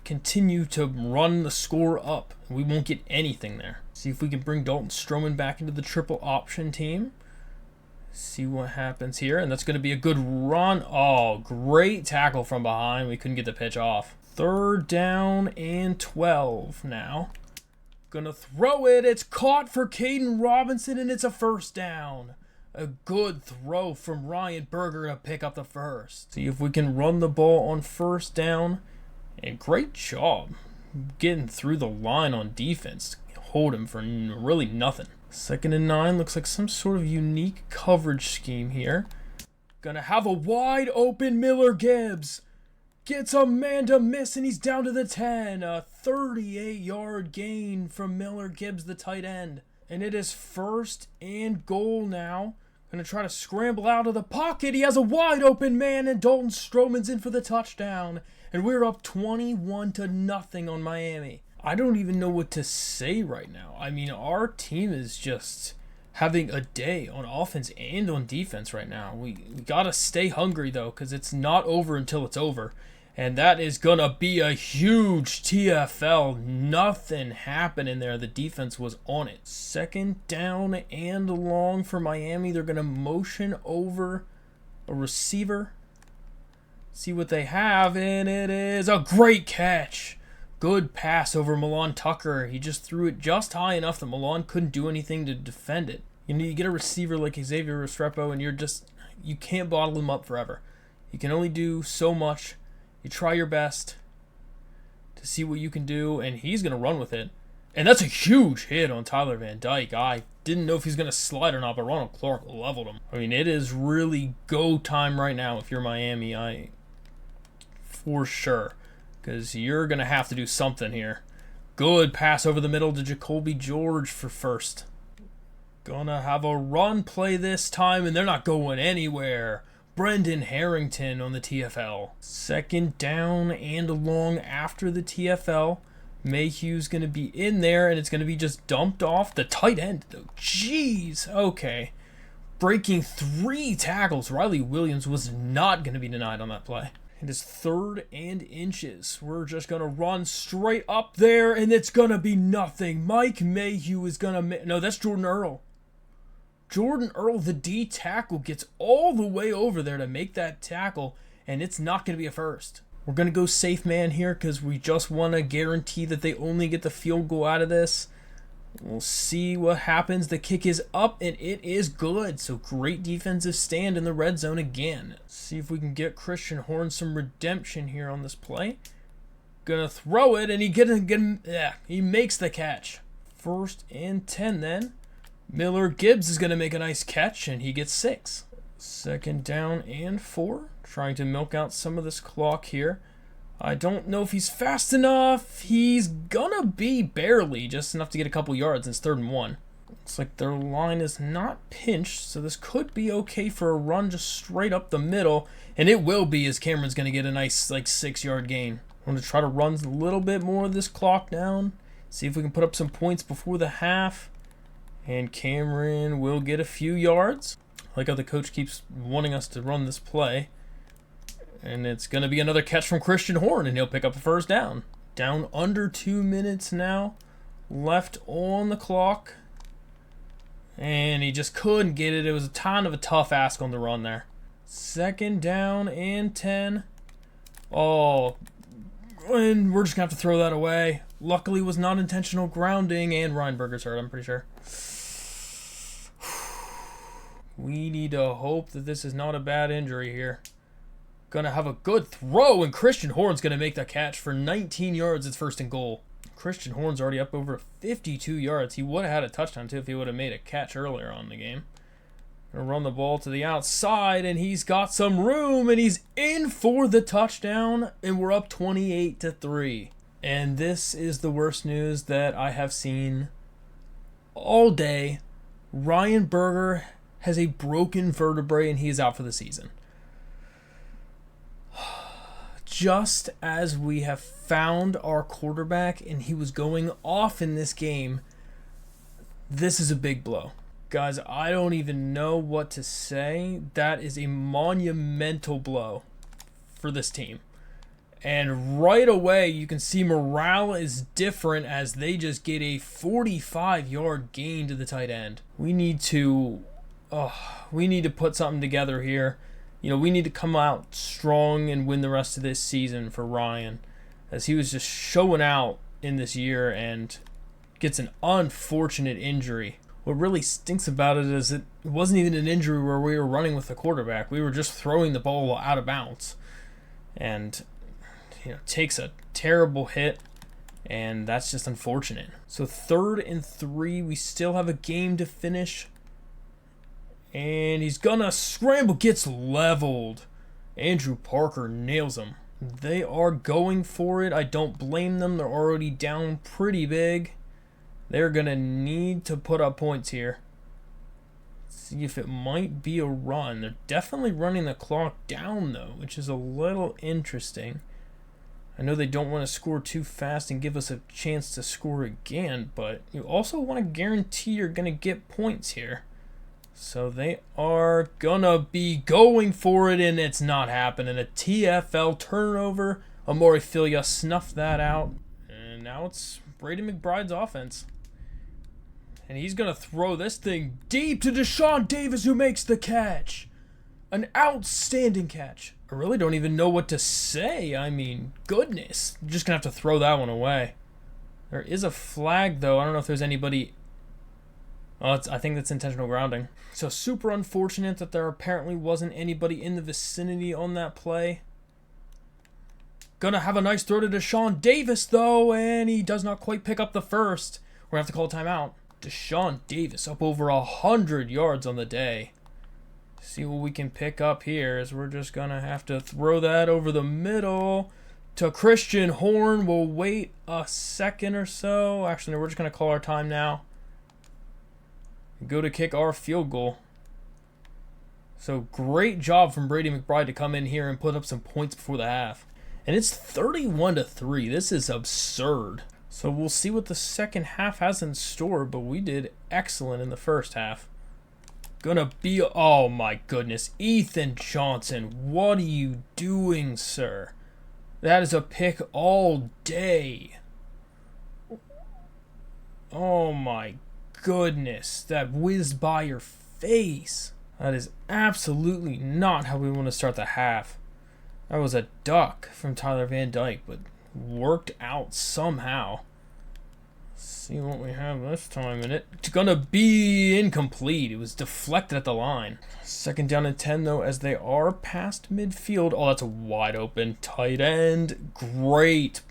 continue to run the score up. We won't get anything there. See if we can bring Dalton Stroman back into the triple option team. See what happens here, and that's going to be a good run. Oh, great tackle from behind. We couldn't get the pitch off. 3rd down and 12 now. Gonna throw it. It's caught for Caden Robinson, and it's a 1st down. A good throw from Ryan Berger to pick up the 1st. See if we can run the ball on 1st down. And great job getting through the line on defense. Hold him for really nothing. 2nd and 9. Looks like some sort of unique coverage scheme here. Gonna have a wide open Miller Gibbs. Gets a man to miss, and he's down to the 10. A 38-yard gain from Miller Gibbs, the tight end. And it is 1st and goal now. Going to try to scramble out of the pocket. He has a wide open man, and Dalton Stroman's in for the touchdown. And we're up 21-0 on Miami. I don't even know what to say right now. I mean, our team is just having a day on offense and on defense right now. We got to stay hungry, though, because it's not over until it's over. And that is going to be a huge TFL. Nothing happened in there. The defense was on it. 2nd down and long for Miami. They're going to motion over a receiver. See what they have, and it is a great catch. Good pass over Milan Tucker. He just threw it just high enough that Milan couldn't do anything to defend it. You know, you get a receiver like Xavier Restrepo, and you can't bottle him up forever. You can only do so much. You try your best to see what you can do, and he's going to run with it. And that's a huge hit on Tyler Van Dyke. I didn't know if he's going to slide or not, but Ronald Clark leveled him. I mean, it is really go time right now if you're Miami. For sure. Because you're going to have to do something here. Good pass over the middle to Jacoby George for first. Gonna have a run play this time, and they're not going anywhere. Brendan Harrington on the TFL. Second down and long after the TFL. Mayhew's going to be in there, and it's going to be just dumped off. The tight end, though. Jeez. Okay. Breaking 3 tackles. Riley Williams was not going to be denied on that play. It is 3rd and inches. We're just going to run straight up there, and it's going to be nothing. Mike Mayhew is going to... No, that's Jordan Earl. Jordan Earl, the D tackle, gets all the way over there to make that tackle, and it's not going to be a first. We're going to go safe man here because we just want to guarantee that they only get the field goal out of this. We'll see what happens. The kick is up, and it is good. So great defensive stand in the red zone again. See if we can get Christian Horn some redemption here on this play. Gonna throw it, and he makes the catch. 1st and 10 then. Miller Gibbs is going to make a nice catch, and he gets 6. 2nd down and 4. Trying to milk out some of this clock here. I don't know if he's fast enough. He's gonna be barely, just enough to get a couple yards. It's 3rd and 1. Looks like their line is not pinched, so this could be okay for a run just straight up the middle. And it will be, as Cameron's gonna get a nice 6-yard gain. I'm gonna try to run a little bit more of this clock down. See if we can put up some points before the half. And Cameron will get a few yards. I like how the coach keeps wanting us to run this play. And it's going to be another catch from Christian Horn, and he'll pick up a 1st down. Down under 2 minutes now left on the clock. And he just couldn't get it. It was kind of a tough ask on the run there. 2nd down and 10. Oh, and we're just going to have to throw that away. Luckily, it was not intentional grounding, and Reinberger's hurt, I'm pretty sure. We need to hope that this is not a bad injury here. Gonna have a good throw, and Christian Horn's gonna make the catch for 19 yards. It's 1st and goal. Christian Horn's already up over 52 yards. He would have had a touchdown too if he would have made a catch earlier on in the game. Gonna run the ball to the outside, and he's got some room, and he's in for the touchdown, and we're up 28-3. And this is the worst news that I have seen all day. Ryan Berger has a broken vertebrae, and he is out for the season. Just as we have found our quarterback and he was going off in this game, this is a big blow. Guys, I don't even know what to say. That is a monumental blow for this team. And right away, you can see morale is different as they just get a 45-yard gain to the tight end. We need to put something together here. You know, we need to come out strong and win the rest of this season for Ryan, as he was just showing out in this year and gets an unfortunate injury. What really stinks about it is it wasn't even an injury where we were running with the quarterback. We were just throwing the ball out of bounds. And, takes a terrible hit, and that's just unfortunate. So 3rd and 3, we still have a game to finish. And he's gonna scramble, gets leveled. Andrew Parker nails him. They are going for it. I don't blame them. They're already down pretty big. They're gonna need to put up points here. See if it might be a run. They're definitely running the clock down though, which is a little interesting. I know they don't want to score too fast and give us a chance to score again, but you also want to guarantee you're gonna get points here. So they are gonna be going for it, and it's not happening. A TFL turnover. Amori Filia snuffed that out. And now it's Brady McBride's offense. And he's gonna throw this thing deep to Deshaun Davis, who makes the catch. An outstanding catch. I really don't even know what to say. I mean, goodness. I'm just gonna have to throw that one away. There is a flag, though. I don't know if there's anybody... Oh, I think that's intentional grounding. So super unfortunate that there apparently wasn't anybody in the vicinity on that play. Gonna have a nice throw to Deshaun Davis, though, and he does not quite pick up the first. We're gonna have to call a timeout. Deshaun Davis up over 100 yards on the day. See what we can pick up here is we're just gonna have to throw that over the middle to Christian Horn. We'll wait a second or so. Actually, no, we're just gonna call our time now. Go to kick our field goal. So great job from Brady McBride to come in here and put up some points before the half. And it's 31-3. This is absurd. So we'll see what the second half has in store, but we did excellent in the first half. Gonna be, oh my goodness, Ethan Johnson, what are you doing, sir? That is a pick all day. Oh my goodness, that whizzed by your face. That is absolutely not how we want to start the half. That was a duck from Tyler Van Dyke, but worked out somehow. Let's see what we have this time in it. It's gonna be incomplete. It was deflected at the line. Second down and 10 though, as they are past midfield. Oh, that's a wide open tight end. Great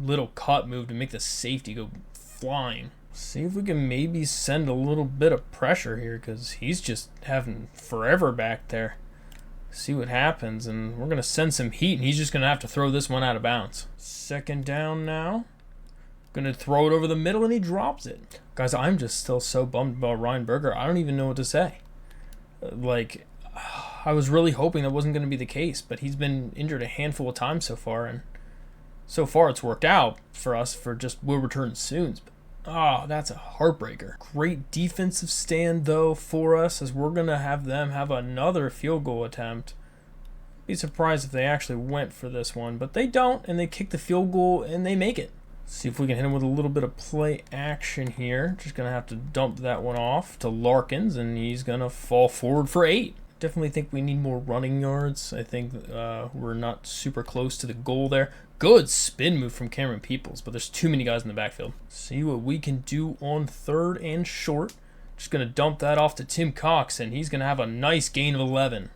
little cut move to make the safety go flying. See if we can maybe send a little bit of pressure here, because he's just having forever back there. See what happens, and we're going to send some heat, and he's just going to have to throw this one out of bounds. Second down now. Going to throw it over the middle, and he drops it. Guys, I'm just still so bummed about Ryan Berger. I don't even know what to say. I was really hoping that wasn't going to be the case, but he's been injured a handful of times so far, and so far it's worked out for us for just will return soon. But that's a heartbreaker. Great defensive stand, though, for us, as we're going to have them have another field goal attempt. Be surprised if they actually went for this one, but they don't, and they kick the field goal, and they make it. See if we can hit him with a little bit of play action here. Just going to have to dump that one off to Larkins, and he's going to fall forward for 8. Definitely think we need more running yards. I think we're not super close to the goal there. Good spin move from Cameron Peoples, but there's too many guys in the backfield. See what we can do on third and short. Just going to dump that off to Tim Cox, and he's going to have a nice gain of 11.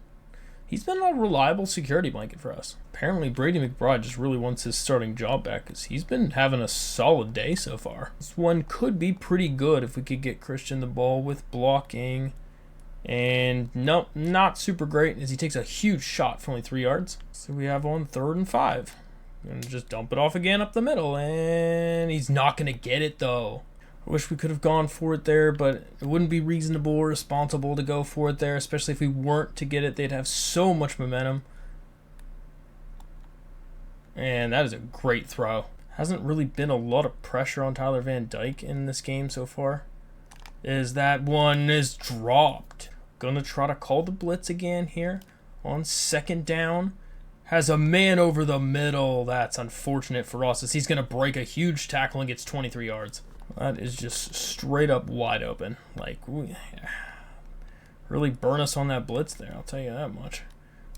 He's been a reliable security blanket for us. Apparently, Brady McBride just really wants his starting job back, because he's been having a solid day so far. This one could be pretty good if we could get Christian the ball with blocking. And nope, not super great, as he takes a huge shot for only 3 yards. So we have on 3rd and 5. Gonna just dump it off again up the middle, and he's not gonna get it though. I wish we could have gone for it there, but it wouldn't be reasonable or responsible to go for it there, especially if we weren't to get it. They'd have so much momentum. And that is a great throw. Hasn't really been a lot of pressure on Tyler Van Dyke in this game so far. That one is dropped. Gonna try to call the blitz again here on second down. Has a man over the middle. That's unfortunate for us, as he's going to break a huge tackle and gets 23 yards. That is just straight up wide open. Really burn us on that blitz there, I'll tell you that much.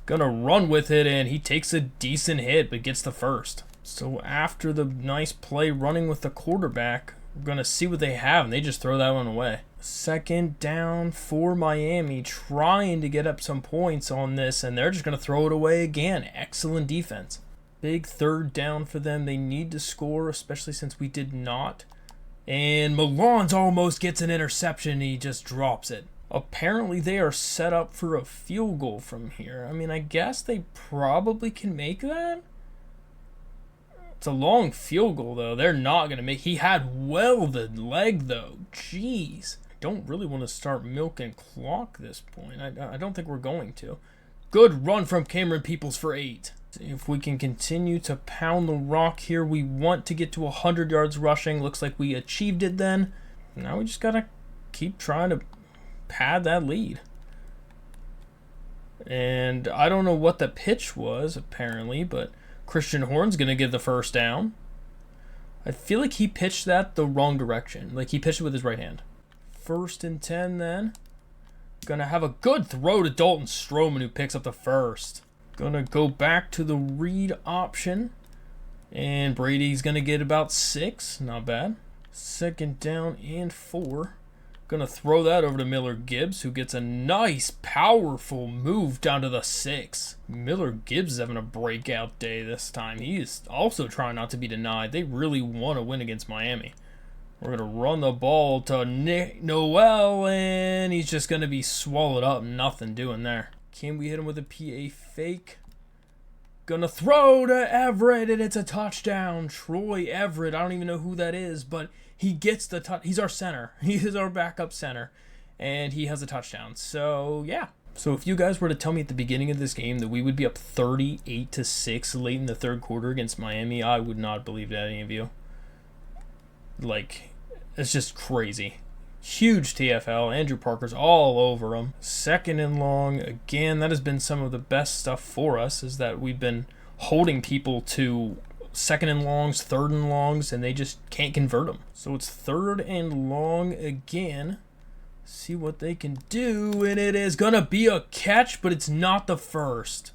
Gonna run with it, and he takes a decent hit, but gets the first. So after the nice play running with the quarterback, we're going to see what they have, and they just throw that one away. Second down for Miami, trying to get up some points on this, and they're just going to throw it away again. Excellent defense. Big third down for them. They need to score, especially since we did not. And Milan's almost gets an interception. He just drops it. Apparently, they are set up for a field goal from here. I mean, I guess they probably can make that. It's a long field goal, though. They're not going to make. He had the leg, though. Jeez. Don't really want to start milking clock this point. I don't think we're going to. Good run from Cameron Peoples for 8. See if we can continue to pound the rock here. We want to get to 100 yards rushing. Looks like we achieved it then. Now we just got to keep trying to pad that lead. And I don't know what the pitch was, apparently, but Christian Horn's going to get the first down. I feel like he pitched that the wrong direction. Like, he pitched it with his right hand. 1st and 10 then. Gonna have a good throw to Dalton Stroman, who picks up the first. Gonna go back to the read option. And Brady's gonna get about 6. Not bad. Second down and 4. Gonna throw that over to Miller Gibbs, who gets a nice, powerful move down to the 6. Miller Gibbs is having a breakout day this time. He is also trying not to be denied. They really want to win against Miami. We're going to run the ball to Nick Noel, and he's just going to be swallowed up. Nothing doing there. Can we hit him with a PA fake? Gonna throw to Everett, and it's a touchdown. Troy Everett, I don't even know who that is, but he gets the touch. He's our center. He is our backup center, and he has a touchdown. So, yeah. So if you guys were to tell me at the beginning of this game that we would be up 38-6 late in the third quarter against Miami, I would not believe that, any of you. Like, it's just crazy. Huge TFL. Andrew Parker's all over him. 2nd and long. Again, that has been some of the best stuff for us, is that we've been holding people to 2nd and longs, 3rd and longs, and they just can't convert them. So it's 3rd and long again. See what they can do, and it is going to be a catch, but it's not the first.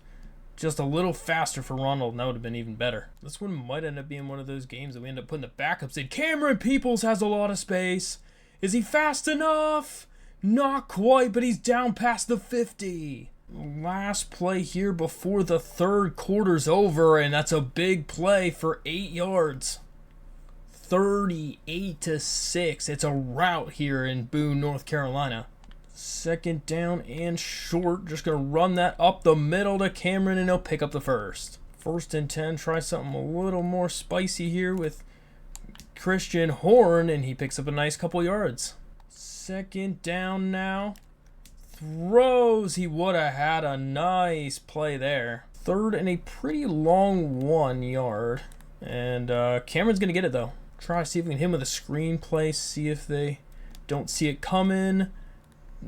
Just a little faster for Ronald, and that would have been even better. This one might end up being one of those games that we end up putting the backups in. Cameron Peoples has a lot of space. Is he fast enough? Not quite, but he's down past the 50. Last play here before the third quarter's over, and that's a big play for 8 yards. 38-6. It's a rout here in Boone, North Carolina. 2nd down and short. Just going to run that up the middle to Cameron, and he'll pick up the first. 1st and 10. Try something a little more spicy here with Christian Horn, and he picks up a nice couple yards. 2nd down now. Throws. He would have had a nice play there. 3rd and a pretty long 1 yard. And Cameron's going to get it, though. Try see if we can hit him with a screen play. See if they don't see it coming.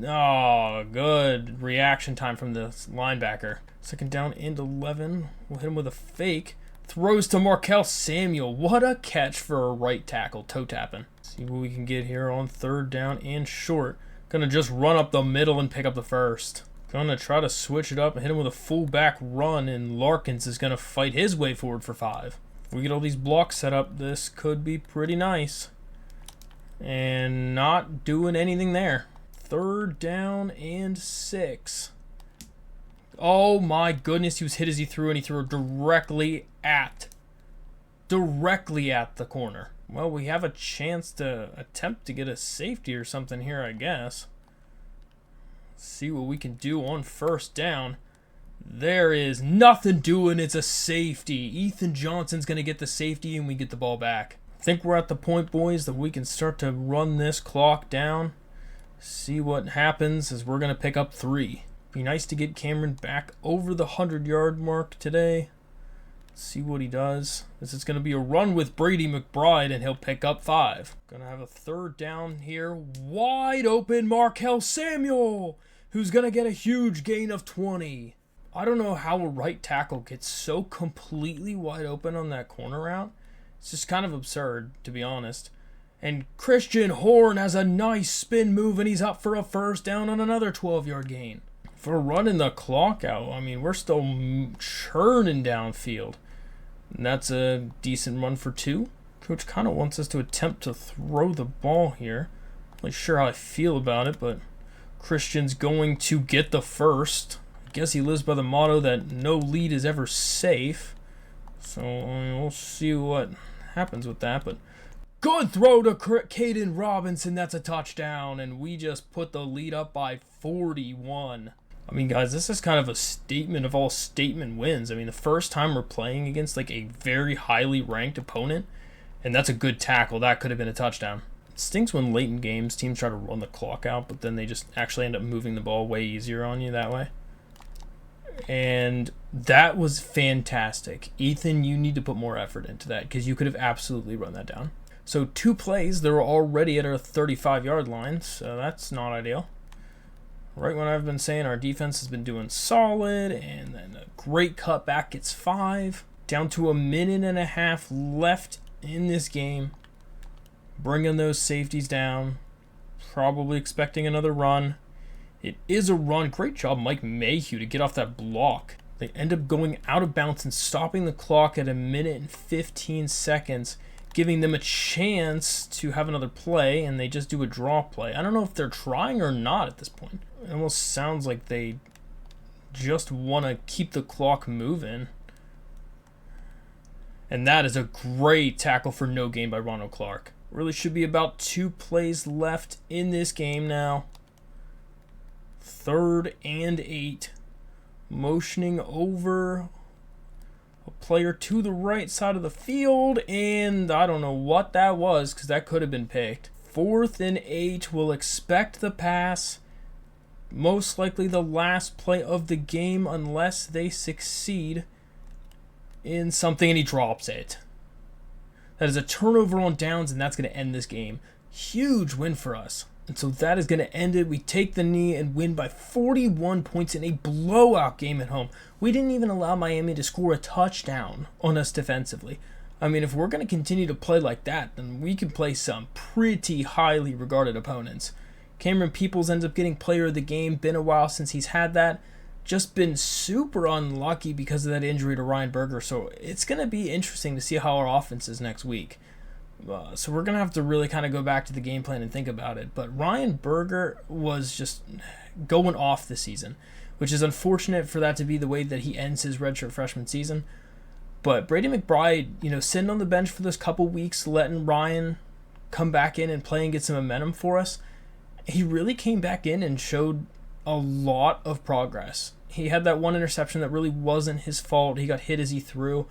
Oh, good reaction time from the linebacker. 2nd down and 11. We'll hit him with a fake. Throws to Markel Samuel. What a catch for a right tackle. Toe tapping. See what we can get here on 3rd down and short. Gonna just run up the middle and pick up the first. Gonna try to switch it up and hit him with a fullback run, and Larkins is gonna fight his way forward for 5. If we get all these blocks set up, this could be pretty nice. And not doing anything there. 3rd down and 6. Oh my goodness, he was hit as he threw, and he threw it directly at the corner. Well, we have a chance to attempt to get a safety or something here, I guess. See what we can do on 1st down. There is nothing doing. It's a safety. Ethan Johnson's going to get the safety, and we get the ball back. I think we're at the point, boys, that we can start to run this clock down. See what happens as we're going to pick up 3. Be nice to get Cameron back over the 100-yard mark today. See what he does. This is going to be a run with Brady McBride, and he'll pick up 5. Going to have a 3rd down here. Wide open Markel Samuel, who's going to get a huge gain of 20. I don't know how a right tackle gets so completely wide open on that corner route. It's just kind of absurd, to be honest. And Christian Horn has a nice spin move, and he's up for a 1st down on another 12-yard gain. For running the clock out, I mean, we're still churning downfield. And that's a decent run for 2. Coach kind of wants us to attempt to throw the ball here. Not really sure how I feel about it, but Christian's going to get the first. I guess he lives by the motto that no lead is ever safe. So we'll see what happens with that. But good throw to Caden Robinson. That's a touchdown. And we just put the lead up by 41. I mean, guys, this is kind of a statement of all statement wins. I mean, the first time we're playing against like a very highly ranked opponent, and that's a good tackle. That could have been a touchdown. It stinks when late in games teams try to run the clock out, but then they just actually end up moving the ball way easier on you that way. And that was fantastic. Ethan, you need to put more effort into that because you could have absolutely run that down. So 2 plays, they're already at our 35-yard line, so that's not ideal. Right when I've been saying our defense has been doing solid, and then a great cutback gets 5. Down to a minute and a half left in this game. Bringing those safeties down. Probably expecting another run. It is a run. Great job, Mike Mayhew, to get off that block. They end up going out of bounds and stopping the clock at a minute and 15 seconds. giving them a chance to have another play, and they just do a draw play. I don't know if they're trying or not at this point. It almost sounds like they just want to keep the clock moving. And that is a great tackle for no gain by Ronald Clark. Really should be about 2 plays left in this game now. 3rd and 8. Motioning over a player to the right side of the field, and I don't know what that was because that could have been picked. 4th and 8. We'll expect the pass. Most likely the last play of the game unless they succeed in something, and he drops it. That is a turnover on downs, and that's going to end this game. Huge win for us. And so that is going to end it. We take the knee and win by 41 points in a blowout game at home. We didn't even allow Miami to score a touchdown on us defensively. I mean, if we're going to continue to play like that, then we can play some pretty highly regarded opponents. Cameron Peoples ends up getting player of the game. Been a while since he's had that. Just been super unlucky because of that injury to Ryan Berger. So it's going to be interesting to see how our offense is next week. So we're going to have to really kind of go back to the game plan and think about it. But Ryan Berger was just going off this season, which is unfortunate for that to be the way that he ends his redshirt freshman season. But Brady McBride, sitting on the bench for those couple weeks, letting Ryan come back in and play and get some momentum for us, he really came back in and showed a lot of progress. He had that one interception that really wasn't his fault. He got hit as he threw.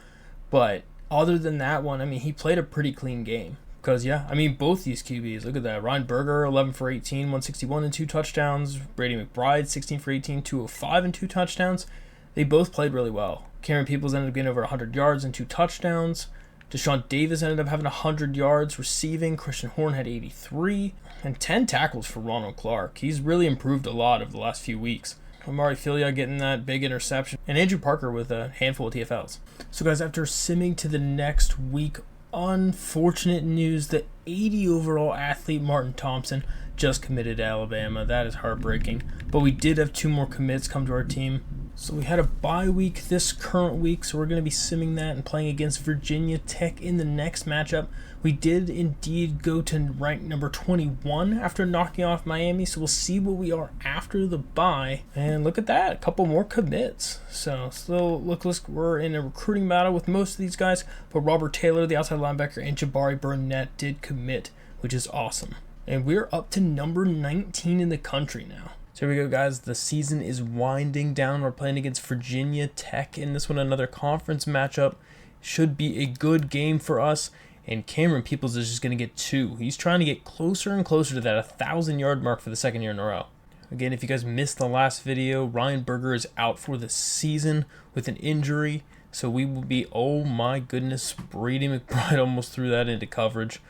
But other than that one, he played a pretty clean game. Because, both these QBs, look at that. Ryan Berger, 11 for 18, 161 and 2 touchdowns. Brady McBride, 16 for 18, 205 and 2 touchdowns. They both played really well. Cameron Peoples ended up getting over 100 yards and 2 touchdowns. Deshaun Davis ended up having 100 yards receiving. Christian Horn had 83. And 10 tackles for Ronald Clark. He's really improved a lot over the last few weeks. Amari Filia getting that big interception. And Andrew Parker with a handful of TFLs. So guys, after simming to the next week, unfortunate news. The 80 overall athlete Martin Thompson just committed to Alabama. That is heartbreaking. But we did have 2 more commits come to our team. So we had a bye week this current week, so we're going to be simming that and playing against Virginia Tech in the next matchup. We did indeed go to rank number 21 after knocking off Miami, so we'll see what we are after the bye. And look at that, a couple more commits. So still looks like we're in a recruiting battle with most of these guys, but Robert Taylor, the outside linebacker, and Jabari Burnett did commit, which is awesome. And we're up to number 19 in the country now. So here we go, guys. The season is winding down. We're playing against Virginia Tech in this one, another conference matchup. Should be a good game for us. And Cameron Peoples is just going to get 2. He's trying to get closer and closer to that 1,000-yard mark for the second year in a row. Again, if you guys missed the last video, Ryan Berger is out for the season with an injury. So we will be, oh my goodness, Brady McBride almost threw that into coverage.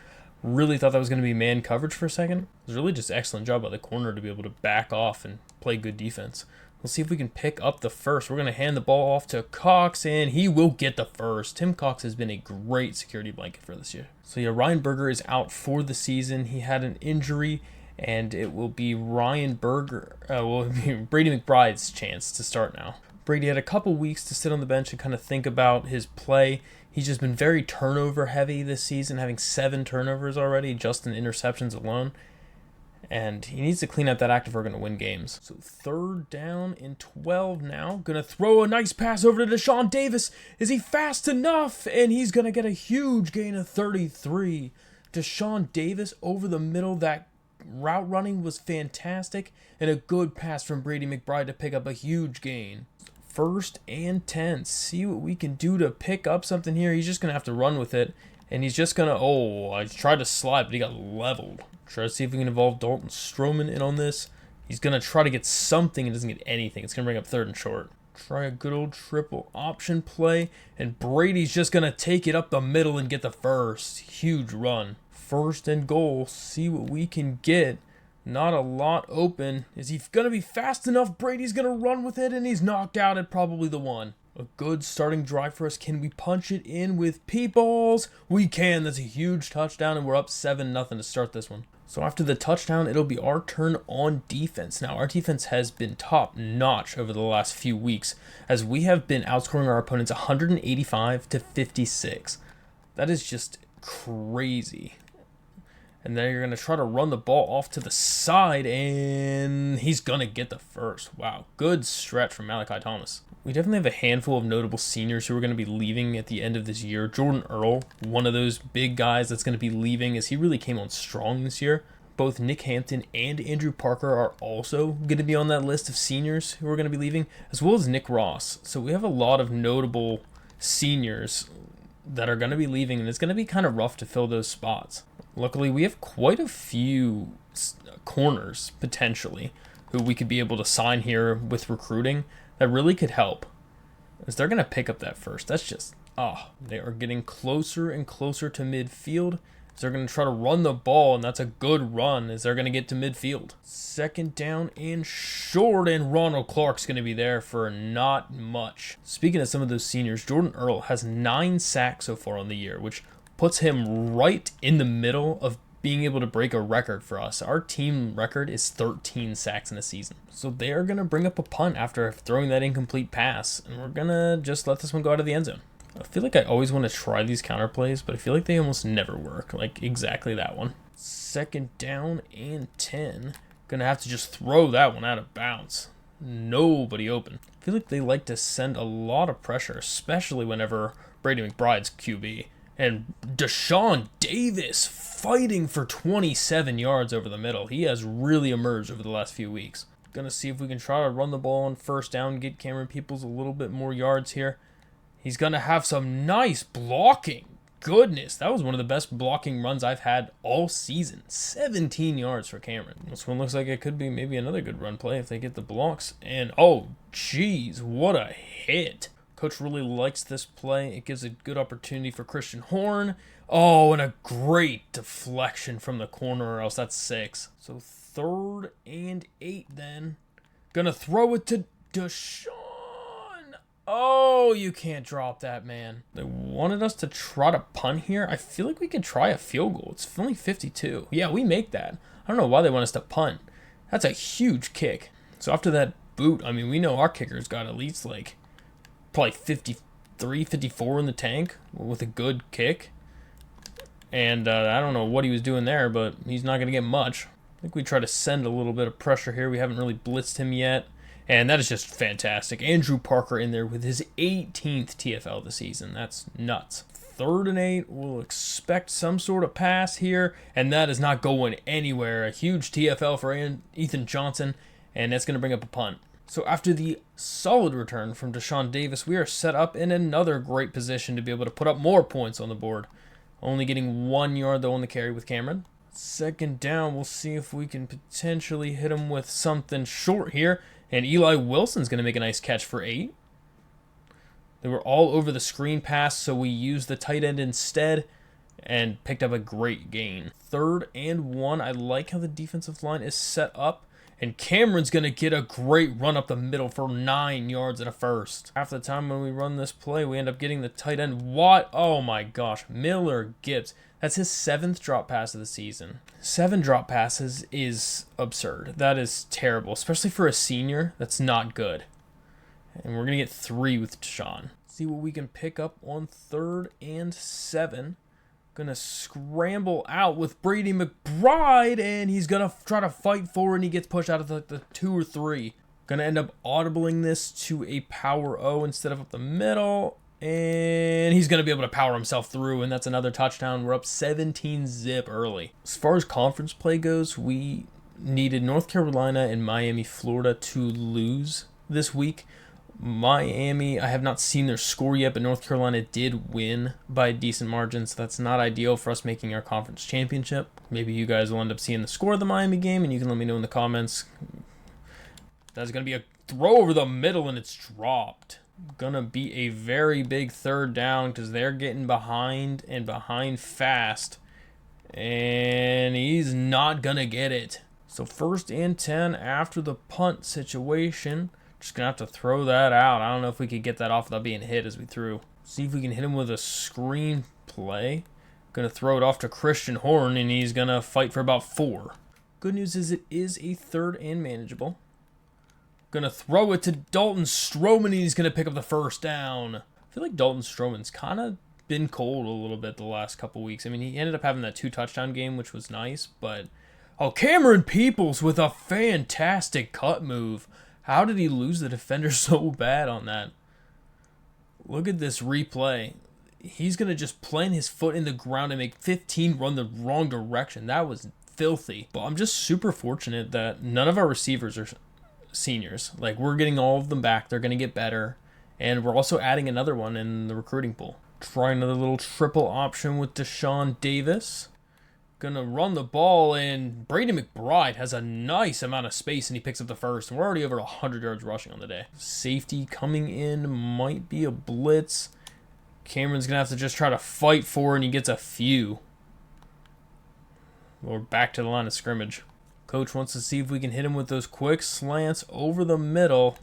Really thought that was going to be man coverage for a second. It was really just an excellent job by the corner to be able to back off and play good defense. We'll see if we can pick up the first. We're going to hand the ball off to Cox, and he will get the first. Tim Cox has been a great security blanket for this year. So yeah, Ryan Berger is out for the season. He had an injury, and it will be Brady McBride's chance to start now. Brady had a couple weeks to sit on the bench and kind of think about his play. He's just been very turnover heavy this season, having 7 turnovers already, just in interceptions alone. And he needs to clean up that act if we're going to win games. So 3rd down and 12 now. Going to throw a nice pass over to Deshaun Davis. Is he fast enough? And he's going to get a huge gain of 33. Deshaun Davis over the middle. That route running was fantastic. And a good pass from Brady McBride to pick up a huge gain. 1st and 10. See what we can do to pick up something here. He's just going to have to run with it. And he's just going to, I tried to slide, but he got leveled. Try to see if we can involve Dalton Stroman in on this. He's going to try to get something and doesn't get anything. It's going to bring up 3rd and short. Try a good old triple option play. And Brady's just going to take it up the middle and get the first. Huge run. 1st and goal. See what we can get. Not a lot open. Is he going to be fast enough? Brady's going to run with it, and he's knocked out at probably the 1. A good starting drive for us. Can we punch it in with Peoples? We can. That's a huge touchdown, and we're up 7-0 to start this one. So after the touchdown, it'll be our turn on defense. Now, our defense has been top-notch over the last few weeks, as we have been outscoring our opponents 185 to 56. That is just crazy. And then you're going to try to run the ball off to the side, and he's going to get the first. Wow, good stretch from Malachi Thomas. We definitely have a handful of notable seniors who are going to be leaving at the end of this year. Jordan Earl, one of those big guys that's going to be leaving, as he really came on strong this year. Both Nick Hampton and Andrew Parker are also going to be on that list of seniors who are going to be leaving, as well as Nick Ross. So we have a lot of notable seniors that are going to be leaving, and it's going to be kind of rough to fill those spots. Luckily, we have quite a few corners, potentially, who we could be able to sign here with recruiting that really could help. As they're going to pick up that first. That's just, they are getting closer and closer to midfield. As they're going to try to run the ball, and that's a good run as they're going to get to midfield. Second down and short, and Ronald Clark's going to be there for not much. Speaking of some of those seniors, Jordan Earl has 9 sacks so far on the year, which puts him right in the middle of being able to break a record for us. Our team record is 13 sacks in a season. So they are going to bring up a punt after throwing that incomplete pass, and we're going to just let this one go out of the end zone. I feel like I always want to try these counter plays, but I feel like they almost never work, like exactly that one. Second down and 10. Going to have to just throw that one out of bounds. Nobody open. I feel like they like to send a lot of pressure, especially whenever Brady McBride's QB. And Deshaun Davis fighting for 27 yards over the middle. He has really emerged over the last few weeks. Gonna see if we can try to run the ball on first down, get Cameron Peoples a little bit more yards here. He's gonna have some nice blocking. Goodness, that was one of the best blocking runs I've had all season. 17 yards for Cameron. This one looks like it could be maybe another good run play if they get the blocks. And oh, geez, what a hit. Coach really likes this play. It gives a good opportunity for Christian Horn. Oh, and a great deflection from the corner, or else that's 6. So 3rd and 8 then. Gonna throw it to Deshaun. Oh, you can't drop that, man. They wanted us to try to punt here. I feel like we could try a field goal. It's only 52. Yeah, we make that. I don't know why they want us to punt. That's a huge kick. So after that boot, I mean, we know our kicker's got at least like probably 53, 54 in the tank with a good kick. And I don't know what he was doing there, but he's not going to get much. I think we try to send a little bit of pressure here. We haven't really blitzed him yet. And that is just fantastic. Andrew Parker in there with his 18th TFL this season. That's nuts. 3rd and 8. We'll expect some sort of pass here. And that is not going anywhere. A huge TFL for Ethan Johnson. And that's going to bring up a punt. So after the solid return from Deshaun Davis, we are set up in another great position to be able to put up more points on the board. Only getting 1 yard though on the carry with Cameron. Second down, we'll see if we can potentially hit him with something short here. And Eli Wilson's going to make a nice catch for 8. They were all over the screen pass, so we used the tight end instead and picked up a great gain. 3rd and 1. I like how the defensive line is set up. And Cameron's going to get a great run up the middle for 9 yards and a first. Half the time when we run this play, we end up getting the tight end. What? Oh my gosh. Miller Gibbs. That's his 7th drop pass of the season. 7 drop passes is absurd. That is terrible, especially for a senior. That's not good. And we're going to get 3 with Deshaun. See what we can pick up on 3rd and 7. Gonna scramble out with Brady McBride, and he's gonna try to fight forward, and he gets pushed out of the 2 or 3. Gonna end up audibling this to a power O instead of up the middle, and he's gonna be able to power himself through, and that's another touchdown. We're up 17-zip early. As far as conference play goes, we needed North Carolina and Miami, Florida to lose this week. Miami, I have not seen their score yet, but North Carolina did win by a decent margin, so that's not ideal for us making our conference championship. Maybe you guys will end up seeing the score of the Miami game, and you can let me know in the comments. That's going to be a throw over the middle, and it's dropped. Going to be a very big 3rd down because they're getting behind and behind fast, and he's not going to get it. So 1st and 10 after the punt situation. Just going to have to throw that out. I don't know if we could get that off without being hit as we threw. See if we can hit him with a screen play. Going to throw it off to Christian Horn, and he's going to fight for about 4. Good news is it is a 3rd and manageable. Going to throw it to Dalton Stroman, and he's going to pick up the 1st down. I feel like Dalton Stroman's kind of been cold a little bit the last couple weeks. I mean, he ended up having that 2-touchdown game, which was nice, but... Oh, Cameron Peoples with a fantastic cut move. How did he lose the defender so bad on that? Look at this replay. He's going to just plant his foot in the ground and make 15 run the wrong direction. That was filthy. But I'm just super fortunate that none of our receivers are seniors. Like, we're getting all of them back. They're going to get better. And we're also adding another one in the recruiting pool. Try another little triple option with Deshaun Davis. Gonna run the ball, and Brady McBride has a nice amount of space, and he picks up the first. And we're already over 100 yards rushing on the day. Safety coming in, might be a blitz. Cameron's gonna have to just try to fight for it, and he gets a few. We're back to the line of scrimmage. Coach wants to see if we can hit him with those quick slants over the middle.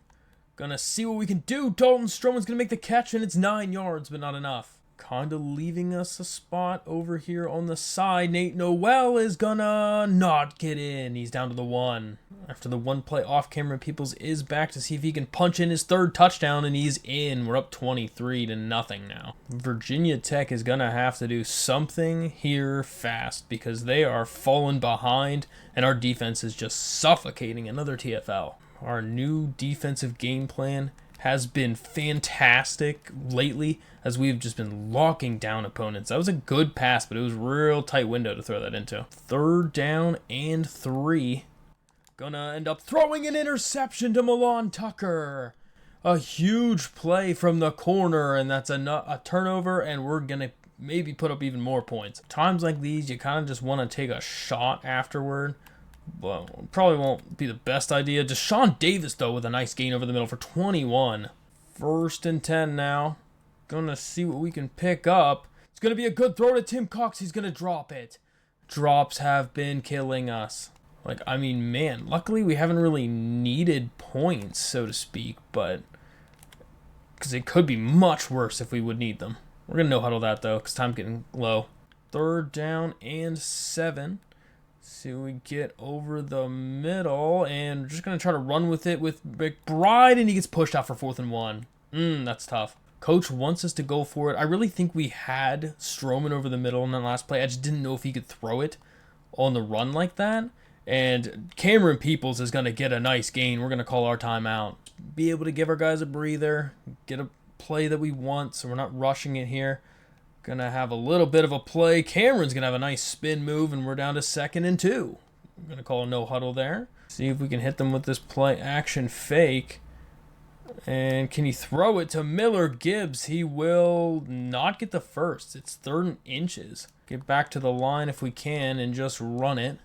Gonna see what we can do. Dalton Stroman's gonna make the catch, and it's 9 yards, but not enough. Kind of leaving us a spot over here on the side. Nate Noel is gonna not get in. He's down to the 1. After the 1 play off, Cameron Peoples is back to see if he can punch in his 3rd touchdown, and he's in. We're up 23-0 now. Virginia Tech is gonna have to do something here fast because they are falling behind, and our defense is just suffocating another TFL. Our new defensive game plan has been fantastic lately as we've just been locking down opponents. That was a good pass, but it was a real tight window to throw that into. 3rd down and 3. Gonna end up throwing an interception to Milan Tucker. A huge play from the corner, and that's a turnover, and we're gonna maybe put up even more points. Times like these, you kind of just want to take a shot afterward. Well, probably won't be the best idea. Deshaun Davis, though, with a nice gain over the middle for 21. 1st and 10 now. Gonna see what we can pick up. It's gonna be a good throw to Tim Cox. He's gonna drop it. Drops have been killing us. Like, I mean, man, luckily we haven't really needed points, so to speak, but... because it could be much worse if we would need them. We're gonna no-huddle that, though, because time's getting low. 3rd down and 7. See what we get over the middle, and we're just going to try to run with it with McBride, and he gets pushed out for 4th and 1. That's tough. Coach wants us to go for it. I really think we had Stroman over the middle in that last play. I just didn't know if he could throw it on the run like that. And Cameron Peoples is going to get a nice gain. We're going to call our timeout. Be able to give our guys a breather, get a play that we want, so we're not rushing it here. Gonna have a little bit of a play. Cameron's gonna have a nice spin move, and we're down to 2nd and 2. I'm gonna call a no huddle there. See if we can hit them with this play action fake. And can he throw it to Miller Gibbs? He will not get the first. It's 3rd and inches. Get back to the line if we can and just run it.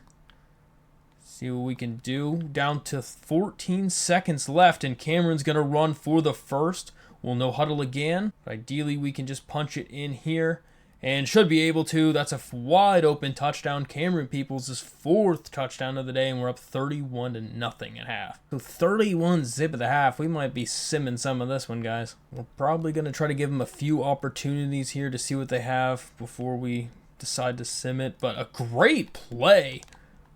See what we can do. Down to 14 seconds left, and Cameron's gonna run for the first. We'll no huddle again. Ideally, we can just punch it in here and should be able to. That's a wide open touchdown. Cameron Peoples' 4th touchdown of the day, and we're up 31-0 at half. So 31 zip at the half. We might be simming some of this one, guys. We're probably going to try to give them a few opportunities here to see what they have before we decide to sim it. But a great play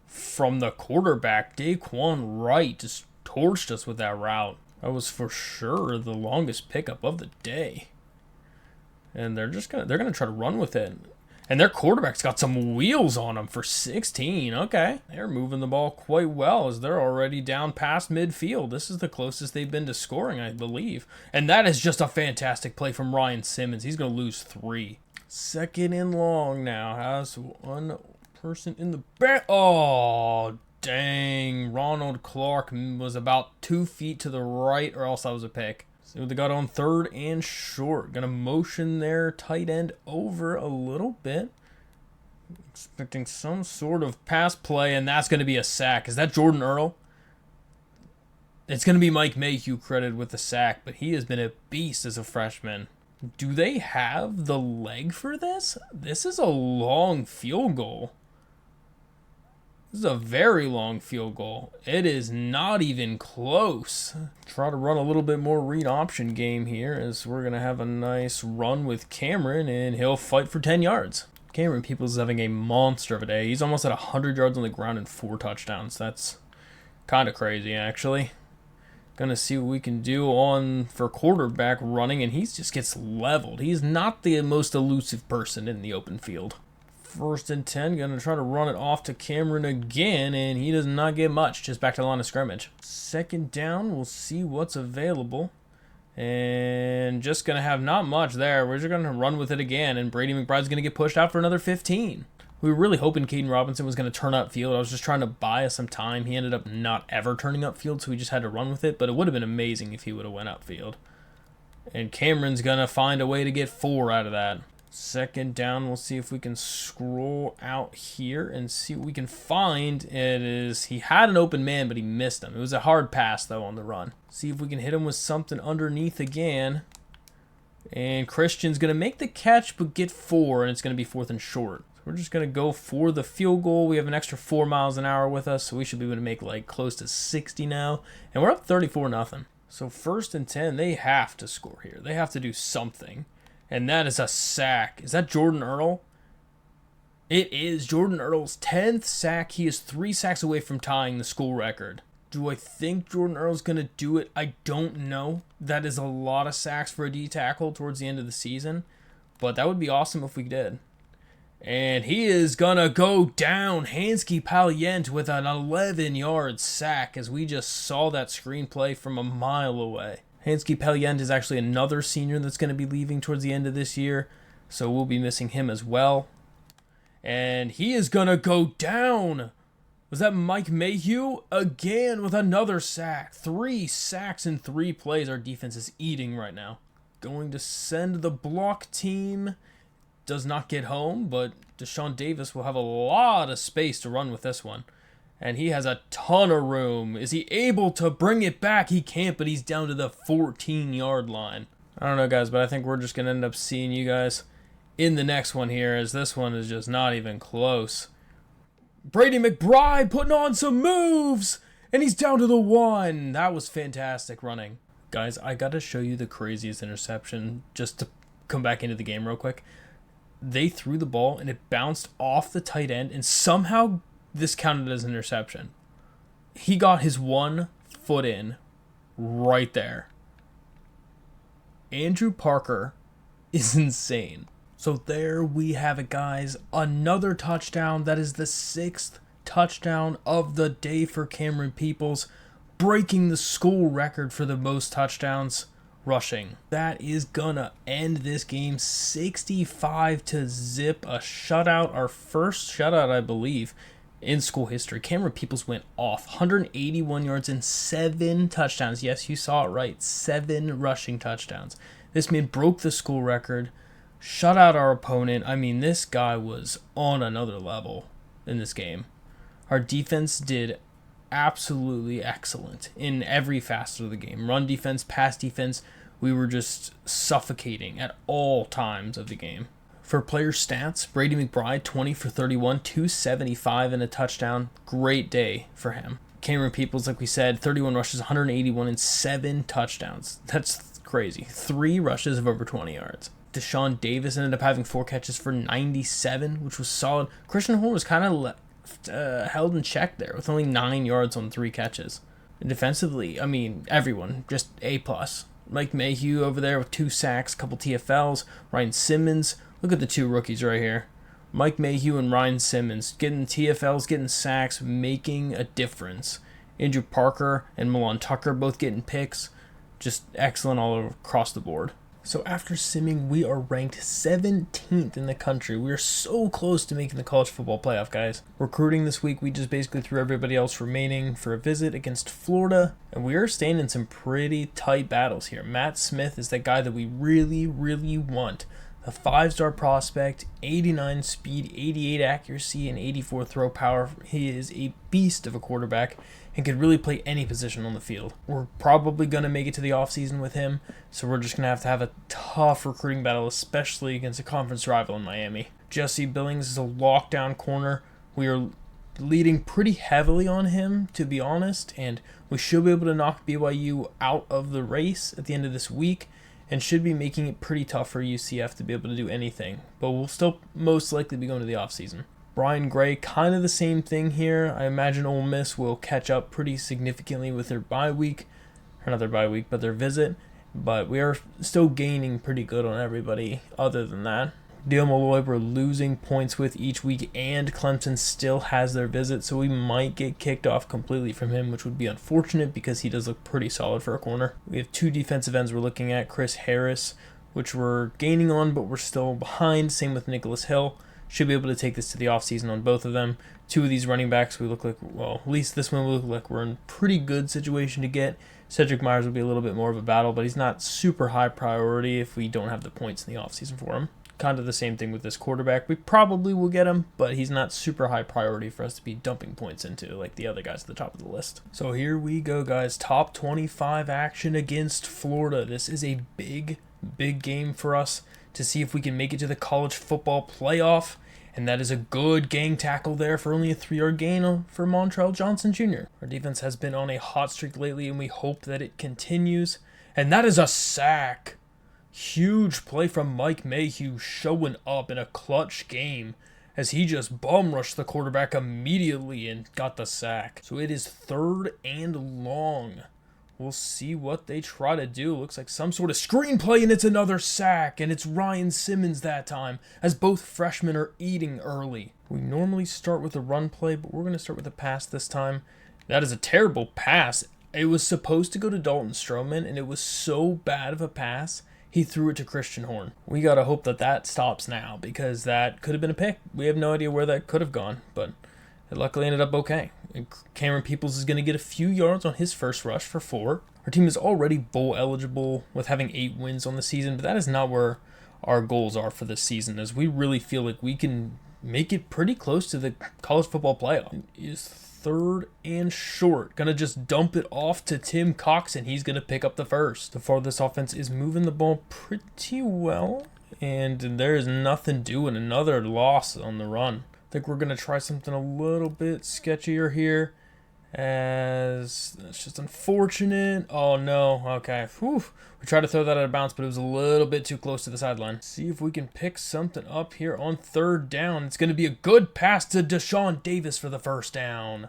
from the quarterback. Daquan Wright just torched us with that route. That was for sure the longest pickup of the day. And they're gonna try to run with it. And their quarterback's got some wheels on him for 16. Okay. They're moving the ball quite well as they're already down past midfield. This is the closest they've been to scoring, I believe. And that is just a fantastic play from Ryan Simmons. He's gonna lose 3. 2nd and long now. Has one person in the back. Oh, dang, Ronald Clark was about 2 feet to the right, or else that was a pick. See what they got on 3rd and short. Gonna motion their tight end over a little bit. Expecting some sort of pass play, and that's gonna be a sack. Is that Jordan Earl? It's gonna be Mike Mayhew credited with the sack, but he has been a beast as a freshman. Do they have the leg for this? This is a long field goal. This is a very long field goal. It is not even close. Try to run a little bit more read option game here as we're going to have a nice run with Cameron, and he'll fight for 10 yards. Cameron Peoples is having a monster of a day. He's almost at 100 yards on the ground and 4 touchdowns. That's kind of crazy, actually. Gonna see what we can do on for quarterback running, and he just gets leveled. He's not the most elusive person in the open field. 1st and 10, gonna try to run it off to Cameron again, and he does not get much, just back to the line of scrimmage. 2nd down, we'll see what's available. And just gonna have not much there. We're just gonna run with it again, and Brady McBride's gonna get pushed out for another 15. We were really hoping Caden Robinson was going to turn upfield. I was just trying to buy us some time. He ended up not ever turning upfield, so we just had to run with it. But it would have been amazing if he would have went upfield. And Cameron's going to find a way to get 4 out of that. 2nd down, we'll see if we can scroll out here and see what we can find. He had an open man, but he missed him. It was a hard pass, though, on the run. See if we can hit him with something underneath again. And Christian's going to make the catch, but get 4, and it's going to be 4th and short. We're just going to go for the field goal. We have an extra 4 miles an hour with us, so we should be able to make like close to 60 now. And we're up 34-0. So 1st and 10, they have to score here. They have to do something. And that is a sack. Is that Jordan Earl? It is Jordan Earl's 10th sack. He is 3 sacks away from tying the school record. Do I think Jordan Earl's going to do it? I don't know. That is a lot of sacks for a D tackle towards the end of the season. But that would be awesome if we did. And he is going to go down. Hansky Palient with an 11-yard sack, as we just saw that screenplay from a mile away. Hansky Palient is actually another senior that's going to be leaving towards the end of this year, so we'll be missing him as well. And he is going to go down. Was that Mike Mayhew? Again with another sack. 3 sacks in 3 plays. Our defense is eating right now. Going to send the block team. Does not get home, but Deshaun Davis will have a lot of space to run with this one. And he has a ton of room. Is he able to bring it back? He can't, but he's down to the 14-yard line. I don't know, guys, but I think we're just going to end up seeing you guys in the next one here, as this one is just not even close. Brady McBride putting on some moves, and he's down to the 1. That was fantastic running. Guys, I got to show you the craziest interception just to come back into the game real quick. They threw the ball, and it bounced off the tight end, and somehow this counted as an interception. He got his 1 foot in right there. Andrew Parker is insane. So there we have it, guys. Another touchdown. That is the 6th touchdown of the day for Cameron Peoples, breaking the school record for the most touchdowns rushing. That is gonna end this game 65-0. A shutout, our first shutout, I believe, in school history. Cameron Peoples went off. 181 yards and 7 touchdowns. Yes, you saw it right. 7 rushing touchdowns. This man broke the school record, shut out our opponent. I mean, this guy was on another level in this game. Our defense did absolutely excellent in every facet of the game. Run defense, pass defense, we were just suffocating at all times of the game. For player stats, Brady McBride, 20 for 31, 275 and a touchdown. Great day for him. Cameron Peoples, like we said, 31 rushes, 181 and 7 touchdowns. That's crazy. 3 rushes of over 20 yards. Deshaun Davis ended up having 4 catches for 97, which was solid. Christian Horn was kind of left held in check there with only 9 yards on 3 catches. And defensively, I mean, everyone, just A+. Mike Mayhew over there with 2 sacks, couple TFLs. Ryan Simmons, look at the 2 rookies right here. Mike Mayhew and Ryan Simmons getting TFLs, getting sacks, making a difference. Andrew Parker and Milan Tucker both getting picks. Just excellent all across the board. So after simming, we are ranked 17th in the country. We are so close to making the college football playoff, guys. Recruiting this week, we just basically threw everybody else remaining for a visit against Florida, and we are staying in some pretty tight battles here. Matt Smith is that guy that we really, really want. A 5-star prospect, 89 speed, 88 accuracy, and 84 throw power. He is a beast of a quarterback and could really play any position on the field. We're probably going to make it to the offseason with him, so we're just going to have a tough recruiting battle, especially against a conference rival in Miami. Jesse Billings is a lockdown corner. We are leading pretty heavily on him, to be honest, and we should be able to knock BYU out of the race at the end of this week, and should be making it pretty tough for UCF to be able to do anything. But we'll still most likely be going to the offseason. Brian Gray, kind of the same thing here. I imagine Ole Miss will catch up pretty significantly with their bye week. another bye week, but their visit. But we are still gaining pretty good on everybody other than that. Dale Malloy, we're losing points with each week, and Clemson still has their visit, so we might get kicked off completely from him, which would be unfortunate because he does look pretty solid for a corner. We have 2 defensive ends we're looking at. Chris Harris, which we're gaining on, but we're still behind. Same with Nicholas Hill. Should be able to take this to the offseason on both of them. 2 of these running backs, we look like, well, at least this one will look like we're in pretty good situation to get. Cedric Myers will be a little bit more of a battle, but he's not super high priority if we don't have the points in the offseason for him. Kind of the same thing with this quarterback. We probably will get him, but he's not super high priority for us to be dumping points into like the other guys at the top of the list. So here we go, guys. Top 25 action against Florida. This is a big game for us to see if we can make it to the college football playoff. And that is a good gang tackle there for only a 3-yard gain for Montrell Johnson Jr. Our defense has been on a hot streak lately, and we hope that it continues. And that is a sack. Huge play from Mike Mayhew showing up in a clutch game as he just bum rushed the quarterback immediately and got the sack. So it is 3rd and long. We'll see what they try to do. Looks like some sort of screenplay, and it's another sack, and it's Ryan Simmons that time, as both freshmen are eating early. We normally start with a run play, but we're going to start with a pass this time. That is a terrible pass. It was supposed to go to Dalton Stroman, and it was so bad of a pass, he threw it to Christian Horn. We got to hope that that stops now, because that could have been a pick. We have no idea where that could have gone, but it luckily ended up okay. Cameron Peoples is going to get a few yards on his first rush for 4. Our team is already bowl eligible with having 8 wins on the season, but that is not where our goals are for this season, as we really feel like we can make it pretty close to the college football playoff. It is 3rd and short. Going to just dump it off to Tim Cox, and he's going to pick up the first. So far, this offense is moving the ball pretty well, and there is nothing doing. Another loss on the run. I think we're going to try something a little bit sketchier here, as it's just unfortunate. Oh, no. Okay. Whew. We tried to throw that out of bounds, but it was a little bit too close to the sideline. See if we can pick something up here on 3rd down. It's going to be a good pass to Deshaun Davis for the first down.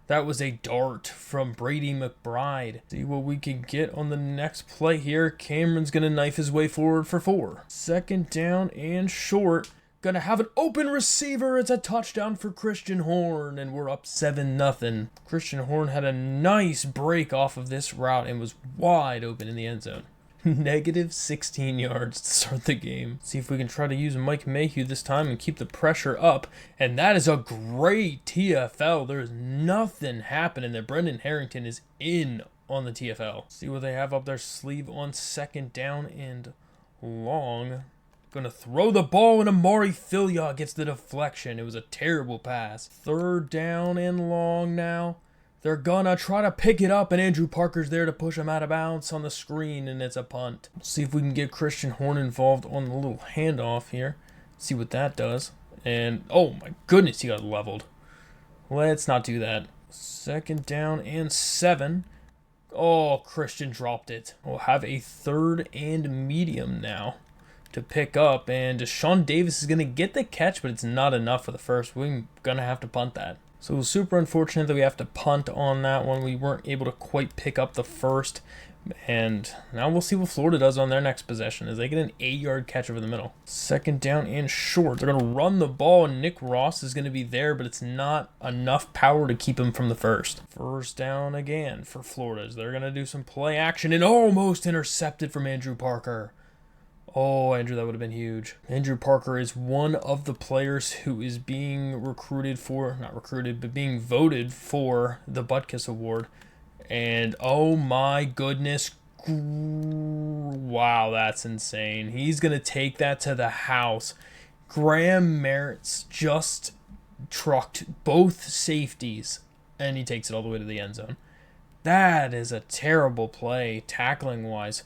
That was a dart from Brady McBride. See what we can get on the next play here. Cameron's going to knife his way forward for 4. 2nd down and short. Gonna have an open receiver. It's a touchdown for Christian Horn, and we're up 7-0. Christian Horn had a nice break off of this route and was wide open in the end zone. Negative 16 yards to start the game. See if we can try to use Mike Mayhew this time and keep the pressure up. And that is a great TFL. There's nothing happening there. Brendan Harrington is in on the TFL. See what they have up their sleeve on 2nd down and long. Going to throw the ball, and Amari Filia gets the deflection. It was a terrible pass. 3rd down and long now. They're going to try to pick it up, and Andrew Parker's there to push him out of bounds on the screen, and it's a punt. We'll see if we can get Christian Horn involved on the little handoff here. See what that does. And, oh my goodness, he got leveled. Let's not do that. 2nd down and 7. Oh, Christian dropped it. We'll have a 3rd and medium now to pick up, and Deshaun Davis is going to get the catch, but it's not enough for the first. We're going to have to punt that. So it was super unfortunate that we have to punt on that one. We weren't able to quite pick up the first, and now we'll see what Florida does on their next possession as they get an 8-yard catch over the middle. 2nd down and short. They're going to run the ball, and Nick Ross is going to be there, but it's not enough power to keep him from the first. 1st down again for Florida as they're going to do some play action, and almost intercepted from Andrew Parker. Oh, Andrew, that would have been huge. Andrew Parker is one of the players who is being recruited for, not recruited, but being voted for the Butkus Award. And oh my goodness, wow, that's insane. He's going to take that to the house. Graham Merritt's just trucked both safeties, and he takes it all the way to the end zone. That is a terrible play, tackling-wise.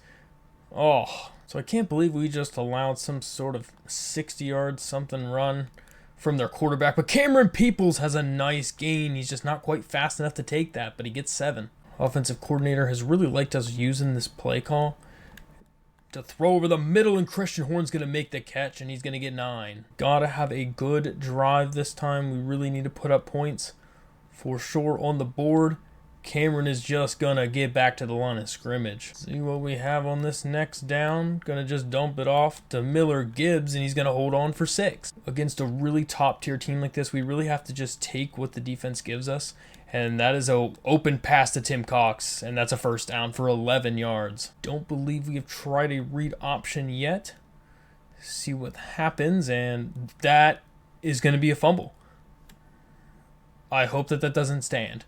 Oh, so I can't believe we just allowed some sort of 60-yard something run from their quarterback. But Cameron Peoples has a nice gain. He's just not quite fast enough to take that, but he gets 7. Offensive coordinator has really liked us using this play call to throw over the middle, and Christian Horn's going to make the catch, and he's going to get 9. Got to have a good drive this time. We really need to put up points for sure on the board. Cameron is just going to get back to the line of scrimmage. See what we have on this next down. Going to just dump it off to Miller Gibbs, and he's going to hold on for 6. Against a really top-tier team like this, we really have to just take what the defense gives us, and that is an open pass to Tim Cox, and that's a first down for 11 yards. Don't believe we have tried a read option yet. See what happens, and that is going to be a fumble. I hope that doesn't stand.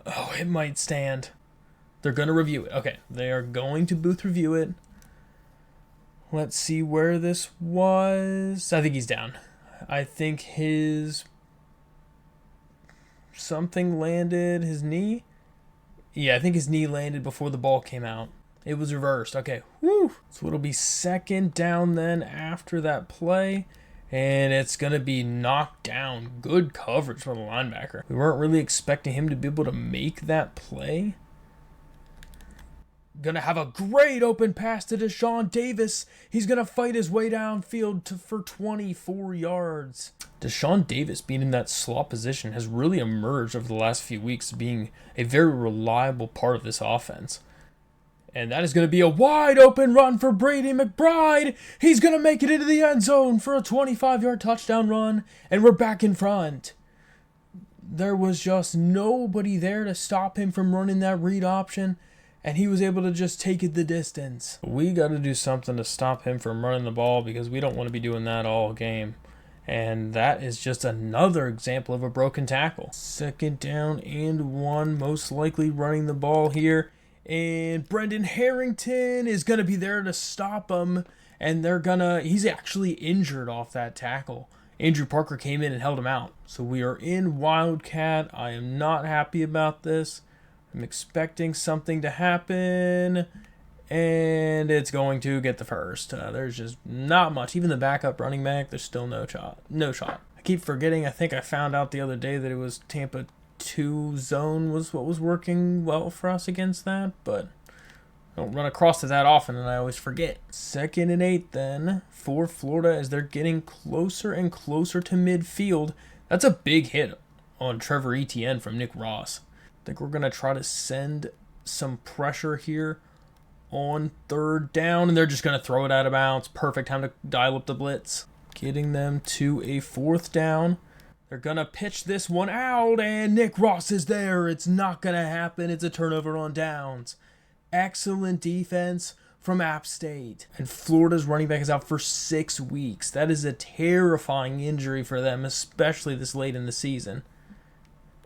Oh, it might stand. They're going to review it. Okay, they are going to booth review it. Let's see where this was. I think he's down. I think his... something landed. His knee? Yeah, I think his knee landed before the ball came out. It was reversed. Okay, woo! So it'll be second down then after that play. And it's going to be knocked down. Good coverage for the linebacker. We weren't really expecting him to be able to make that play. Going to have a great open pass to Deshaun Davis. He's going to fight his way downfield for 24 yards. Deshaun Davis being in that slot position has really emerged over the last few weeks, being a very reliable part of this offense. And that is going to be a wide open run for Brady McBride. He's going to make it into the end zone for a 25-yard touchdown run. And we're back in front. There was just nobody there to stop him from running that read option. And he was able to just take it the distance. We got to do something to stop him from running the ball, because we don't want to be doing that all game. And that is just another example of a broken tackle. Second down and 1, most likely running the ball here. And Brendan Harrington is going to be there to stop him. And he's actually injured off that tackle. Andrew Parker came in and held him out. So we are in Wildcat. I am not happy about this. I'm expecting something to happen. And it's going to get the first. There's just not much. Even the backup running back, there's still no shot. I keep forgetting. I think I found out the other day that it was Tampa 2 zone was what was working well for us against that, but I don't run across it that often, and I always forget. 2nd and 8 then for Florida as they're getting closer and closer to midfield. That's a big hit on Trevor Etienne from Nick Ross. I think we're going to try to send some pressure here on 3rd down, and they're just going to throw it out of bounds. Perfect time to dial up the blitz. Getting them to a 4th down. They're going to pitch this one out, and Nick Ross is there. It's not going to happen. It's a turnover on downs. Excellent defense from App State. And Florida's running back is out for 6 weeks. That is a terrifying injury for them, especially this late in the season.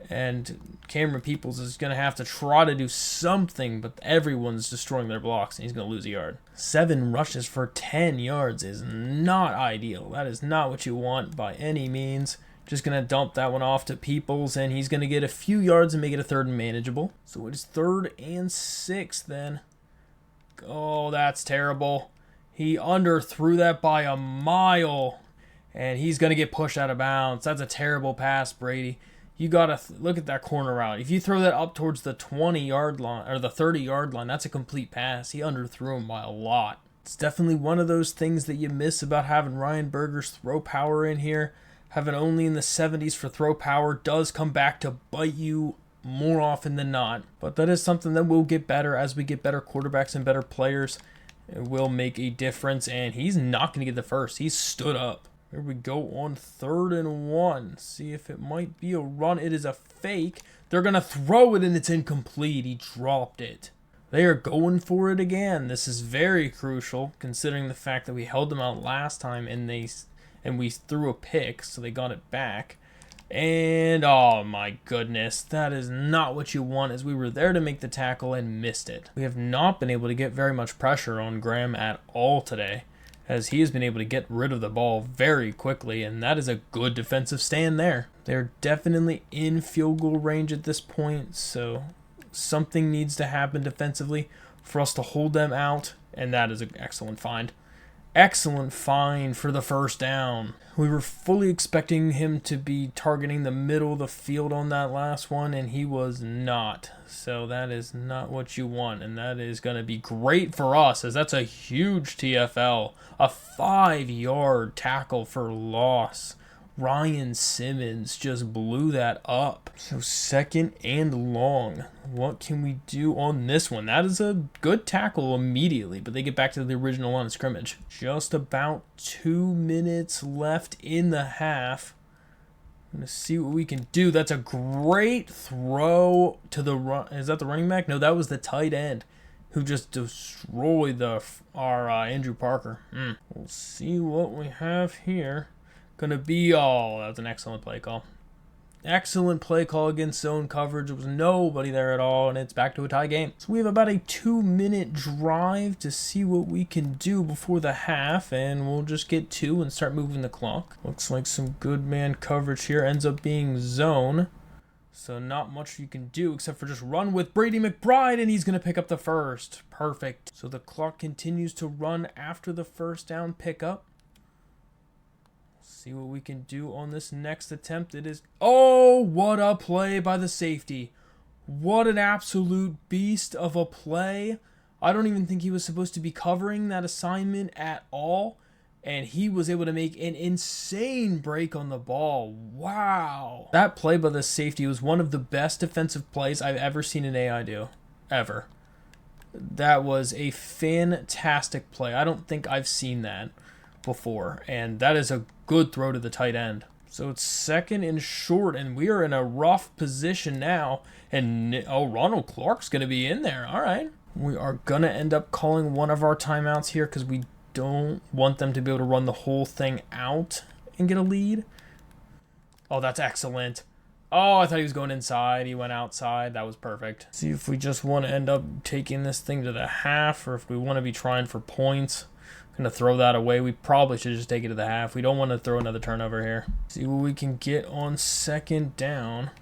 And Cameron Peoples is going to have to try to do something, but everyone's destroying their blocks, and he's going to lose a yard. 7 rushes for 10 yards is not ideal. That is not what you want by any means. Just going to dump that one off to Peoples, and he's going to get a few yards and make it a 3rd and manageable. So it is 3rd and 6 then. Oh, that's terrible. He underthrew that by a mile, and he's going to get pushed out of bounds. That's a terrible pass, Brady. You got to look at that corner route. If you throw that up towards the 20-yard line or the 30-yard line, that's a complete pass. He underthrew him by a lot. It's definitely one of those things that you miss about having Ryan Berger's throw power in here. Having only in the 70s for throw power does come back to bite you more often than not. But that is something that will get better as we get better quarterbacks and better players. It will make a difference, and he's not going to get the first. He's stood up. Here we go on 3rd and 1. See if it might be a run. It is a fake. They're going to throw it, and it's incomplete. He dropped it. They are going for it again. This is very crucial, considering the fact that we held them out last time, and we threw a pick, so they got it back. And, oh my goodness, that is not what you want, as we were there to make the tackle and missed it. We have not been able to get very much pressure on Graham at all today, as he has been able to get rid of the ball very quickly, and that is a good defensive stand there. They're definitely in field goal range at this point, so something needs to happen defensively for us to hold them out, and that is an excellent find. Excellent find for the first down. We were fully expecting him to be targeting the middle of the field on that last one, and he was not. So that is not what you want, and that is going to be great for us, as that's a huge TFL. A 5-yard tackle for loss Ryan Simmons just blew that up. So 2nd and long. What can we do on this one? That is a good tackle immediately, but they get back to the original line of scrimmage. Just about 2 minutes left in the half. I'm going to see what we can do. That's a great throw to the run. Is that the running back? No, that was the tight end who just destroyed our Andrew Parker. We'll see what we have here. Gonna be that was an excellent play call. Excellent play call against zone coverage. There was nobody there at all, and it's back to a tie game. So we have about a 2-minute drive to see what we can do before the half, and we'll just get 2 and start moving the clock. Looks like some good man coverage here. Ends up being zone. So not much you can do except for just run with Brady McBride, and he's going to pick up the first. Perfect. So the clock continues to run after the first down pickup. See what we can do on this next attempt. It is... Oh, what a play by the safety. What an absolute beast of a play. I don't even think he was supposed to be covering that assignment at all. And he was able to make an insane break on the ball. Wow. That play by the safety was one of the best defensive plays I've ever seen an AI do. Ever. That was a fantastic play. I don't think I've seen that before. And that is a good throw to the tight end. So it's 2nd and short, and we are in a rough position now. And, Ronald Clark's going to be in there. All right. We are going to end up calling one of our timeouts here because we don't want them to be able to run the whole thing out and get a lead. Oh, that's excellent. Oh, I thought he was going inside. He went outside. That was perfect. See if we just want to end up taking this thing to the half or if we want to be trying for points. Going to throw that away. We probably should just take it to the half. We don't want to throw another turnover here. See what we can get on 2nd down.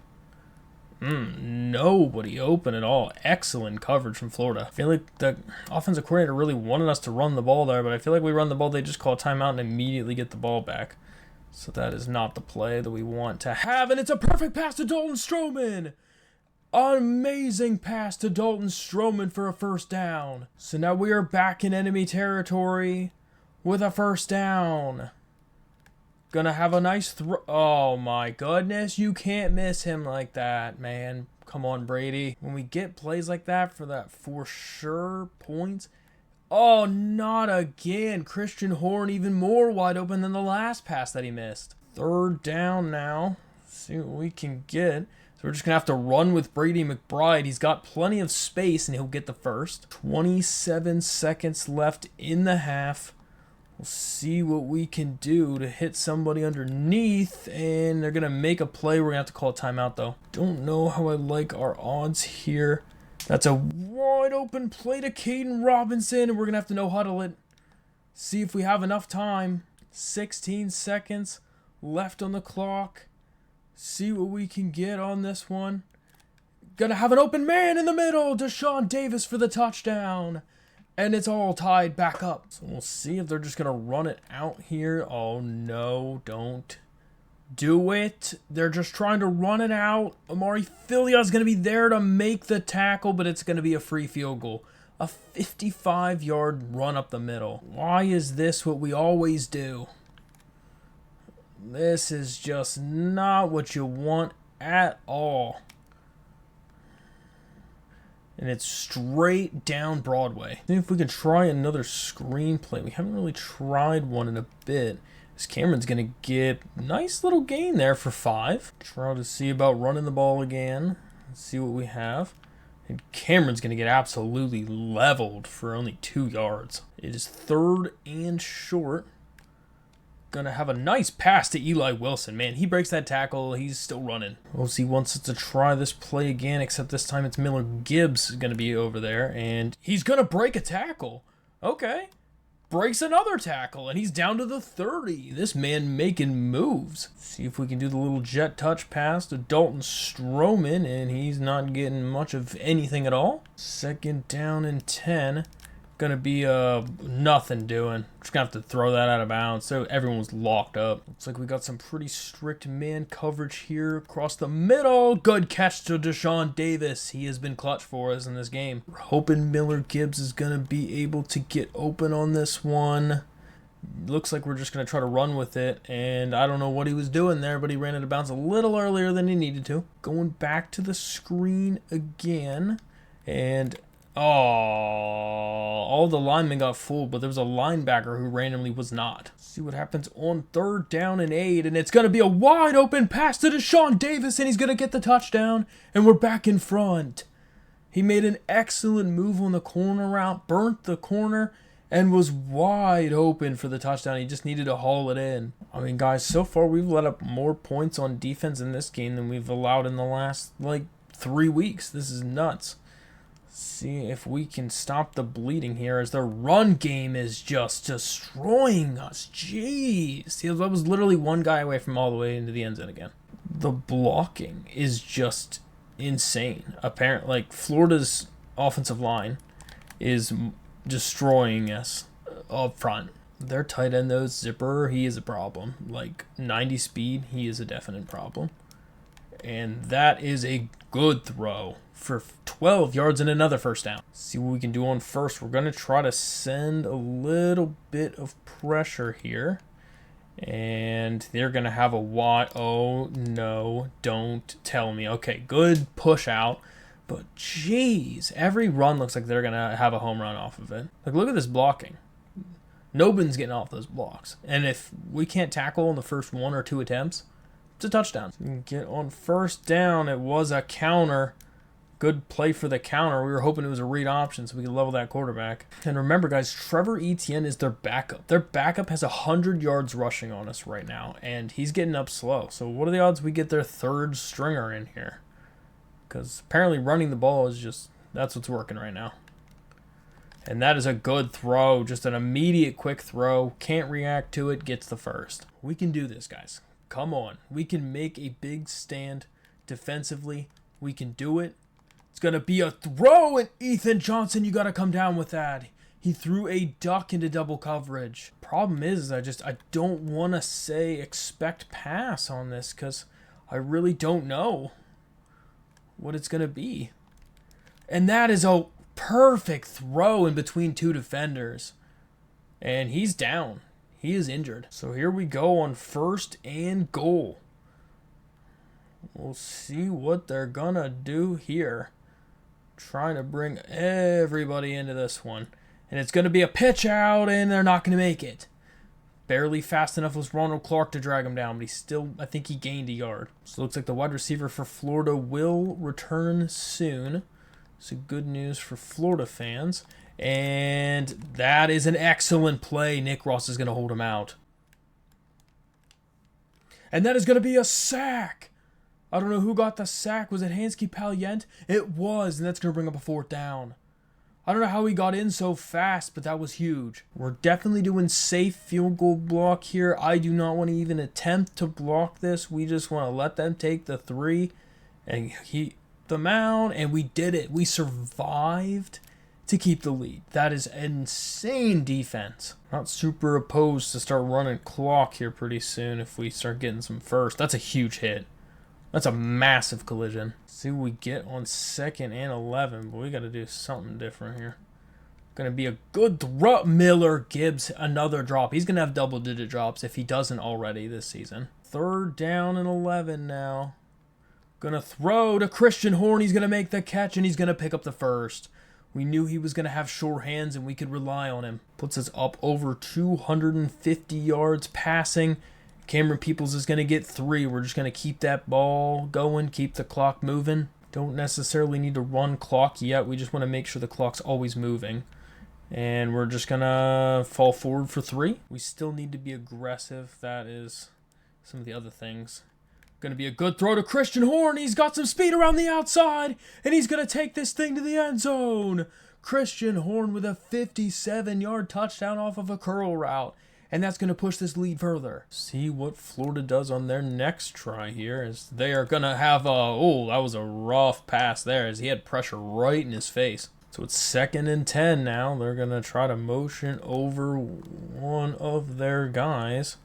Nobody open at all. Excellent coverage from Florida. I feel like the offensive coordinator really wanted us to run the ball there, but I feel like we run the ball, they just call a timeout and immediately get the ball back. So that is not the play that we want to have, and it's a perfect pass to Dalton Stroman. Amazing pass to Dalton Stroman for a first down. So now we are back in enemy territory with a first down. Gonna have a nice throw. Oh my goodness, you can't miss him like that, man. Come on, Brady. When we get plays like that for sure points. Oh, not again. Christian Horn even more wide open than the last pass that he missed. 3rd down now. See what we can get. So we're just going to have to run with Brady McBride. He's got plenty of space, and he'll get the first. 27 seconds left in the half. We'll see what we can do to hit somebody underneath, and they're going to make a play. We're going to have to call a timeout, though. Don't know how I like our odds here. That's a wide open play to Caden Robinson, and we're going to have to no-huddle it. See if we have enough time. 16 seconds left on the clock. See what we can get on this one. Gonna have an open man in the middle. Deshaun Davis for the touchdown. And it's all tied back up. So we'll see if they're just gonna run it out here. Oh no, don't do it. They're just trying to run it out. Amari Filia is gonna be there to make the tackle, but it's gonna be a free field goal. A 55-yard run up the middle. Why is this what we always do? This is just not what you want at all. And it's straight down Broadway. See if we can try another screenplay. We haven't really tried one in a bit. This Cameron's going to get a nice little gain there for 5. Try to see about running the ball again. Let's see what we have. And Cameron's going to get absolutely leveled for only 2 yards. It is 3rd and short. Going to have a nice pass to Eli Wilson. Man, he breaks that tackle. He's still running. OC wants us to try this play again, except this time it's Miller Gibbs going to be over there. And he's going to break a tackle. Okay. Breaks another tackle, and he's down to the 30. This man making moves. See if we can do the little jet touch pass to Dalton Stroman, and he's not getting much of anything at all. 2nd down and 10. Gonna be nothing doing. Just gonna have to throw that out of bounds. So everyone's locked up. Looks like we got some pretty strict man coverage here across the middle. Good catch to Deshaun Davis. He has been clutch for us in this game. We're hoping Miller Gibbs is gonna be able to get open on this one. Looks like we're just going to try to run with it, and I don't know what he was doing there, but he ran out of bounds a little earlier than he needed to. Going back to the screen again, and all the linemen got fooled, but there was a linebacker who randomly was not. See what happens on 3rd down and 8, and it's going to be a wide open pass to Deshaun Davis, and he's going to get the touchdown, and we're back in front. He made an excellent move on the corner route, burnt the corner, and was wide open for the touchdown. He just needed to haul it in. I mean, guys, so far we've let up more points on defense in this game than we've allowed in the last, 3 weeks. This is nuts. See if we can stop the bleeding here as their run game is just destroying us. Jeez. See, that was literally one guy away from all the way into the end zone again. The blocking is just insane. Apparently, Florida's offensive line is destroying us up front. Their tight end, though, Zipper, he is a problem. 90 speed, he is a definite problem. And that is a good throw for 12 yards and another first down. See what we can do on first. We're going to try to send a little bit of pressure here. And they're going to have a wide... Oh, no, don't tell me. Okay, good push out. But, jeez, every run looks like they're going to have a home run off of it. Look at this blocking. Nobody's getting off those blocks. And if we can't tackle in the first 1 or 2 attempts, it's a touchdown. So get on first down. It was a counter. Good play for the counter. We were hoping it was a read option so we could level that quarterback. And remember, guys, Trevor Etienne is their backup. Their backup has 100 yards rushing on us right now, and he's getting up slow. So what are the odds we get their 3rd stringer in here? Because apparently running the ball is just, that's what's working right now. And that is a good throw. Just an immediate quick throw. Can't react to it. Gets the first. We can do this, guys. Come on. We can make a big stand defensively. We can do it. It's going to be a throw, and Ethan Johnson, you got to come down with that. He threw a duck into double coverage. Problem is I don't want to say expect pass on this because I really don't know what it's going to be. And that is a perfect throw in between 2 defenders. And he's down. He is injured. So here we go on 1st and goal. We'll see what they're going to do here. Trying to bring everybody into this one. And it's going to be a pitch out, and they're not going to make it. Barely fast enough was Ronald Clark to drag him down, but I think he gained a yard. So it looks like the wide receiver for Florida will return soon. So good news for Florida fans. And that is an excellent play. Nick Ross is going to hold him out. And that is going to be a sack. I don't know who got the sack. Was it Hansky Palient? It was, and that's going to bring up a 4th down. I don't know how he got in so fast, but that was huge. We're definitely doing safe field goal block here. I do not want to even attempt to block this. We just want to let them take the 3 and keep the mound, and we did it. We survived to keep the lead. That is insane defense. Not super opposed to start running clock here pretty soon if we start getting some first. That's a huge hit. That's a massive collision. See what we get on 2nd and 11, but we got to do something different here. Going to be a good throw. Miller Gibbs, another drop. He's going to have double-digit drops if he doesn't already this season. 3rd down and 11 now. Going to throw to Christian Horn. He's going to make the catch, and he's going to pick up the first. We knew he was going to have sure hands, and we could rely on him. Puts us up over 250 yards passing. Cameron Peoples is going to get 3. We're just going to keep that ball going, keep the clock moving. Don't necessarily need to run clock yet. We just want to make sure the clock's always moving. And we're just going to fall forward for 3. We still need to be aggressive. That is some of the other things. Going to be a good throw to Christian Horn. He's got some speed around the outside, and he's going to take this thing to the end zone. Christian Horn with a 57-yard touchdown off of a curl route. And that's going to push this lead further. See what Florida does on their next try here. As they are going to have a... Oh, that was a rough pass there as he had pressure right in his face. So it's 2nd and 10 now. They're going to try to motion over one of their guys.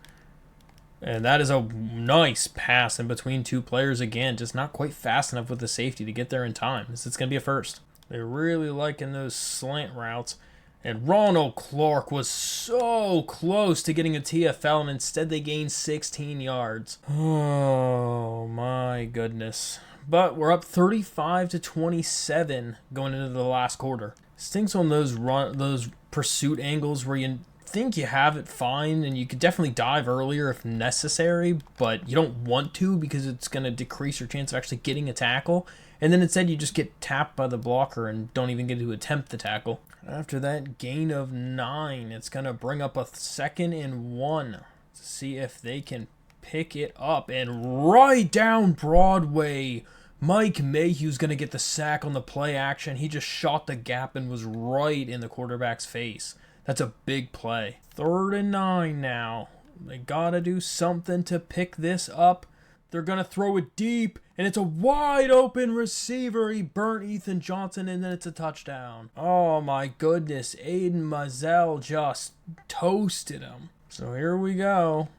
And that is a nice pass in between 2 players again. Just not quite fast enough with the safety to get there in time. It's going to be a first. They're really liking those slant routes. And Ronald Clark was so close to getting a TFL, and instead they gained 16 yards. Oh my goodness. But we're up 35-27 going into the last quarter. Stinks on those pursuit angles where you think you have it fine and you could definitely dive earlier if necessary, but you don't want to because it's going to decrease your chance of actually getting a tackle. And then instead you just get tapped by the blocker and don't even get to attempt the tackle. After that gain of 9, it's going to bring up a 2nd and 1 to see if they can pick it up. And right down Broadway, Mike Mayhew's going to get the sack on the play action. He just shot the gap and was right in the quarterback's face. That's a big play. 3rd and 9 now. They got to do something to pick this up. They're going to throw it deep, and it's a wide open receiver. He burnt Ethan Johnson, and then it's a touchdown. Oh my goodness. Aiden Mazel just toasted him. So here we go.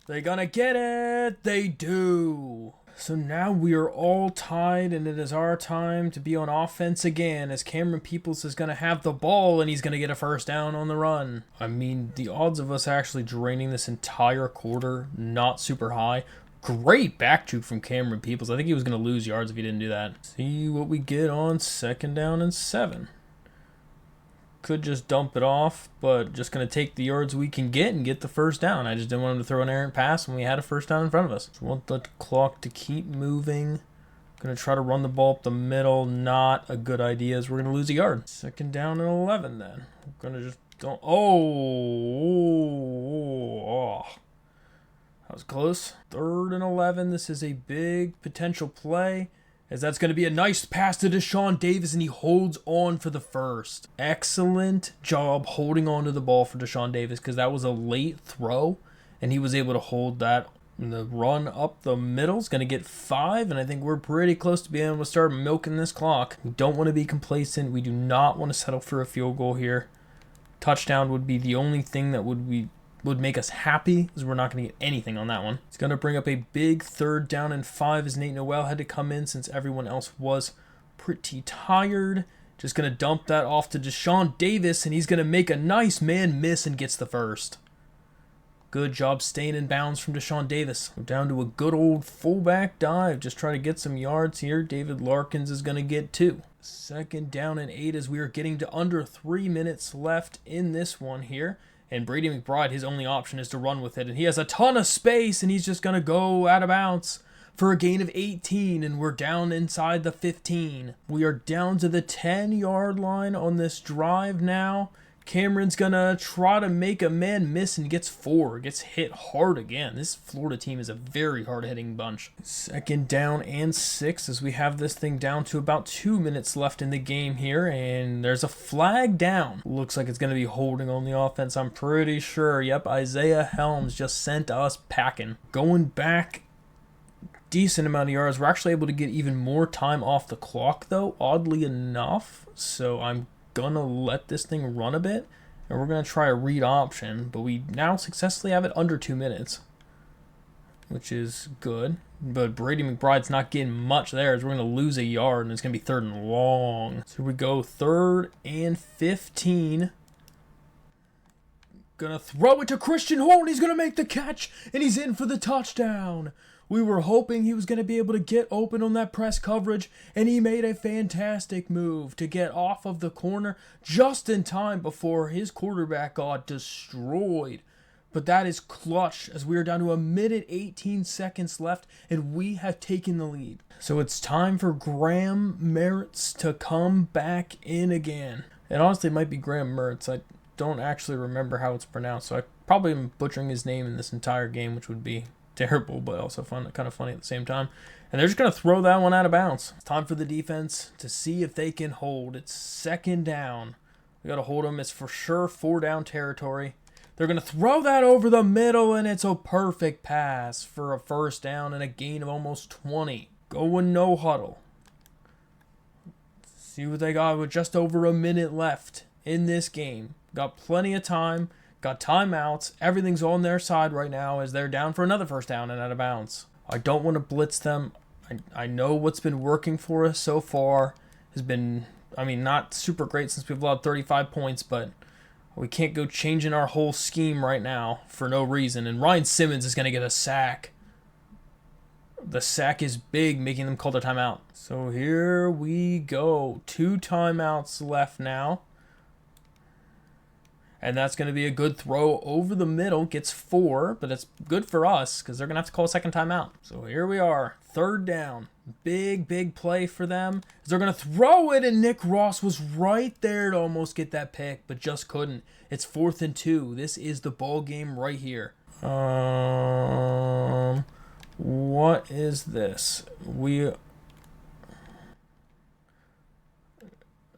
They going to get it. They do. So now we are all tied, and it is our time to be on offense again as Cameron Peoples is going to have the ball, and he's going to get a first down on the run. I mean, the odds of us actually draining this entire quarter, not super high. Great back juke from Cameron Peoples. I think he was going to lose yards if he didn't do that. See what we get on 2nd down and 7. Could just dump it off, but just going to take the yards we can get and get the first down. I just didn't want him to throw an errant pass when we had a first down in front of us. So we want the clock to keep moving. Going to try to run the ball up the middle. Not a good idea as we're going to lose a yard. 2nd down and 11 then. We're going to just go. Oh. That was close. 3rd and 11. This is a big potential play, as that's going to be a nice pass to Deshaun Davis, and he holds on for the first. Excellent job holding on to the ball for Deshaun Davis, because that was a late throw, and he was able to hold that. And the run up the middle is going to get 5, and I think we're pretty close to being able to start milking this clock. We don't want to be complacent. We do not want to settle for a field goal here. Touchdown would be the only thing that would make us happy, because we're not going to get anything on that one. It's going to bring up a big 3rd down and 5 as Nate Noel had to come in since everyone else was pretty tired. Just going to dump that off to Deshaun Davis, and he's going to make a nice man miss and gets the first. Good job staying in bounds from Deshaun Davis. We're down to a good old fullback dive. Just try to get some yards here. David Larkins is going to get 2. 2nd down and 8 as we are getting to under 3 minutes left in this one here. And Brady McBride, his only option is to run with it. And he has a ton of space, and he's just going to go out of bounds for a gain of 18, and we're down inside the 15. We are down to the 10-yard line on this drive now. Cameron's going to try to make a man miss and gets 4. Gets hit hard again. This Florida team is a very hard-hitting bunch. 2nd down and 6 as we have this thing down to about 2 minutes left in the game here. And there's a flag down. Looks like it's going to be holding on the offense, I'm pretty sure. Yep, Isaiah Helms just sent us packing. Going back decent amount of yards. We're actually able to get even more time off the clock, though, oddly enough. So I'm gonna let this thing run a bit, and we're gonna try a read option, but we now successfully have it under 2 minutes, which is good. But Brady McBride's not getting much there, as we're gonna lose a yard, and it's gonna be 3rd and long. So here we go, 3rd and 15. Gonna throw it to Christian Horn. He's gonna make the catch, and he's in for the touchdown. We were hoping he was going to be able to get open on that press coverage, and he made a fantastic move to get off of the corner just in time before his quarterback got destroyed. But that is clutch, as we are down to 1:18 left, and we have taken the lead. So it's time for Graham Mertz to come back in again. And honestly, it might be Graham Mertz. I don't actually remember how it's pronounced, so I probably am butchering his name in this entire game, which would be terrible, but also fun, kind of funny at the same time. And they're just going to throw that one out of bounds. It's time for the defense to see if they can hold. It's 2nd down. We got to hold them. It's for sure 4-down territory. They're going to throw that over the middle, and it's a perfect pass for a first down and a gain of almost 20. Going no huddle. See what they got with just over a minute left in this game. Got plenty of time. Got timeouts. Everything's on their side right now as they're down for another first down and out of bounds. I don't want to blitz them. I know what's been working for us so far has been I mean, not super great since we've allowed 35 points, but we can't go changing our whole scheme right now for no reason. And Ryan Simmons is going to get a sack. The sack is big, making them call the timeout. So here we go. 2 timeouts left now. And that's going to be a good throw over the middle. Gets 4, but it's good for us because they're going to have to call a second timeout. So here we are. 3rd down. Big play for them. They're going to throw it, and Nick Ross was right there to almost get that pick, but just couldn't. It's 4th and 2. This is the ball game right here. What is this?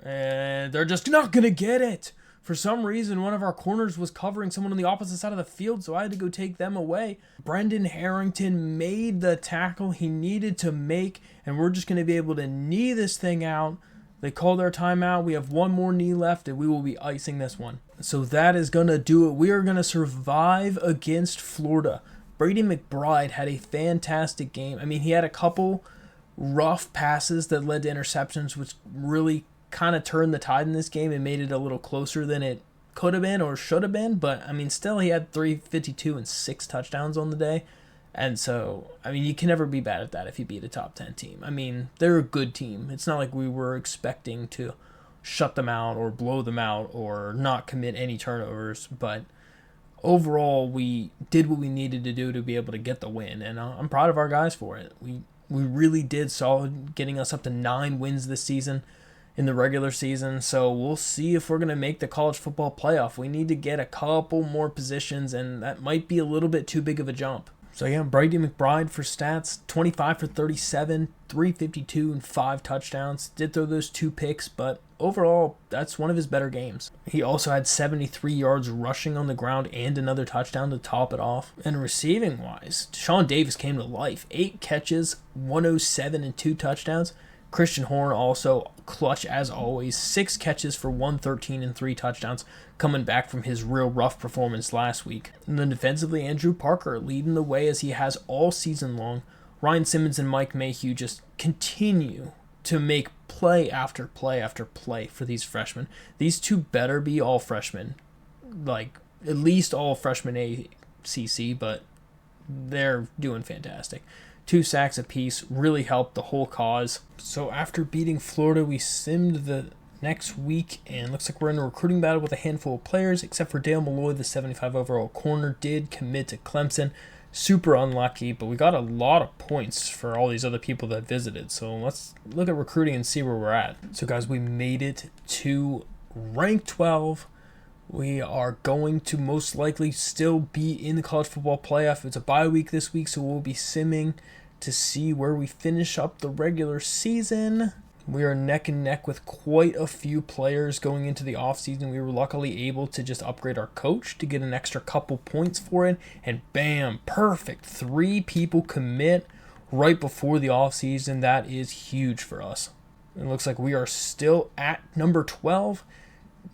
And they're just not going to get it. For some reason, one of our corners was covering someone on the opposite side of the field, so I had to go take them away. Brendan Harrington made the tackle he needed to make, and we're just going to be able to knee this thing out. They called our timeout. We have one more knee left, and we will be icing this one. So that is going to do it. We are going to survive against Florida. Brady McBride had a fantastic game. I mean, he had a couple rough passes that led to interceptions, which really kind of turned the tide in this game and made it a little closer than it could have been or should have been. But, I mean, still he had 352 and 6 touchdowns on the day. And so, I mean, you can never be bad at that if you beat a top 10 team. I mean, they're a good team. It's not like we were expecting to shut them out or blow them out or not commit any turnovers. But overall, we did what we needed to do to be able to get the win. And I'm proud of our guys for it. We really did solid, getting us up to 9 wins this season in the regular season. So we'll see if we're going to make the college football playoff. We need to get a couple more positions, and that might be a little bit too big of a jump. So yeah, Brady McBride for stats, 25 for 37, 352 and 5 touchdowns. Did throw those 2 picks, but overall, that's one of his better games. He also had 73 yards rushing on the ground and another touchdown to top it off. And receiving-wise, Deshaun Davis came to life. 8 catches, 107 and 2 touchdowns. Christian Horn also clutch as always. 6 catches for 113 and 3 touchdowns, coming back from his real rough performance last week. And then defensively, Andrew Parker leading the way as he has all season long. Ryan Simmons and Mike Mayhew just continue to make play after play after play for these freshmen. These 2 better be all freshmen, like at least all freshmen ACC, but they're doing fantastic. 2 sacks apiece really helped the whole cause. So after beating Florida, we simmed the next week, and looks like we're in a recruiting battle with a handful of players, except for Dale Malloy, the 75 overall corner, did commit to Clemson. Super unlucky, but we got a lot of points for all these other people that visited. So let's look at recruiting and see where we're at. So guys, we made it to rank 12. We are going to most likely still be in the college football playoff. It's a bye week this week, so we'll be simming to see where we finish up the regular season. We are neck and neck with quite a few players going into the offseason. We were luckily able to just upgrade our coach to get an extra couple points for it. And bam, perfect. 3 people commit right before the offseason. That is huge for us. It looks like we are still at number 12.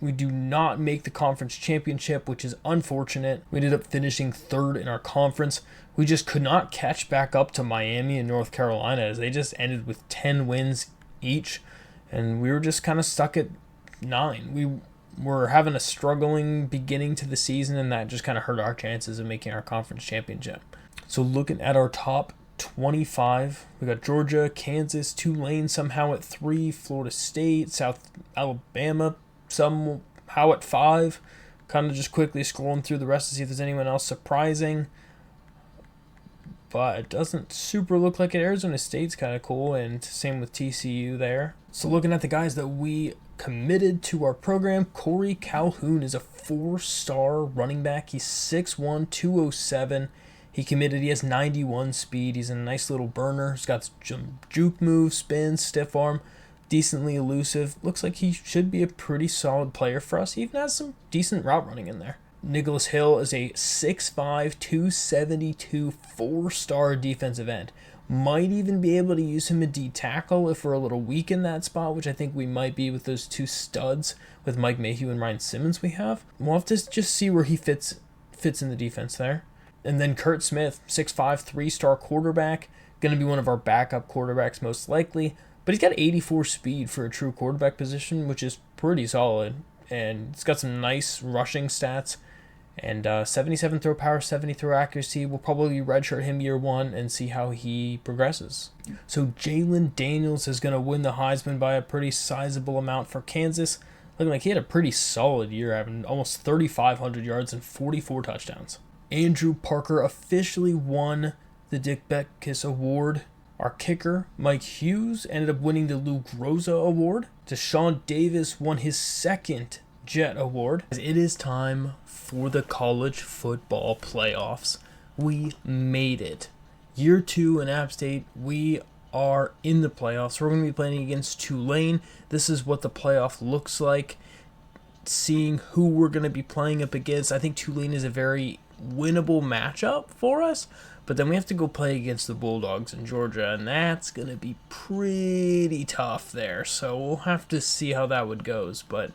We do not make the conference championship, which is unfortunate. We ended up finishing 3rd in our conference. We just could not catch back up to Miami and North Carolina, as they just ended with 10 wins each, and we were just kind of stuck at 9. We were having a struggling beginning to the season, and that just kind of hurt our chances of making our conference championship. So looking at our top 25, we got Georgia, Kansas, Tulane somehow at 3, Florida State, South Alabama somehow at 5. Kind of just quickly scrolling through the rest to see if there's anyone else surprising. But it doesn't super look like it. Arizona State's kind of cool, and same with TCU there. So looking at the guys that we committed to our program, Corey Calhoun is a 4-star running back. He's 6'1", 207. He committed. He has 91 speed. He's a nice little burner. He's got some juke move, spin, stiff arm, decently elusive. Looks like he should be a pretty solid player for us. He even has some decent route running in there. Nicholas Hill is a 6'5", 272 4-star defensive end. Might even be able to use him at D-tackle if we're a little weak in that spot, which I think we might be with those 2 studs with Mike Mayhew and Ryan Simmons we have. We'll have to just see where he fits in the defense there. And then Kurt Smith, 6'5", 3-star quarterback. Going to be one of our backup quarterbacks most likely. But he's got 84 speed for a true quarterback position, which is pretty solid. And it's got some nice rushing stats. And 77 throw power, 70 throw accuracy. We'll probably redshirt him year 1 and see how he progresses. So Jalen Daniels is going to win the Heisman by a pretty sizable amount for Kansas. Looking like he had a pretty solid year, having almost 3,500 yards and 44 touchdowns. Andrew Parker officially won the Dick Butkus Award. Our kicker, Mike Hughes, ended up winning the Lou Groza Award. Deshaun Davis won his second Jet Award. It is time for the college football playoffs. We made it. Year 2 in App State, we are in the playoffs. We're going to be playing against Tulane. This is what the playoff looks like. Seeing who we're going to be playing up against. I think Tulane is a very winnable matchup for us. But then we have to go play against the Bulldogs in Georgia, and that's going to be pretty tough there. So we'll have to see how that one goes. But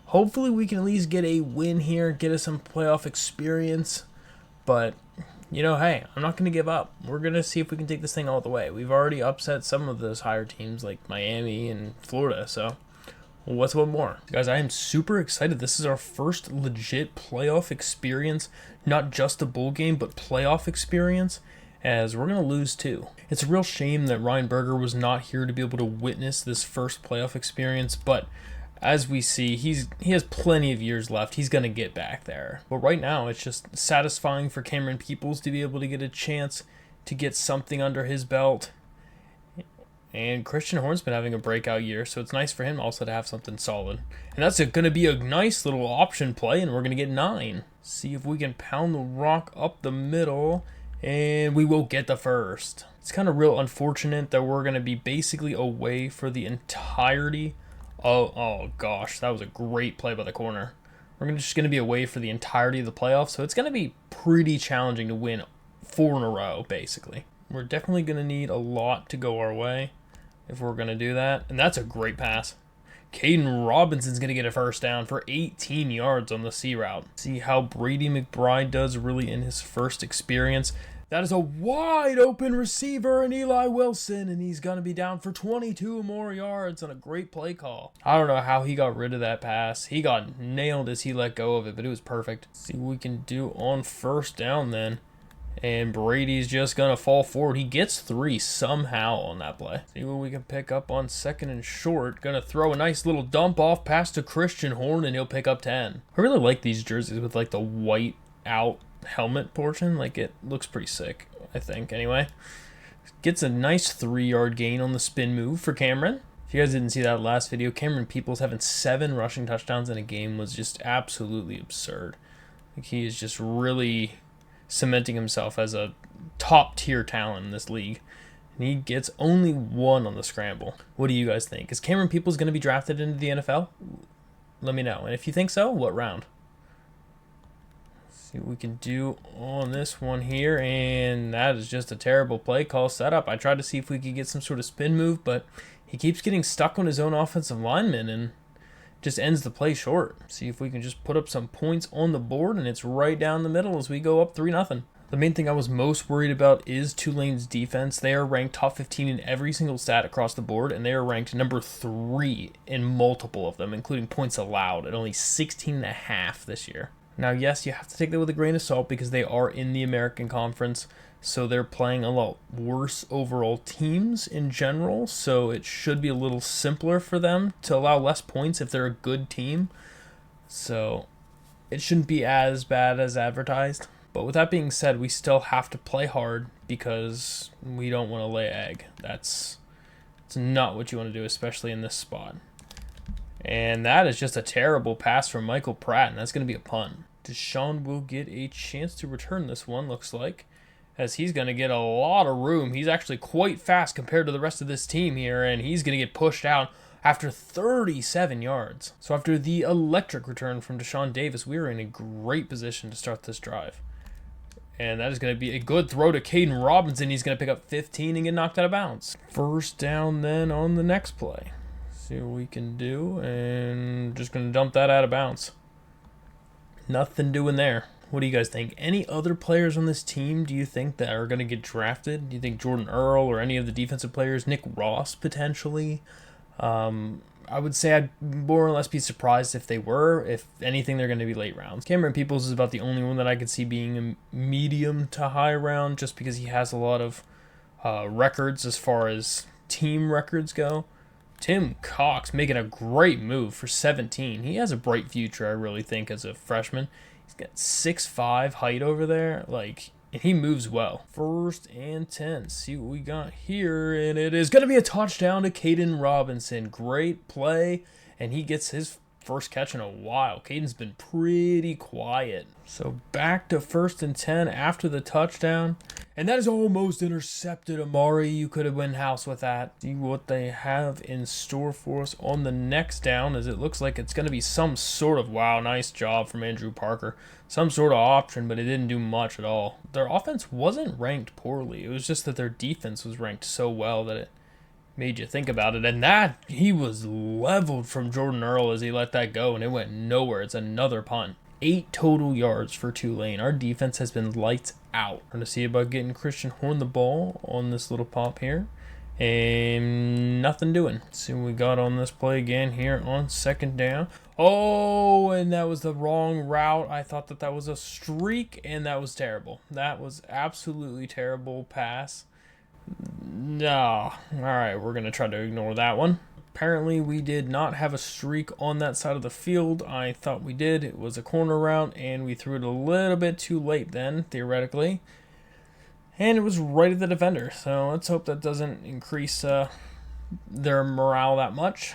hopefully we can at least get a win here, get us some playoff experience. But, you know, hey, I'm not going to give up. We're going to see if we can take this thing all the way. We've already upset some of those higher teams like Miami and Florida, so what's one more? Guys, I am super excited. This is our first legit playoff experience. Not just a bowl game, but playoff experience, as we're going to lose too. It's a real shame that Ryan Berger was not here to be able to witness this first playoff experience, but as we see, he has plenty of years left. He's going to get back there. But right now, it's just satisfying for Cameron Peoples to be able to get a chance to get something under his belt. And Christian Horn's been having a breakout year, so it's nice for him also to have something solid. And that's going to be a nice little option play, and we're going to get 9. See if we can pound the rock up the middle, and we will get the first. It's kind of real unfortunate that we're going to be basically away for the entirety of... Oh, gosh, that was a great play by the corner. We're just going to be away for the entirety of the playoffs, so it's going to be pretty challenging to win 4 in a row, basically. We're definitely going to need a lot to go our way if we're going to do that. And that's a great pass. Caden Robinson's going to get a first down for 18 yards on the C route. See how Brady McBride does really in his first experience. That is a wide open receiver in Eli Wilson, and he's going to be down for 22 more yards on a great play call. I don't know how he got rid of that pass. He got nailed as he let go of it, but it was perfect. See what we can do on first down then. And Brady's just going to fall forward. He gets 3 somehow on that play. See what we can pick up on second and short. Going to throw a nice little dump off pass to Christian Horn, and he'll pick up 10. I really like these jerseys with like the white out helmet portion. Like, it looks pretty sick, I think, anyway. Gets a nice 3-yard gain on the spin move for Cameron. If you guys didn't see that last video, Cameron Peoples having 7 rushing touchdowns in a game was just absolutely absurd. Like, he is just really cementing himself as a top-tier talent in this league. And he gets only 1 on the scramble. What do you guys think? Is Cameron Peoples going to be drafted into the NFL? Let me know. And if you think so, what round? See what we can do on this one here. And that is just a terrible play call setup. I tried to see if we could get some sort of spin move, but he keeps getting stuck on his own offensive lineman and just ends the play short. See if we can just put up some points on the board, and it's right down the middle as we go up 3-0. The main thing I was most worried about is Tulane's defense. They are ranked top 15 in every single stat across the board, and they are ranked number 3 in multiple of them, including points allowed at only 16.5 this year. Now, yes, you have to take that with a grain of salt because they are in the American Conference, so they're playing a lot worse overall teams in general, so it should be a little simpler for them to allow less points if they're a good team. So it shouldn't be as bad as advertised. But with that being said, we still have to play hard because we don't want to lay an egg. It's not what you want to do, especially in this spot. And that is just a terrible pass from Michael Pratt, and that's going to be a punt. Deshaun will get a chance to return this one, looks like, as he's going to get a lot of room. He's actually quite fast compared to the rest of this team here, and he's going to get pushed out after 37 yards. So after the electric return from Deshaun Davis, we are in a great position to start this drive. And that is going to be a good throw to Caden Robinson. He's going to pick up 15 and get knocked out of bounds. First down then on the next play. See what we can do, and just going to dump that out of bounds. Nothing doing there. What do you guys think? Any other players on this team do you think that are going to get drafted? Do you think Jordan Earl or any of the defensive players? Nick Ross, potentially? I would say I'd more or less be surprised if they were. If anything, they're going to be late rounds. Cameron Peoples is about the only one that I could see being a medium to high round, just because he has a lot of records as far as team records go. Tim Cox making a great move for 17. He has a bright future, I really think, as a freshman. He's got 6'5" height over there, and he moves well. 1st and 10. See what we got here, and it is going to be a touchdown to Caden Robinson. Great play, and he gets his first catch in a while. Caden's been pretty quiet. So back to 1st and 10 after the touchdown. And that is almost intercepted. Amari, you could have went house with that. See what they have in store for us on the next down, as it looks like it's going to be some sort of, wow, nice job from Andrew Parker. Some sort of option, but it didn't do much at all. Their offense wasn't ranked poorly. It was just that their defense was ranked so well that it made you think about it. And that, he was leveled from Jordan Earl as he let that go, and it went nowhere. It's another punt. 8 total yards for Tulane. Our defense has been lights out. We're going to see about getting Christian Horn the ball on this little pop here. And nothing doing. Let's see what we got on this play again here on 2nd down. Oh, and that was the wrong route. I thought that was a streak, and that was terrible. That was absolutely terrible pass. No. All right, we're going to try to ignore that one. Apparently, we did not have a streak on that side of the field. I thought we did. It was a corner route, and we threw it a little bit too late then, theoretically. And it was right at the defender, so let's hope that doesn't increase their morale that much.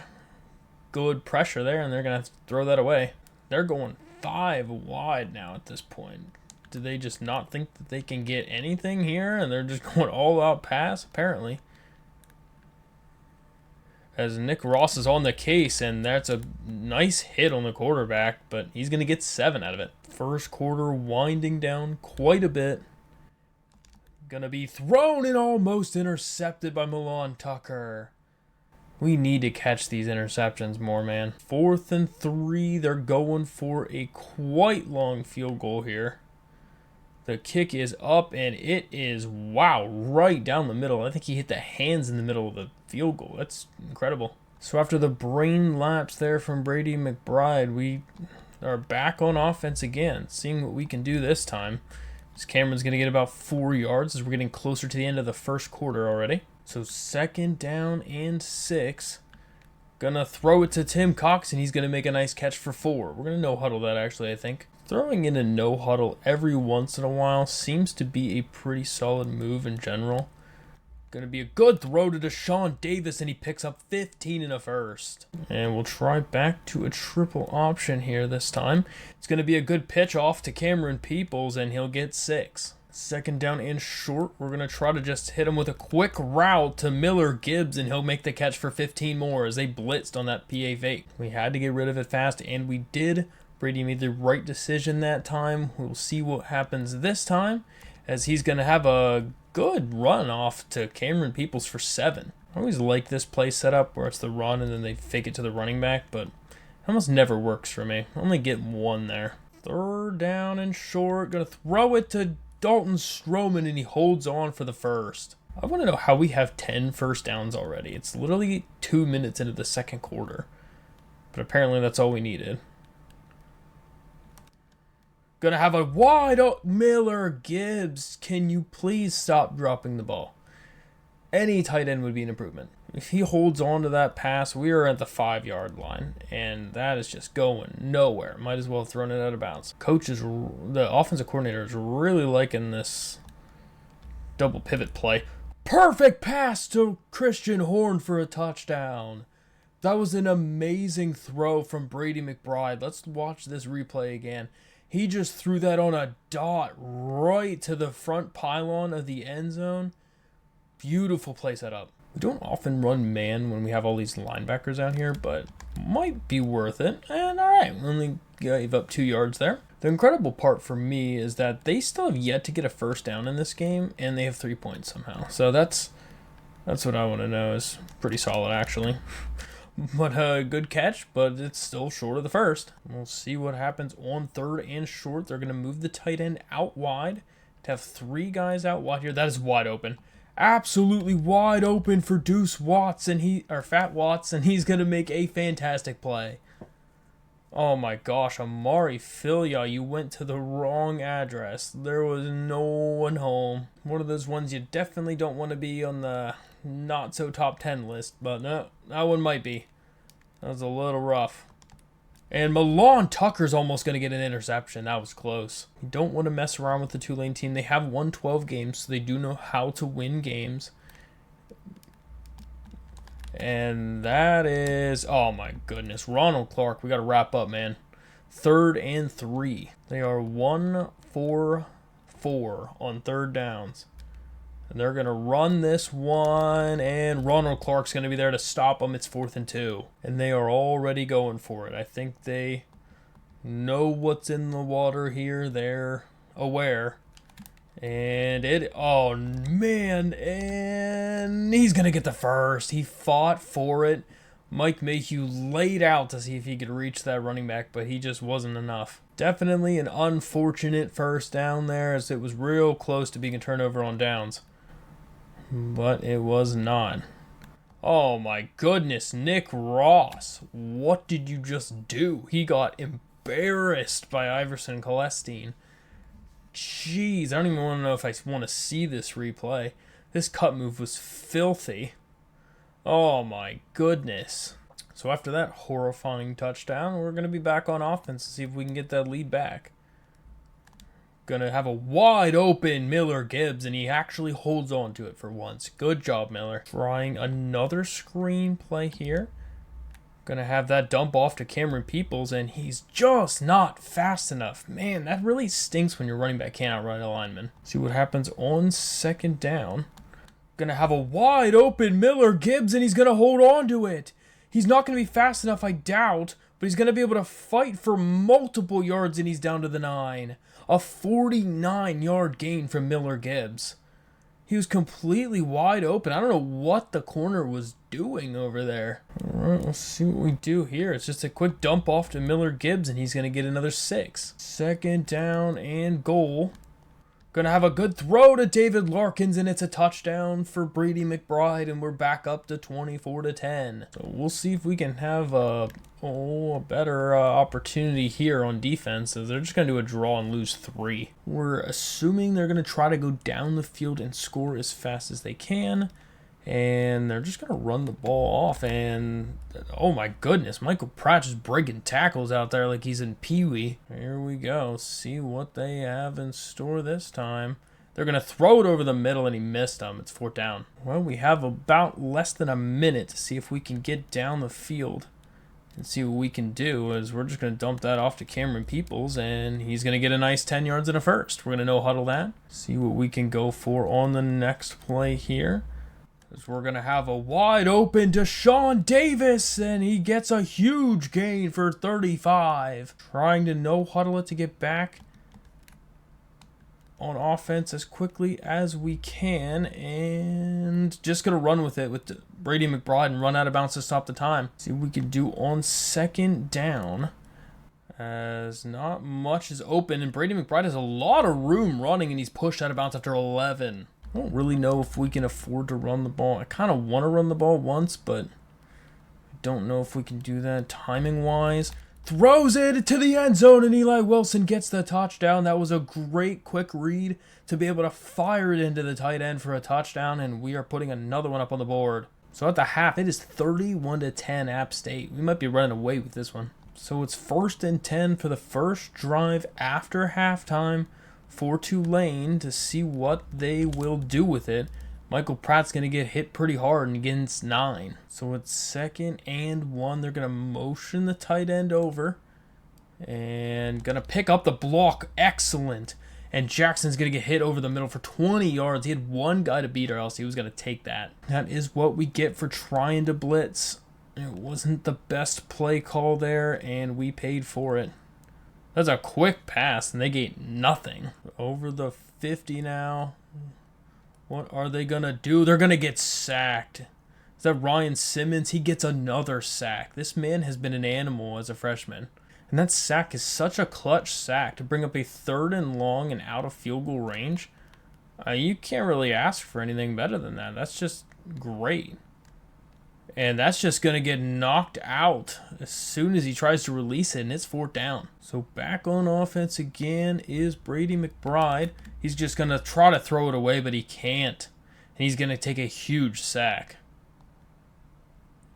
Good pressure there, and they're going to have to throw that away. They're going 5 wide now at this point. Do they just not think that they can get anything here, and they're just going all-out pass? Apparently. As Nick Ross is on the case, and that's a nice hit on the quarterback, but he's going to get 7 out of it. First quarter winding down quite a bit. Going to be thrown and almost intercepted by Milan Tucker. We need to catch these interceptions more, man. 4th and 3. They're going for a quite long field goal here. The kick is up, and it is, wow, right down the middle. I think he hit the hands in the middle of the field goal. That's incredible. So after the brain lapse there from Brady McBride, we are back on offense again, seeing what we can do this time. This Cameron's going to get about 4 yards as we're getting closer to the end of the first quarter already. So 2nd down and 6. Gonna throw it to Tim Cox, and he's going to make a nice catch for 4. We're going to no-huddle that, actually, I think. Throwing in a no-huddle every once in a while seems to be a pretty solid move in general. Going to be a good throw to Deshaun Davis, and he picks up 15 in a first. And we'll try back to a triple option here this time. It's going to be a good pitch off to Cameron Peoples, and he'll get 6. 2nd down and short. We're going to try to just hit him with a quick route to Miller Gibbs, and he'll make the catch for 15 more as they blitzed on that PA fake. We had to get rid of it fast, and we did. Brady made the right decision that time. We'll see what happens this time, as he's going to have a good run off to Cameron Peoples for 7. I always like this play setup where it's the run and then they fake it to the running back, but it almost never works for me. I only get 1 there. 3rd down and short. Going to throw it to Dalton Stroman, and he holds on for the first. I want to know how we have 10 first downs already. It's literally 2 minutes into the second quarter, but apparently that's all we needed. Gonna have a wide open Miller Gibbs. Can you please stop dropping the ball? Any tight end would be an improvement. If he holds on to that pass, we are at the 5-yard line, and that is just going nowhere. Might as well have thrown it out of bounds. The offensive coordinator is really liking this double pivot play. Perfect pass to Christian Horn for a touchdown. That was an amazing throw from Brady McBride. Let's watch this replay again. He just threw that on a dot right to the front pylon of the end zone. Beautiful play setup. We don't often run man when we have all these linebackers out here, but might be worth it. And all right, we only gave up 2 yards there. The incredible part for me is that they still have yet to get a first down in this game, and they have 3 points somehow. So that's what I want to know. Is pretty solid, actually. But a good catch, but it's still short of the first. We'll see what happens on third and short. They're going to move the tight end out wide to have 3 guys out wide here. That is wide open. Absolutely wide open for Deuce Watts, Fat Watts, and he's going to make a fantastic play. Oh my gosh, Amari Filia, you went to the wrong address. There was no one home. One of those ones you definitely don't want to be on the not so top 10 list, but no, that one might be. That was a little rough. And Milan Tucker's almost going to get an interception. That was close. You don't want to mess around with the Tulane team. They have won 12 games, so they do know how to win games. And that is, oh my goodness, Ronald Clark. We got to wrap up, man. 3rd and 3. They are 1-4-4 on 3rd downs. And they're going to run this one, and Ronald Clark's going to be there to stop them. It's 4th and 2. And they are already going for it. I think they know what's in the water here. They're aware. And oh man, and he's going to get the first. He fought for it. Mike Mayhew laid out to see if he could reach that running back, but he just wasn't enough. Definitely an unfortunate first down there, as it was real close to being a turnover on downs. But it was not. Oh my goodness, Nick Ross. What did you just do? He got embarrassed by Iverson Celestine. Jeez, I don't even want to know if I want to see this replay. This cut move was filthy. Oh my goodness. So after that horrifying touchdown, we're going to be back on offense to see if we can get that lead back. Going to have a wide open Miller Gibbs, and he actually holds on to it for once. Good job, Miller. Trying another screen play here. Going to have that dump off to Cameron Peoples, and he's just not fast enough. Man, that really stinks when your running back can't outrun a lineman. See what happens on 2nd down. Going to have a wide open Miller Gibbs, and he's going to hold on to it. He's not going to be fast enough, I doubt, but he's going to be able to fight for multiple yards, and he's down to the 9. A 49-yard gain from Miller Gibbs. He was completely wide open. I don't know what the corner was doing over there. All right, let's see what we do here. It's just a quick dump off to Miller Gibbs, and he's going to get another 6. 2nd down and goal. Going to have a good throw to David Larkins, and it's a touchdown for Brady McBride, and we're back up to 24-10. So we'll see if we can have a better opportunity here on defense, as they're just going to do a draw and lose 3. We're assuming they're going to try to go down the field and score as fast as they can, and they're just going to run the ball off. And oh my goodness, Michael Pratt just breaking tackles out there like he's in Pee-wee. Here we go. See what they have in store this time. They're going to throw it over the middle, and he missed them. It's 4th down. Well, we have about less than a minute to see if we can get down the field and see what we can do, as we're just going to dump that off to Cameron Peoples, and he's going to get a nice 10 yards and a first. We're going to no-huddle that. See what we can go for on the next play here. As we're going to have a wide open Deshaun Davis, and he gets a huge gain for 35. Trying to no-huddle it to get back on offense as quickly as we can, and just going to run with it with Brady McBride and run out of bounds to stop the time. See what we can do on 2nd down, as not much is open, and Brady McBride has a lot of room running, and he's pushed out of bounds after 11. I don't really know if we can afford to run the ball. I kind of want to run the ball once, but I don't know if we can do that timing-wise. Throws it to the end zone, and Eli Wilson gets the touchdown. That was a great quick read to be able to fire it into the tight end for a touchdown, and we are putting another one up on the board. So at the half, it is 31-10 App State. We might be running away with this one. So it's 1st and 10 for the first drive after halftime for Tulane to see what they will do with it. Michael Pratt's going to get hit pretty hard and against 9. So it's 2nd and 1. They're going to motion the tight end over and going to pick up the block. Excellent. And Jackson's going to get hit over the middle for 20 yards. He had one guy to beat, or else he was going to take that. That is what we get for trying to blitz. It wasn't the best play call there, and we paid for it. That's a quick pass, and they get nothing. Over the 50 now. What are they going to do? They're going to get sacked. Is that Ryan Simmons? He gets another sack. This man has been an animal as a freshman. And that sack is such a clutch sack to bring up a 3rd and long and out of field goal range. You can't really ask for anything better than that. That's just great. And that's just going to get knocked out as soon as he tries to release it, and it's 4th down. So back on offense again is Brady McBride. He's just going to try to throw it away, but he can't. And he's going to take a huge sack.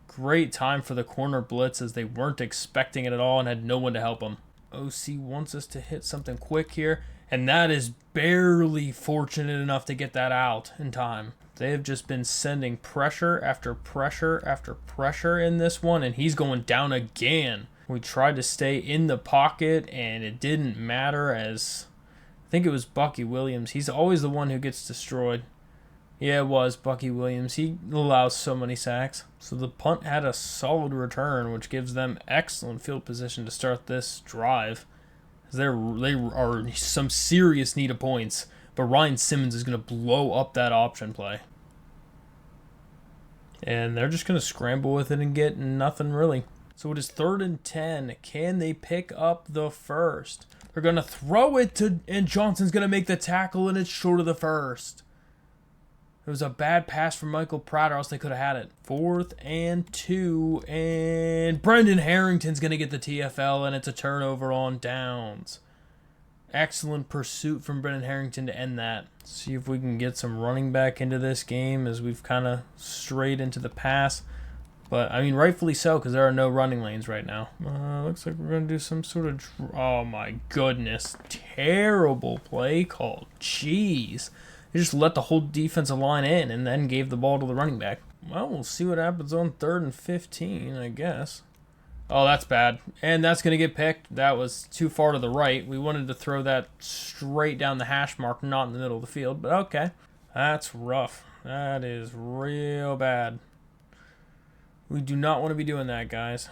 Great time for the corner blitz as they weren't expecting it at all and had no one to help them. OC wants us to hit something quick here, and that is barely fortunate enough to get that out in time. They have just been sending pressure after pressure after pressure in this one, and he's going down again. We tried to stay in the pocket, and it didn't matter as I think it was Bucky Williams. He's always the one who gets destroyed. Yeah, it was Bucky Williams. He allows so many sacks. So the punt had a solid return, which gives them excellent field position to start this drive. They are some serious need of points, but Ryan Simmons is going to blow up that option play. And they're just going to scramble with it and get nothing really. So it is 3rd and 10. Can they pick up the first? They're going to throw it and Johnson's going to make the tackle, and it's short of the first. It was a bad pass from Michael Pratt, or else they could have had it. 4th and 2, and Brendan Harrington's going to get the TFL, and it's a turnover on downs. Excellent pursuit from Brendan Harrington to end that. See if we can get some running back into this game as we've kind of strayed into the pass. But, I mean, rightfully so, because there are no running lanes right now. Looks like we're going to do some sort of... Oh, my goodness. Terrible play call. Jeez. They just let the whole defensive line in and then gave the ball to the running back. Well, we'll see what happens on 3rd and 15, I guess. Oh, that's bad. And that's going to get picked. That was too far to the right. We wanted to throw that straight down the hash mark, not in the middle of the field. But okay. That's rough. That is real bad. We do not want to be doing that, guys.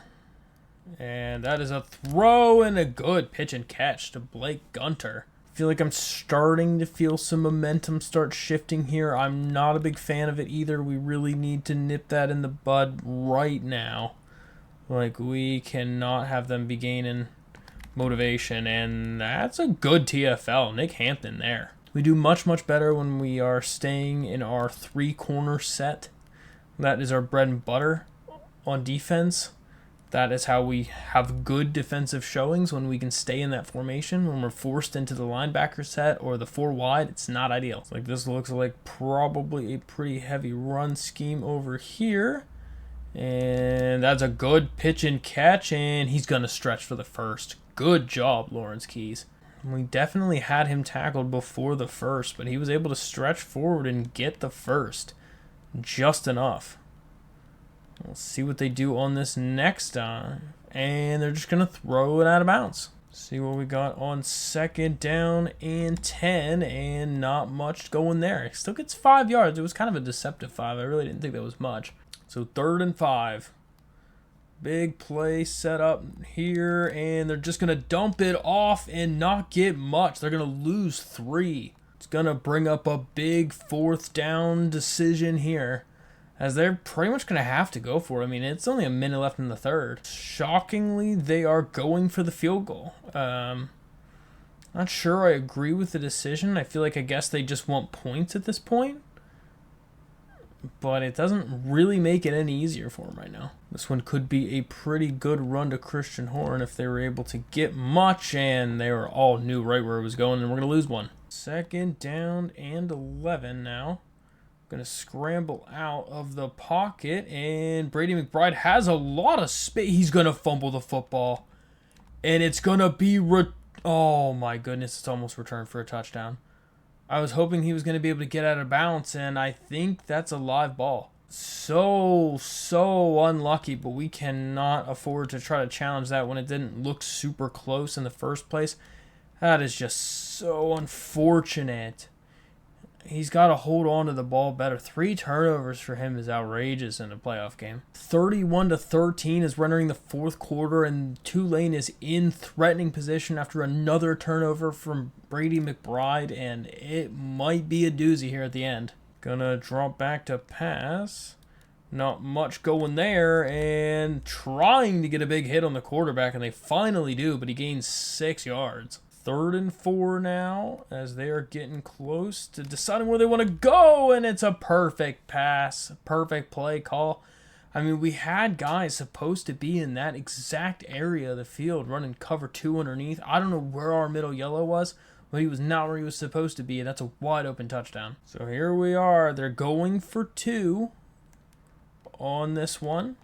And that is a throw and a good pitch and catch to Blake Gunter. I feel like I'm starting to feel some momentum start shifting here. I'm not a big fan of it either. We really need to nip that in the bud right now. Like, we cannot have them be gaining motivation, and that's a good TFL. Nick Hampton there. We do much, much better when we are staying in our 3-corner set. That is our bread and butter on defense. That is how we have good defensive showings, when we can stay in that formation. When we're forced into the linebacker set or the 4 wide, it's not ideal. Like, this looks like probably a pretty heavy run scheme over here. And that's a good pitch and catch, and he's going to stretch for the first. Good job, Lawrence Keys. We definitely had him tackled before the first, but he was able to stretch forward and get the first. Just enough. We'll see what they do on this next time. And they're just going to throw it out of bounds. See what we got on 2nd down and 10, and not much going there. It still gets 5 yards. It was kind of a deceptive 5. I really didn't think that was much. So 3rd and 5. Big play set up here, and they're just going to dump it off and not get much. They're going to lose 3. It's going to bring up a big 4th down decision here, as they're pretty much going to have to go for it. I mean, it's only a minute left in the 3rd. Shockingly, they are going for the field goal. Not sure I agree with the decision. I guess they just want points at this point. But it doesn't really make it any easier for them right now. This one could be a pretty good run to Christian Horn if they were able to get much, and they were all knew right where it was going, and we're going to lose one. 2nd down and 11 now. Going to scramble out of the pocket, and Brady McBride has a lot of space. He's going to fumble the football, and it's going to be... Oh, my goodness, it's almost returned for a touchdown. I was hoping he was going to be able to get out of bounds, and I think that's a live ball. So unlucky, but we cannot afford to try to challenge that when it didn't look super close in the first place. That is just so unfortunate. He's got to hold on to the ball better. 3 turnovers for him is outrageous in a playoff game. 31-13 is entering the 4th quarter, and Tulane is in threatening position after another turnover from Brady McBride, and it might be a doozy here at the end. Gonna drop back to pass. Not much going there, and trying to get a big hit on the quarterback, and they finally do, but he gains 6 yards. 3rd and 4 now, as they are getting close to deciding where they want to go, and it's a perfect pass, perfect play call. I mean, we had guys supposed to be in that exact area of the field running cover 2 underneath. I don't know where our middle yellow was, but he was not where he was supposed to be, and that's a wide open touchdown. So here we are. They're going for 2 on this one.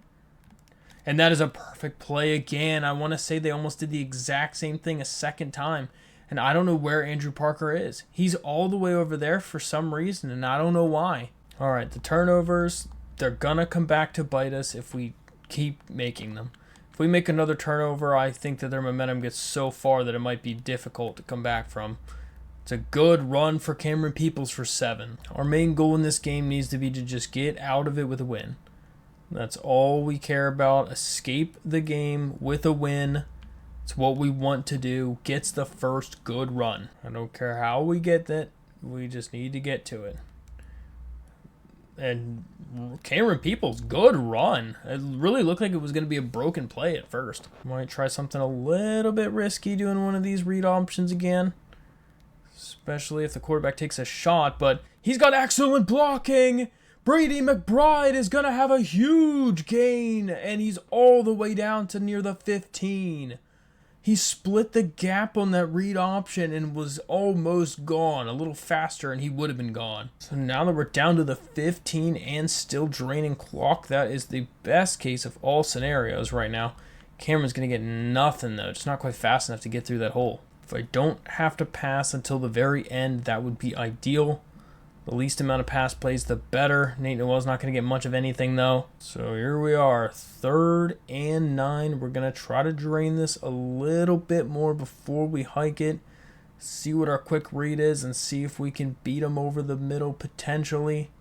And that is a perfect play again. I want to say they almost did the exact same thing a second time. And I don't know where Andrew Parker is. He's all the way over there for some reason, and I don't know why. All right, the turnovers, they're going to come back to bite us if we keep making them. If we make another turnover, I think that their momentum gets so far that it might be difficult to come back from. It's a good run for Cameron Peoples for 7. Our main goal in this game needs to be to just get out of it with a win. That's all we care about. Escape the game with a win. It's what we want to do. Gets the first good run. I don't care how we get that. We just need to get to it. And Cameron Peoples, good run. It really looked like it was going to be a broken play at first. Might try something a little bit risky doing one of these read options again. Especially if the quarterback takes a shot. But he's got excellent blocking. Brady McBride is going to have a huge gain, and he's all the way down to near the 15. He split the gap on that read option and was almost gone, a little faster, and he would have been gone. So now that we're down to the 15 and still draining clock, that is the best case of all scenarios right now. Cameron's going to get nothing, though. Just not quite fast enough to get through that hole. If I don't have to pass until the very end, that would be ideal. The least amount of pass plays, the better. Nate Noel's not going to get much of anything, though. So here we are, 3rd and 9. We're going to try to drain this a little bit more before we hike it. See what our quick read is and see if we can beat them over the middle potentially.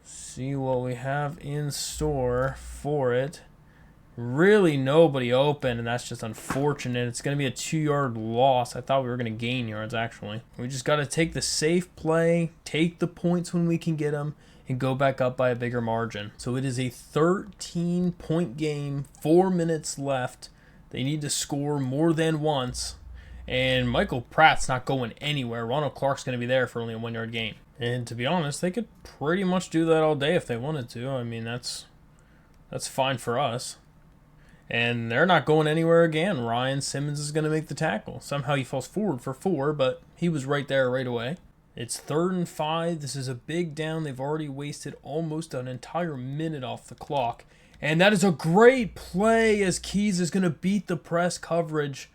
See what we have in store for it. Really nobody open, and that's just unfortunate. It's going to be a 2-yard loss. I thought we were going to gain yards, actually. We just got to take the safe play, take the points when we can get them, and go back up by a bigger margin. So it is a 13-point game, 4 minutes left. They need to score more than once, and Michael Pratt's not going anywhere. Ronald Clark's going to be there for only a 1-yard gain. And to be honest, they could pretty much do that all day if they wanted to. I mean, that's fine for us. And they're not going anywhere again. Ryan Simmons is going to make the tackle. Somehow he falls forward for 4, but he was right there right away. It's 3rd and 5. This is a big down. They've already wasted almost an entire minute off the clock. And that is a great play as Keys is going to beat the press coverage.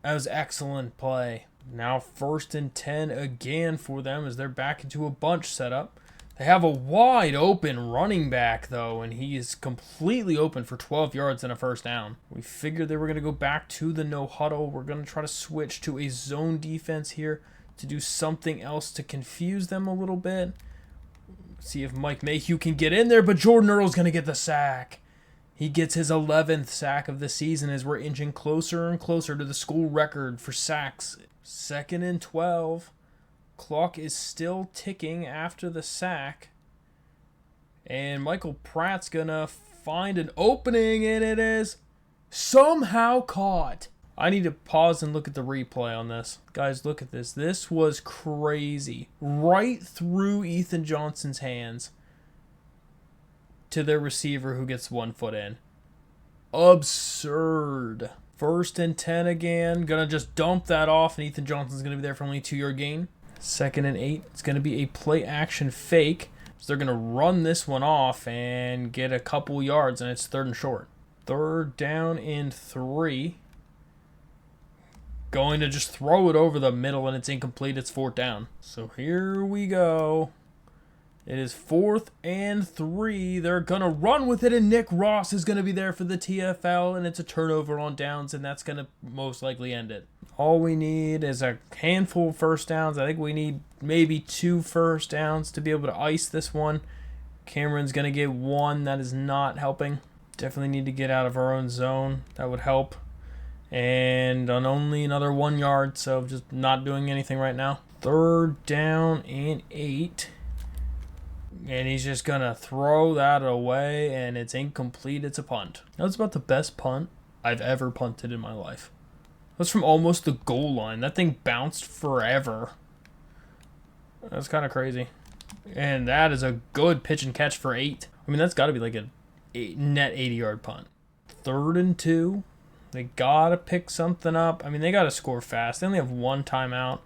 That was excellent play. Now 1st and 10 again for them as they're back into a bunch setup. They have a wide open running back, though, and he is completely open for 12 yards and a first down. We figured they were going to go back to the no huddle. We're going to try to switch to a zone defense here to do something else to confuse them a little bit. See if Mike Mayhew can get in there, but Jordan Earl's going to get the sack. He gets his 11th sack of the season as we're inching closer and closer to the school record for sacks. 2nd and 12. Clock is still ticking after the sack. And Michael Pratt's going to find an opening, and it is somehow caught. I need to pause and look at the replay on this. Guys, look at this. This was crazy. Right through Ethan Johnson's hands to their receiver who gets 1 foot in. Absurd. 1st and 10 again. Going to just dump that off, and Ethan Johnson's going to be there for only a 2-yard gain. 2nd and 8. It's going to be a play action fake. So they're going to run this one off and get a couple yards, and it's 3rd and short. 3rd down and 3. Going to just throw it over the middle, and it's incomplete. It's 4th down. So here we go. It is 4th and 3. They're going to run with it, and Nick Ross is going to be there for the TFL, and it's a turnover on downs, and that's going to most likely end it. All we need is a handful of first downs. I think we need maybe 2 first downs to be able to ice this one. Cameron's going to get 1. That is not helping. Definitely need to get out of our own zone. That would help. And on only another 1 yard, so just not doing anything right now. 3rd down and 8. And he's just going to throw that away, and it's incomplete. It's a punt. That's about the best punt I've ever punted in my life. That's from almost the goal line. That thing bounced forever. That's kind of crazy. And that is a good pitch and catch for 8. I mean, that's got to be like a net 80-yard punt. 3rd and 2. They got to pick something up. I mean, they got to score fast. They only have 1 timeout.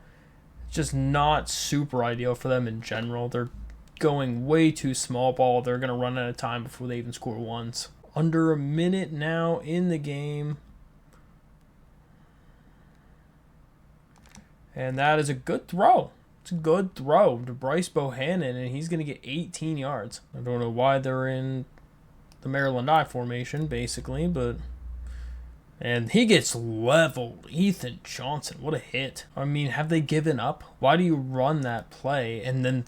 It's just not super ideal for them in general. They're going way too small ball. They're going to run out of time before they even score once. Under a minute now in the game. And that is a good throw. It's a good throw to Bryce Bohannon, and he's going to get 18 yards. I don't know why they're in the Maryland I formation, basically, but... And he gets leveled. Ethan Johnson, what a hit. I mean, have they given up? Why do you run that play and then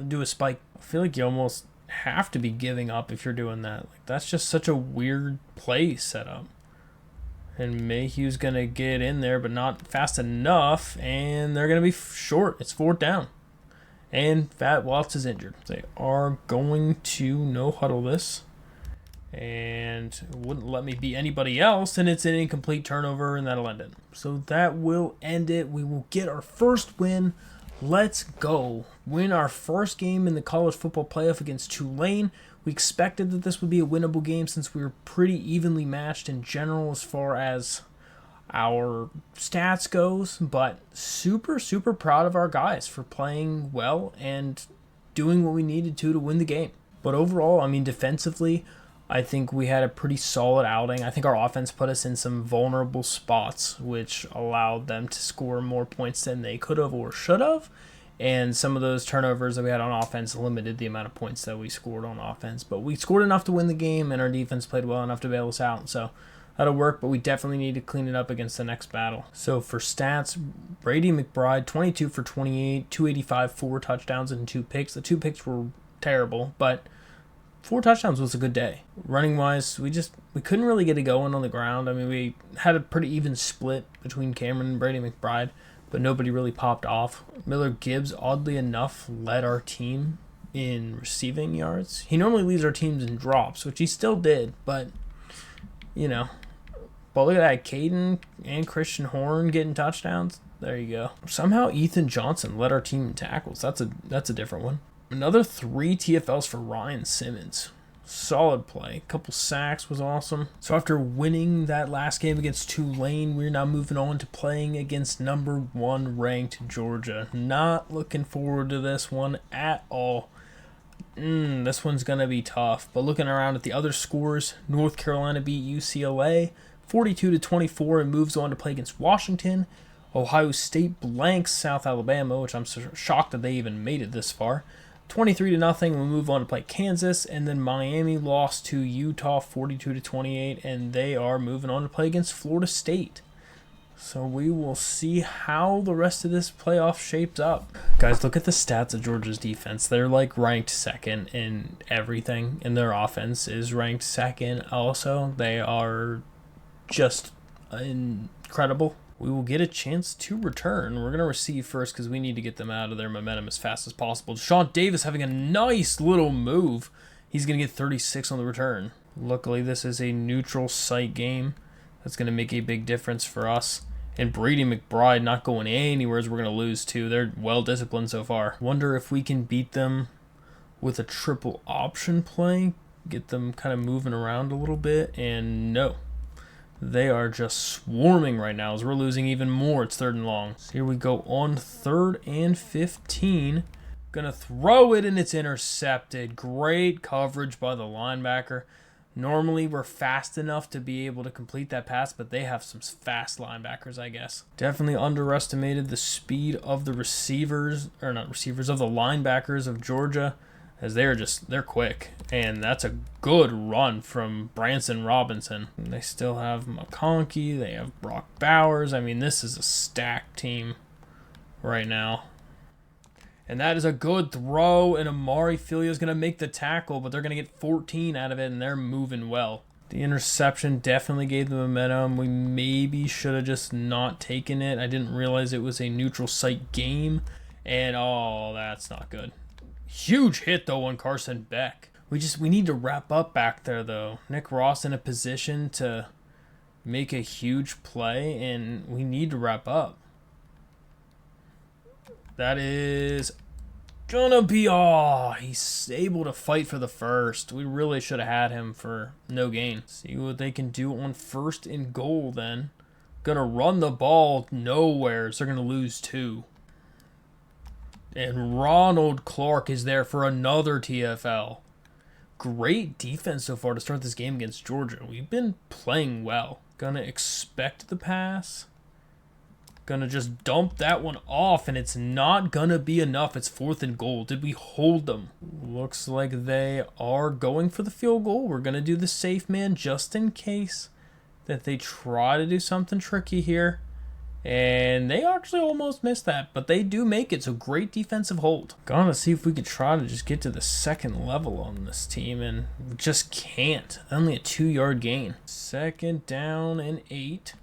do a spike? I feel like you almost have to be giving up if you're doing that. Like, that's just such a weird play setup. And Mayhew's going to get in there, but not fast enough. And they're going to be short. It's 4th down. And Fat Watts is injured. They are going to no-huddle this. And wouldn't let me beat anybody else. And it's an incomplete turnover, and that'll end it. So that will end it. We will get our first win. Let's go. Win our first game in the college football playoff against Tulane. We expected that this would be a winnable game since we were pretty evenly matched in general as far as our stats goes, but super, super proud of our guys for playing well and doing what we needed to win the game. But overall, I mean, defensively, I think we had a pretty solid outing. I think our offense put us in some vulnerable spots, which allowed them to score more points than they could have or should have. And some of those turnovers that we had on offense limited the amount of points that we scored on offense. But we scored enough to win the game, and our defense played well enough to bail us out. So that'll work, but we definitely need to clean it up against the next battle. So for stats, Brady McBride, 22 for 28, 285, 4 touchdowns, and 2 picks. The 2 picks were terrible, but 4 touchdowns was a good day. Running-wise, we couldn't really get it going on the ground. I mean, we had a pretty even split between Cameron and Brady McBride, but nobody really popped off. Miller Gibbs, oddly enough, led our team in receiving yards. He normally leads our teams in drops, which he still did, but, you know. But look at that, Caden and Christian Horn getting touchdowns. There you go. Somehow Ethan Johnson led our team in tackles. That's a different one. Another 3 TFLs for Ryan Simmons. Solid play. A couple sacks was awesome. So after winning that last game against Tulane, we're now moving on to playing against number 1 ranked Georgia. Not looking forward to this one at all. This one's going to be tough. But looking around at the other scores, North Carolina beat UCLA 42-24 and moves on to play against Washington. Ohio State blanks South Alabama, which I'm shocked that they even made it this far. 23-0, we move on to play Kansas, and then Miami lost to Utah 42-28, and they are moving on to play against Florida State. So we will see how the rest of this playoff shapes up. Guys, look at the stats of Georgia's defense. They're like ranked second in everything, and their offense is ranked second also. They are just incredible. We will get a chance to return. We're going to receive first because we need to get them out of their momentum as fast as possible. Deshaun Davis having a nice little move. He's going to get 36 on the return. Luckily, this is a neutral site game. That's going to make a big difference for us. And Brady McBride not going anywhere as we're going to lose too. They're well disciplined so far. Wonder if we can beat them with a triple option play. Get them kind of moving around a little bit. And no. They are just swarming right now as we're losing even more. It's 3rd and long. So here we go on 3rd and 15. Gonna throw it and it's intercepted. Great coverage by the linebacker. Normally we're fast enough to be able to complete that pass, but they have some fast linebackers, I guess. Definitely underestimated the speed of the receivers, or not receivers, of the linebackers of Georgia. As they're quick. And that's a good run from Branson Robinson. And they still have McConkey. They have Brock Bowers. I mean, this is a stacked team right now. And that is a good throw. And Amari Filia is going to make the tackle, but they're going to get 14 out of it, and they're moving well. The interception definitely gave them momentum. We maybe should have just not taken it. I didn't realize it was a neutral site game. And, oh, that's not good. Huge hit, though, on Carson Beck. We need to wrap up back there, though. Nick Ross in a position to make a huge play, and we need to wrap up. That is gonna be all. He's able to fight for the first. We really should have had him for no gain. See what they can do on 1st and goal then. Gonna run the ball nowhere, so they're gonna lose 2. And Ronald Clark is there for another TFL. Great defense so far to start this game against Georgia. We've been playing well. Gonna expect the pass. Gonna just dump that one off, and it's not gonna be enough. It's 4th and goal. Did we hold them? Looks like they are going for the field goal. We're gonna do the safe man just in case that they try to do something tricky here. And they actually almost missed that, but they do make it, so great defensive hold. Gonna see if we could try to just get to the 2nd level on this team, and we just can't. Only a 2-yard gain. 2nd down and 8.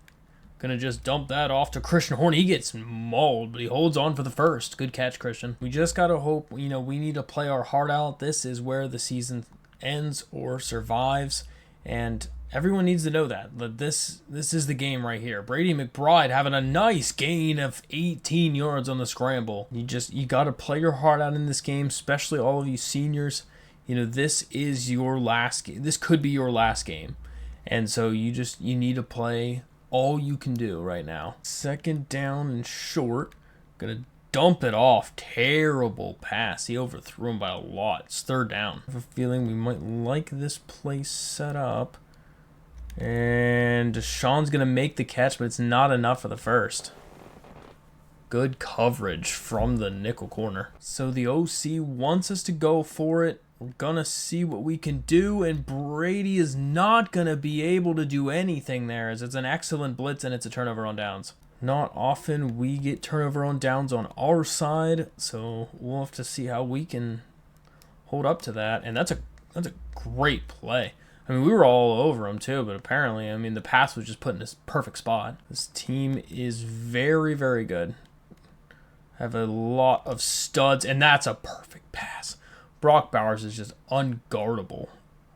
Gonna just dump that off to Christian Horn. He gets mauled, but he holds on for the first. Good catch, Christian. We just gotta hope, we need to play our heart out. This is where the season ends or survives, and everyone needs to know that this is the game right here. Brady McBride having a nice gain of 18 yards on the scramble. You got to play your heart out in this game, especially all of you seniors. This is your last game. This could be your last game. And so you need to play all you can do right now. 2nd down and short. Going to dump it off. Terrible pass. He overthrew him by a lot. It's 3rd down. I have a feeling we might like this play set up. And Deshaun's going to make the catch, but it's not enough for the first. Good coverage from the nickel corner. So the OC wants us to go for it. We're going to see what we can do, and Brady is not going to be able to do anything there, as it's an excellent blitz and it's a turnover on downs. Not often we get turnover on downs on our side, so we'll have to see how we can hold up to that. And that's a great play. I mean, we were all over him too, but apparently, the pass was just put in this perfect spot. This team is very, very good. Have a lot of studs, and that's a perfect pass. Brock Bowers is just unguardable.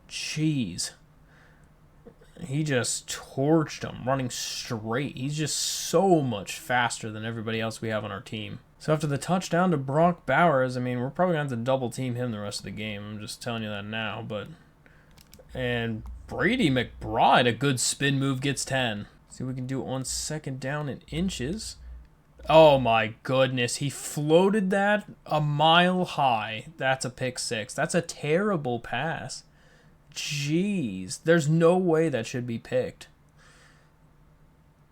Jeez. He just torched him, running straight. He's just so much faster than everybody else we have on our team. So after the touchdown to Brock Bowers, we're probably going to have to double team him the rest of the game. I'm just telling you that now, but... And Brady McBride, a good spin move, gets 10. See what we can do on 2nd down and inches. Oh my goodness, he floated that a mile high. That's a pick 6. That's a terrible pass. Jeez, there's no way that should be picked.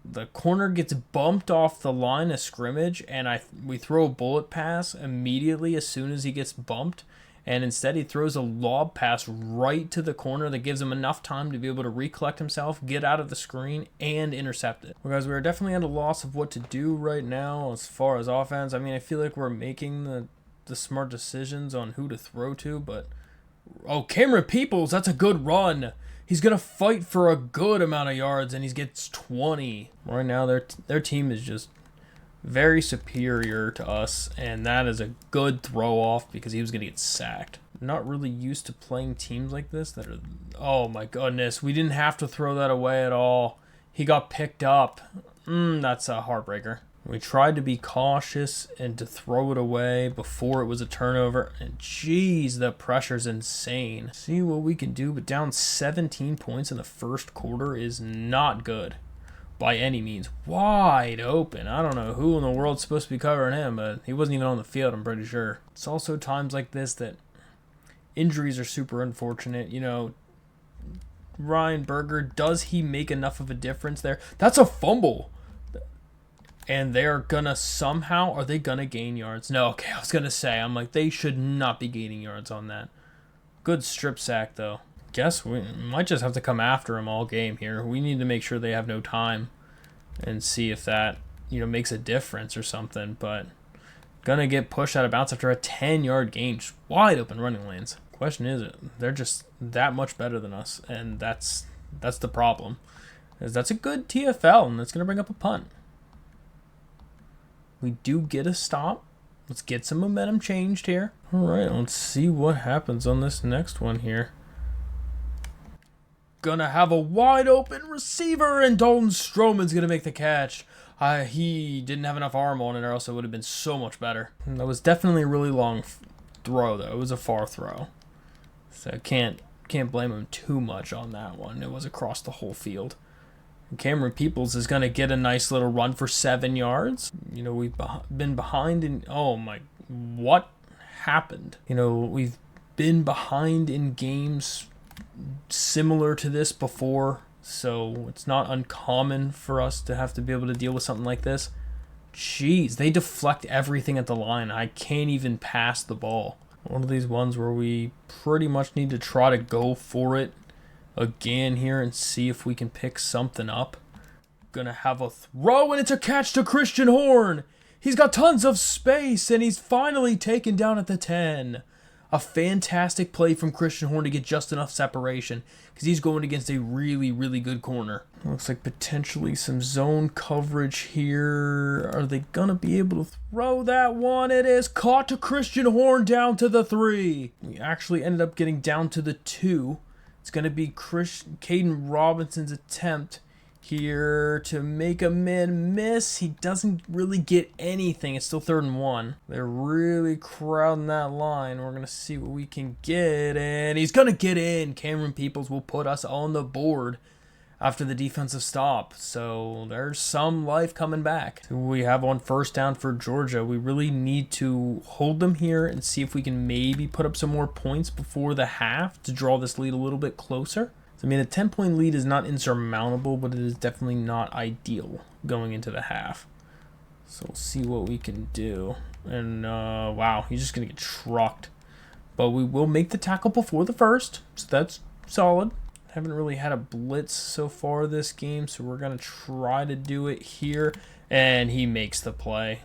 The corner gets bumped off the line of scrimmage, and we throw a bullet pass immediately as soon as he gets bumped. And instead he throws a lob pass right to the corner that gives him enough time to be able to recollect himself, get out of the screen, and intercept it. Well, guys, we're definitely at a loss of what to do right now as far as offense. I feel like we're making the smart decisions on who to throw to, but... Oh, Cameron Peoples, that's a good run. He's going to fight for a good amount of yards, and he gets 20. Right now, their team is just... very superior to us, and that is a good throw off because he was going to get sacked. Not really used to playing teams like this that are... Oh my goodness, we didn't have to throw that away at all. He got picked up. That's a heartbreaker. We tried to be cautious and to throw it away before it was a turnover, and geez, the pressure's insane. See what we can do, but down 17 points in the first quarter is not good. By any means. Wide open. I don't know who in the world's supposed to be covering him, but he wasn't even on the field, I'm pretty sure. It's also times like this that injuries are super unfortunate. Ryan Berger, does he make enough of a difference there? That's a fumble. And they're gonna somehow, are they gonna gain yards? No, okay, I was gonna say, they should not be gaining yards on that. Good strip sack, though. Guess we might just have to come after him all game here. We need to make sure they have no time and see if that, makes a difference or something. But gonna get pushed out of bounds after a 10-yard gain. Just wide open running lanes. Question is, they're just that much better than us, and that's the problem. That's a good TFL, and that's gonna bring up a punt. We do get a stop. Let's get some momentum changed here. All right, let's see what happens on this next one here. Gonna have a wide open receiver, and Dalton Stroman's gonna make the catch. He didn't have enough arm on it, or else it would have been so much better. And that was definitely a really long throw, though. It was a far throw, so can't blame him too much on that one. It was across the whole field. And Cameron Peoples is gonna get a nice little run for 7 yards. You know, we've been behind in. Oh my, what happened? You know, we've been behind in games similar to this before, so it's not uncommon for us to have to be able to deal with something like this. Jeez, they deflect everything at the line. I can't even pass the ball. One of these ones where we pretty much need to try to go for it again here and see if we can pick something up. Gonna have a throw, and it's a catch to Christian Horn. He's got tons of space, and he's finally taken down at the 10. A fantastic play from Christian Horn to get just enough separation, because he's going against a really, really good corner. Looks like potentially some zone coverage here. Are they going to be able to throw that one? It is caught to Christian Horn down to the 3. We actually ended up getting down to the 2. It's going to be Caden Robinson's attempt here to make a man miss. He doesn't really get anything. It's still 3rd and 1. They're really crowding that line. We're going to see what we can get, and he's going to get in. Cameron Peoples will put us on the board after the defensive stop. So there's some life coming back. So we have on 1st down for Georgia. We really need to hold them here and see if we can maybe put up some more points before the half to draw this lead a little bit closer. I mean, a 10-point lead is not insurmountable, but it is definitely not ideal going into the half. So we'll see what we can do. And, wow, he's just going to get trucked. But we will make the tackle before the 1st, so that's solid. Haven't really had a blitz so far this game, so we're going to try to do it here. And he makes the play.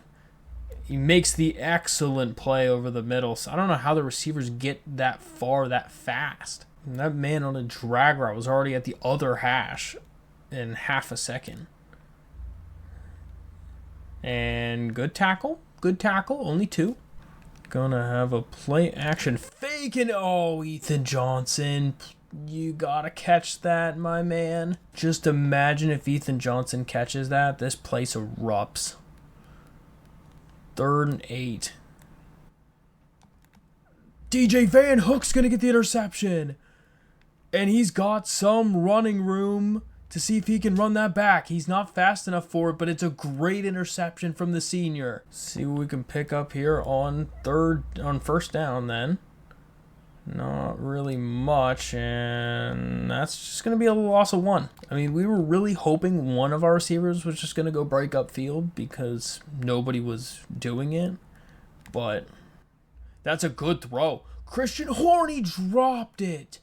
He makes the excellent play over the middle. So I don't know how the receivers get that far that fast. And that man on a drag route was already at the other hash in half a second. And good tackle. Good tackle. Only 2. Gonna have a play action fake. And oh, Ethan Johnson. You gotta catch that, my man. Just imagine if Ethan Johnson catches that. This place erupts. 3rd and 8. DJ Van Hook's gonna get the interception. And he's got some running room to see if he can run that back. He's not fast enough for it, but it's a great interception from the senior. See what we can pick up here on 1st down then. Not really much, and that's just going to be a loss of 1. I mean, we were really hoping one of our receivers was just going to go break up field because nobody was doing it, but that's a good throw. Christian Horn, he dropped it.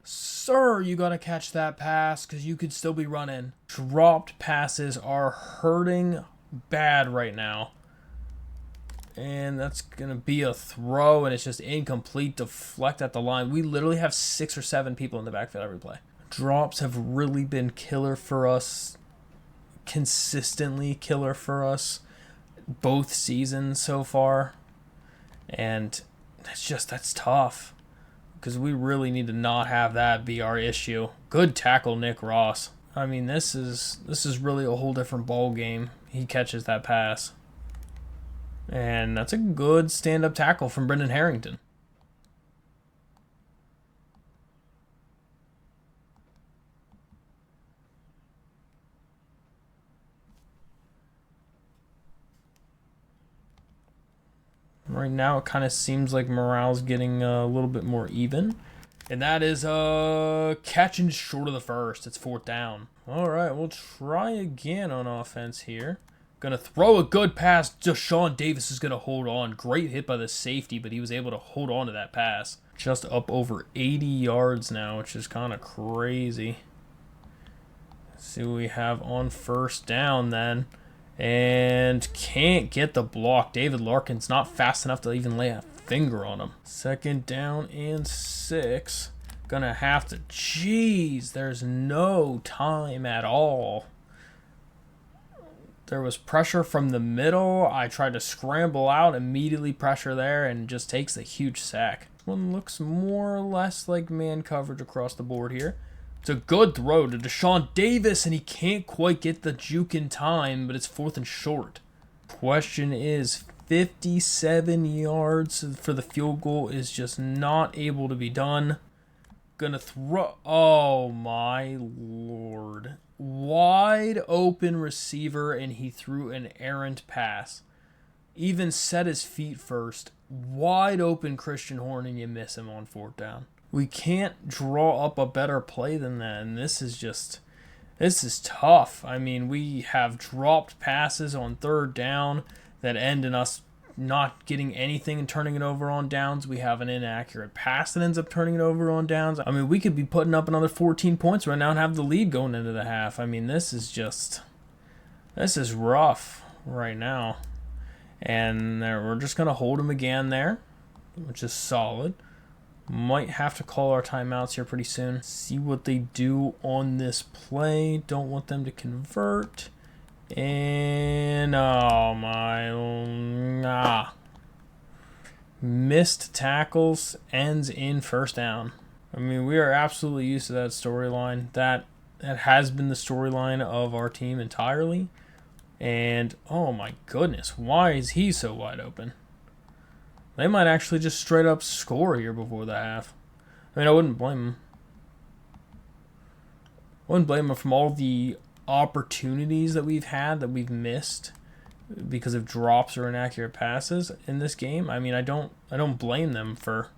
Sir, you got to catch that pass because you could still be running. Dropped passes are hurting bad right now. And that's going to be a throw, and it's just incomplete, deflect at the line. We literally have 6 or 7 people in the backfield every play. Drops have really been killer for us, consistently killer for us, both seasons so far. And that's tough. Because we really need to not have that be our issue. Good tackle, Nick Ross. I mean, this is really a whole different ball game. He catches that pass. And that's a good stand-up tackle from Brendan Harrington. Right now, it kind of seems like morale's getting a little bit more even. And that is catching short of the 1st. It's 4th down. All right, we'll try again on offense here. Gonna throw a good pass. Deshaun Davis is gonna hold on. Great hit by the safety, but he was able to hold on to that pass. Just up over 80 yards now, which is kind of crazy. Let's see what we have on 1st down then. And can't get the block. David Larkin's not fast enough to even lay a finger on him. 2nd down and 6. Gonna have to... Jeez, there's no time at all. There was pressure from the middle. I tried to scramble out, immediately pressure there, and just takes a huge sack. One looks more or less like man coverage across the board here. It's a good throw to Deshaun Davis, and he can't quite get the juke in time, but it's 4th and short. Question is, 57 yards for the field goal is just not able to be done. Gonna throw. Oh my lord. Wide open receiver, and he threw an errant pass. Even set his feet first. Wide open Christian Horn, and you miss him on 4th down. We can't draw up a better play than that, and this is tough. I mean, we have dropped passes on 3rd down that end in us not getting anything and turning it over on downs. We have an inaccurate pass that ends up turning it over on downs. I mean, we could be putting up another 14 points right now and have the lead going into the half. I mean, this is rough right now. And we're just going to hold them again there, which is solid. Might have to call our timeouts here pretty soon. See what they do on this play. Don't want them to convert. And oh my, missed tackles ends in 1st down. I mean, we are absolutely used to that storyline. That has been the storyline of our team entirely. And oh my goodness, why is he so wide open? They might actually just straight up score here before the half. I mean, I wouldn't blame them. From all the opportunities that we've had that we've missed because of drops or inaccurate passes in this game. I mean, I don't blame them for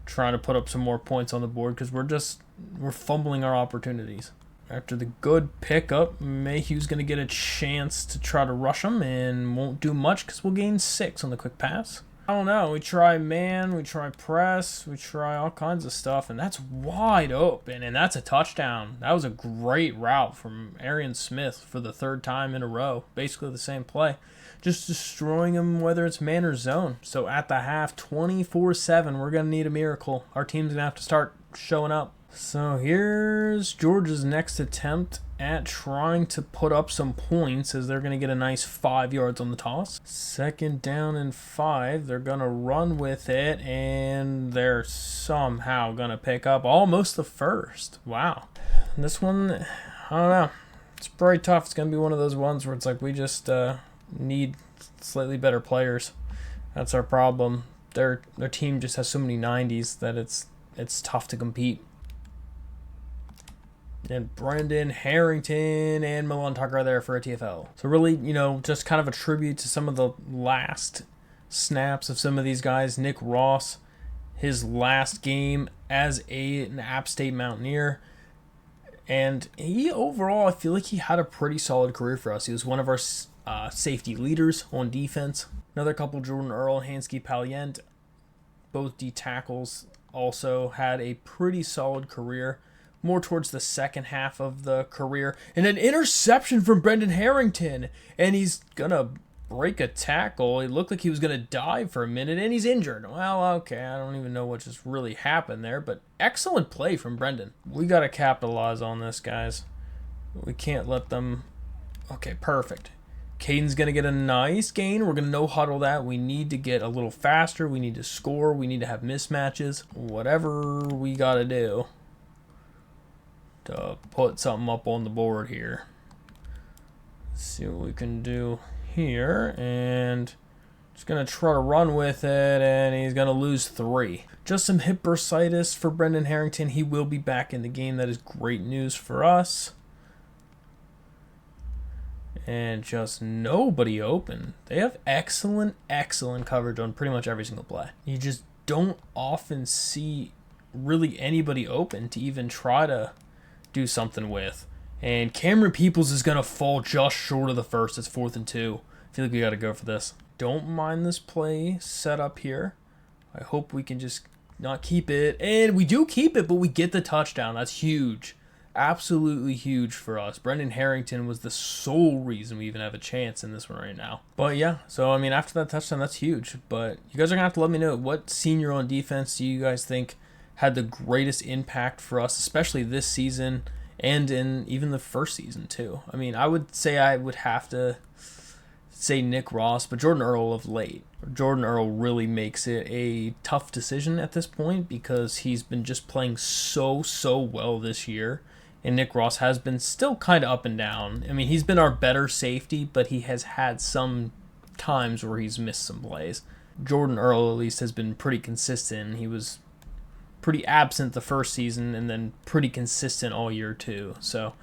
trying to put up some more points on the board, because we're fumbling our opportunities. After the good pickup, Mayhew's going to get a chance to try to rush him and won't do much because we'll gain 6 on the quick pass. I don't know. We try man, we try press, we try all kinds of stuff, and that's wide open, and that's a touchdown. That was a great route from Arian Smith for the 3rd time in a row. Basically the same play. Just destroying him whether it's man or zone. So at the half, 24-7, we're going to need a miracle. Our team's going to have to start showing up. So here's Georgia's next attempt at trying to put up some points, as they're going to get a nice 5 yards on the toss. 2nd down and 5. They're going to run with it, and they're somehow going to pick up almost the 1st. Wow. This one, I don't know. It's pretty tough. It's going to be one of those ones where it's like we just need slightly better players. That's our problem. Their team just has so many 90s that it's tough to compete. And Brendan Harrington and Milan Tucker are there for a TFL. So really, just kind of a tribute to some of the last snaps of some of these guys. Nick Ross, his last game as an App State Mountaineer. And he overall, I feel like he had a pretty solid career for us. He was one of our safety leaders on defense. Another couple, Jordan Earl, Hansky Palient, both D tackles, also had a pretty solid career. More towards the second half of the career. And an interception from Brendan Harrington. And he's going to break a tackle. It looked like he was going to dive for a minute, and he's injured. Well, okay, I don't even know what just really happened there. But excellent play from Brendan. We got to capitalize on this, guys. We can't let them... Okay, perfect. Caden's going to get a nice gain. We're going to no-huddle that. We need to get a little faster. We need to score. We need to have mismatches. Whatever we got to do to put something up on the board here. Let's see what we can do here. And just going to try to run with it, and he's going to lose 3. Just some hip bursitis for Brendan Harrington. He will be back in the game. That is great news for us. And just nobody open. They have excellent coverage on pretty much every single play. You just don't often see really anybody open to even try to do something with. And Cameron Peoples is going to fall just short of the first. It's 4th and 2. I feel like we got to go for this. Don't mind this play set up here. I hope we can just not keep it. And we do keep it, but we get the touchdown. That's huge. Absolutely huge for us. Brendan Harrington was the sole reason we even have a chance in this one right now. But yeah, so I mean, after that touchdown, that's huge. But you guys are going to have to let me know, what senior on defense do you guys think had the greatest impact for us, especially this season and in even the first season too. I mean, I would say I would have to say Nick Ross, but Jordan Earl of late. Jordan Earl really makes it a tough decision at this point because he's been just playing so well this year, and Nick Ross has been still kind of up and down. I mean, he's been our better safety, but he has had some times where he's missed some plays. Jordan Earl at least has been pretty consistent. He was pretty absent the first season and then pretty consistent all year too. So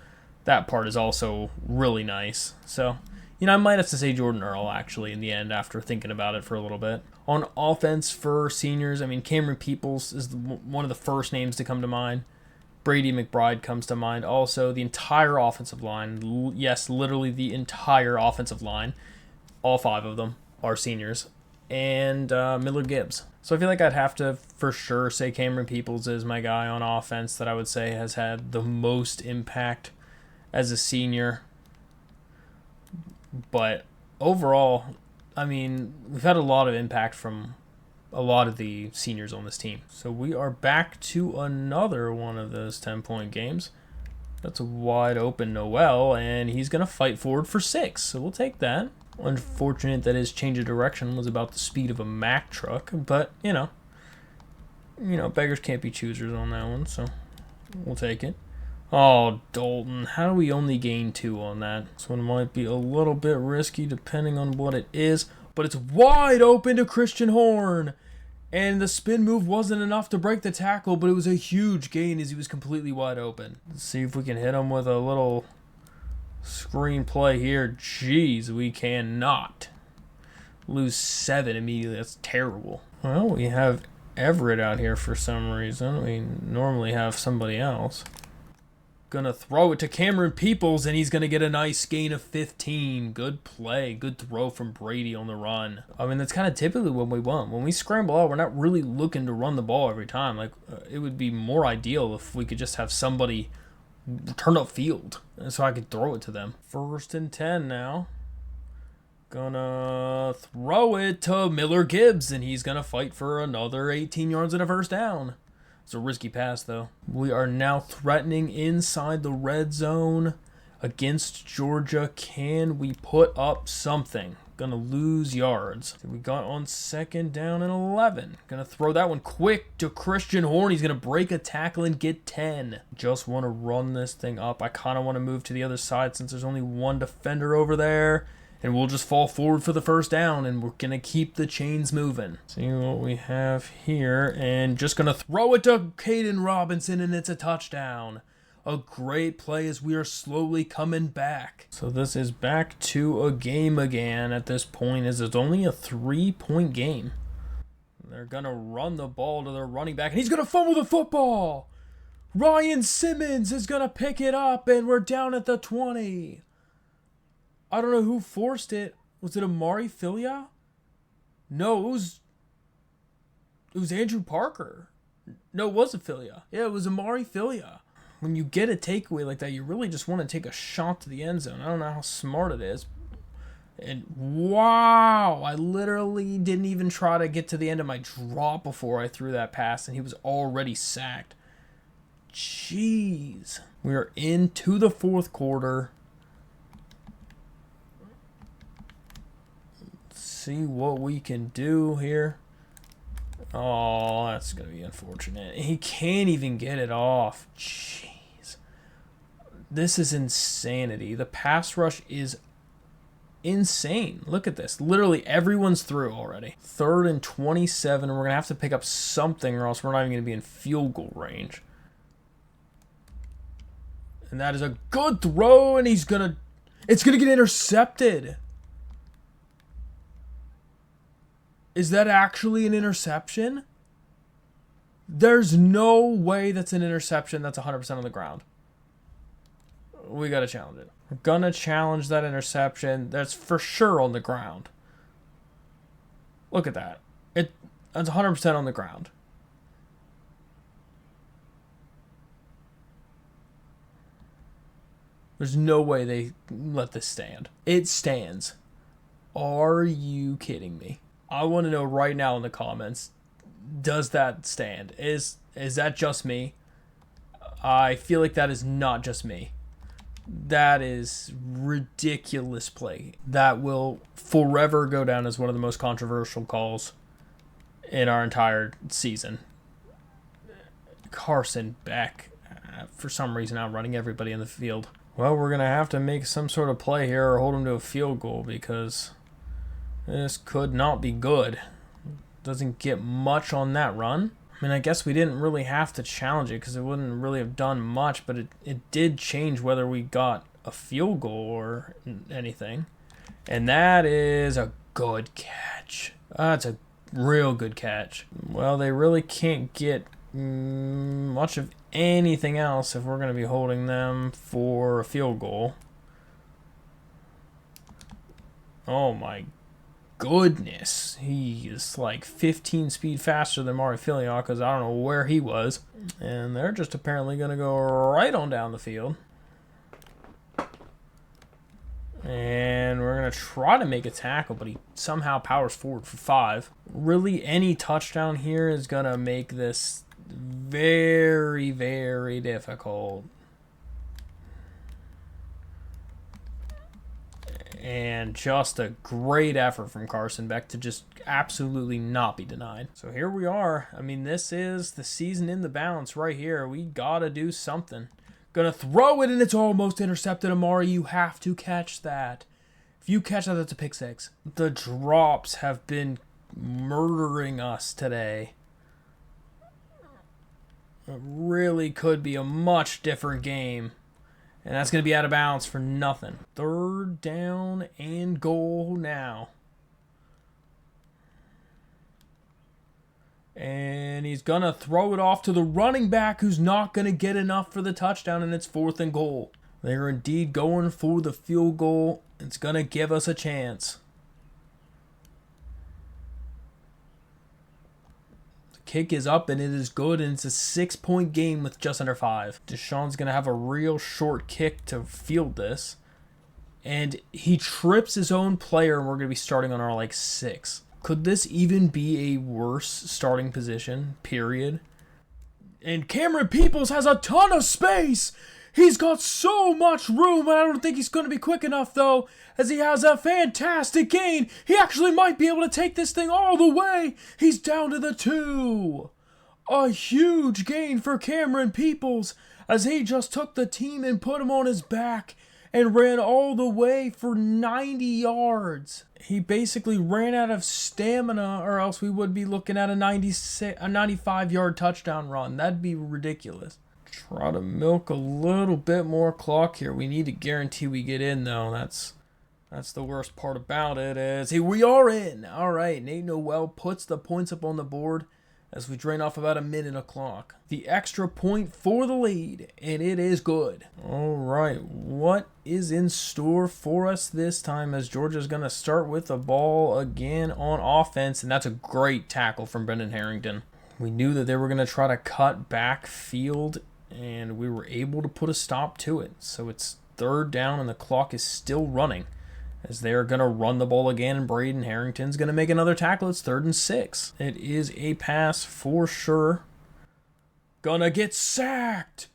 that part is also really nice. So, I might have to say Jordan Earl actually in the end after thinking about it for a little bit. On offense for seniors, I mean, Cameron Peoples is one of the first names to come to mind. Brady McBride comes to mind. Also, the entire offensive line. Yes, literally the entire offensive line. All 5 of them are seniors. And Miller Gibbs. So I feel like I'd have to for sure say Cameron Peoples is my guy on offense that I would say has had the most impact as a senior. But overall, I mean, we've had a lot of impact from a lot of the seniors on this team. So we are back to another one of those 10-point games. That's a wide open Noel, and he's going to fight forward for 6. So we'll take that. Unfortunate that his change of direction was about the speed of a Mack truck, but, beggars can't be choosers on that one, so we'll take it. Oh, Dalton, how do we only gain 2 on that? This one might be a little bit risky depending on what it is, but it's wide open to Christian Horn. And the spin move wasn't enough to break the tackle, but it was a huge gain as he was completely wide open. Let's see if we can hit him with a little screenplay here. Jeez, we cannot lose 7 immediately. That's terrible. Well, we have Everett out here for some reason. We normally have somebody else. Gonna throw it to Cameron Peoples, and he's gonna get a nice gain of 15. Good play. Good throw from Brady on the run. I mean, that's kind of typically what we want. When we scramble out, we're not really looking to run the ball every time. Like, it would be more ideal if we could just have somebody turn up field so I could throw it to them. 1st and 10 now. Gonna throw it to Miller Gibbs, and he's gonna fight for another 18 yards and a first down. It's a risky pass, though. We are now threatening inside the red zone against Georgia. Can we put up something? Gonna lose yards. So we got on 2nd down and 11. Gonna throw that one quick to Christian Horn. He's gonna break a tackle and get 10. Just want to run this thing up. I kind of want to move to the other side since there's only one defender over there. And we'll just fall forward for the first down, and we're going to keep the chains moving. See what we have here, and just going to throw it to Caden Robinson, and it's a touchdown. A great play as we are slowly coming back. So this is back to a game again at this point, as it's only a 3-point game. They're going to run the ball to their running back, and he's going to fumble the football. Ryan Simmons is going to pick it up, and we're down at the 20. I don't know who forced it. Was it Amari Filia? No, it was Andrew Parker. No, it wasn't Filia. Yeah, it was Amari Filia. When you get a takeaway like that, you really just want to take a shot to the end zone. I don't know how smart it is. And wow, I literally didn't even try to get to the end of my drop before I threw that pass, and he was already sacked. Jeez. We are into the 4th quarter. See what we can do here. Oh, that's going to be unfortunate. He can't even get it off. Jeez. This is insanity. The pass rush is insane. Look at this. Literally everyone's through already. 3rd and 27. We're going to have to pick up something or else we're not even going to be in field goal range. And that is a good throw, and it's going to get intercepted. Is that actually an interception? There's no way that's an interception that's 100% on the ground. We got to challenge it. We're going to challenge that interception. That's for sure on the ground. Look at that. That's 100% on the ground. There's no way they let this stand. It stands. Are you kidding me? I want to know right now in the comments, does that stand? Is that just me? I feel like that is not just me. That is ridiculous play. That will forever go down as one of the most controversial calls in our entire season. Carson Beck, for some reason, outrunning everybody in the field. Well, we're going to have to make some sort of play here or hold him to a field goal because this could not be good. Doesn't get much on that run. I mean, I guess we didn't really have to challenge it because it wouldn't really have done much, but it did change whether we got a field goal or anything. And that is a good catch. That's a real good catch. Well, they really can't get much of anything else if we're going to be holding them for a field goal. Oh my goodness, he is like 15 speed faster than Mari Filion because I don't know where he was. And they're just apparently going to go right on down the field. And we're going to try to make a tackle, but he somehow powers forward for 5. Really, any touchdown here is going to make this very, very difficult. And just a great effort from Carson Beck to just absolutely not be denied. So here we are. I mean, this is the season in the balance right here. We got to do something. Gonna throw it and it's almost intercepted. Amari, you have to catch that. If you catch that, that's a pick 6. The drops have been murdering us today. It really could be a much different game. And that's going to be out of bounds for nothing. 3rd down and goal now. And he's going to throw it off to the running back who's not going to get enough for the touchdown, and it's 4th and goal. They're indeed going for the field goal. It's going to give us a chance. Kick is up and it is good, and it's a 6-point game with just under 5. Deshaun's going to have a real short kick to field this, and he trips his own player, and we're going to be starting on our 6. Could this even be a worse starting position, period? And Cameron Peoples has a ton of space. He's got so much room, and I don't think he's going to be quick enough, though, as he has a fantastic gain. He actually might be able to take this thing all the way. He's down to the 2. A huge gain for Cameron Peoples, as he just took the team and put him on his back and ran all the way for 90 yards. He basically ran out of stamina, or else we would be looking at a 95-yard touchdown run. That'd be ridiculous. Try to milk a little bit more clock here. We need to guarantee we get in, though. That's the worst part about it, is we are in. All right, Nate Noel puts the points up on the board as we drain off about a minute of clock. The extra point for the lead, and it is good. All right, what is in store for us this time, as Georgia's going to start with the ball again on offense, and that's a great tackle from Brendan Harrington. We knew that they were going to try to cut back field, and we were able to put a stop to it. So it's 3rd down, and the clock is still running, as they're going to run the ball again, and Braden Harrington's going to make another tackle. It's 3rd and 6. It is a pass for sure. Gonna get sacked.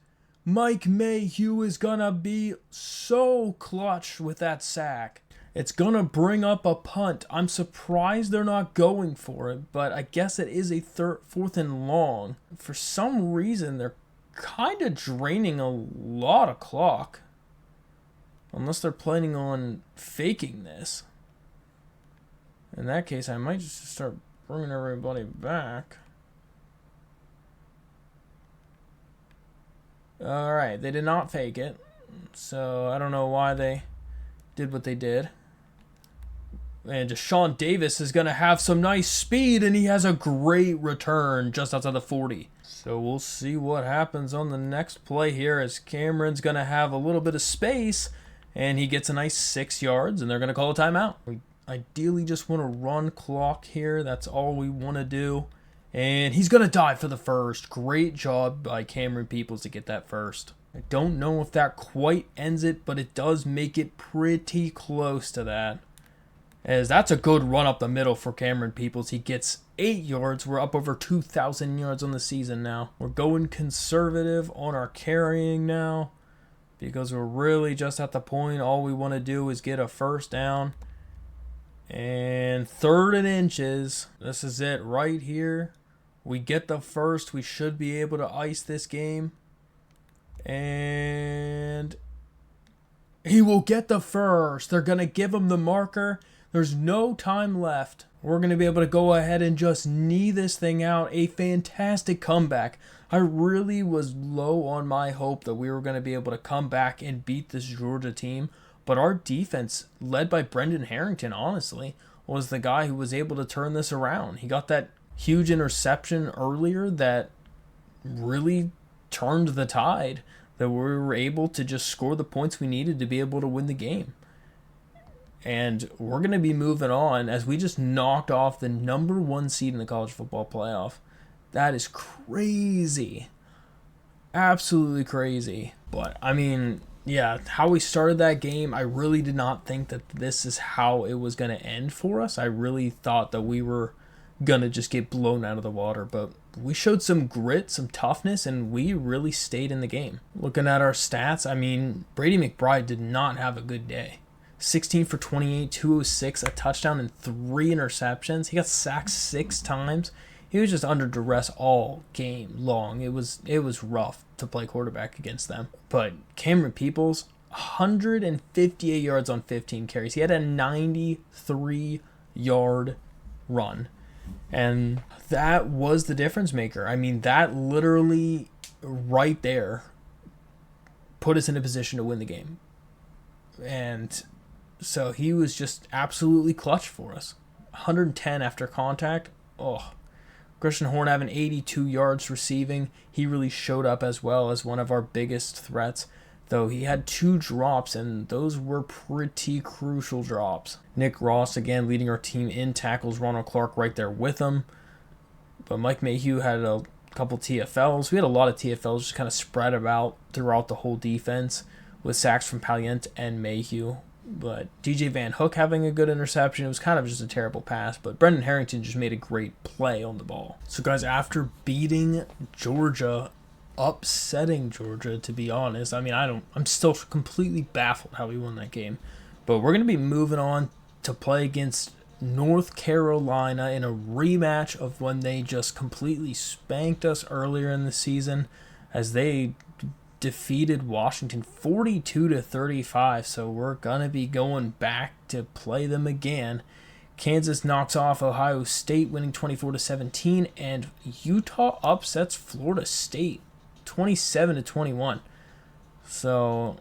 Mike Mayhew is going to be so clutch with that sack. It's going to bring up a punt. I'm surprised they're not going for it, but I guess it is a 4th and long. For some reason, they're kind of draining a lot of clock. Unless they're planning on faking this. In that case, I might just start bringing everybody back. Alright, they did not fake it. So I don't know why they did what they did. And Deshaun Davis is going to have some nice speed, and he has a great return just outside the 40. So we'll see what happens on the next play here, as Cameron's going to have a little bit of space, and he gets a nice 6 yards, and they're going to call a timeout. We ideally just want to run clock here. That's all we want to do. And he's going to dive for the first. Great job by Cameron Peoples to get that first. I don't know if that quite ends it, but it does make it pretty close to that. As that's a good run up the middle for Cameron Peoples. He gets 8 yards. We're up over 2,000 yards on the season now. We're going conservative on our carrying now because we're really just at the point. All we want to do is get a first down. And 3rd and inches. This is it right here. We get the first. We should be able to ice this game. And he will get the first. They're going to give him the marker. There's no time left. We're going to be able to go ahead and just knee this thing out. A fantastic comeback. I really was low on my hope that we were going to be able to come back and beat this Georgia team. But our defense, led by Brendan Harrington, honestly, was the guy who was able to turn this around. He got that huge interception earlier that really turned the tide, that we were able to just score the points we needed to be able to win the game. And we're going to be moving on as we just knocked off the number 1 seed in the college football playoff. That is crazy. Absolutely crazy. But, I mean, yeah, how we started that game, I really did not think that this is how it was going to end for us. I really thought that we were going to just get blown out of the water. But we showed some grit, some toughness, and we really stayed in the game. Looking at our stats, I mean, Brady McBride did not have a good day. 16 for 28, 206, a touchdown, and 3 interceptions. He got sacked 6 times. He was just under duress all game long. It was rough to play quarterback against them. But Cameron Peoples, 158 yards on 15 carries. He had a 93-yard run. And that was the difference maker. I mean, that literally right there put us in a position to win the game. And so he was just absolutely clutch for us. 110 after contact. Oh, Christian Horn having 82 yards receiving. He really showed up as well as one of our biggest threats, though he had 2 drops, and those were pretty crucial drops. Nick Ross, again, leading our team in tackles. Ronald Clark right there with him. But Mike Mayhew had a couple TFLs. We had a lot of TFLs just kind of spread about throughout the whole defense with sacks from Palliant and Mayhew. But DJ Van Hook having a good interception. It was kind of just a terrible pass, but Brendan Harrington just made a great play on the ball. So guys, after beating Georgia, upsetting Georgia, to be honest, I mean, I'm still completely baffled how we won that game. But we're going to be moving on to play against North Carolina in a rematch of when they just completely spanked us earlier in the season, as they defeated Washington 42-35, so we're gonna be going back to play them again. Kansas knocks off Ohio State, winning 24-17, and Utah upsets Florida State 27-21. So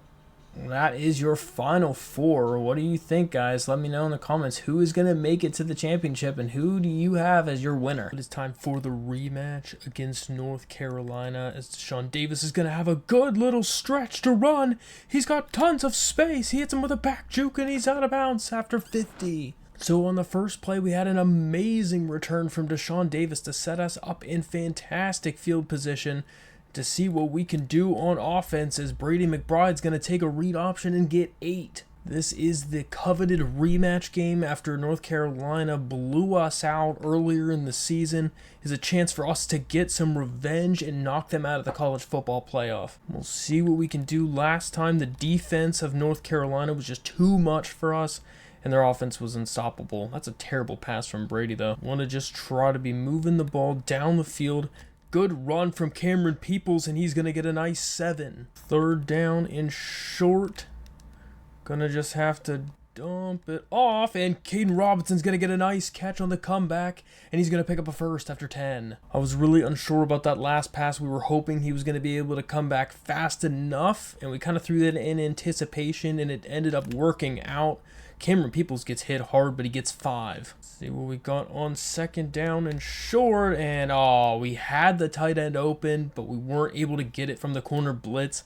that is your Final Four. What do you think, guys? Let me know in the comments who is going to make it to the championship and who do you have as your winner. It is time for the rematch against North Carolina, as Deshaun Davis is going to have a good little stretch to run. He's got tons of space. He hits him with a back juke and he's out of bounds after 50. So on the first play, we had an amazing return from Deshaun Davis to set us up in fantastic field position to see what we can do on offense, as Brady McBride's going to take a read option and get 8. This is the coveted rematch game after North Carolina blew us out earlier in the season. Is a chance for us to get some revenge and knock them out of the college football playoff. We'll see what we can do. Last time, the defense of North Carolina was just too much for us, and their offense was unstoppable. That's a terrible pass from Brady, though. Want to just try to be moving the ball down the field. Good run from Cameron Peoples, and he's going to get a nice 7. 3rd down and short. Gonna just have to dump it off, and Caden Robinson's going to get a nice catch on the comeback, and he's going to pick up a first after 10. I was really unsure about that last pass. We were hoping he was going to be able to come back fast enough, and we kind of threw that in anticipation, and it ended up working out. Cameron Peoples gets hit hard, but he gets 5. Let's see what we got on 2nd down and short, and we had the tight end open, but we weren't able to get it from the corner blitz.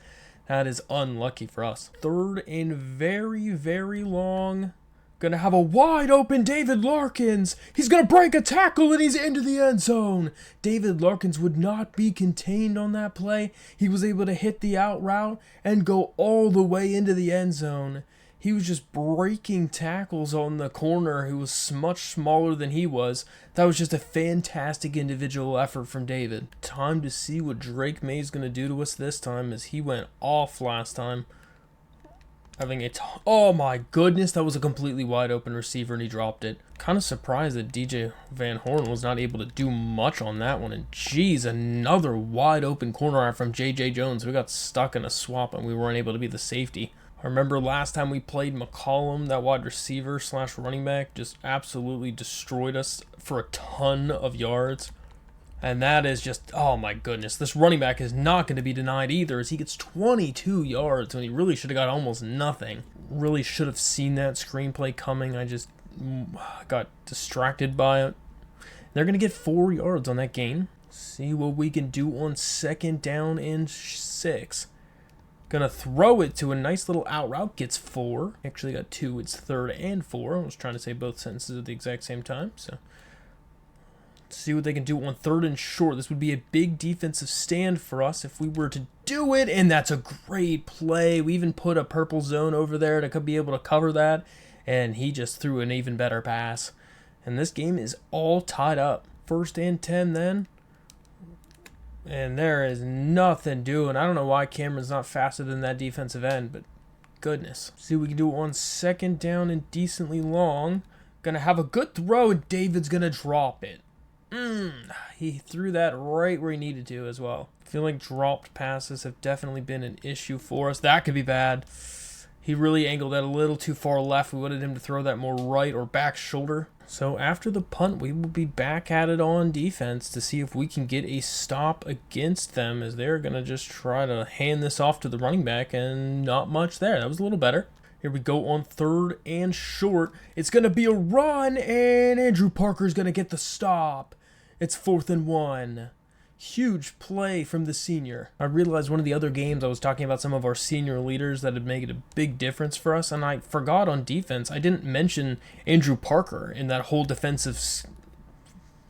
That is unlucky for us. 3rd and very, very long. Gonna have a wide open David Larkins. He's gonna break a tackle and he's into the end zone. David Larkins would not be contained on that play. He was able to hit the out route and go all the way into the end zone. He was just breaking tackles on the corner who was much smaller than he was. That was just a fantastic individual effort from David. Time to see what Drake May's going to do to us this time, as he went off last time. Oh my goodness, that was a completely wide open receiver and he dropped it. Kind of surprised that DJ Van Horn was not able to do much on that one. And geez, another wide open corner out from JJ Jones. We got stuck in a swap and we weren't able to be the safety. I remember last time we played McCollum, that wide receiver / running back, just absolutely destroyed us for a ton of yards. And that is just, oh my goodness, this running back is not going to be denied either, as he gets 22 yards when he really should have got almost nothing. Really should have seen that screenplay coming. I just got distracted by it. They're going to get 4 yards on that gain. See what we can do on 2nd down and 6. Gonna throw it to a nice little out route. Gets 4. Actually got 2. It's 3rd and 4. I was trying to say both sentences at the exact same time, so... see what they can do on 3rd and short. This would be a big defensive stand for us if we were to do it, and that's a great play. We even put a purple zone over there to be able to cover that, and he just threw an even better pass. And this game is all tied up. 1st and 10 then. And there is nothing doing. I don't know why Cameron's not faster than that defensive end, but goodness. See what we can do on 2nd down and decently long. Gonna have a good throw, and David's gonna drop it. He threw that right where he needed to as well. I feel like dropped passes have definitely been an issue for us. That could be bad. He really angled that a little too far left. We wanted him to throw that more right or back shoulder. So after the punt, we will be back at it on defense to see if we can get a stop against them, as they're going to just try to hand this off to the running back, and not much there. That was a little better. Here we go on 3rd and short. It's going to be a run, and Andrew Parker's going to get the stop. It's 4th and 1. Huge play from the senior. I realized one of the other games I was talking about some of our senior leaders that had made a big difference for us, and I forgot on defense. I didn't mention Andrew Parker in that whole defensive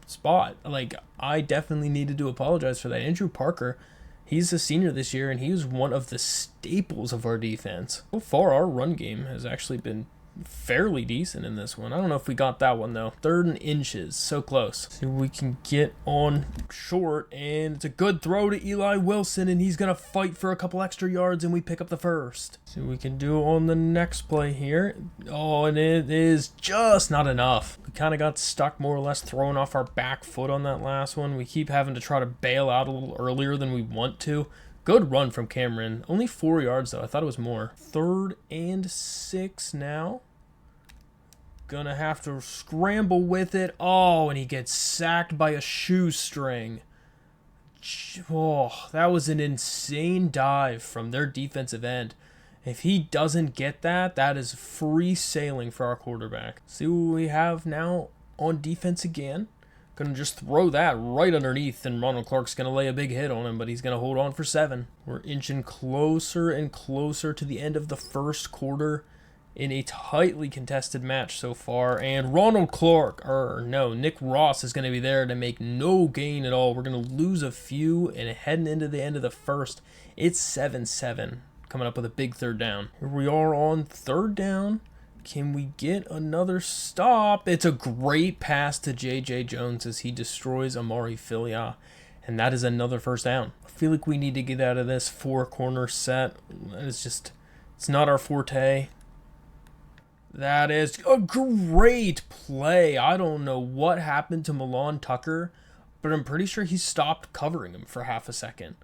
spot. Like, I definitely needed to apologize for that. Andrew Parker, he's a senior this year, and he was one of the staples of our defense. So far, our run game has actually been fairly decent in this one. I don't know if we got that one though. 3rd and inches, so close. See what we can get on short, and it's a good throw to Eli Wilson, and he's gonna fight for a couple extra yards, and we pick up the 1st. See what we can do on the next play here. Oh, and it is just not enough. We kind of got stuck more or less throwing off our back foot on that last one. We keep having to try to bail out a little earlier than we want to. Good run from Cameron. Only 4 yards, though. I thought it was more. 3rd and 6 now. Gonna have to scramble with it. Oh, and he gets sacked by a shoestring. Oh, that was an insane dive from their defensive end. If he doesn't get that, that is free sailing for our quarterback. See what we have now on defense again. Gonna just throw that right underneath, and Ronald Clark's gonna lay a big hit on him, but he's gonna hold on for 7. We're inching closer and closer to the end of the 1st quarter in a tightly contested match so far, and Nick Ross is gonna be there to make no gain at all. We're gonna lose a few, and heading into the end of the 1st, it's 7-7, coming up with a big 3rd down. Here we are on 3rd down. Can we get another stop? It's a great pass to JJ Jones as he destroys Amari Filia, and that is another 1st down. I feel like we need to get out of this 4-corner set. It's not our forte. That is a great play. I don't know what happened to Milan Tucker, but I'm pretty sure he stopped covering him for half a second.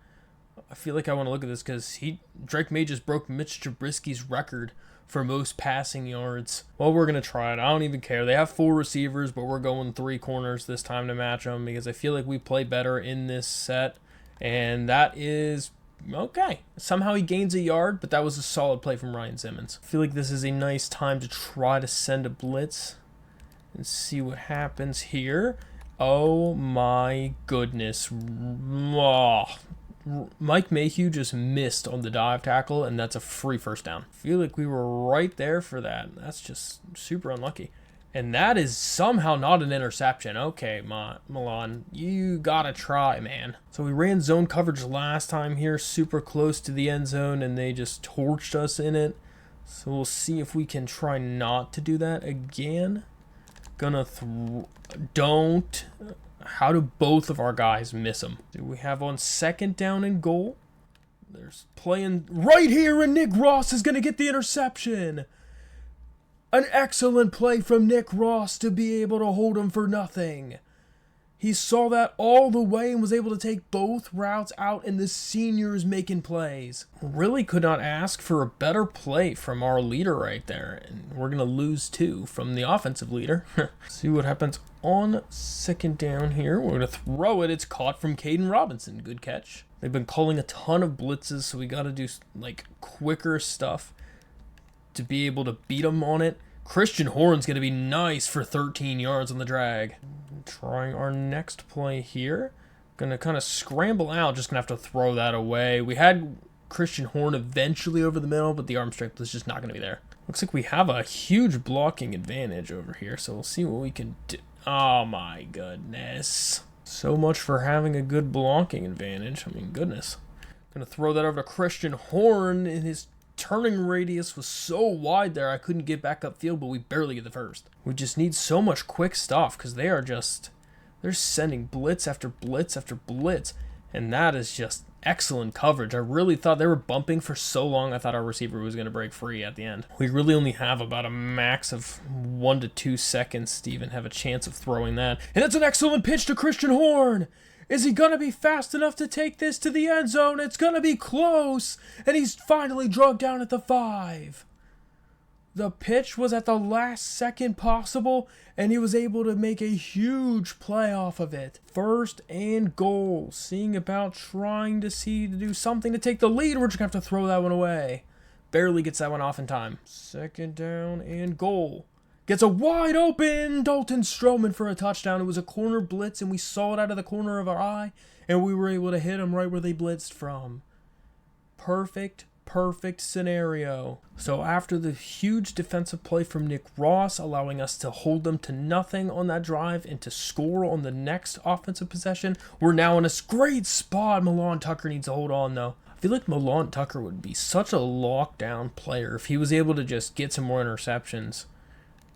I feel like I want to look at this because Drake May just broke Mitch Trubisky's record for most passing yards. Well, we're going to try it. I don't even care. They have 4 receivers, but we're going 3 corners this time to match them because I feel like we play better in this set, and that is okay. Somehow he gains a yard, but that was a solid play from Ryan Simmons. I feel like this is a nice time to try to send a blitz and see what happens here. Oh my goodness. Oh. Mike Mayhew just missed on the dive tackle, and that's a free 1st down. I feel like we were right there for that. That's just super unlucky. And that is somehow not an interception. Okay, Milan, you gotta try, man. So we ran zone coverage last time here, super close to the end zone, and they just torched us in it. So we'll see if we can try not to do that again. Gonna don't. How do both of our guys miss him? Do we have on second down and goal? There's playing right here, and Nick Ross is gonna get the interception. An excellent play from Nick Ross to be able to hold him for nothing. He saw that all the way and was able to take both routes out, and the senior is making plays. Really could not ask for a better play from our leader right there. And we're going to lose 2 from the offensive leader. See what happens on second down here. We're going to throw it. It's caught from Caden Robinson. Good catch. They've been calling a ton of blitzes, so we got to do like quicker stuff to be able to beat them on it. Christian Horn's going to be nice for 13 yards on the drag. Trying our next play here. Going to kind of scramble out. Just going to have to throw that away. We had Christian Horn eventually over the middle, but the arm strength was just not going to be there. Looks like we have a huge blocking advantage over here, so we'll see what we can do. Oh my goodness. So much for having a good blocking advantage. I mean, goodness. Going to throw that over to Christian Horn, and his turning radius was so wide there I couldn't get back upfield, but we barely get the first. We just need so much quick stuff because they're sending blitz after blitz after blitz, and that is just excellent coverage. I really thought they were bumping for so long. I thought our receiver was going to break free at the end. We really only have about a max of 1 to 2 seconds to even have a chance of throwing that. And it's an excellent pitch to Christian Horn. Is he going to be fast enough to take this to the end zone? It's going to be close. And he's finally drugged down at the 5. The pitch was at the last second possible, and he was able to make a huge play off of it. First and goal. Seeing about trying to do something to take the lead. We're just going to have to throw that one away. Barely gets that one off in time. Second down and goal. Gets a wide open Dalton Stroman for a touchdown. It was a corner blitz, and we saw it out of the corner of our eye, and we were able to hit him right where they blitzed from. Perfect scenario. So after the huge defensive play from Nick Ross, allowing us to hold them to nothing on that drive and to score on the next offensive possession, we're now in a great spot. Milan Tucker needs to hold on, though. I feel like Milan Tucker would be such a lockdown player if he was able to just get some more interceptions.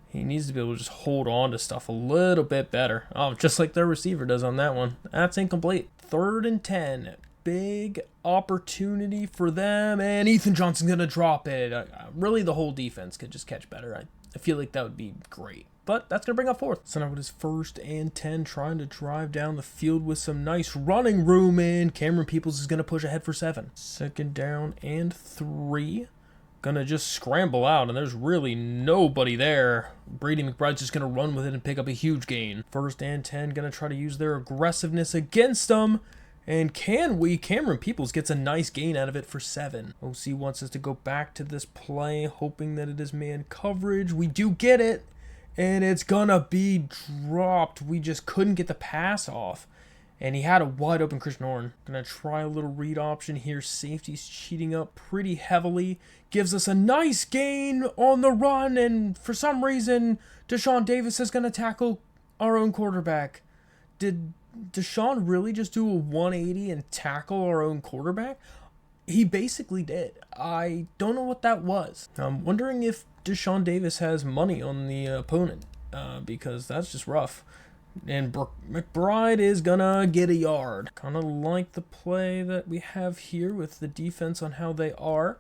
He needs to be able to just hold on to stuff a little bit better. Oh, just like their receiver does on that one. That's incomplete. 3rd and 10. Big opportunity for them. And Ethan Johnson's going to drop it. Really, the whole defense could just catch better. I feel like that would be great. But that's going to bring up 4th. So now it is 1st and 10, trying to drive down the field with some nice running room. And Cameron Peoples is going to push ahead for 7. 2nd down and 3. Gonna just scramble out, and there's really nobody there. Brady McBride's just gonna run with it and pick up a huge gain. 1st and 10, gonna try to use their aggressiveness against them. And can we? Cameron Peoples gets a nice gain out of it for 7. OC wants us to go back to this play, hoping that it is man coverage. We do get it, and it's gonna be dropped. We just couldn't get the pass off. And he had a wide open Christian Horn. Gonna try a little read option here. Safety's cheating up pretty heavily. Gives us a nice gain on the run. And for some reason, Deshaun Davis is gonna tackle our own quarterback. Did Deshaun really just do a 180 and tackle our own quarterback? He basically did. I don't know what that was. I'm wondering if Deshaun Davis has money on the opponent. Because that's just rough. And McBride is gonna get a yard. Kind of like the play that we have here with the defense on how they are.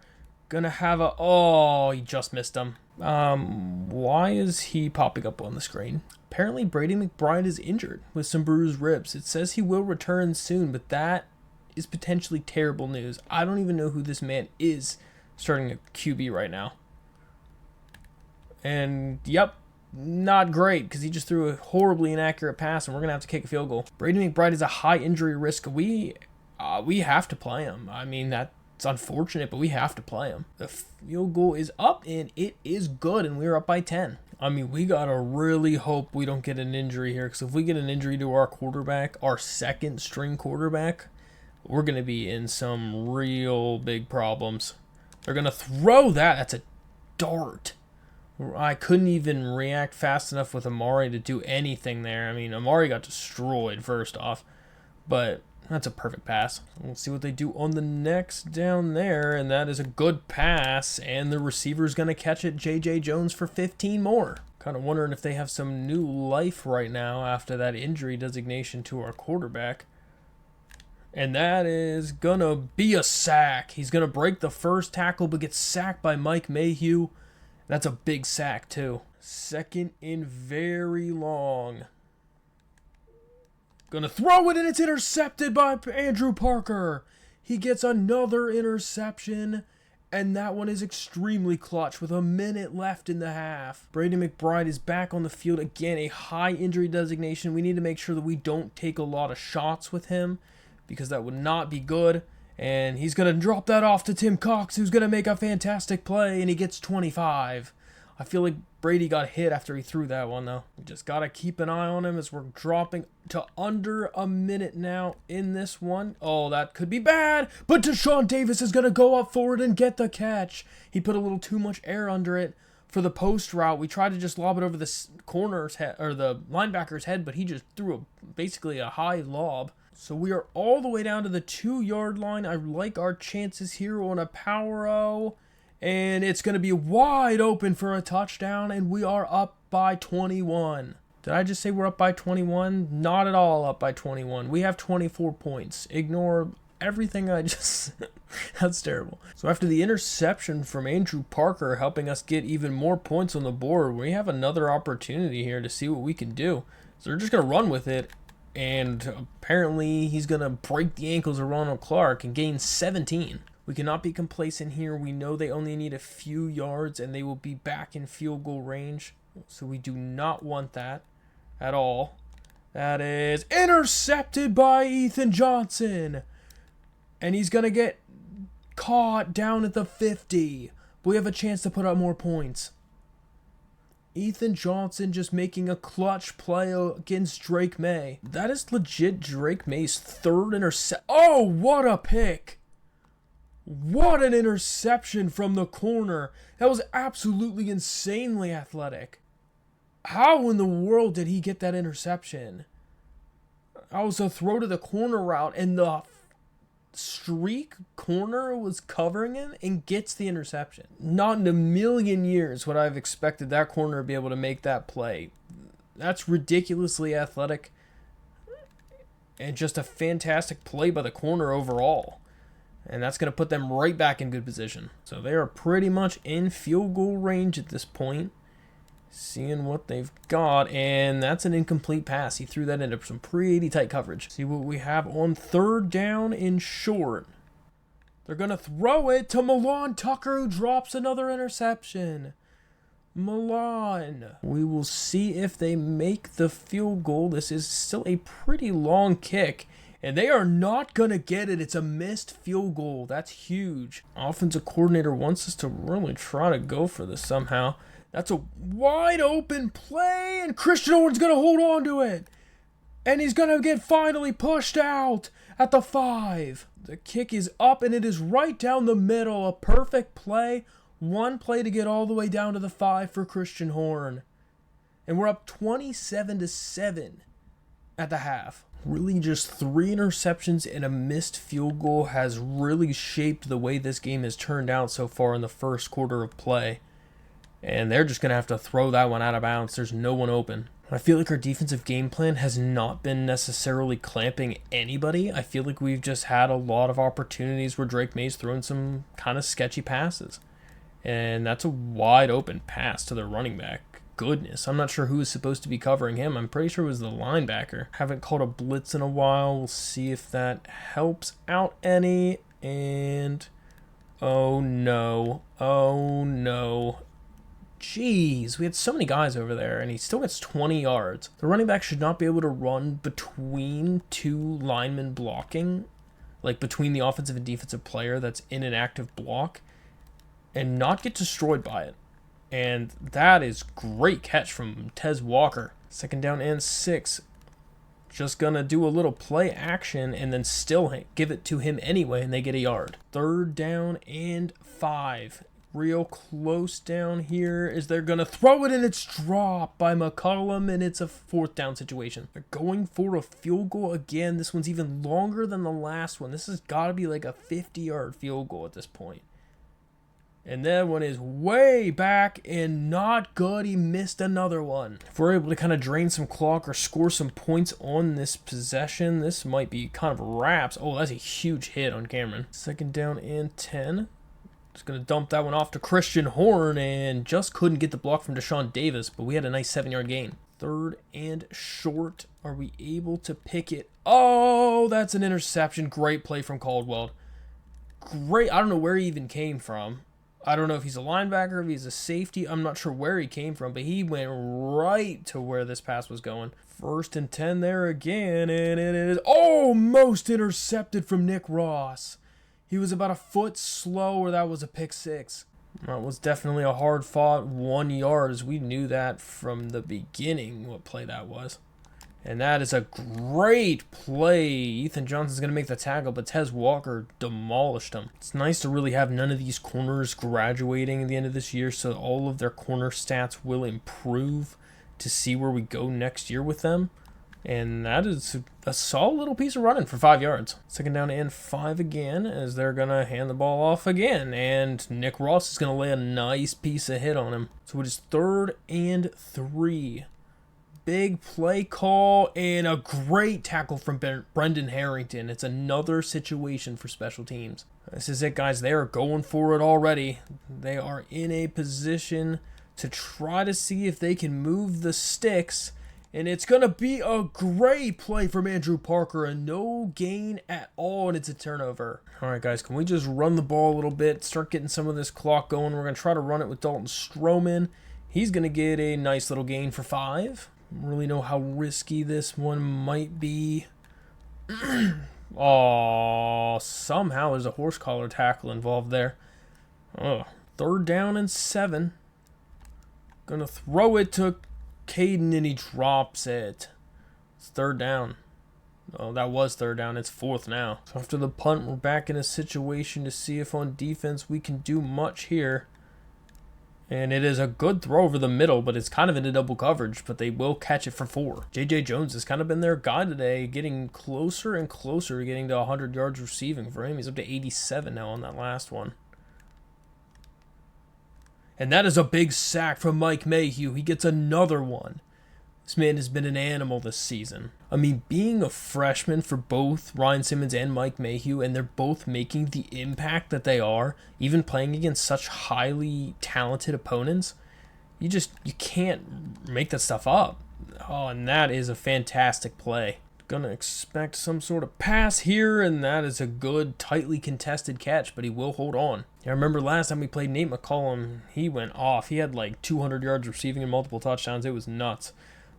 Gonna have a... Oh, he just missed him. Why is he popping up on the screen? Apparently Brady McBride is injured with some bruised ribs. It says he will return soon, but that is potentially terrible news. I don't even know who this man is starting a QB right now. And, yep. Not great, because he just threw a horribly inaccurate pass, and we're going to have to kick a field goal. Brady McBride is a high injury risk. We have to play him. I mean, that's unfortunate, but we have to play him. The field goal is up, and it is good, and we're up by 10. I mean, we got to really hope we don't get an injury here, because if we get an injury to our quarterback, our second-string quarterback, we're going to be in some real big problems. They're going to throw that. That's a dart. I couldn't even react fast enough with Amari to do anything there. I mean, Amari got destroyed first off. But That's a perfect pass. We'll see what they do on the next down there, and that is a good pass, and the receiver's going to catch it, J.J. Jones, for 15 more. Kind of wondering if they have some new life right now after that injury designation to our quarterback. And that is going to be a sack. He's going to break the first tackle, but gets sacked by Mike Mayhew. That's a big sack, too. Second and very long. Gonna throw it, and it's intercepted by Andrew Parker. He gets another interception, and that one is extremely clutch with a minute left in the half. Brady McBride is back on the field again, a high injury designation. We need to make sure that we don't take a lot of shots with him because that would not be good. And he's going to drop that off to Tim Cox, who's going to make a fantastic play, and he gets 25. I feel like Brady got hit after he threw that one, though. We just got to keep an eye on him as we're dropping to under a minute now in this one. Oh, that could be bad, but Deshaun Davis is going to go up forward and get the catch. He put a little too much air under it for the post route. We tried to just lob it over the corner's head, or the linebacker's head, but he just threw basically a high lob. So we are all the way down to the 2-yard line. I like our chances here on a power-o. And it's going to be wide open for a touchdown, and we are up by 21. Did I just say we're up by 21? Not at all up by 21. We have 24 points. Ignore everything I just... That's terrible. So after the interception from Andrew Parker helping us get even more points on the board, we have another opportunity here to see what we can do. So they're just going to run with it, and apparently he's going to break the ankles of Ronald Clark and gain 17. We cannot be complacent here. We know they only need a few yards and they will be back in field goal range. So we do not want that at all. That is intercepted by Ethan Johnson. And he's going to get caught down at the 50. But we have a chance to put up more points. Ethan Johnson just making a clutch play against Drake May. That is legit Drake May's third interception. Oh, what a pick. What an interception from the corner. That was absolutely insanely athletic. How in the world did he get that interception? That was a throw to the corner route, and the streak corner was covering him and gets the interception. Not in a million years would I have expected that corner to be able to make that play. That's ridiculously athletic and just a fantastic play by the corner overall. And that's going to put them right back in good position. So they are pretty much in field goal range at this point. Seeing what they've got. And that's an incomplete pass. He threw that into some pretty tight coverage. See what we have on third down in short. They're going to throw it to Milan Tucker, who drops another interception. Milan. We will see if they make the field goal. This is still a pretty long kick. And they are not going to get it. It's a missed field goal. That's huge. Offensive coordinator wants us to really try to go for this somehow. That's a wide open play, and Christian Horton's going to hold on to it. And he's going to get finally pushed out at the 5. The kick is up, and it is right down the middle. A perfect play. One play to get all the way down to the 5 for Christian Horn. And we're up 27-7 at the half. Really just 3 interceptions and a missed field goal has really shaped the way this game has turned out so far in the first quarter of play. And they're just going to have to throw that one out of bounds. There's no one open. I feel like our defensive game plan has not been necessarily clamping anybody. I feel like we've just had a lot of opportunities where Drake May's thrown some kind of sketchy passes. And that's a wide open pass to their running back. Goodness, I'm not sure who is supposed to be covering him. I'm pretty sure it was the linebacker. Haven't called a blitz in a while. We'll see if that helps out any. And oh no. Jeez, we had so many guys over there, and he still gets 20 yards. The running back should not be able to run between 2 linemen blocking, like between the offensive and defensive player that's in an active block, and not get destroyed by it. And that is great catch from Tez Walker. 2nd down and 6. Just going to do a little play action and then still give it to him anyway, and they get a yard. 3rd down and 5. real close down here. Is they're going to throw it, and it's dropped by McCollum, and it's a 4th down situation. They're going for a field goal again. This one's even longer than the last one. This has got to be like a 50-yard field goal at this point. And that one is way back and not good. He missed another one. If we're able to kind of drain some clock or score some points on this possession, this might be kind of wraps. Oh, that's a huge hit on Cameron. 2nd down and 10. Just going to dump that one off to Christian Horn and just couldn't get the block from Deshaun Davis, but we had a nice 7-yard gain. 3rd and short. Are we able to pick it? Oh, that's an interception. Great play from Caldwell. Great. I don't know where he even came from. I don't know if he's a linebacker, if he's a safety. I'm not sure where he came from, but he went right to where this pass was going. 1st and 10 there again, and it is almost intercepted from Nick Ross. He was about a foot slow, or that was a pick 6. That was definitely a hard-fought 1 yard, as we knew that from the beginning, what play that was. And that is a great play. Ethan Johnson's going to make the tackle, but Tez Walker demolished him. It's nice to really have none of these corners graduating at the end of this year, so all of their corner stats will improve to see where we go next year with them. And that is a solid little piece of running for 5 yards. 2nd down and 5 again, as they're going to hand the ball off again. And Nick Ross is going to lay a nice piece of hit on him. So it is 3rd and 3. Big play call and a great tackle from Brendan Harrington. It's another situation for special teams. This is it, guys. They are going for it already. They are in a position to try to see if they can move the sticks. And it's going to be a great play from Andrew Parker. A no gain at all, and it's a turnover. All right, guys, can we just run the ball a little bit, start getting some of this clock going? We're going to try to run it with Dalton Stroman. He's going to get a nice little gain for 5. Don't really know how risky this one might be. Oh, somehow there's a horse collar tackle involved there. Oh, 3rd down and 7. Gonna throw it to Caden, and he drops it. It's 3rd down. Oh, that was 3rd down. It's 4th now. So after the punt, we're back in a situation to see if on defense we can do much here. And it is a good throw over the middle, but it's kind of into double coverage, but they will catch it for 4. J.J. Jones has kind of been their guy today, getting closer and closer to getting to 100 yards receiving for him. He's up to 87 now on that last one. And that is a big sack from Mike Mayhew. He gets another one. This man has been an animal this season. I mean, being a freshman for both Ryan Simmons and Mike Mayhew, and they're both making the impact that they are, even playing against such highly talented opponents, you can't make that stuff up. Oh, and that is a fantastic play. Gonna expect some sort of pass here, and that is a good, tightly contested catch, but he will hold on. I remember last time we played Nate McCollum, he went off. He had like 200 yards receiving and multiple touchdowns. It was nuts.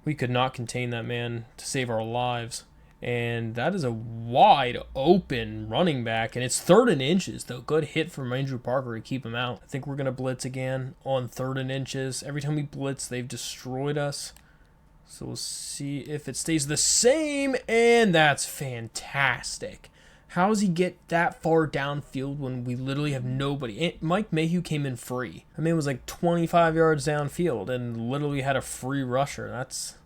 We could not contain that man to save our lives. And that is a wide open running back. And it's 3rd and inches, though. Good hit from Andrew Parker to keep him out. I think we're going to blitz again on 3rd and inches. Every time we blitz, they've destroyed us. So we'll see if it stays the same. And that's fantastic. How does he get that far downfield when we literally have nobody? Mike Mayhew came in free. I mean, it was like 25 yards downfield and literally had a free rusher. I feel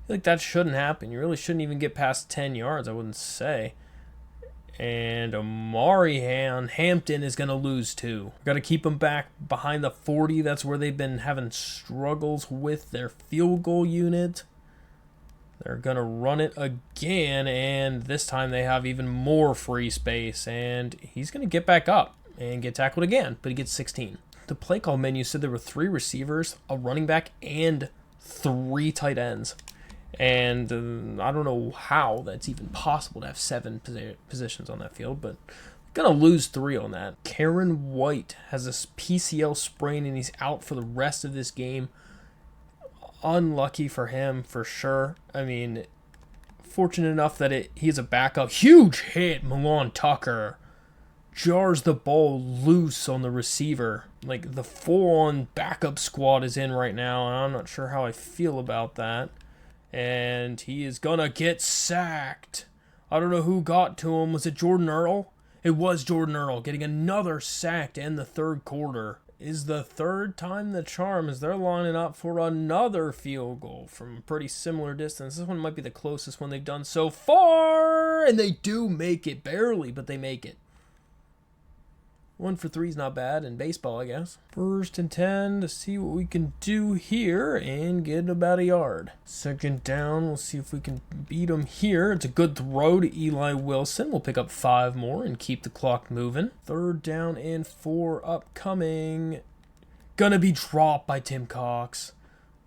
like that shouldn't happen. You really shouldn't even get past 10 yards, I wouldn't say. And Amari Hampton is going to lose too. Got to keep him back behind the 40. That's where they've been having struggles with their field goal unit. They're going to run it again, and this time they have even more free space, and he's going to get back up and get tackled again, but he gets 16. The play call menu said there were 3 receivers, a running back, and 3 tight ends. And I don't know how that's even possible to have 7 positions on that field, but going to lose 3 on that. Karen White has a PCL sprain, and he's out for the rest of this game. Unlucky for him, for sure. I mean, fortunate enough that he's a backup. Huge hit, Milan Tucker. Jars the ball loose on the receiver. Like, the full-on backup squad is in right now, and I'm not sure how I feel about that. And he is going to get sacked. I don't know who got to him. Was it Jordan Earl? It was Jordan Earl getting another sack to end the 3rd quarter. is the third time the charm as they're lining up for another field goal from a pretty similar distance. This one might be the closest one they've done so far, and they do make it, barely, but they make it. 1 for 3 is not bad in baseball, I guess. 1st and 10 to see what we can do here and get about a yard. 2nd down, we'll see if we can beat them here. It's a good throw to Eli Wilson. We'll pick up 5 more and keep the clock moving. 3rd down and 4 upcoming. Gonna be dropped by Tim Cox.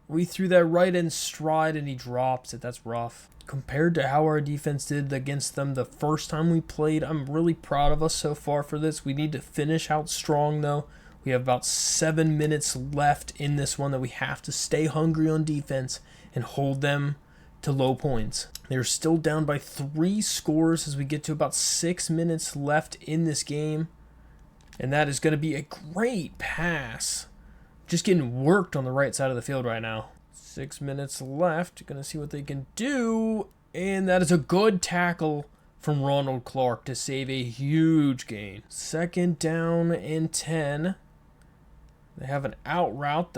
We threw that right in stride and he drops it. That's rough. Compared to how our defense did against them the first time we played, I'm really proud of us so far for this. We need to finish out strong, though. We have about 7 minutes left in this one that we have to stay hungry on defense and hold them to low points. They're still down by 3 scores as we get to about 6 minutes left in this game. And that is going to be a great pass. Just getting worked on the right side of the field right now. 6 minutes left. Gonna see what they can do. And that is a good tackle from Ronald Clark to save a huge gain. 2nd down and 10. They have an out route.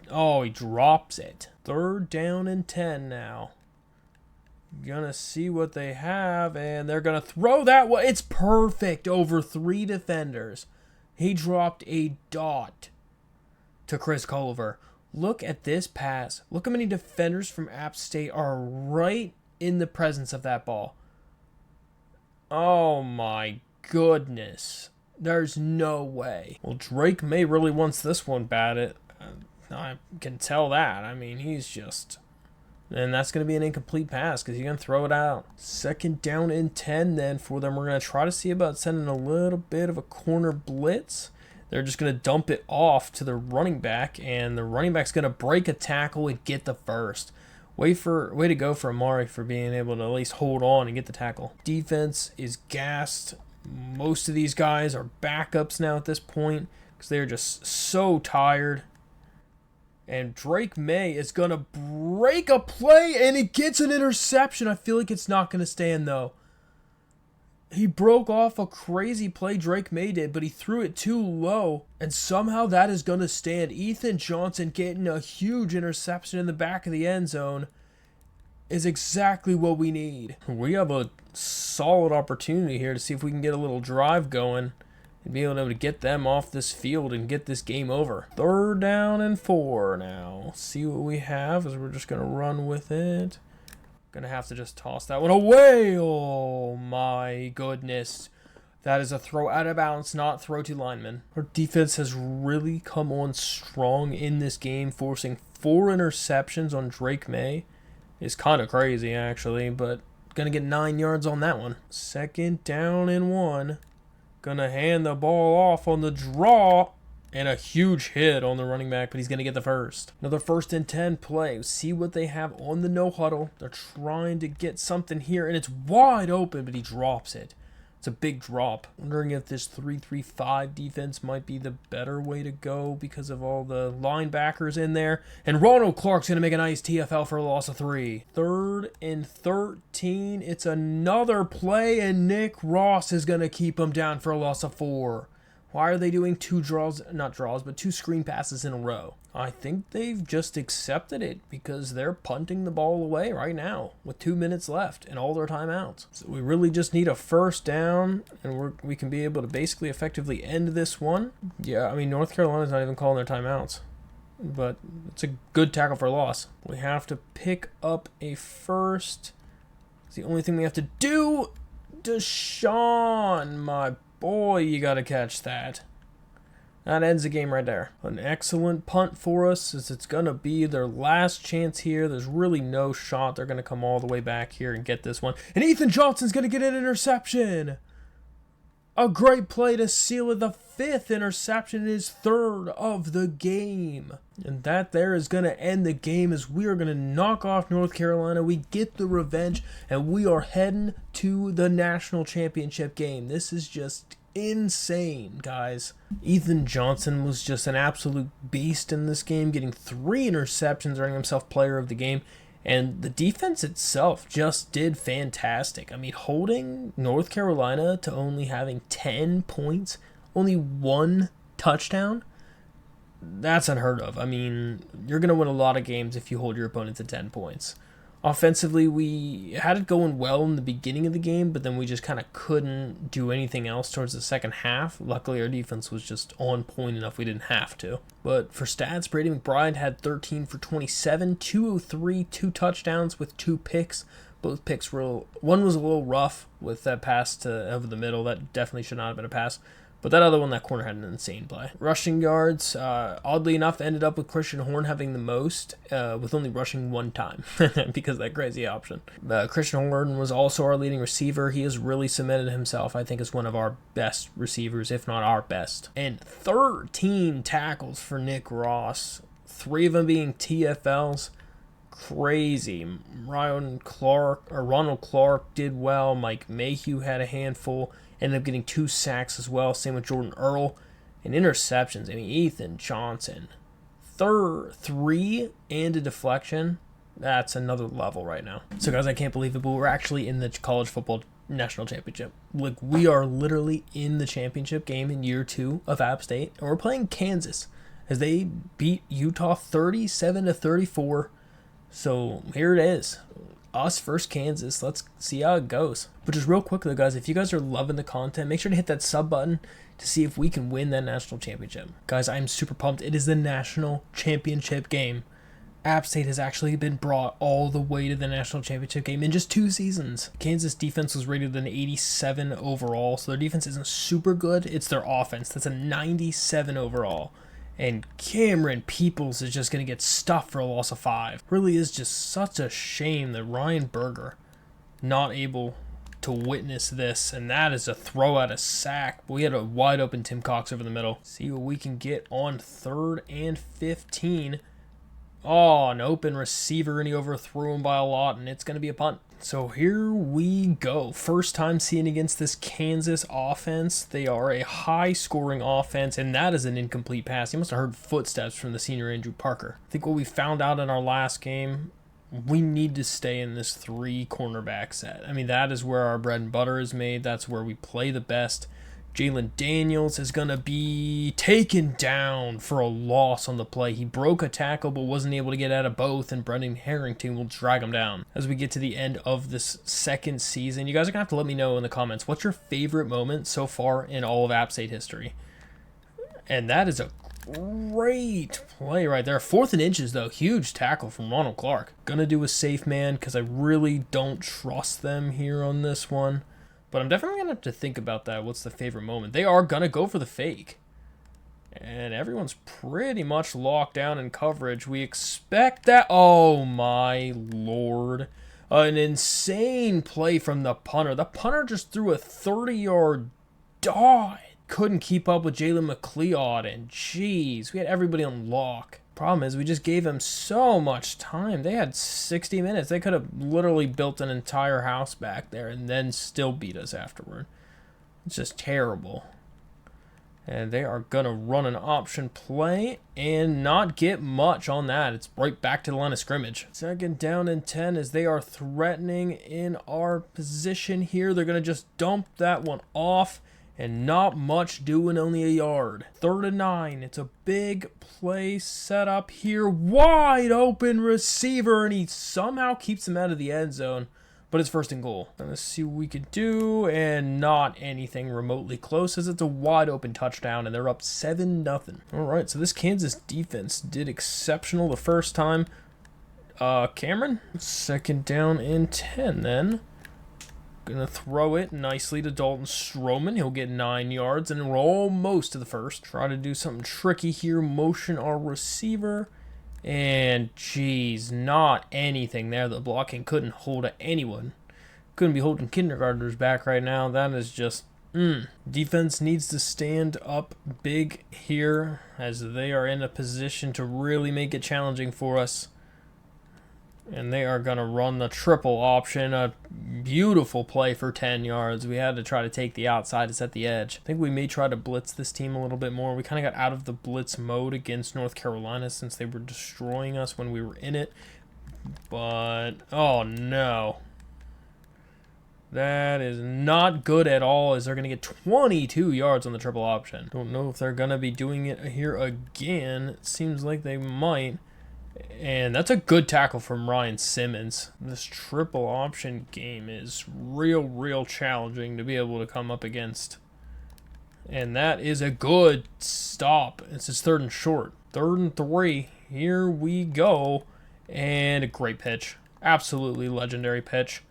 He drops it. 3rd down and 10 now. Gonna see what they have. And they're gonna throw that one. It's perfect over 3 defenders. He dropped a dot to Chris Culver. Look at this pass. Look how many defenders from App State are right in the presence of that ball. Oh my goodness. There's no way. Well, Drake May really wants this one batted. I can tell that. I mean, he's just... And that's going to be an incomplete pass because he's going to throw it out. 2nd down and 10 then for them. We're going to try to see about sending a little bit of a corner blitz. They're just going to dump it off to the running back, and the running back's going to break a tackle and get the first. Way to go for Amari for being able to at least hold on and get the tackle. Defense is gassed. Most of these guys are backups now at this point because they're just so tired. And Drake May is going to break a play, and it gets an interception. I feel like it's not going to stand, though. He broke off a crazy play Drake May did, but he threw it too low, and somehow that is going to stand. Ethan Johnson getting a huge interception in the back of the end zone is exactly what we need. We have a solid opportunity here to see if we can get a little drive going and be able to get them off this field and get this game over. 3rd down and 4 now. See what we have as we're just going to run with it. Gonna have to just toss that one away. Oh my goodness. That is a throw out of bounds, not throw to lineman. Our defense has really come on strong in this game, forcing 4 interceptions on Drake May. It's kind of crazy, actually, but gonna get 9 yards on that one. 2nd down and 1. Gonna hand the ball off on the draw. And a huge hit on the running back, but he's going to get the first. Another 1st and 10 play. See what they have on the no huddle. They're trying to get something here, and it's wide open, but he drops it. It's a big drop. Wondering if this 3-3-5 defense might be the better way to go because of all the linebackers in there. And Ronald Clark's going to make a nice TFL for a loss of 3. 3rd and 13. It's another play, and Nick Ross is going to keep him down for a loss of 4. Why are they doing 2 screen passes in a row? I think they've just accepted it because they're punting the ball away right now with 2 minutes left and all their timeouts. So we really just need a 1st down, and we can be able to basically effectively end this one. Yeah, I mean, North Carolina's not even calling their timeouts, but it's a good tackle for a loss. We have to pick up a first. It's the only thing we have to do. Deshaun, my boy, you got to catch that. That ends the game right there. An excellent punt for us as it's going to be their last chance here. There's really no shot they're going to come all the way back here and get this one. And Ethan Johnson's going to get an interception. A great play to seal it. The 5th interception, his 3rd of the game. And that there is going to end the game as we are going to knock off North Carolina. We get the revenge, and we are heading to the national championship game. This is just insane, guys. Ethan Johnson was just an absolute beast in this game, getting 3 interceptions, earning himself player of the game. And the defense itself just did fantastic. I mean, holding North Carolina to only having 10 points, only 1 touchdown, That's unheard of. I mean, you're going to win a lot of games if you hold your opponent to 10 points. Offensively, we had it going well in the beginning of the game, but then we just kind of couldn't do anything else towards the second half. Luckily, our defense was just on point enough we didn't have to. But for stats, Brady McBride had 13 for 27, 203, 2 touchdowns with 2 picks. Both picks were, one was a little rough with that pass to over the middle. That definitely should not have been a pass. But that other one, that corner had an insane play. Rushing yards, oddly enough, ended up with Christian Horn having the most, with only rushing 1 time because of that crazy option. Christian Horn was also our leading receiver. He has really cemented himself, I think, as one of our best receivers, if not our best. And 13 tackles for Nick Ross, 3 of them being TFLs. Crazy. Ronald Clark did well. Mike Mayhew had a handful. Ended up getting 2 sacks as well. Same with Jordan Earl. And interceptions. I mean, Ethan Johnson. 3 and a deflection. That's another level right now. So, guys, I can't believe it, but we're actually in the college football national championship. Like, we are literally in the championship game in year 2 of App State. And we're playing Kansas as they beat Utah 37-34. So, here it is. Us versus Kansas. Let's see how it goes. But just real quick though, guys, if you guys are loving the content, make sure to hit that sub button to see if we can win that national championship. Guys, I'm super pumped. It is the national championship game. App State has actually been brought all the way to the national championship game in just 2 seasons. Kansas defense was rated an 87 overall, so their defense isn't super good. It's their offense. That's a 97 overall. And Cameron Peoples is just going to get stuffed for a loss of 5. Really is just such a shame that Ryan Berger not able to witness this. And that is a throw out of sack. We had a wide open Tim Cox over the middle. See what we can get on 3rd and 15. Oh, an open receiver, and he overthrew him by a lot, and it's going to be a punt. So here we go. First time seeing against this Kansas offense. They are a high-scoring offense, and that is an incomplete pass. You must have heard footsteps from the senior Andrew Parker. I think what we found out in our last game, we need to stay in this 3 cornerback set. I mean, that is where our bread and butter is made. That's where we play the best. Jalen Daniels is going to be taken down for a loss on the play. He broke a tackle but wasn't able to get out of both, and Brendan Harrington will drag him down. As we get to the end of this second season, you guys are going to have to let me know in the comments, what's your favorite moment so far in all of App State history? And that is a great play right there. 4th and inches, though. Huge tackle from Ronald Clark. Going to do a safe man because I really don't trust them here on this one. But I'm definitely going to have to think about that. What's the favorite moment? They are going to go for the fake. And everyone's pretty much locked down in coverage. We expect that. Oh, my Lord. An insane play from the punter. The punter just threw a 30-yard dive. Couldn't keep up with Jalen McLeod. And, jeez, we had everybody on lock. Problem is, we just gave them so much time. They had 60 minutes. They could have literally built an entire house back there and then still beat us afterward. It's just terrible. And they are going to run an option play and not get much on that. It's right back to the line of scrimmage. 2nd down and 10 as they are threatening in our position here. They're going to just dump that one off. And not much doing, only a yard. 3rd and 9. It's a big play set up here. Wide open receiver, and he somehow keeps him out of the end zone. But it's 1st and goal. Let's see what we can do, and not anything remotely close as it's a wide open touchdown, and they're up 7-0. All right, so this Kansas defense did exceptional the first time. Cameron, 2nd down and 10 then. Gonna throw it nicely to Dalton Stroman. He'll get 9 yards, and we're almost to the 1st. Try to do something tricky here. Motion our receiver. And, geez, not anything there. The blocking couldn't hold anyone. Couldn't be holding kindergartners back right now. That is just, Defense needs to stand up big here as they are in a position to really make it challenging for us. And they are going to run the triple option. A beautiful play for 10 yards. We had to try to take the outside to set the edge. I think we may try to blitz this team a little bit more. We kind of got out of the blitz mode against North Carolina since they were destroying us when we were in it. But, oh no. That is not good at all, as they're going to get 22 yards on the triple option. Don't know if they're going to be doing it here again. It seems like they might. And that's a good tackle from Ryan Simmons. This triple option game is real challenging to be able to come up against. And that is a good stop. It's his 3rd and short. 3rd and 3. Here we go. And a great pitch. Absolutely legendary pitch.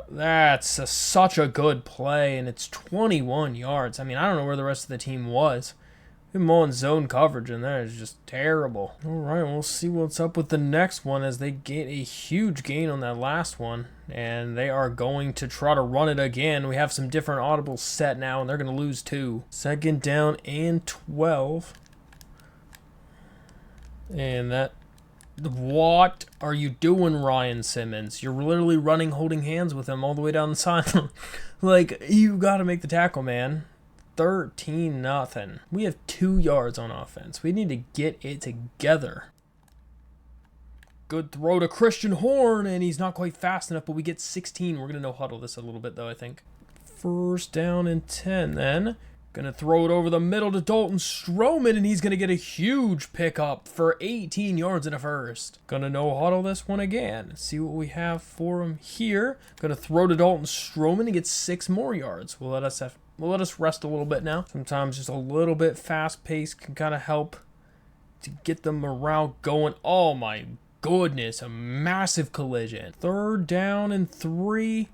That's such a good play, and it's 21 yards. I mean, I don't know where the rest of the team was. Them on zone coverage, and that is just terrible. All right, we'll see what's up with the next one as they get a huge gain on that last one, and they are going to try to run it again. We have some different audibles set now, and they're going to lose 2. 2nd down and 12. And that... What are you doing, Ryan Simmons? You're literally running, holding hands with him all the way down the sideline. Like, you got to make the tackle, man. 13-0. We have 2 yards on offense. We need to get it together. Good throw to Christian Horn, and he's not quite fast enough, but we get 16. We're going to no-huddle this a little bit, though, I think. 1st down and 10, then. Going to throw it over the middle to Dalton Stroman, and he's going to get a huge pickup for 18 yards in a first. Going to no-huddle this one again. See what we have for him here. Going to throw to Dalton Stroman and get 6 more yards. We'll let us rest a little bit now. Sometimes just a little bit fast-paced can kind of help to get the morale going. Oh, my goodness. A massive collision. 3rd down and 3.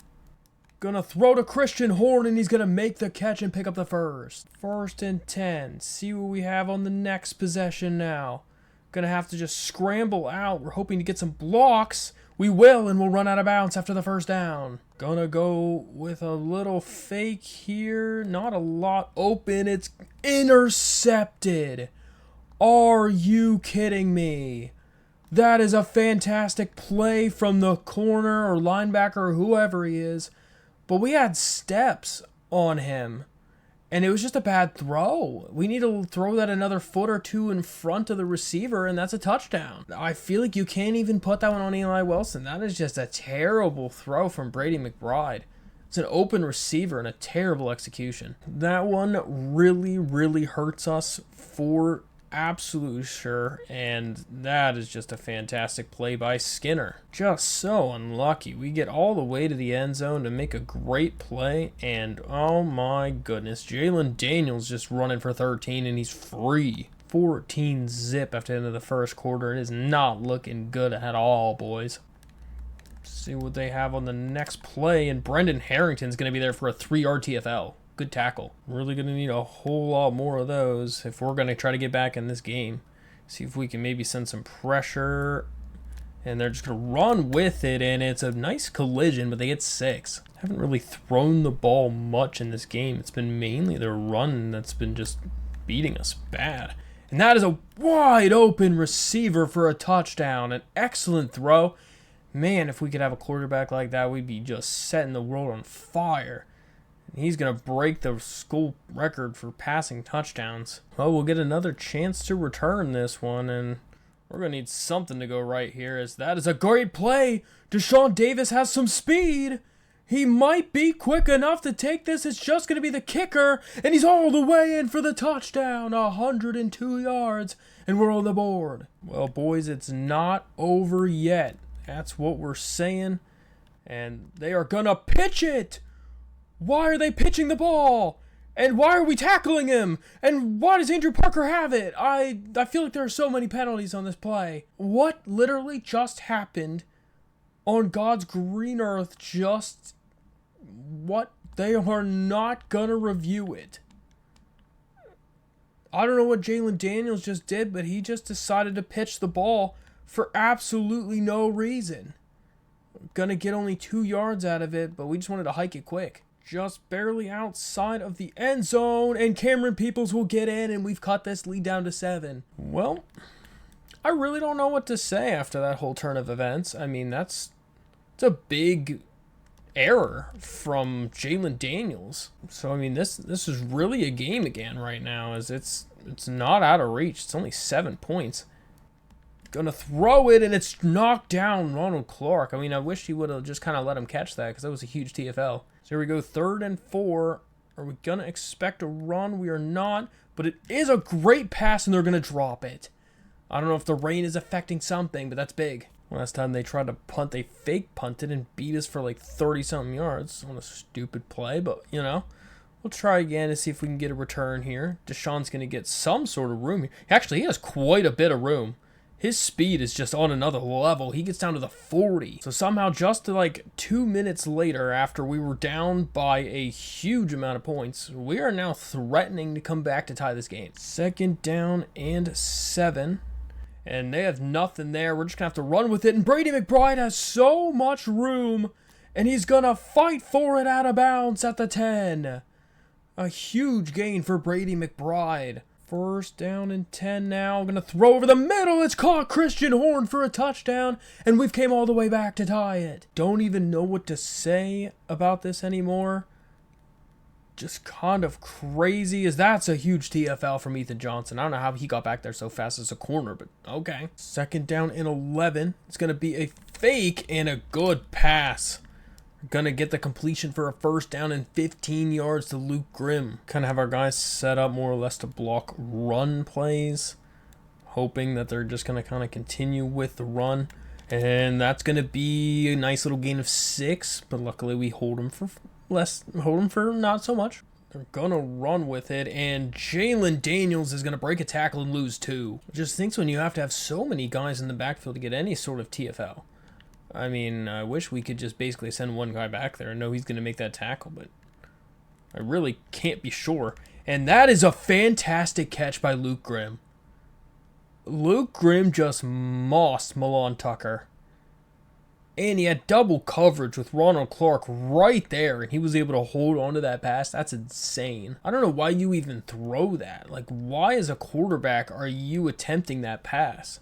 Gonna throw to Christian Horn, and he's gonna make the catch and pick up the first. 1st and 10. See what we have on the next possession now. Gonna have to just scramble out. We're hoping to get some blocks. We will, and we'll run out of bounds after the 1st down. Gonna go with a little fake here. Not a lot open. It's intercepted. Are you kidding me? That is a fantastic play from the corner or linebacker or whoever he is. But we had steps on him, and it was just a bad throw. We need to throw that another foot or 2 in front of the receiver, and that's a touchdown. I feel like you can't even put that one on Eli Wilson. That is just a terrible throw from Brady McBride. It's an open receiver and a terrible execution. That one really hurts us for absolutely sure, and that is just a fantastic play by Skinner. Just so unlucky. We get all the way to the end zone to make a great play, and oh my goodness, Jalen Daniels just running for 13, and he's free. 14 zip after the end of the 1st quarter. It is not looking good at all, boys. See what they have on the next play, and Brendan Harrington's going to be there for a 3-yard TFL. Good tackle. Really going to need a whole lot more of those if we're going to try to get back in this game. See if we can maybe send some pressure. And they're just going to run with it, and it's a nice collision, but they get 6. Haven't really thrown the ball much in this game. It's been mainly their run that's been just beating us bad. And that is a wide open receiver for a touchdown. An excellent throw. Man, if we could have a quarterback like that, we'd be just setting the world on fire. He's going to break the school record for passing touchdowns. Well, we'll get another chance to return this one, and we're going to need something to go right here, as that is a great play. Deshaun Davis has some speed. He might be quick enough to take this. It's just going to be the kicker, and he's all the way in for the touchdown. 102 yards, and we're on the board. Well, boys, it's not over yet. That's what we're saying, and they are going to pitch it. Why are they pitching the ball? And why are we tackling him? And why does Andrew Parker have it? I feel like there are so many penalties on this play. What literally just happened on God's green earth? Just what? They are not gonna review it. I don't know what Jalen Daniels just did, but he just decided to pitch the ball for absolutely no reason. Gonna get only 2 yards out of it, but we just wanted to hike it quick. Just barely outside of the end zone, and Cameron Peoples will get in, and we've cut this lead down to 7. Well, I really don't know what to say after that whole turn of events. I mean, it's a big error from Jalen Daniels. So, I mean, this is really a game again right now, as it's not out of reach. It's only 7 points. Gonna throw it, and it's knocked down Ronald Clark. I mean, I wish he would have just kind of let him catch that because that was a huge TFL. So here we go, 3rd and 4. Are we gonna expect a run? We are not, but it is a great pass, and they're gonna drop it. I don't know if the rain is affecting something, but that's big. Last time they tried to punt, they fake punted and beat us for like 30-something yards on a stupid play, but, you know. We'll try again to see if we can get a return here. Deshaun's going to get some sort of room here. Actually, he has quite a bit of room. His speed is just on another level. He gets down to the 40. So somehow just like 2 minutes later, after we were down by a huge amount of points, we are now threatening to come back to tie this game. 2nd down and 7. And they have nothing there. We're just going to have to run with it. And Brady McBride has so much room. And he's going to fight for it out of bounds at the 10. A huge gain for Brady McBride. 1st down and 10 now. Going to throw over the middle. It's caught Christian Horn for a touchdown. And we've came all the way back to tie it. Don't even know what to say about this anymore. Just kind of crazy as that's a huge TFL from Ethan Johnson. I don't know how he got back there so fast as a corner, but okay. 2nd down and 11. It's going to be a fake and a good pass. Going to get the completion for a 1st down and 15 yards to Luke Grimm. Kind of have our guys set up more or less to block run plays. Hoping that they're just going to kind of continue with the run. And that's going to be a nice little gain of 6. But luckily we hold them for not so much. They're going to run with it. And Jalen Daniels is going to break a tackle and lose 2. Just thinks when you have to have so many guys in the backfield to get any sort of TFL. I mean, I wish we could just basically send one guy back there and know he's going to make that tackle, but I really can't be sure. And that is a fantastic catch by Luke Grimm. Luke Grimm just mossed Milan Tucker. And he had double coverage with Ronald Clark right there, and he was able to hold on to that pass. That's insane. I don't know why you even throw that. Like, why as a quarterback are you attempting that pass?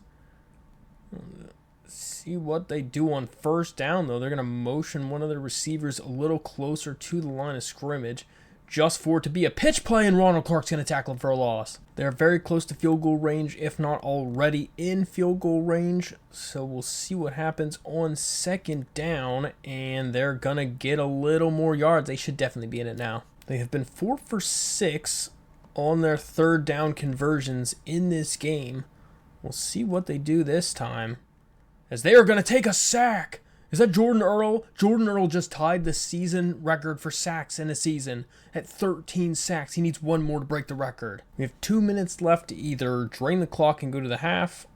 See what they do on 1st down, though. They're going to motion one of the receivers a little closer to the line of scrimmage just for it to be a pitch play, and Ronald Clark's going to tackle him for a loss. They're very close to field goal range, if not already in field goal range. So we'll see what happens on 2nd down, and they're going to get a little more yards. They should definitely be in it now. They have been 4 for 6 on their 3rd down conversions in this game. We'll see what they do this time, as they are going to take a sack. Is that Jordan Earl? Jordan Earl just tied the season record for sacks in a season at 13 sacks. He needs 1 more to break the record. We have 2 minutes left to either drain the clock and go to the half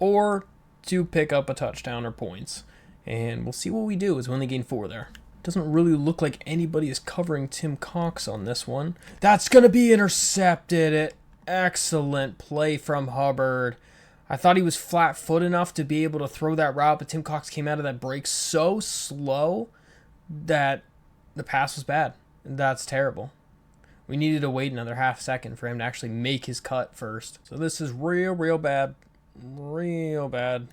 or to pick up a touchdown or points. And we'll see what we do as we only gain 4 there. Doesn't really look like anybody is covering Tim Cox on this one. That's going to be intercepted. Excellent play from Hubbard. I thought he was flat-foot enough to be able to throw that route, but Tim Cox came out of that break so slow that the pass was bad. That's terrible. We needed to wait another half second for him to actually make his cut first. So this is real bad. Real bad.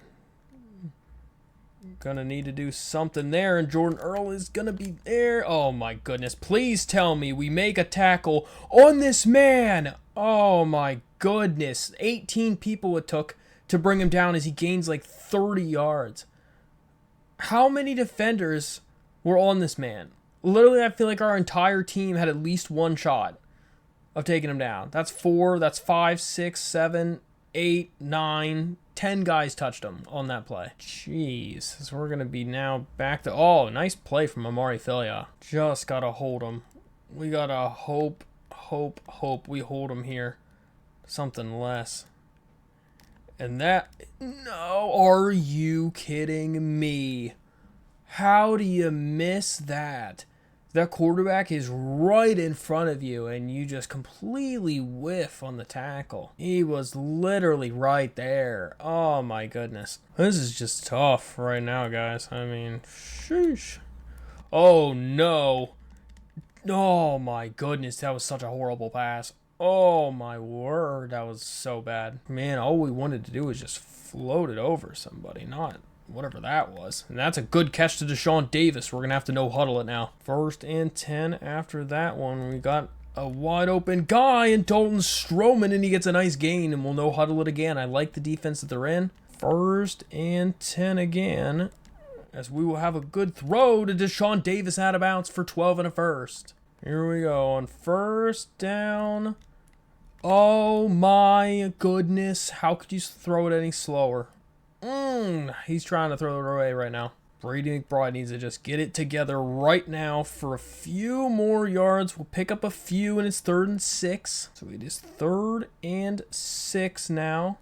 Gonna need to do something there, and Jordan Earl is gonna be there. Oh my goodness. Please tell me we make a tackle on this man. Oh my goodness. 18 people it took to bring him down as he gains like 30 yards. How many defenders were on this man? Literally, I feel like our entire team had at least 1 shot of taking him down. That's 4, that's 5, 6, 7, 8, 9, 10 guys touched him on that play. Jeez. So we're going to be now back to... Oh, nice play from Amari Filia. Just got to hold him. We got to hope we hold him here. Something less. And that... No, are you kidding me? How do you miss that? That quarterback is right in front of you, and you just completely whiff on the tackle. He was literally right there. Oh, my goodness. This is just tough right now, guys. I mean, sheesh. Oh, no. Oh, my goodness. That was such a horrible pass. Oh, my word. That was so bad. Man, all we wanted to do was just float it over somebody, not... whatever that was. And that's a good catch to Deshaun Davis. We're going to have to no huddle it now. 1st and 10 after that one. We got a wide open guy and Dalton Stroman, and he gets a nice gain, and we'll no huddle it again. I like the defense that they're in. 1st and 10 again, as we will have a good throw to Deshaun Davis out of bounds for 12 and a first. Here we go on 1st down. Oh my goodness, how could you throw it any slower? He's trying to throw it away right now. Brady McBride needs to just get it together right now for a few more yards. We'll pick up a few, and it's 3rd and 6. So it is 3rd and 6 now.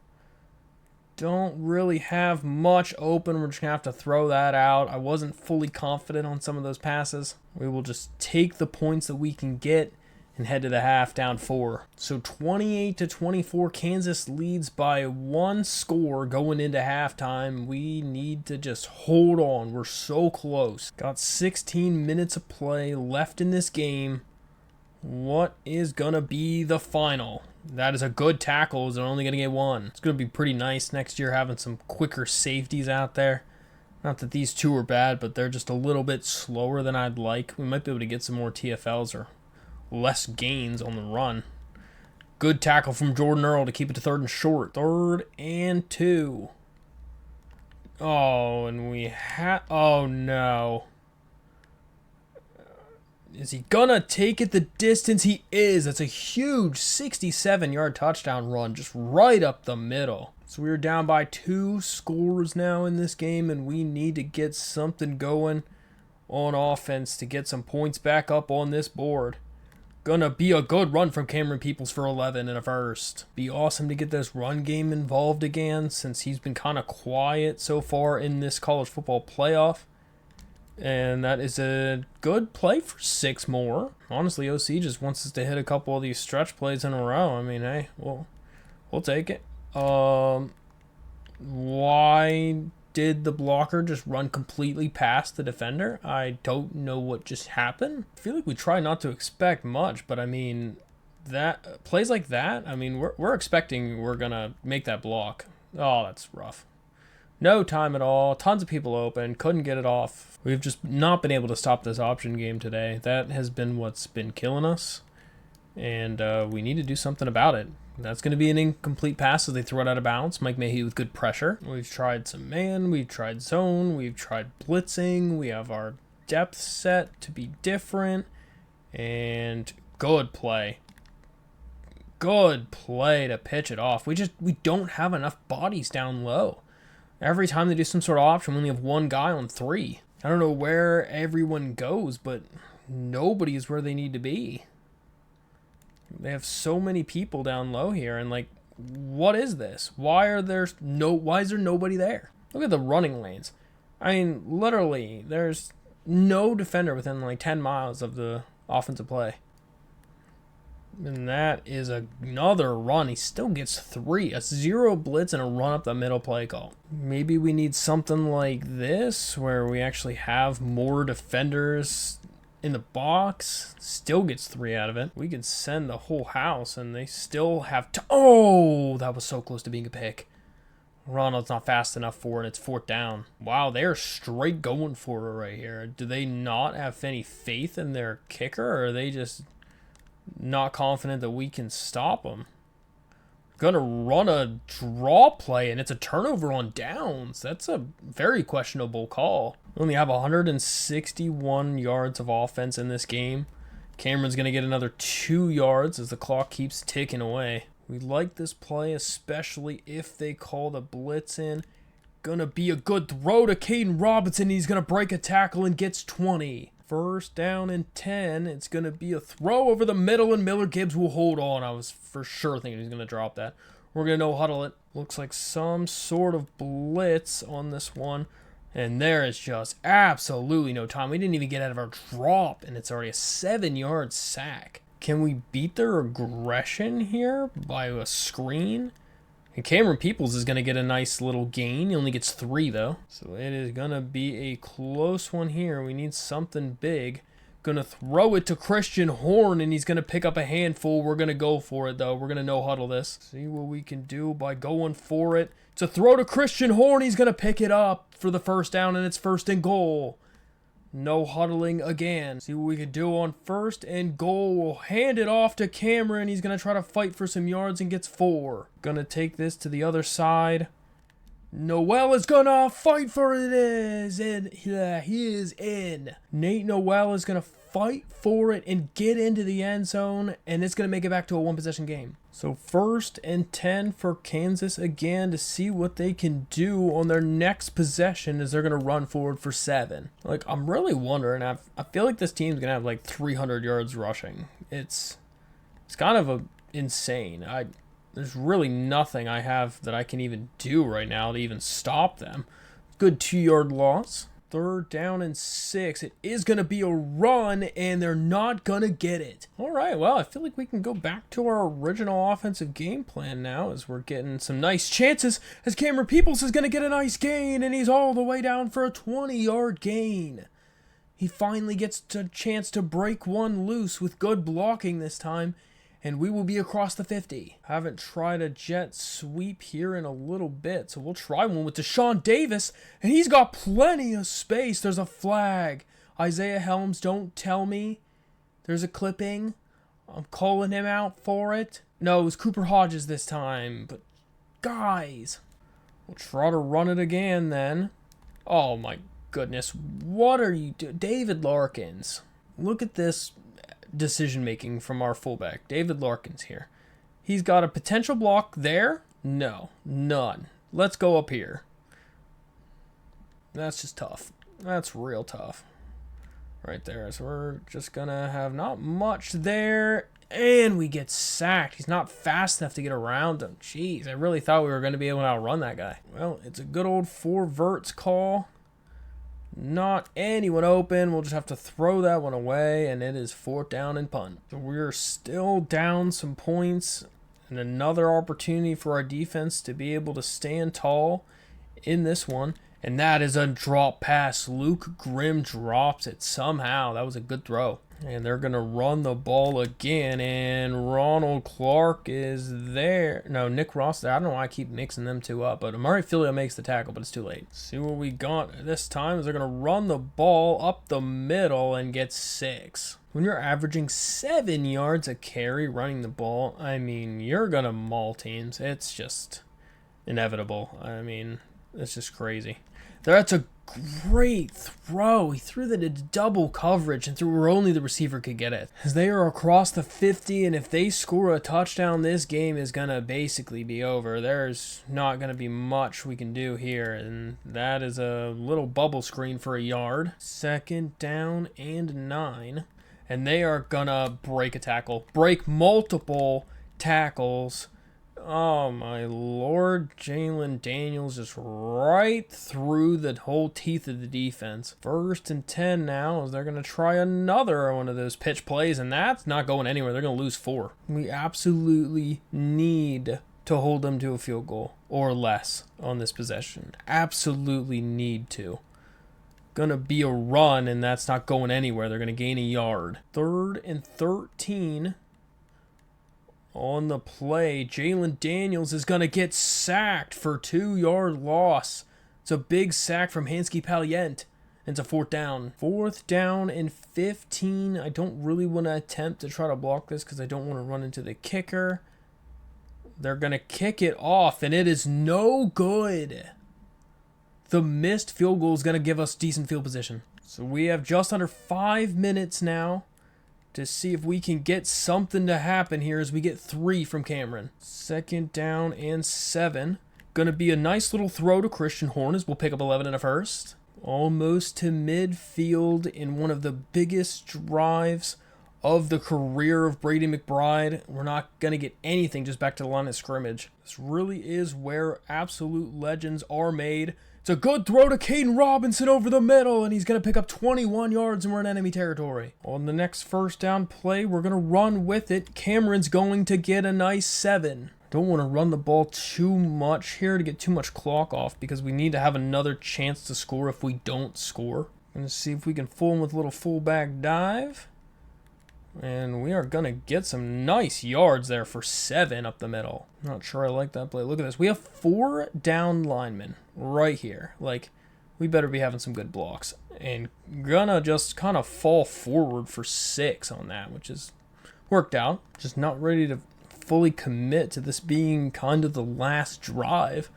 Don't really have much open. We're just going to have to throw that out. I wasn't fully confident on some of those passes. We will just take the points that we can get and head to the half down 4. So 28-24, Kansas leads by 1 score going into halftime. We need to just hold on. We're so close. Got 16 minutes of play left in this game. What is going to be the final? That is a good tackle. They're only going to get 1. It's going to be pretty nice next year having some quicker safeties out there. Not that these 2 are bad, but they're just a little bit slower than I'd like. We might be able to get some more TFLs or less gains on the run. Good tackle from Jordan Earl to keep it to 3rd and short. 3rd and 2. Oh, and we oh no. Is he gonna take it the distance? He is. That's a huge 67-yard touchdown run just right up the middle. So we're down by 2 scores now in this game, and we need to get something going on offense to get some points back up on this board. Gonna be a good run from Cameron Peoples for 11 and a first. Be awesome to get this run game involved again, since he's been kind of quiet so far in this college football playoff. And that is a good play for 6 more. Honestly, OC just wants us to hit a couple of these stretch plays in a row. I mean, hey, we'll take it. Why did the blocker just run completely past the defender? I don't know what just happened. I feel like we try not to expect much, but I mean, that plays like that, I mean, we're expecting we're gonna make that block. Oh, that's rough. No time at all. Tons of people open. Couldn't get it off. We've just not been able to stop this option game today. That has been what's been killing us. And we need to do something about it. That's going to be an incomplete pass as they throw it out of bounds. Mike Mayhew with good pressure. We've tried some man. We've tried zone. We've tried blitzing. We have our depth set to be different. And good play. Good play to pitch it off. We don't have enough bodies down low. Every time they do some sort of option, we only have 1 guy on 3. I don't know where everyone goes, but nobody is where they need to be. They have so many people down low here, and like, what is this? Why is there nobody there? Look at the running lanes. I mean, literally, there's no defender within like 10 miles of the offensive play. And that is another run. He still gets 3. A 0 blitz and a run up the middle play call. Maybe we need something like this where we actually have more defenders in the box. Still gets 3 out of it. We can send the whole house and they still have oh, that was so close to being a pick. Ronald's not fast enough for it. It's 4th down. Wow, they're straight going for it right here. Do they not have any faith in their kicker, or are they just not confident that we can stop them? Gonna run a draw play, and it's a turnover on downs. That's a very questionable call. We only have 161 yards of offense in this game. Cameron's gonna get another 2 yards as the clock keeps ticking away. We like this play, especially if they call the blitz in. Gonna be a good throw to Caden Robinson. He's gonna break a tackle and gets 20. 1st down and 10. It's going to be a throw over the middle, and Miller Gibbs will hold on. I was for sure thinking he's going to drop that. We're going to no-huddle it. Looks like some sort of blitz on this one. And there is just absolutely no time. We didn't even get out of our drop, and it's already a 7-yard sack. Can we beat their aggression here by a screen? And Cameron Peoples is going to get a nice little gain. He only gets 3, though. So it is going to be a close one here. We need something big. Going to throw it to Christian Horn, and he's going to pick up a handful. We're going to go for it, though. We're going to no-huddle this. See what we can do by going for it. It's a throw to Christian Horn. He's going to pick it up for the 1st down, and it's 1st and goal. No huddling again. See what we can do on 1st and goal. We'll hand it off to Cameron. He's going to try to fight for some yards and gets 4. Going to take this to the other side. Noel is going to fight for it. He is in. Nate Noel is going to fight for it and get into the end zone, and it's going to make it back to a 1-possession game. So 1st and 10 for Kansas again to see what they can do on their next possession as they're going to run forward for 7. Like, I'm really wondering, I feel like this team's going to have like 300 yards rushing. It's kind of insane. There's really nothing I have that I can even do right now to even stop them. Good 2-yard loss. 3rd down and 6. It is going to be a run, and they're not going to get it. All right, well, I feel like we can go back to our original offensive game plan now as we're getting some nice chances as Cameron Peoples is going to get a nice gain, and he's all the way down for a 20-yard gain. He finally gets a chance to break one loose with good blocking this time, and we will be across the 50. Haven't tried a jet sweep here in a little bit, so we'll try one with Deshaun Davis, and he's got plenty of space. There's a flag. Isaiah Helms, don't tell me there's a clipping. I'm calling him out for it. No, it was Cooper Hodges this time, but guys, we'll try to run it again then. Oh my goodness, what are you doing? David Larkins, look at this decision making from our fullback, David Larkins here. He's got a potential block there. No, none. Let's go up here. That's just tough. That's real tough. Right there. So we're just gonna have not much there. And we get sacked. He's not fast enough to get around him. Jeez, I really thought we were going to be able to outrun that guy. Well, it's a good old 4 verts call. Not anyone open. We'll just have to throw that one away, and it is 4th down and punt. So we're still down some points, and another opportunity for our defense to be able to stand tall in this one, and that is a drop pass. Luke Grimm drops it somehow. That was a good throw. And they're going to run the ball again, and Ronald Clark is there. No, Nick Ross there. I don't know why I keep mixing them two up, but Amari Filia makes the tackle, but it's too late. See what we got this time is they're going to run the ball up the middle and get 6. When you're averaging 7 yards a carry running the ball, I mean, you're going to maul teams. It's just inevitable. I mean, it's just crazy. That's a great throw. He threw that into double coverage and threw where only the receiver could get it. As they are across the 50, and if they score a touchdown, this game is going to basically be over. There's not going to be much we can do here, and that is a little bubble screen for a yard. 2nd down and 9, and they are going to break a tackle. Break multiple tackles. Oh my lord, Jalen Daniels just right through the whole teeth of the defense. 1st and 10 now as they're going to try another one of those pitch plays, and that's not going anywhere. They're going to lose 4. We absolutely need to hold them to a field goal or less on this possession. Absolutely need to. Going to be a run, and that's not going anywhere. They're going to gain a yard. 3rd and 13. On the play, Jalen Daniels is going to get sacked for a 2-yard loss. It's a big sack from Hansky Palient. It's a 4th down. 4th down and 15. I don't really want to attempt to try to block this because I don't want to run into the kicker. They're going to kick it off, and it is no good. The missed field goal is going to give us decent field position. So we have just under 5 minutes now to see if we can get something to happen here as we get 3 from Cameron. 2nd down and 7. Going to be a nice little throw to Christian Horn as we'll pick up 11 and a first. Almost to midfield in one of the biggest drives of the career of Brady McBride. We're not going to get anything just back to the line of scrimmage. This really is where absolute legends are made. It's a good throw to Caden Robinson over the middle, and he's going to pick up 21 yards, and we're in enemy territory. On the next 1st down play, we're going to run with it. Cameron's going to get a nice 7. Don't want to run the ball too much here to get too much clock off because we need to have another chance to score if we don't score. Going to see if we can fool him with a little fullback dive. And we are going to get some nice yards there for 7 up the middle. Not sure I like that play. Look at this. We have 4 down linemen right here. Like, we better be having some good blocks. and gonna just kind of fall forward for 6 on that, which is worked out. Just not ready to fully commit to this being kind of the last drive.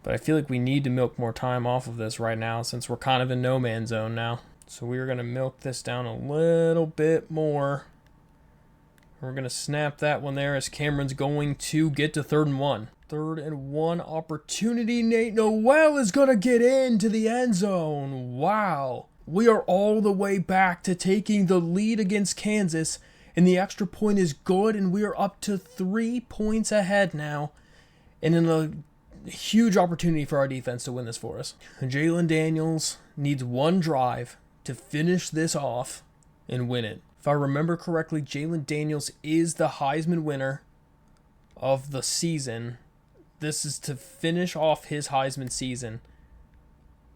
But I feel like we need to milk more time off of this right now since we're kind of in no man's zone now. So we're going to milk this down a little bit more. We're going to snap that one there as Cameron's going to get to 3rd and 1. 3rd and 1 opportunity. Nate Noel is going to get into the end zone. Wow. We are all the way back to taking the lead against Kansas. And the extra point is good. And we are up to 3 points ahead now. And in a huge opportunity for our defense to win this for us. Jalen Daniels needs one drive to finish this off and win it. If I remember correctly, Jalen Daniels is the Heisman winner of the season. This is to finish off his Heisman season.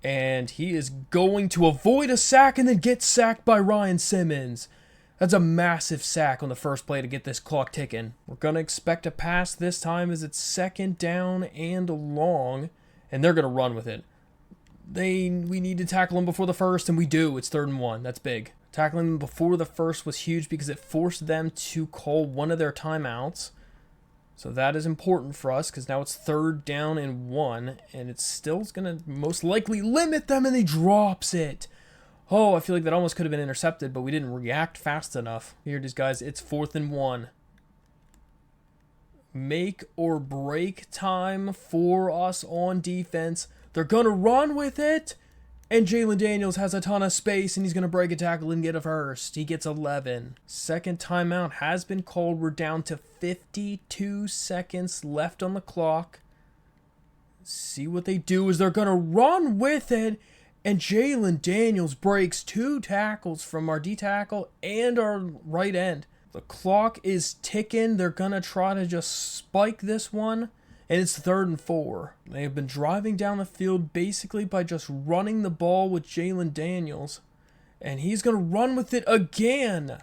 And he is going to avoid a sack and then get sacked by Ryan Simmons. That's a massive sack on the first play to get this clock ticking. We're going to expect a pass this time as it's 2nd down and long. And they're going to run with it. We need to tackle them before the first, and we do. It's 3rd and 1. That's big. Tackling them before the first was huge because it forced them to call one of their timeouts. So that is important for us because now it's 3rd down and 1. And it's still going to most likely limit them, and he drops it. Oh, I feel like that almost could have been intercepted, but we didn't react fast enough. Here it is, guys. It's 4th and 1. Make or break time for us on defense. They're going to run with it. And Jalen Daniels has a ton of space, and he's going to break a tackle and get a first. He gets 11. 2nd timeout has been called. We're down to 52 seconds left on the clock. See what they do is they're going to run with it. And Jalen Daniels breaks 2 tackles from our D tackle and our right end. The clock is ticking. They're going to try to just spike this one. And it's 3rd and 4. They have been driving down the field basically by just running the ball with Jalen Daniels. And he's going to run with it again.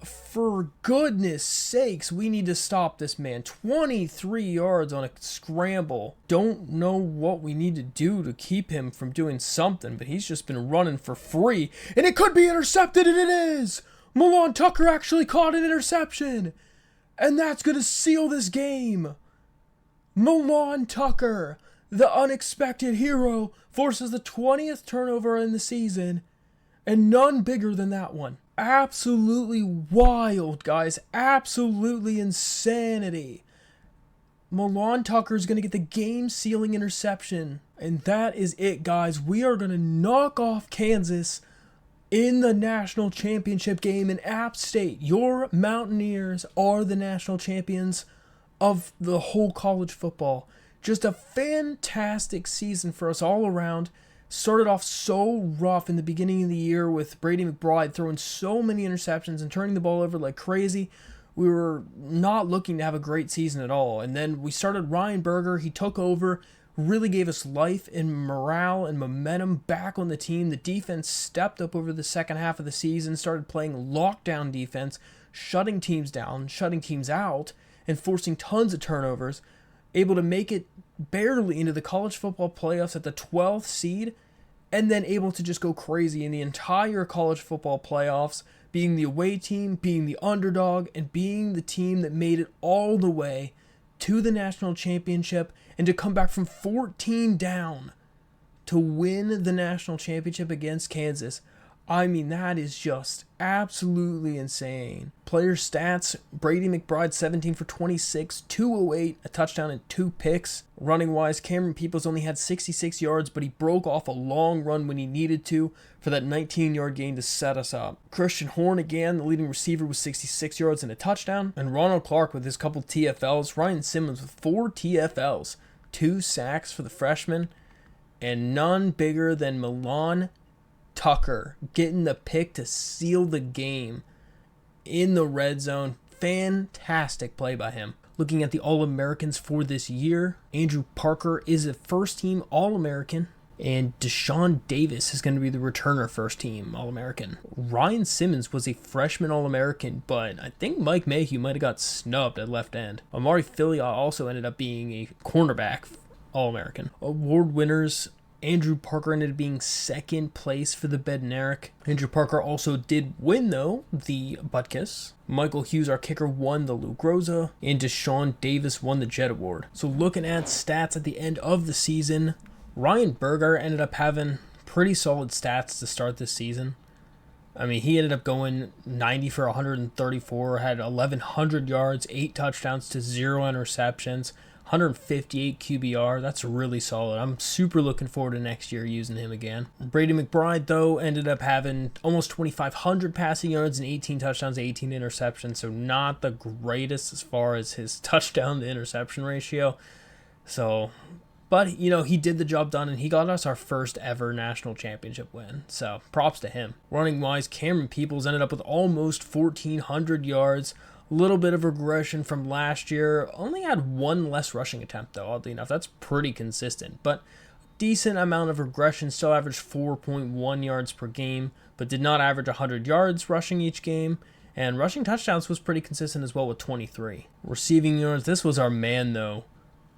For goodness sakes, we need to stop this man. 23 yards on a scramble. Don't know what we need to do to keep him from doing something, but he's just been running for free. And it could be intercepted, and it is! Milan Tucker actually caught an interception. And that's going to seal this game. Milan Tucker, the unexpected hero, forces the 20th turnover in the season, and none bigger than that one. Absolutely wild, guys. Absolutely insanity. Milan Tucker is going to get the game-sealing interception, and that is it, guys. We are going to knock off Kansas in the national championship game in App State. Your Mountaineers are the national champions of the whole college football. Just a fantastic season for us all around. Started off so rough in the beginning of the year with Brady McBride throwing so many interceptions and turning the ball over like crazy. We were not looking to have a great season at all. And then we started Ryan Berger. He took over, really gave us life and morale and momentum back on the team. The defense stepped up over the second half of the season, started playing lockdown defense, shutting teams down, shutting teams out, and forcing tons of turnovers, able to make it barely into the college football playoffs at the 12th seed, and then able to just go crazy in the entire college football playoffs, being the away team, being the underdog, and being the team that made it all the way to the national championship, and to come back from 14 down to win the national championship against Kansas. I mean, that is just absolutely insane. Player stats, Brady McBride 17 for 26, 208, a touchdown and 2 picks. Running wise, Cameron Peoples only had 66 yards, but he broke off a long run when he needed to for that 19-yard gain to set us up. Christian Horn again, the leading receiver, with 66 yards and a touchdown. And Ronald Clark with his couple TFLs. Ryan Simmons with 4 TFLs, 2 sacks for the freshman. And none bigger than Milan Tucker getting the pick to seal the game in the red zone. Fantastic play by him. Looking at the All-Americans for this year, Andrew Parker is a first-team All-American, and Deshaun Davis is going to be the returner first-team All-American. Ryan Simmons was a freshman All-American, but I think Mike Mayhew might have got snubbed at left end. Amari Filia also ended up being a cornerback All-American. Award winners Andrew Parker ended up being second place for the Bednarik. Andrew Parker also did win, though, the Butkus. Michael Hughes, our kicker, won the Lou Groza, and Deshaun Davis won the Jet Award. So looking at stats at the end of the season, Ryan Berger ended up having pretty solid stats to start this season. I mean, he ended up going 90 for 134, had 1,100 yards, 8 touchdowns to 0 interceptions, 158 QBR. That's really solid. I'm super looking forward to next year using him again. Brady McBride, though, ended up having almost 2,500 passing yards and 18 touchdowns, 18 interceptions. So not the greatest as far as his touchdown to interception ratio. But, he did the job done, and he got us our first ever national championship win. So props to him. Running-wise, Cameron Peoples ended up with almost 1,400 yards. Little bit of regression from last year. Only had one less rushing attempt, though, oddly enough. That's pretty consistent. But decent amount of regression. Still averaged 4.1 yards per game, but did not average 100 yards rushing each game. And rushing touchdowns was pretty consistent as well with 23. Receiving yards, this was our man, though.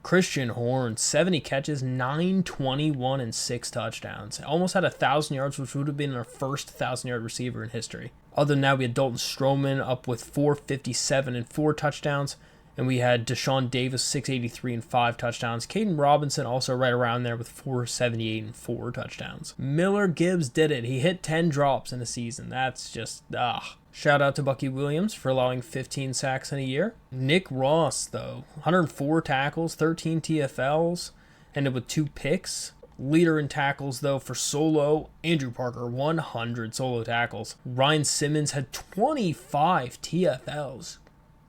Christian Horn, 70 catches, 921, and 6 touchdowns. Almost had 1,000 yards, which would have been our first 1,000-yard receiver in history. Other than that, we had Dalton Stroman up with 457 and 4 touchdowns. And we had Deshaun Davis, 683 and 5 touchdowns. Caden Robinson also right around there with 478 and 4 touchdowns. Miller Gibbs did it. He hit 10 drops in a season. That's just, Shout out to Bucky Williams for allowing 15 sacks in a year. Nick Ross, though, 104 tackles, 13 TFLs, ended with 2 picks. Leader in tackles, though, for solo, Andrew Parker, 100 solo tackles. Ryan Simmons had 25 TFLs.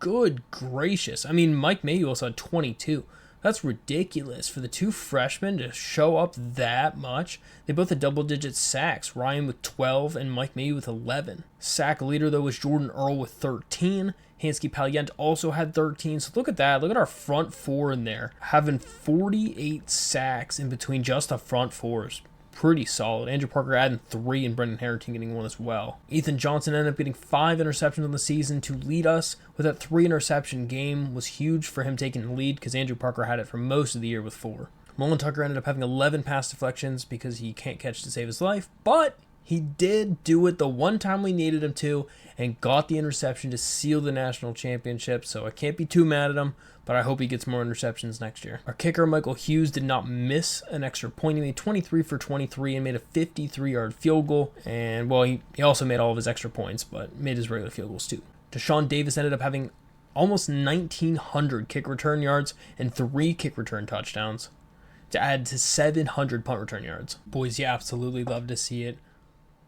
Good gracious. I mean, Mike Mayhew also had 22. That's ridiculous for the 2 freshmen to show up that much. They both had double-digit sacks, Ryan with 12 and Mike Mayhew with 11. Sack leader, though, was Jordan Earl with 13. Hansky Palient also had 13. So look at that. Look at our front 4 in there, having 48 sacks in between just the front 4s. Pretty solid. Andrew Parker adding 3 and Brendan Harrington getting 1 as well. Ethan Johnson ended up getting 5 interceptions in the season to lead us with that 3 interception game. Was huge for him taking the lead because Andrew Parker had it for most of the year with 4. Mullen Tucker ended up having 11 pass deflections because he can't catch to save his life, but he did do it the one time we needed him to and got the interception to seal the national championship, so I can't be too mad at him, but I hope he gets more interceptions next year. Our kicker, Michael Hughes, did not miss an extra point. He made 23 for 23 and made a 53-yard field goal, and, well, he also made all of his extra points, but made his regular field goals too. Deshaun Davis ended up having almost 1,900 kick return yards and 3 kick return touchdowns to add to 700 punt return yards. Boys, you absolutely love to see it.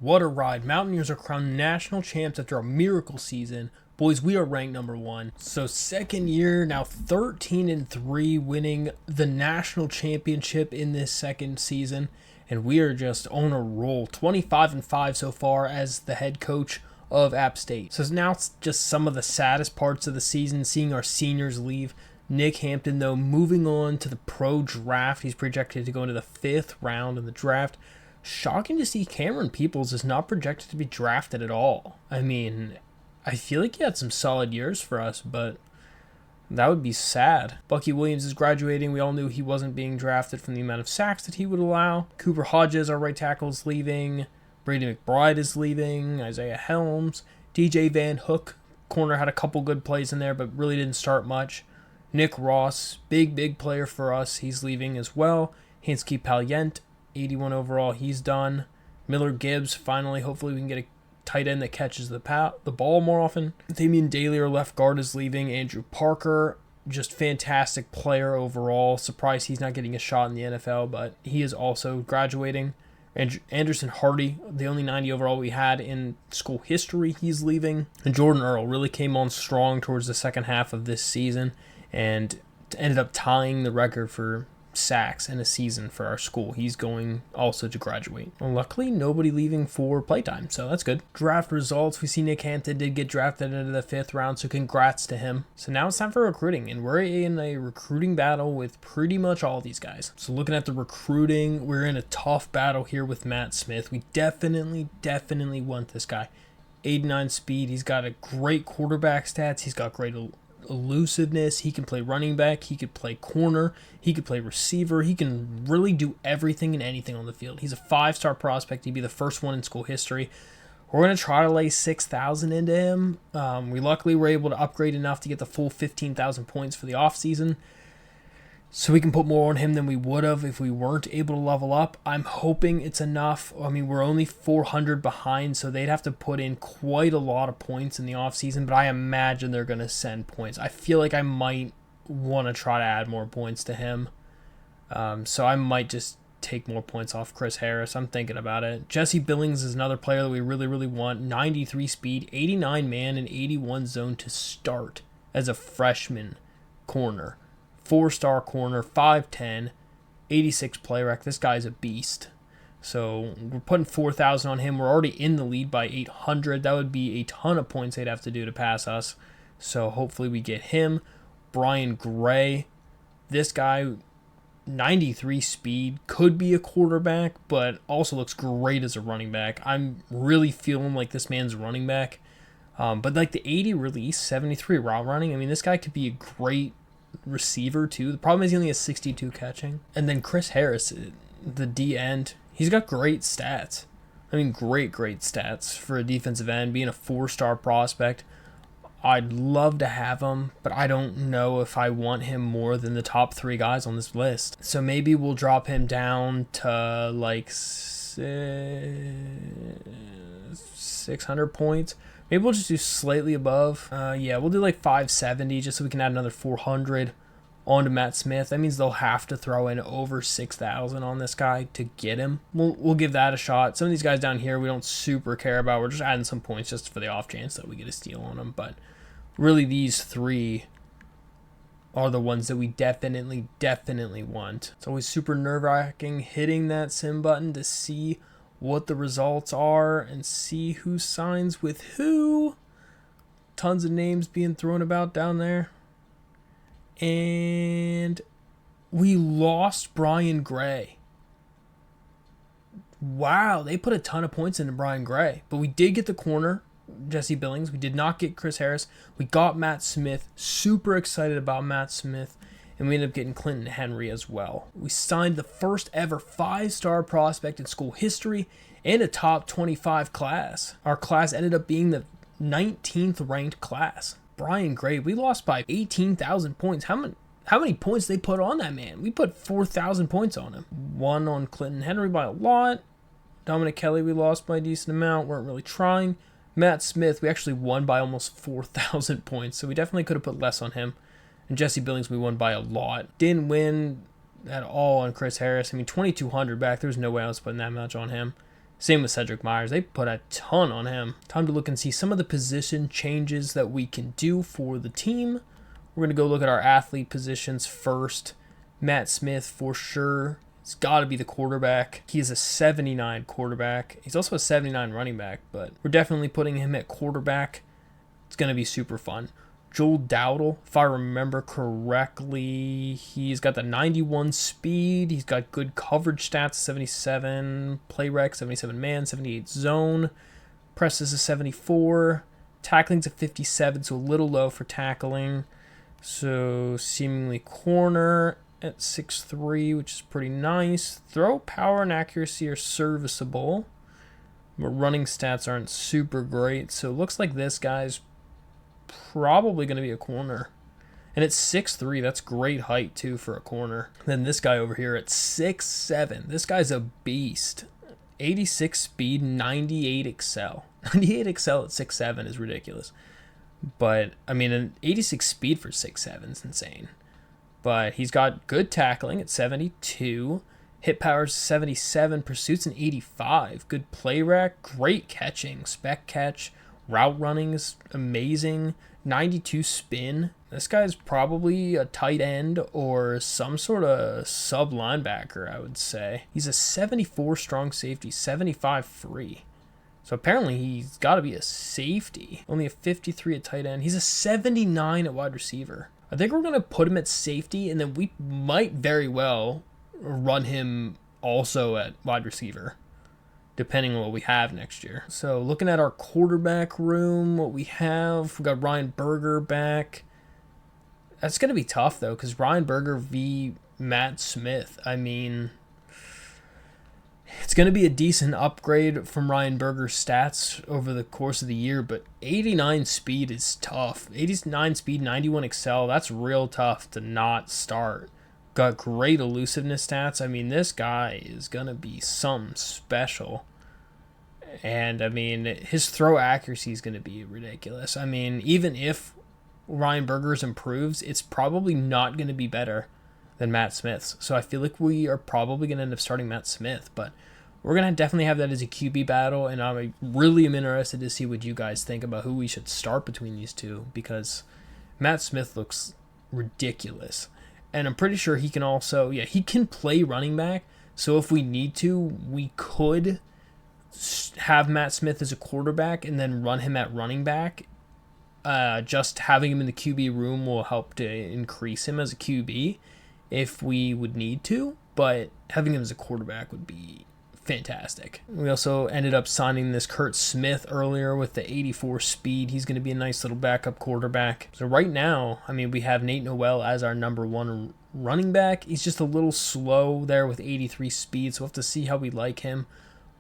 What a ride. Mountaineers are crowned national champs after a miracle season. Boys, we are ranked number 1. So second year, now 13-3, winning the national championship in this second season. And we are just on a roll. 25-5 so far as the head coach of App State. So now it's just some of the saddest parts of the season, seeing our seniors leave. Nick Hampton, though, moving on to the pro draft. He's projected to go into the 5th round in the draft. Shocking to see Cameron Peoples is not projected to be drafted at all. I mean, I feel like he had some solid years for us, but that would be sad. Bucky Williams is graduating. We all knew he wasn't being drafted from the amount of sacks that he would allow. Cooper Hodges, our right tackle, is leaving. Brady McBride is leaving. Isaiah Helms. DJ Van Hook, corner, had a couple good plays in there, but really didn't start much. Nick Ross, big player for us. He's leaving as well. Hansky Palient, 81 overall. He's done. Miller Gibbs, finally, hopefully we can get a tight end that catches the ball more often. Damian Daly, our left guard, is leaving. Andrew Parker, just fantastic player overall. Surprised he's not getting a shot in the NFL, but he is also graduating. Anderson Hardy, the only 90 overall we had in school history, he's leaving. And Jordan Earl really came on strong towards the second half of this season and ended up tying the record for sacks in a season for our school. He's going also to graduate. Well, luckily, nobody leaving for playtime, so that's good. Draft results, we see Nick Hampton did get drafted into the 5th round, so congrats to him. So now it's time for recruiting, and we're in a recruiting battle with pretty much all these guys. So looking at the recruiting, we're in a tough battle here with Matt Smith. We definitely want this guy. 89 speed, he's got a great quarterback stats, he's got great elusiveness. He can play running back. He could play corner. He could play receiver. He can really do everything and anything on the field. He's a 5-star prospect. He'd be the first one in school history. We're going to try to lay 6,000 into him. We luckily were able to upgrade enough to get the full 15,000 points for the offseason. So we can put more on him than we would have if we weren't able to level up. I'm hoping it's enough. I mean, we're only 400 behind, so they'd have to put in quite a lot of points in the offseason, but I imagine they're going to send points. I feel like I might want to try to add more points to him. So I might just take more points off Chris Harris. I'm thinking about it. Jesse Billings is another player that we really, really want. 93 speed, 89 man, and 81 zone to start as a freshman corner. 4-star corner, 5'10", 86 play rec. This guy's a beast. So we're putting 4,000 on him. We're already in the lead by 800. That would be a ton of points they'd have to do to pass us. So hopefully we get him. Brian Gray. This guy, 93 speed, could be a quarterback, but also looks great as a running back. I'm really feeling like this man's running back. But like the 80 release, 73 route running, I mean, this guy could be a great receiver too. The problem is he only has 62 catching. And then Chris Harris, the D end, he's got great stats. I mean, great stats for a defensive end, being a 4-star prospect. I'd love to have him, but I don't know if I want him more than the top 3 guys on this list. So maybe we'll drop him down to like 600 points. Maybe we'll just do slightly above. Yeah, we'll do like 570 just so we can add another 400 onto Matt Smith. That means they'll have to throw in over 6,000 on this guy to get him. We'll give that a shot. Some of these guys down here we don't super care about. We're just adding some points just for the off chance that we get a steal on them. But really these 3 are the ones that we definitely want. It's always super nerve-wracking hitting that sim button to see what the results are and see who signs with who. Tons of names being thrown about down there. And we lost Brian Gray. Wow, they put a ton of points into Brian Gray. But we did get the corner, Jesse Billings. We did not get Chris Harris. We got Matt Smith. Super excited about Matt Smith. And we ended up getting Clinton Henry as well. We signed the first ever 5-star prospect in school history and a top 25 class. Our class ended up being the 19th ranked class. Brian Gray, we lost by 18,000 points. How many points they put on that man? We put 4,000 points on him. 1 on Clinton Henry by a lot. Dominic Kelly, we lost by a decent amount. Weren't really trying. Matt Smith, we actually won by almost 4,000 points. So we definitely could have put less on him. And Jesse Billings, we won by a lot. Didn't win at all on Chris Harris. I mean, 2,200 back. There's no way I was putting that much on him. Same with Cedric Myers. They put a ton on him. Time to look and see some of the position changes that we can do for the team. We're going to go look at our athlete positions first. Matt Smith, for sure. It's got to be the quarterback. He is a 79 quarterback. He's also a 79 running back, but we're definitely putting him at quarterback. It's going to be super fun. Joel Dowdle, if I remember correctly, he's got the 91 speed. He's got good coverage stats, 77 play rec, 77 man, 78 zone. Press is a 74. Tackling's a 57, so a little low for tackling. So seemingly corner at 6'3", which is pretty nice. Throw power and accuracy are serviceable. But running stats aren't super great, so it looks like this guy's probably going to be a corner. And it's 6'3", that's great height too for a corner. Then this guy over here at 6'7", this guy's a beast. 86 speed, 98 excel. 98 excel at 6'7" is ridiculous. But, I mean, an 86 speed for 6'7" is insane. But he's got good tackling at 72. Hit power 77, pursuits an 85. Good play rec, great catching, spec catch. Route running is amazing. 92 spin. This guy's probably a tight end or some sort of sub linebacker, I would say. He's a 74 strong safety, 75 free. So apparently he's got to be a safety. Only a 53 at tight end. He's a 79 at wide receiver. I think we're going to put him at safety, and then we might very well run him also at wide receiver, depending on what we have next year. So looking at our quarterback room, what we have, we got Ryan Berger back. That's going to be tough, though, because Ryan Berger v. Matt Smith. I mean, it's going to be a decent upgrade from Ryan Berger's stats over the course of the year, but 89 speed is tough. 89 speed, 91 excel, that's real tough to not start. Got great elusiveness stats. I mean, this guy is going to be something special. And, I mean, his throw accuracy is going to be ridiculous. I mean, even if Ryan Berger's improves, it's probably not going to be better than Matt Smith's. So I feel like we are probably going to end up starting Matt Smith. But we're going to definitely have that as a QB battle. And I really am interested to see what you guys think about who we should start between these two. Because Matt Smith looks ridiculous. And I'm pretty sure he can also, he can play running back. So if we need to, we could have Matt Smith as a quarterback and then run him at running back. Just having him in the QB room will help to increase him as a QB if we would need to, but having him as a quarterback would be fantastic. We also ended up signing this Kurt Smith earlier with the 84 speed. He's going to be a nice little backup quarterback. So right now, I mean, we have Nate Noel as our number one running back. He's just a little slow there with 83 speed, so we'll have to see how we like him.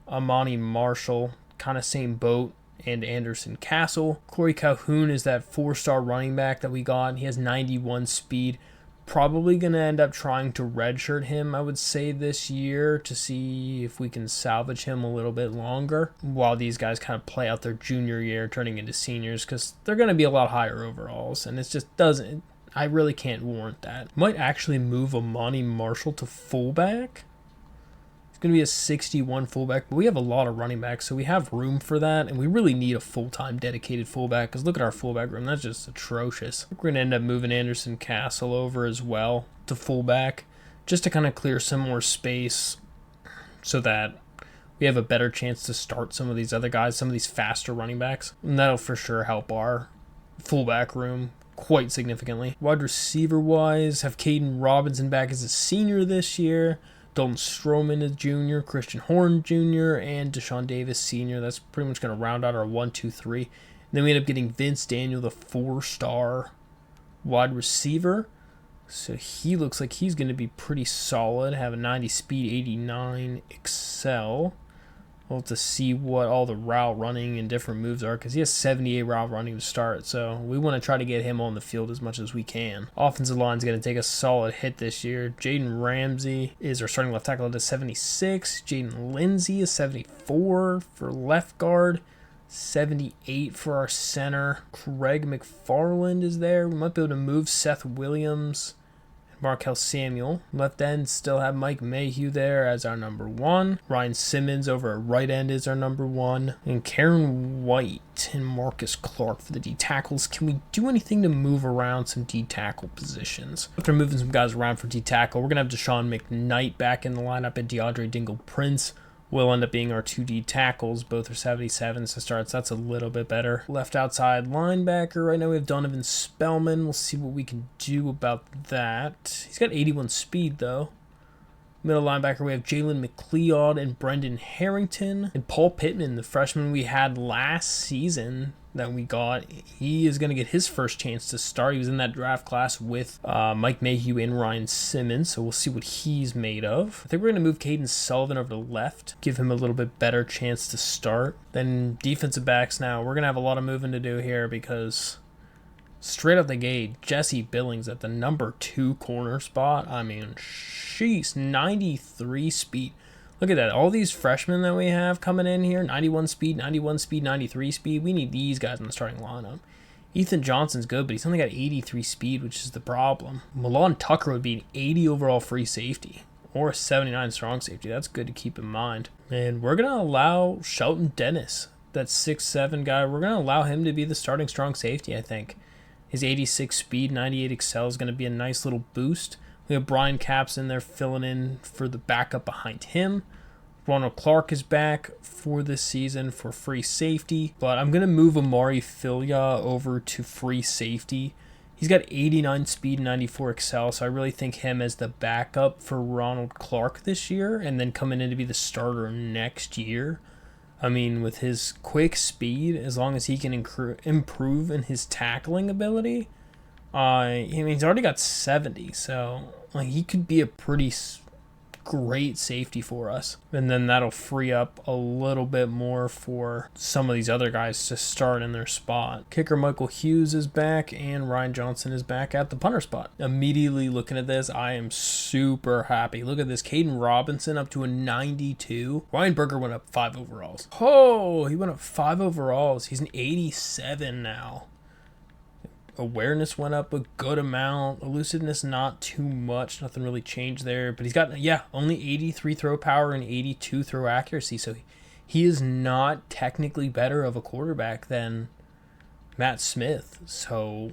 Amani Marshall, kind of same boat, and Anderson Castle. Corey Calhoun is that 4-star running back that we got. He has 91 speed. Probably going to end up trying to redshirt him, I would say, this year to see if we can salvage him a little bit longer while these guys kind of play out their junior year, turning into seniors, because they're going to be a lot higher overalls, and it just doesn't. I really can't warrant that. Might actually move Amani Marshall to fullback. Going to be a 61 fullback, but we have a lot of running backs, so we have room for that, and we really need a full-time dedicated fullback, because look at our fullback room. That's just atrocious. We're going to end up moving Anderson Castle over as well to fullback, just to kind of clear some more space so that we have a better chance to start some of these other guys, some of these faster running backs, and that'll for sure help our fullback room quite significantly. Wide receiver-wise, have Caden Robinson back as a senior this year. Dalton Stroman is junior, Christian Horn junior, and Deshaun Davis senior. That's pretty much going to round out our 1, 2, 3. And then we end up getting Vince Daniel, the 4-star wide receiver. So he looks like he's going to be pretty solid. Have a 90 speed, 89 excel. We'll have to see what all the route running and different moves are, because he has 78 route running to start, so we want to try to get him on the field as much as we can. Offensive line is going to take a solid hit this year. Jaden Ramsey is our starting left tackle at 76. Jaden Lindsay is 74 for left guard. 78 for our center. Craig McFarland is there. We might be able to move Seth Williams. Markel Samuel. Left end, still have Mike Mayhew there as our number 1. Ryan Simmons over at right end is our number 1. And Karen White and Marcus Clark for the D tackles. Can we do anything to move around some D tackle positions? After moving some guys around for D tackle, we're going to have Deshaun McKnight back in the lineup, and DeAndre Dingle Prince will end up being our 2D tackles. Both are 77s to start, so that's a little bit better. Left outside linebacker, right now we have Donovan Spellman. We'll see what we can do about that. He's got 81 speed, though. Middle linebacker, we have Jalen McLeod and Brendan Harrington. And Paul Pittman, the freshman we had last season that we got, he is going to get his first chance to start. He was in that draft class with Mike Mayhew and Ryan Simmons, so we'll see what he's made of. I think we're going to move Caden Sullivan over to left, give him a little bit better chance to start. Then defensive backs now. We're going to have a lot of moving to do here because straight out the gate, Jesse Billings at the number 2 corner spot. I mean, sheesh, 93 speed. Look at that. All these freshmen that we have coming in here, 91 speed, 91 speed, 93 speed. We need these guys in the starting lineup. Ethan Johnson's good, but he's only got 83 speed, which is the problem. Milan Tucker would be an 80 overall free safety or a 79 strong safety. That's good to keep in mind. And we're going to allow Shelton Dennis, that 6'7" guy, we're going to allow him to be the starting strong safety, I think. His 86 speed, 98 excel is going to be a nice little boost. We have Brian Capps in there filling in for the backup behind him. Ronald Clark is back for this season for free safety, but I'm going to move Amari Filia over to free safety. He's got 89 speed, 94 excel, so I really think him as the backup for Ronald Clark this year, and then coming in to be the starter next year. I mean, with his quick speed, as long as he can improve in his tackling ability, He's already got 70, so like he could be a pretty great safety for us. And then that'll free up a little bit more for some of these other guys to start in their spot. Kicker Michael Hughes is back, and Ryan Johnson is back at the punter spot. Immediately looking at this, I am super happy. Look at this. Caden Robinson up to a 92. Ryan Berger went up 5 overalls. Oh, he went up 5 overalls. He's an 87 now. Awareness went up a good amount. Elusiveness, not too much. Nothing really changed there. But he's got, only 83 throw power and 82 throw accuracy. So he is not technically better of a quarterback than Matt Smith. So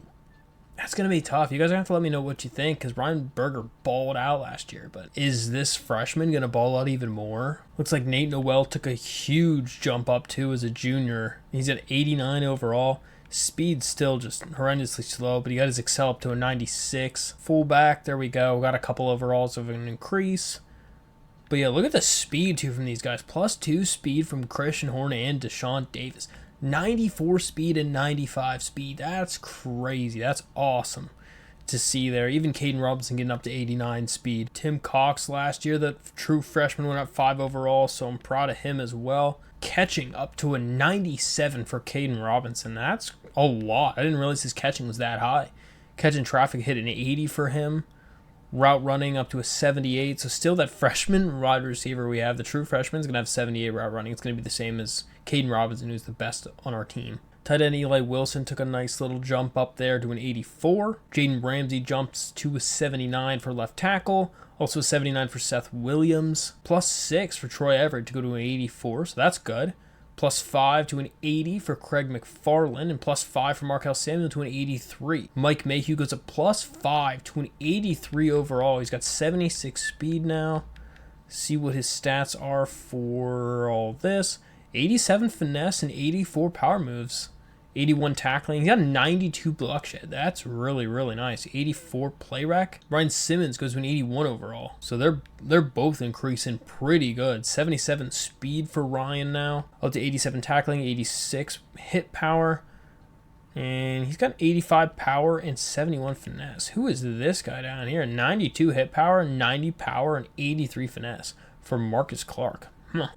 that's going to be tough. You guys are going to have to let me know what you think, because Ryan Berger balled out last year. But is this freshman going to ball out even more? Looks like Nate Noel took a huge jump up too as a junior. He's at 89 overall. Speed's still just horrendously slow, but he got his Excel up to a 96. Fullback, there we go. Got a couple overalls of an increase. But yeah, look at the speed too from these guys. +2 speed from Christian Horn and Deshaun Davis. 94 speed and 95 speed. That's crazy. That's awesome to see there. Even Caden Robinson getting up to 89 speed. Tim Cox last year, the true freshman, went up 5 overall, so I'm proud of him as well. Catching up to a 97 for Caden Robinson. That's a lot. I didn't realize his catching was that high. Catching traffic hit an 80 for him. Route running up to a 78. So still that freshman wide receiver we have, the true freshman, is going to have 78 route running. It's going to be the same as Caden Robinson, who's the best on our team. Tight end Eli Wilson took a nice little jump up there to an 84. Jaden Ramsey jumps to a 79 for left tackle. Also a 79 for Seth Williams. +6 for Troy Everett to go to an 84, so that's good. +5 to an 80 for Craig McFarland, and +5 for Markel Samuel to an 83. Mike Mayhew goes up +5 to an 83 overall. He's got 76 speed now. See what his stats are for all this. 87 finesse and 84 power moves. 81 tackling. He got 92 block shed. That's really, really nice. 84 play rec. Ryan Simmons goes to an 81 overall. So they're both increasing pretty good. 77 speed for Ryan now. Up to 87 tackling, 86 hit power. And he's got 85 power and 71 finesse. Who is this guy down here? 92 hit power, 90 power, and 83 finesse for Marcus Clark.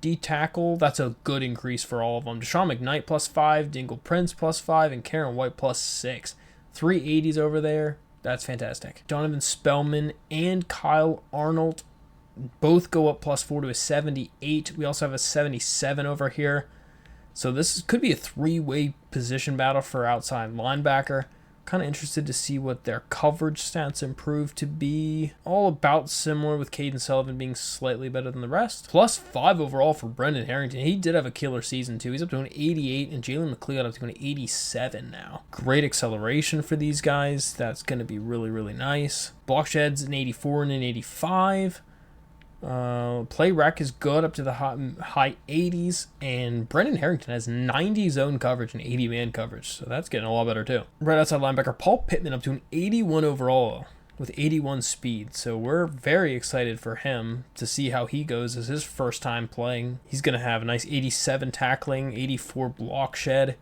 D-tackle, that's a good increase for all of them. Deshaun McKnight +5, Dingle Prince +5, and Karen White +6. 380s over there. That's fantastic. Donovan Spellman and Kyle Arnold both go up +4 to a 78. We also have a 77 over here. So this could be a 3-way position battle for outside linebacker. Kind of interested to see what their coverage stats improve to be. All about similar, with Caden Sullivan being slightly better than the rest. +5 overall for Brendan Harrington. He did have a killer season too. He's up to an 88, and Jalen McLeod up to an 87 now. Great acceleration for these guys. That's going to be really, really nice. Block sheds an 84 and an 85. Play rec is good up to the high 80s, and Brendan Harrington has 90 zone coverage and 80 man coverage, so that's getting a lot better too. Right outside linebacker Paul Pittman up to an 81 overall with 81 speed, so we're very excited for him to see how he goes as his first time playing. He's going to have a nice 87 tackling, 84 block shed,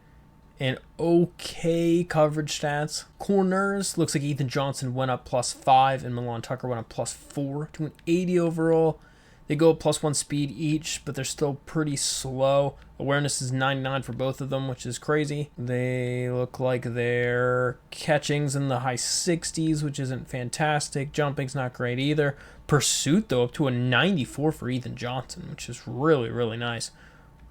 and okay coverage stats. Corners, looks like Ethan Johnson went up +5 and Milan Tucker went up +4 to an 80 overall. They go up +1 speed each, but they're still pretty slow. Awareness is 99 for both of them, which is crazy. They look like their catching's in the high 60s, which isn't fantastic. Jumping's not great either. Pursuit, though, up to a 94 for Ethan Johnson, which is really, really nice.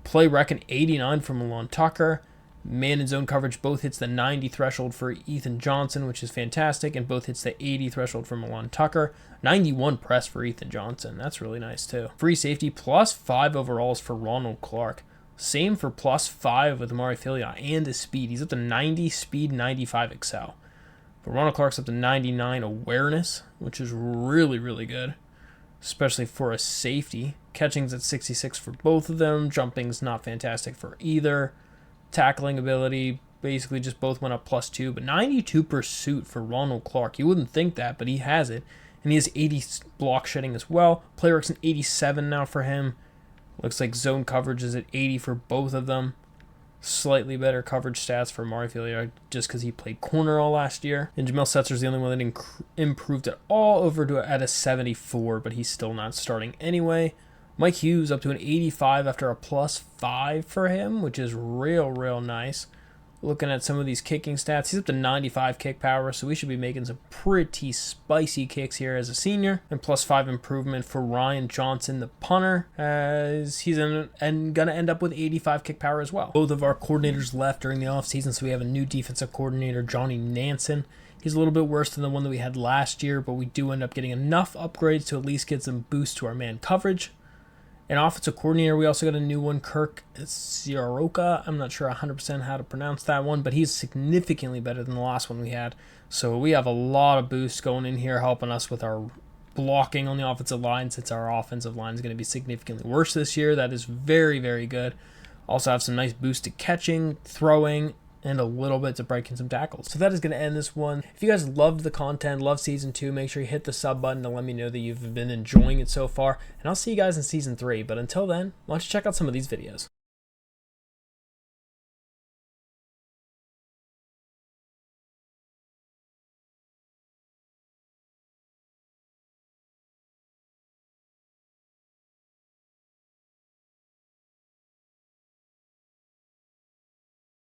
Play rec an 89 for Milan Tucker. Man and zone coverage both hits the 90 threshold for Ethan Johnson, which is fantastic, and both hits the 80 threshold for Milan Tucker. 91 press for Ethan Johnson. That's really nice too. Free safety +5 overalls for Ronald Clark. Same for +5 with Amari Filia and his speed. He's up to 90 speed, 95 excel. But Ronald Clark's up to 99 awareness, which is really, really good, especially for a safety. Catching's at 66 for both of them. Jumping's not fantastic for either. Tackling ability, basically just both went up +2, but 92 pursuit for Ronald Clark. You wouldn't think that, but he has it. And he has 80 block shedding as well. Play rec's an 87 now for him. Looks like zone coverage is at 80 for both of them. Slightly better coverage stats for Amari Filia just because he played corner all last year. And Jamel Setzer's the only one that improved at all over to at a 74, but he's still not starting anyway. Mike Hughes up to an 85 after a +5 for him, which is real nice. Looking at some of these kicking stats, he's up to 95 kick power, so we should be making some pretty spicy kicks here as a senior. And +5 improvement for Ryan Johnson, the punter, as he's going to end up with 85 kick power as well. Both of our coordinators left during the offseason, so we have a new defensive coordinator, Johnny Nansen. He's a little bit worse than the one that we had last year, but we do end up getting enough upgrades to at least get some boost to our man coverage. An offensive coordinator, we also got a new one, Kirk Sioroka. I'm not sure 100% how to pronounce that one, but he's significantly better than the last one we had. So we have a lot of boosts going in here, helping us with our blocking on the offensive line, since our offensive line is going to be significantly worse this year. That is very good. Also have some nice boost to catching, throwing, and a little bit to breaking some tackles. So that is going to end this one. If you guys loved the content, love Season 2, make sure you hit the sub button to let me know that you've been enjoying it so far. And I'll see you guys in Season 3. But until then, why don't you check out some of these videos.